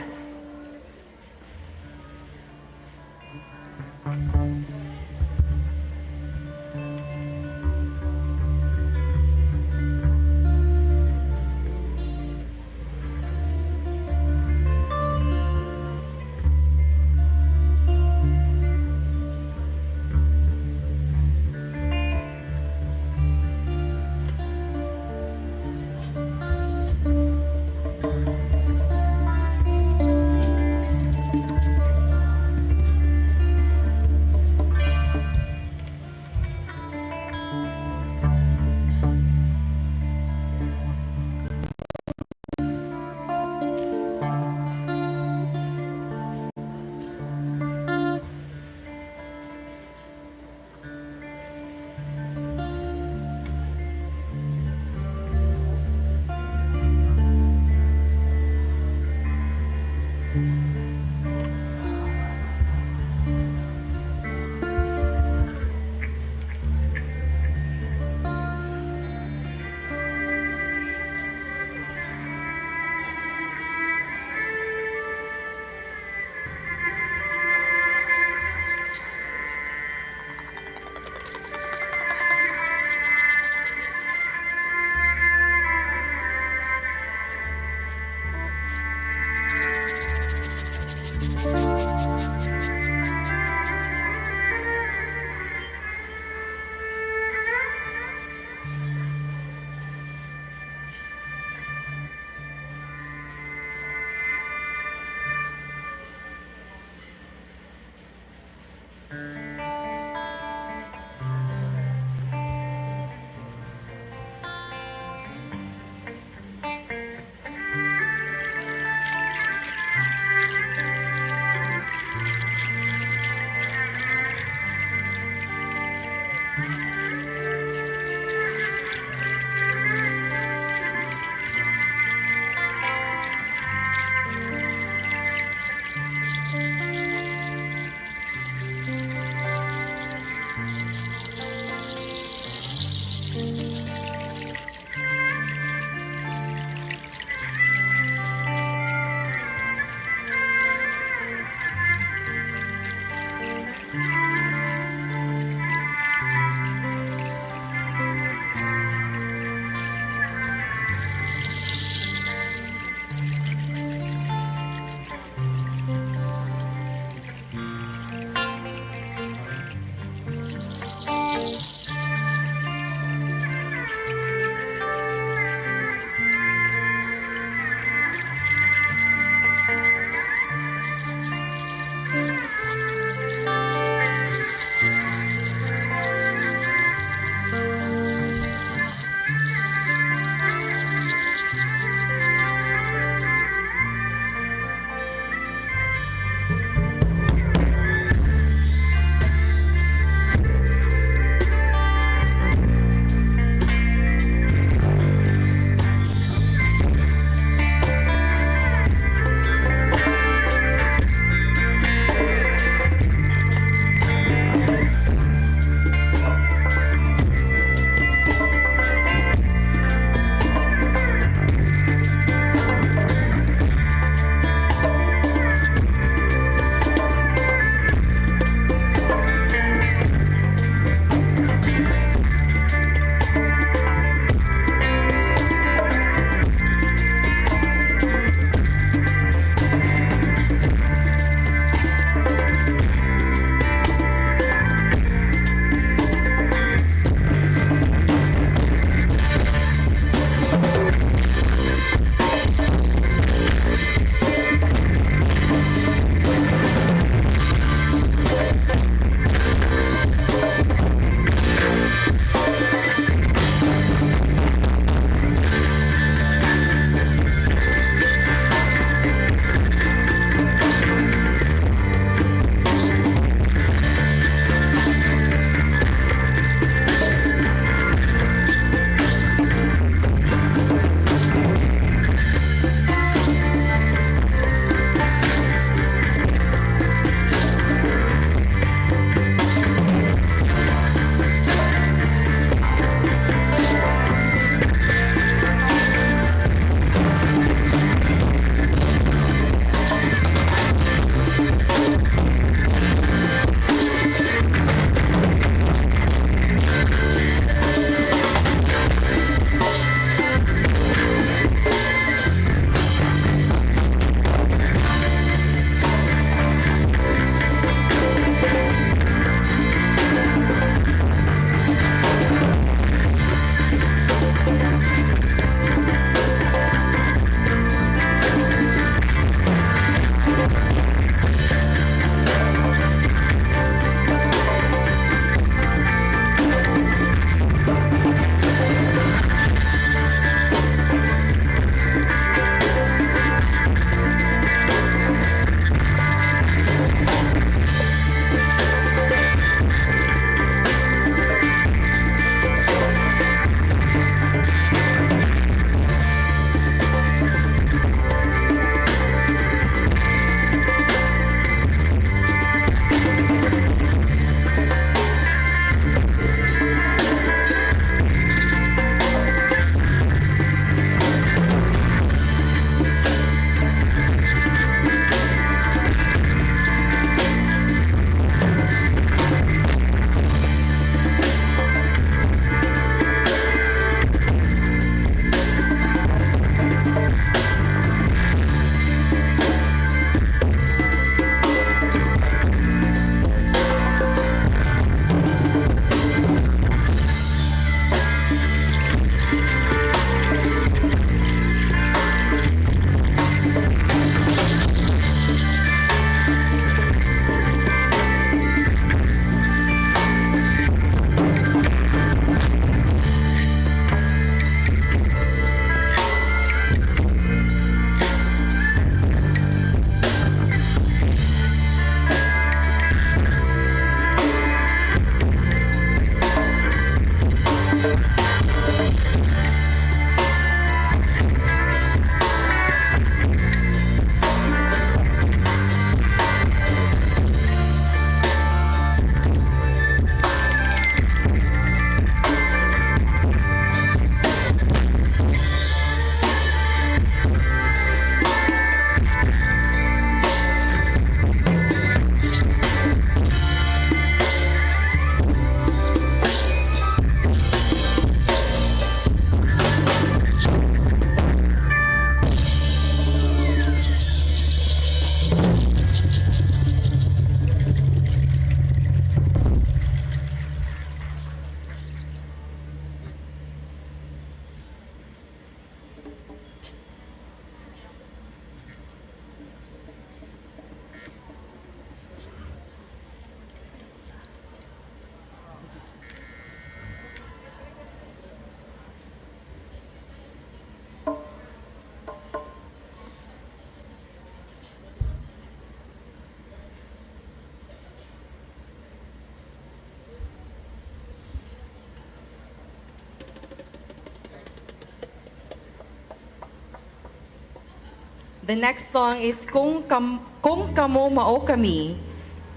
The next song is Kung Kamo Mao Kami,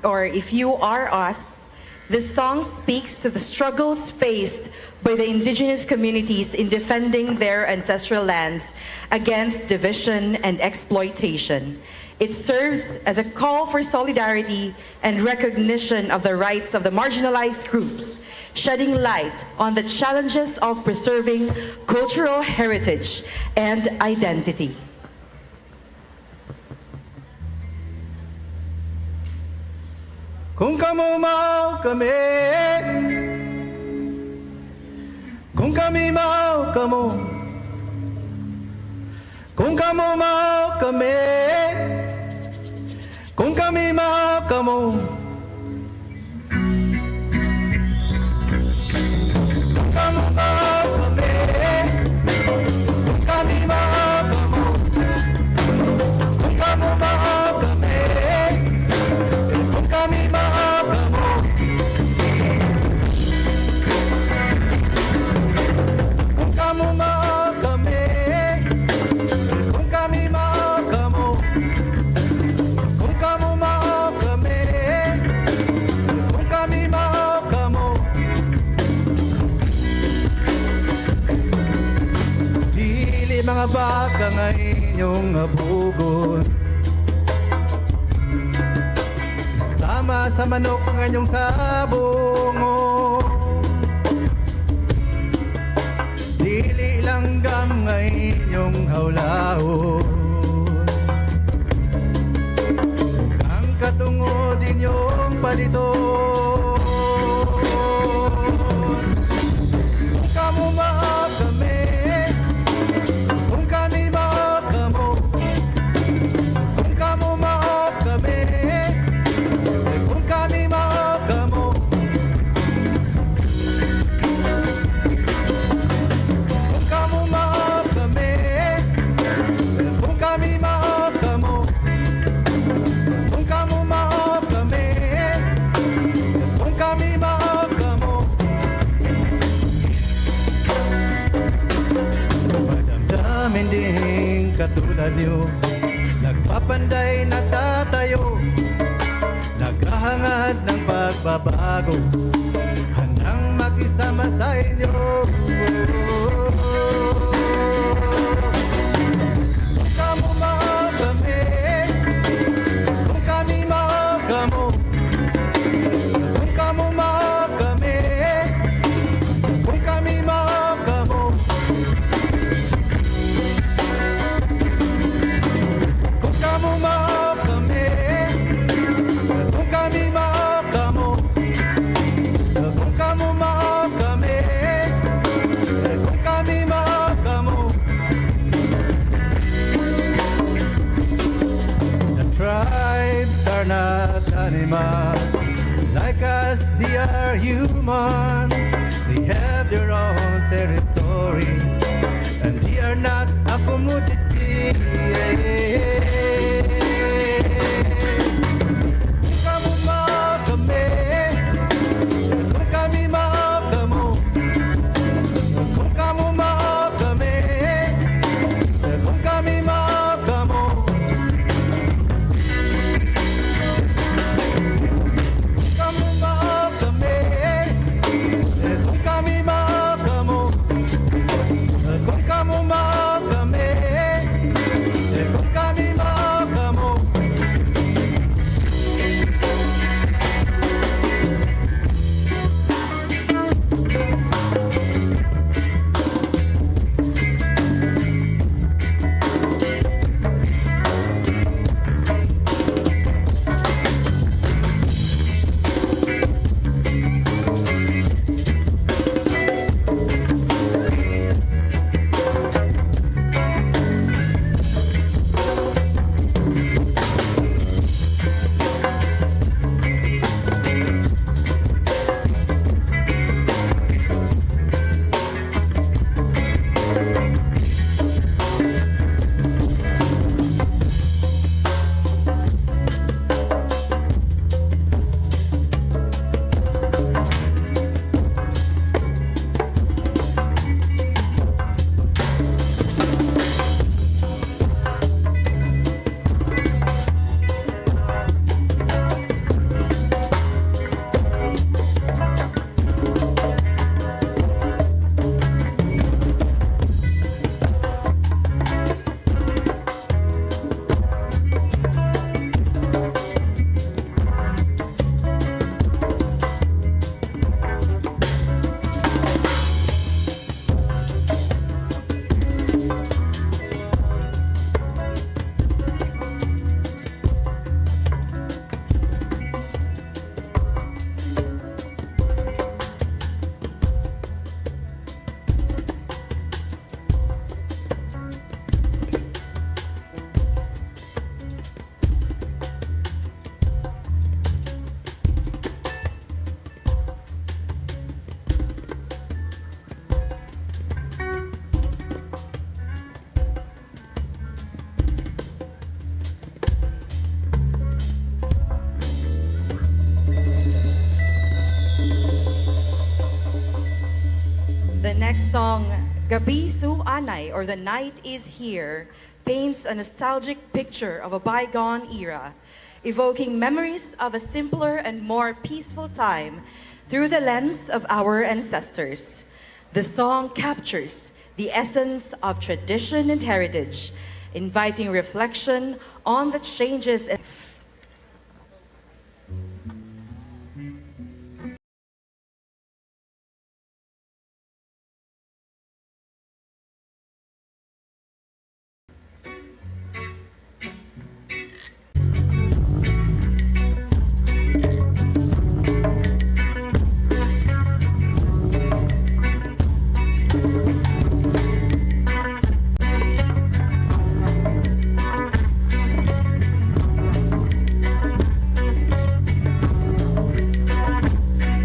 or If You Are Us. This song speaks to the struggles faced by the indigenous communities in defending their ancestral lands against division and exploitation. It serves as a call for solidarity and recognition of the rights of the marginalized groups, shedding light on the challenges of preserving cultural heritage and identity. Kung kamo mau kami, kung kami mau kamo, kung kamo mau kami, kung kami mau kamo, kung kamo mau kami, kung kami mau kamo, kung kamo mau kami, kung kami mau mga baka nga inyong abugon, sama sa manok nga inyong sabungo, dili langgam nga inyong haulahon, kang katungod inyong paliton. Kung kamo kami, kung kami kamo, kung kamo kami, kung kami kamo, kung kamo kami, kung kami kamo, kung kamo kami, kung kami kamo. Madamdamin din katulad niyo, nagpapanday na tatayo, naghahangad ng pagbabago, handang makisama sa inyo. Kung kamo kami, kung kami kamo, kung kamo kami, kung kami kamo, kung kamo kami, kung kami kamo, kung kamo kami, kung kami kamo. The tribes are not animals like us, they are human. They have their own territory and they are not a commodity. Kung kamo kami, kung kami kamo, kung kamo kami, kung kami kamo, kung kamo kami, kung kami kamo, kung kamo kami, kung kami song Gabi Su Anay, or The Night Is Here, paints a nostalgic picture of a bygone era, evoking memories of a simpler and more peaceful time through the lens of our ancestors. The song captures the essence of tradition and heritage, inviting reflection on the changes and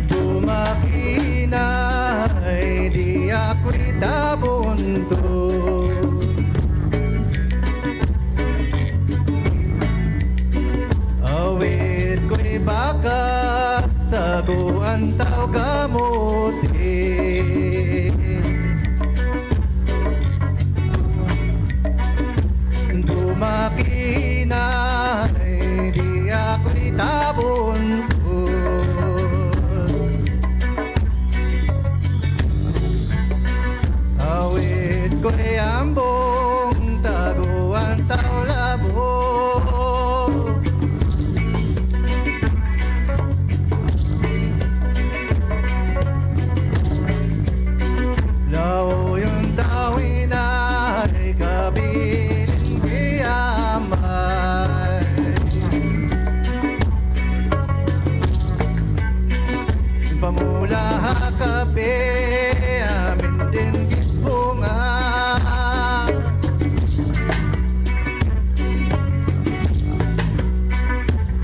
Dumakinay, di ako'y tabunto. Awit ko'y bakat, taguan tao kamuti. Dumakinay, di ako'y tabunto. Awit ko'y ambong, taguan tao labo. Lao yung tawin ay kabilin kiyamay. Pamula hakape, amin din gitbunga.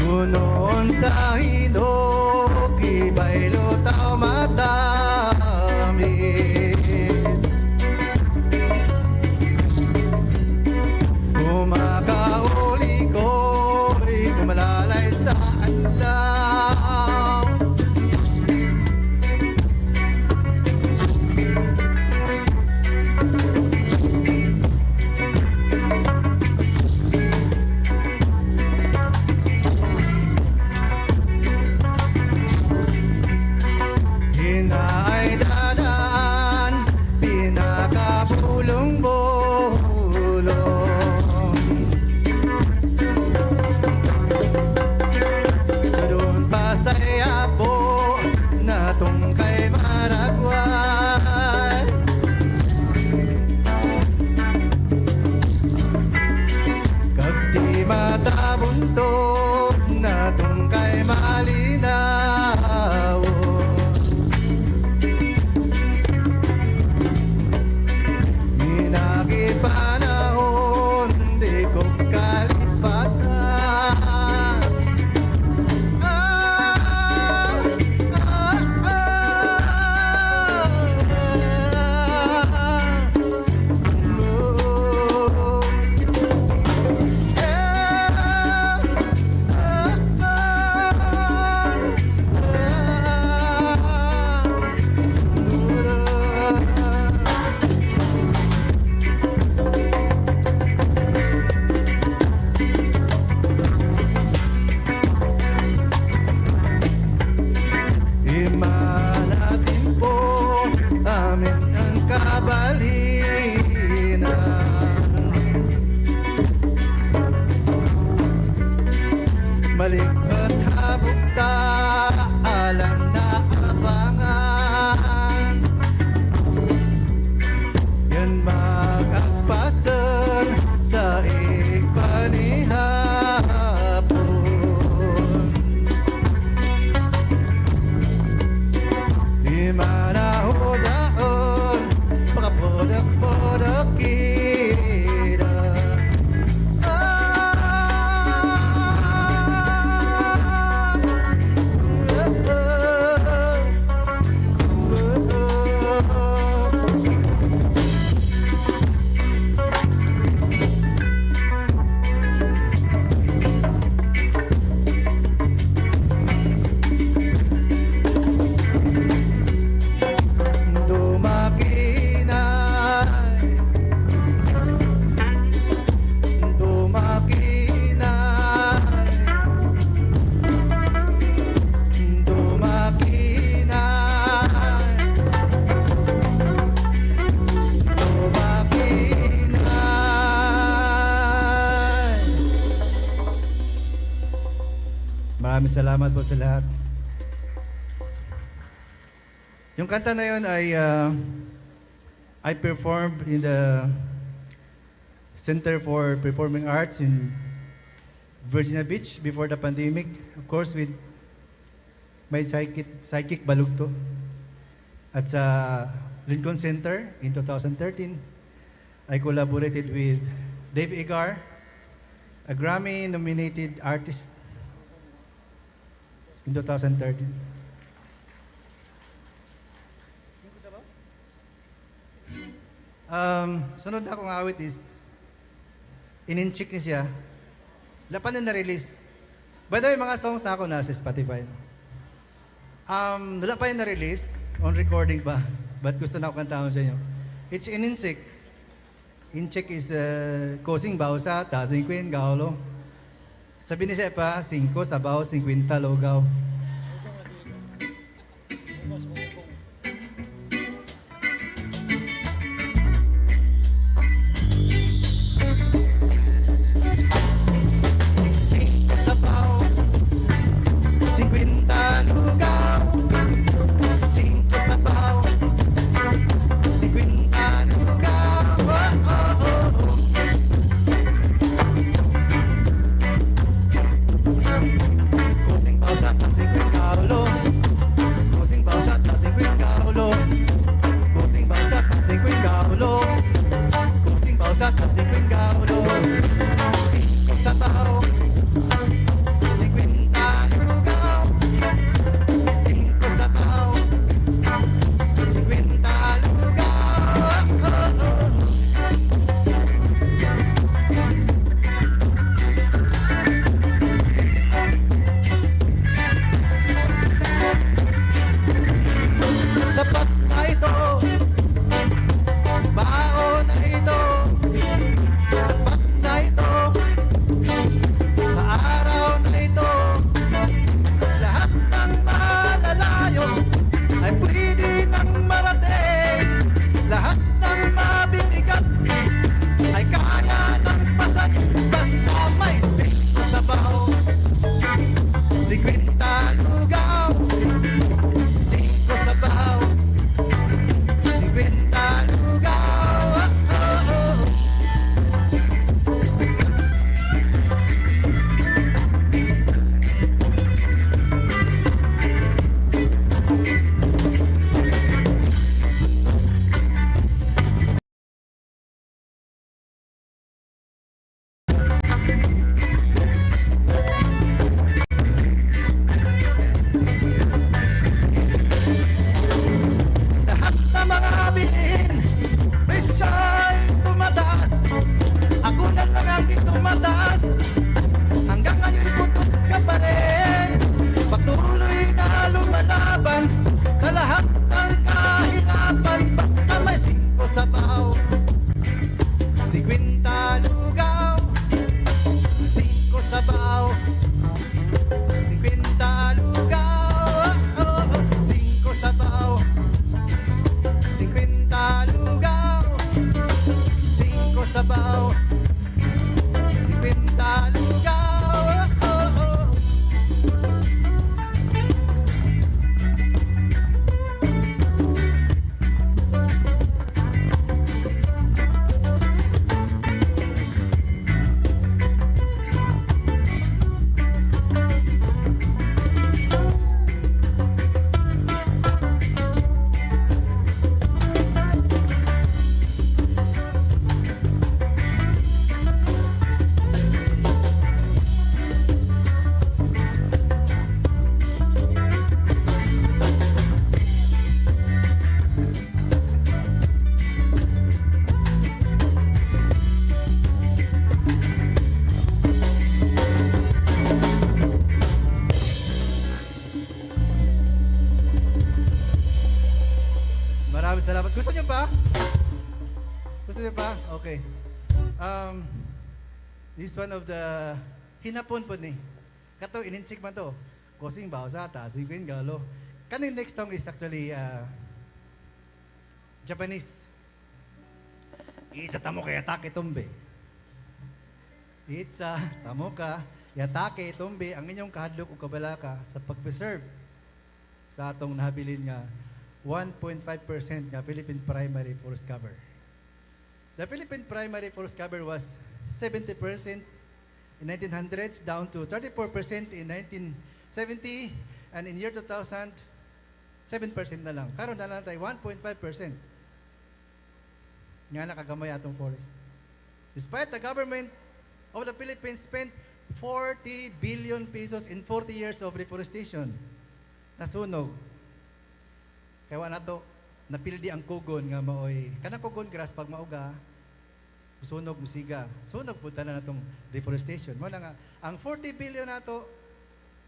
Gunoon sa hinog, ibaylo tao matamis. Kumakauli ko'y kumalalay sa anlaw. Maraming salamat po sa lahat. Yung kanta na yun ay I performed in the Center for Performing Arts in Virginia Beach before the pandemic. Of course, with my psychic Balugto. At sa Lincoln Center in 2013, I collaborated with Dave Igar, a Grammy-nominated artist in 2013. Sunod na akong awit is ininchik ni siya. Lapan na na-release. By the way, mga songs na ako nasa Spotify. Wala pa yung na-release. On recording pa. But gusto na ako kantahan sa inyo. It's ininsik. Inchik is causing bausa, tasing queen, gaulo. Sabi ni siya pa, 5 sabaw, 50 logaw. Maraming salamat. Gusto niyo pa? Gusto niyo pa? Okay. This is one of the hinapon po ni. Kato, ininchik man to. Kosing bausa, tasing queen, galo. Kaning next song is actually Japanese. Itsa tamo kaya take tumbe. Itsa tamo ka Yatake itumbi ang inyong kahadlok o kabalaka sa pag-preserve sa atong nahabilin nga 1.5% nga Philippine primary forest cover. The Philippine primary forest cover was 70% in 1900s down to 34% in 1970 and in year 2000 7% na lang. Karon na lang tayo 1.5%. Nga nakagamay atong forest. Despite the government of the Philippines spent 40 billion pesos in 40 years of reforestation. Nasunog. Kaya na to, napildi ang kugon nga maoy. Kanang kugon grass pag mauga, sunog, musiga. Sunog punta na natong reforestation. Wala nga, ang 40 billion nato,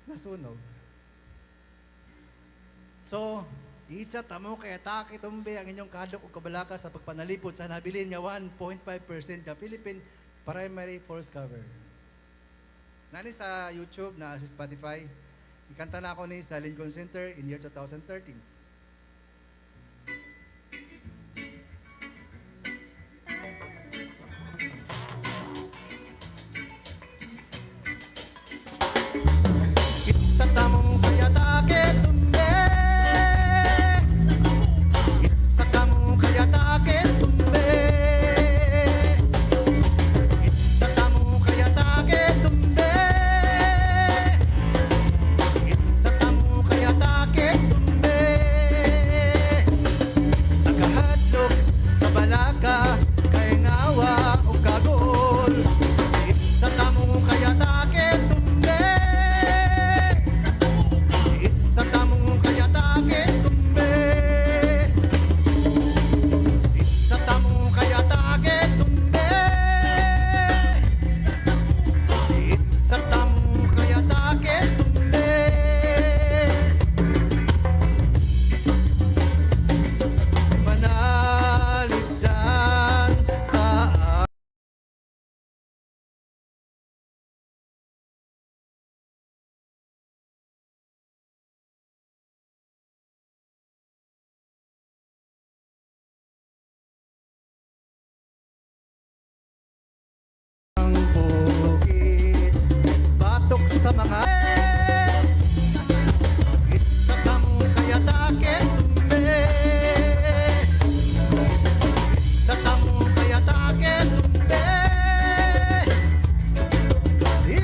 nasunog. So, itsa tamo kaya atake tumbe ang inyong kadok o kabalaka sa pagpanalipod sa nabilin nga 1.5% ka Philippine primary forest cover. Nani sa YouTube, na sa Spotify. Ikanta na ako ni sa Lincoln Center in year 2013. Sa tamong kayatake tumbe, sa tamong kayatake tumbe, sa tamong kayatake tumbe, sa tamong kayatake tumbe, nagahadlok kabalaka kay nawa o kagol, sa tamong kayatake tumbe. Sa tamong kayatake tumbe, sa tamong kayatake tumbe, sa tamong kayatake tumbe. Manaligdan ta. Batok sa mga sa tamong kayatake tumbe, sa tamong kayatake tumbe,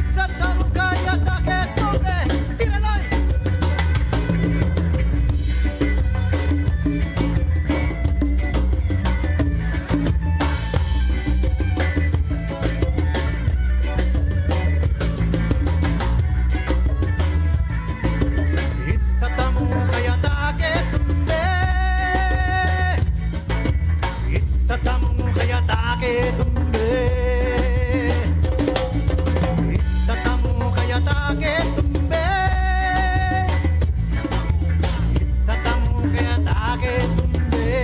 sa tamong kayatake tumbe. Tiraloy! Sa tamong kayatake tumbe, sa tamong kayatake tumbe, sa tamong kayatake tumbe, sa tamong kayatake tumbe.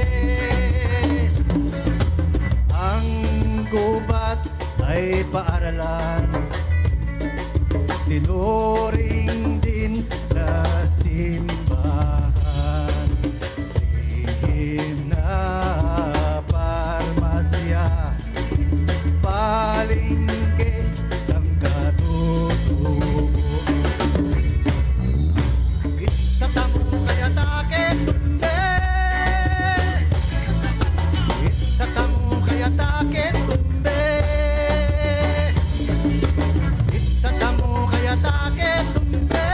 Ang gubat ay paaralan, tinuring din na simbahan, lihim na parmasya, palengke ng katutubo. Sa tamong kayatake tumbe, sa tamong kayatake tumbe, sa tamong kayatake tumbe,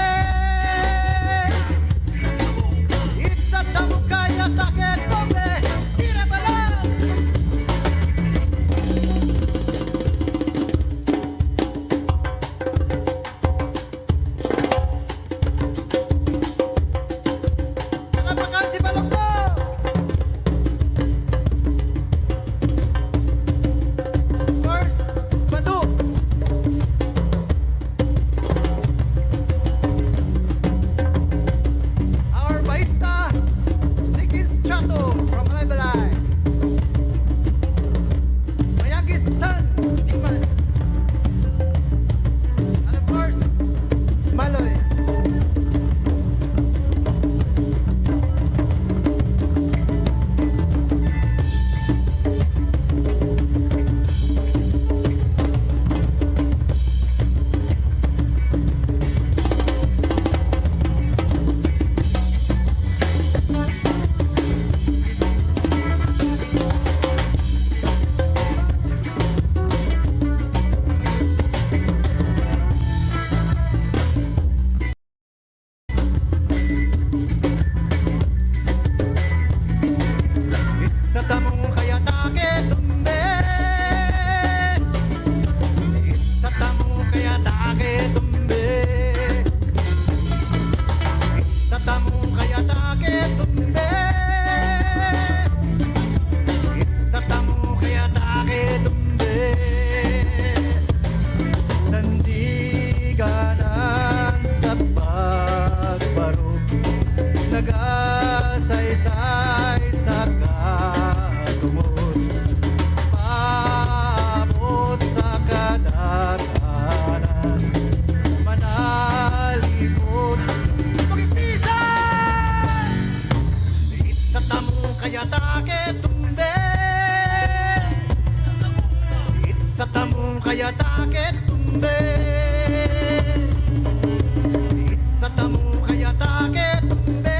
tamu kaya take tumbe Sa tamu kaya take tumbe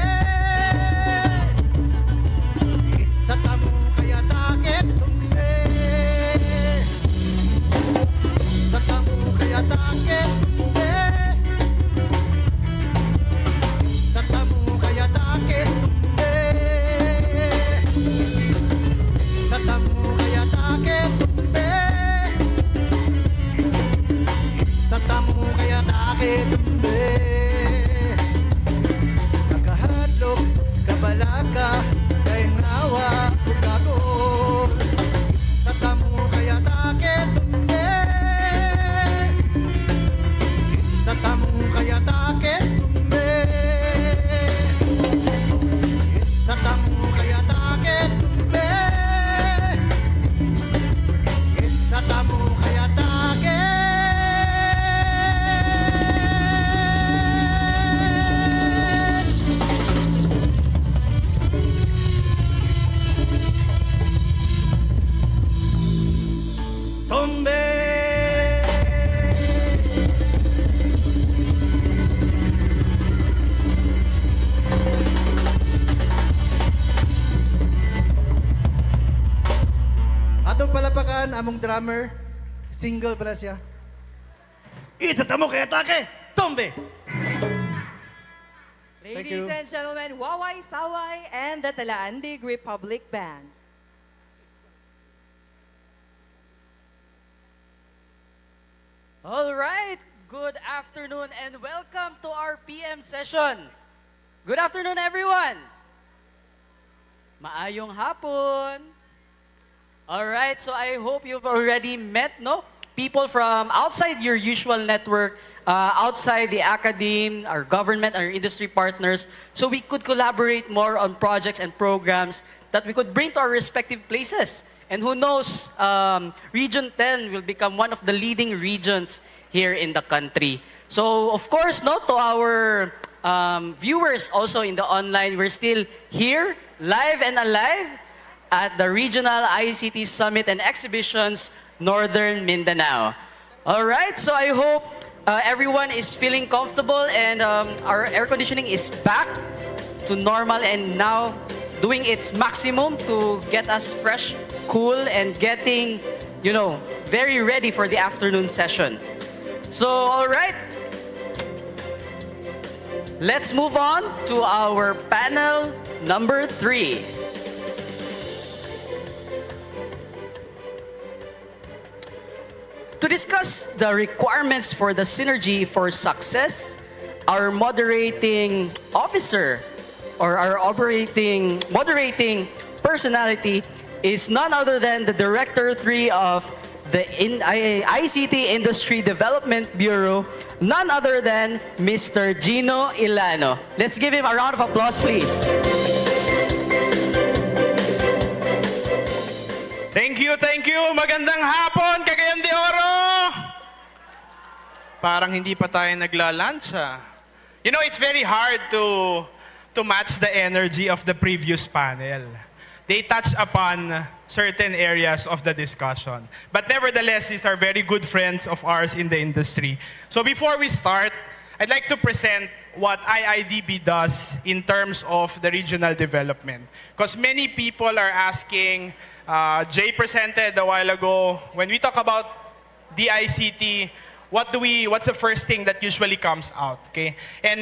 Sa tamu kaya take tumbe Sa tamu kaya take tumbe Sa tamu kaya take tumbe Sa tamu kaya take tumbe Sa tamu kaya take tumbe Nakahadlok kabalaka kay nawa ugagol Sa tamu kaya take tumbe Sa tamu kaya take tumbe Sa tamu kaya take tumbe Sa tamu kaya take tumbe Atong palapakan among drummer, single pala siya. It's a tamo kaya take, tumbe. Thank you. Ladies and gentlemen, Waway Saway and the Talaandig Republic Band. All right. Good afternoon and welcome to our PM session. Good afternoon, everyone. Maayong hapon. All right. So I hope you've already met, people from outside your usual network, outside the academe, our government, our industry partners, so we could collaborate more on projects and programs that we could bring to our respective places. And who knows, Region 10 will become one of the leading regions here in the country. So, of course, to our viewers also in the online, we're still here, live and alive, at the Regional ICT Summit and Exhibitions, Northern Mindanao. All right, so I hope everyone is feeling comfortable and our air conditioning is back to normal and now doing its maximum to get us fresh, cool, and getting, very ready for the afternoon session. So, all right, let's move on to our panel number 3. To discuss the requirements for the synergy for success, our moderating officer or our moderating personality is none other than the Director 3 of the ICT Industry Development Bureau, none other than Mr. Gino Ilano. Let's give him a round of applause, please. Thank you, thank you. Magandang hapon, Cagayan de Oro. Parang hindi pa tayo nagla-lunch, it's very hard to match the energy of the previous panel. They touch upon certain areas of the discussion. But nevertheless, these are very good friends of ours in the industry. So before we start, I'd like to present what IIDB does in terms of the regional development. Because many people are asking, Jay presented a while ago, when we talk about DICT, what's the first thing that usually comes out, okay? And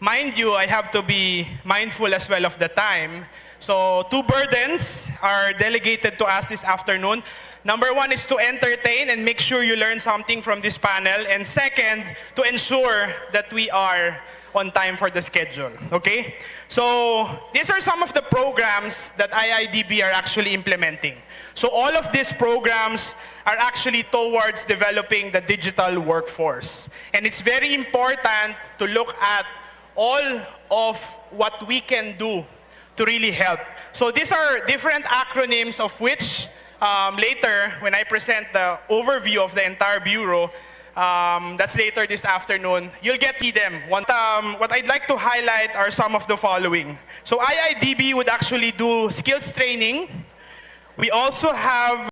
mind you, I have to be mindful as well of the time. So 2 burdens are delegated to us this afternoon. Number 1 is to entertain and make sure you learn something from this panel. And second, to ensure that we are on time for the schedule, okay? So these are some of the programs that IIDB are actually implementing. So all of these programs are actually towards developing the digital workforce. And it's very important to look at all of what we can do to really help. So these are different acronyms of which later, when I present the overview of the entire bureau, that's later this afternoon, you'll get to see them. What I'd like to highlight are some of the following. So IIDB would actually do skills training. We also have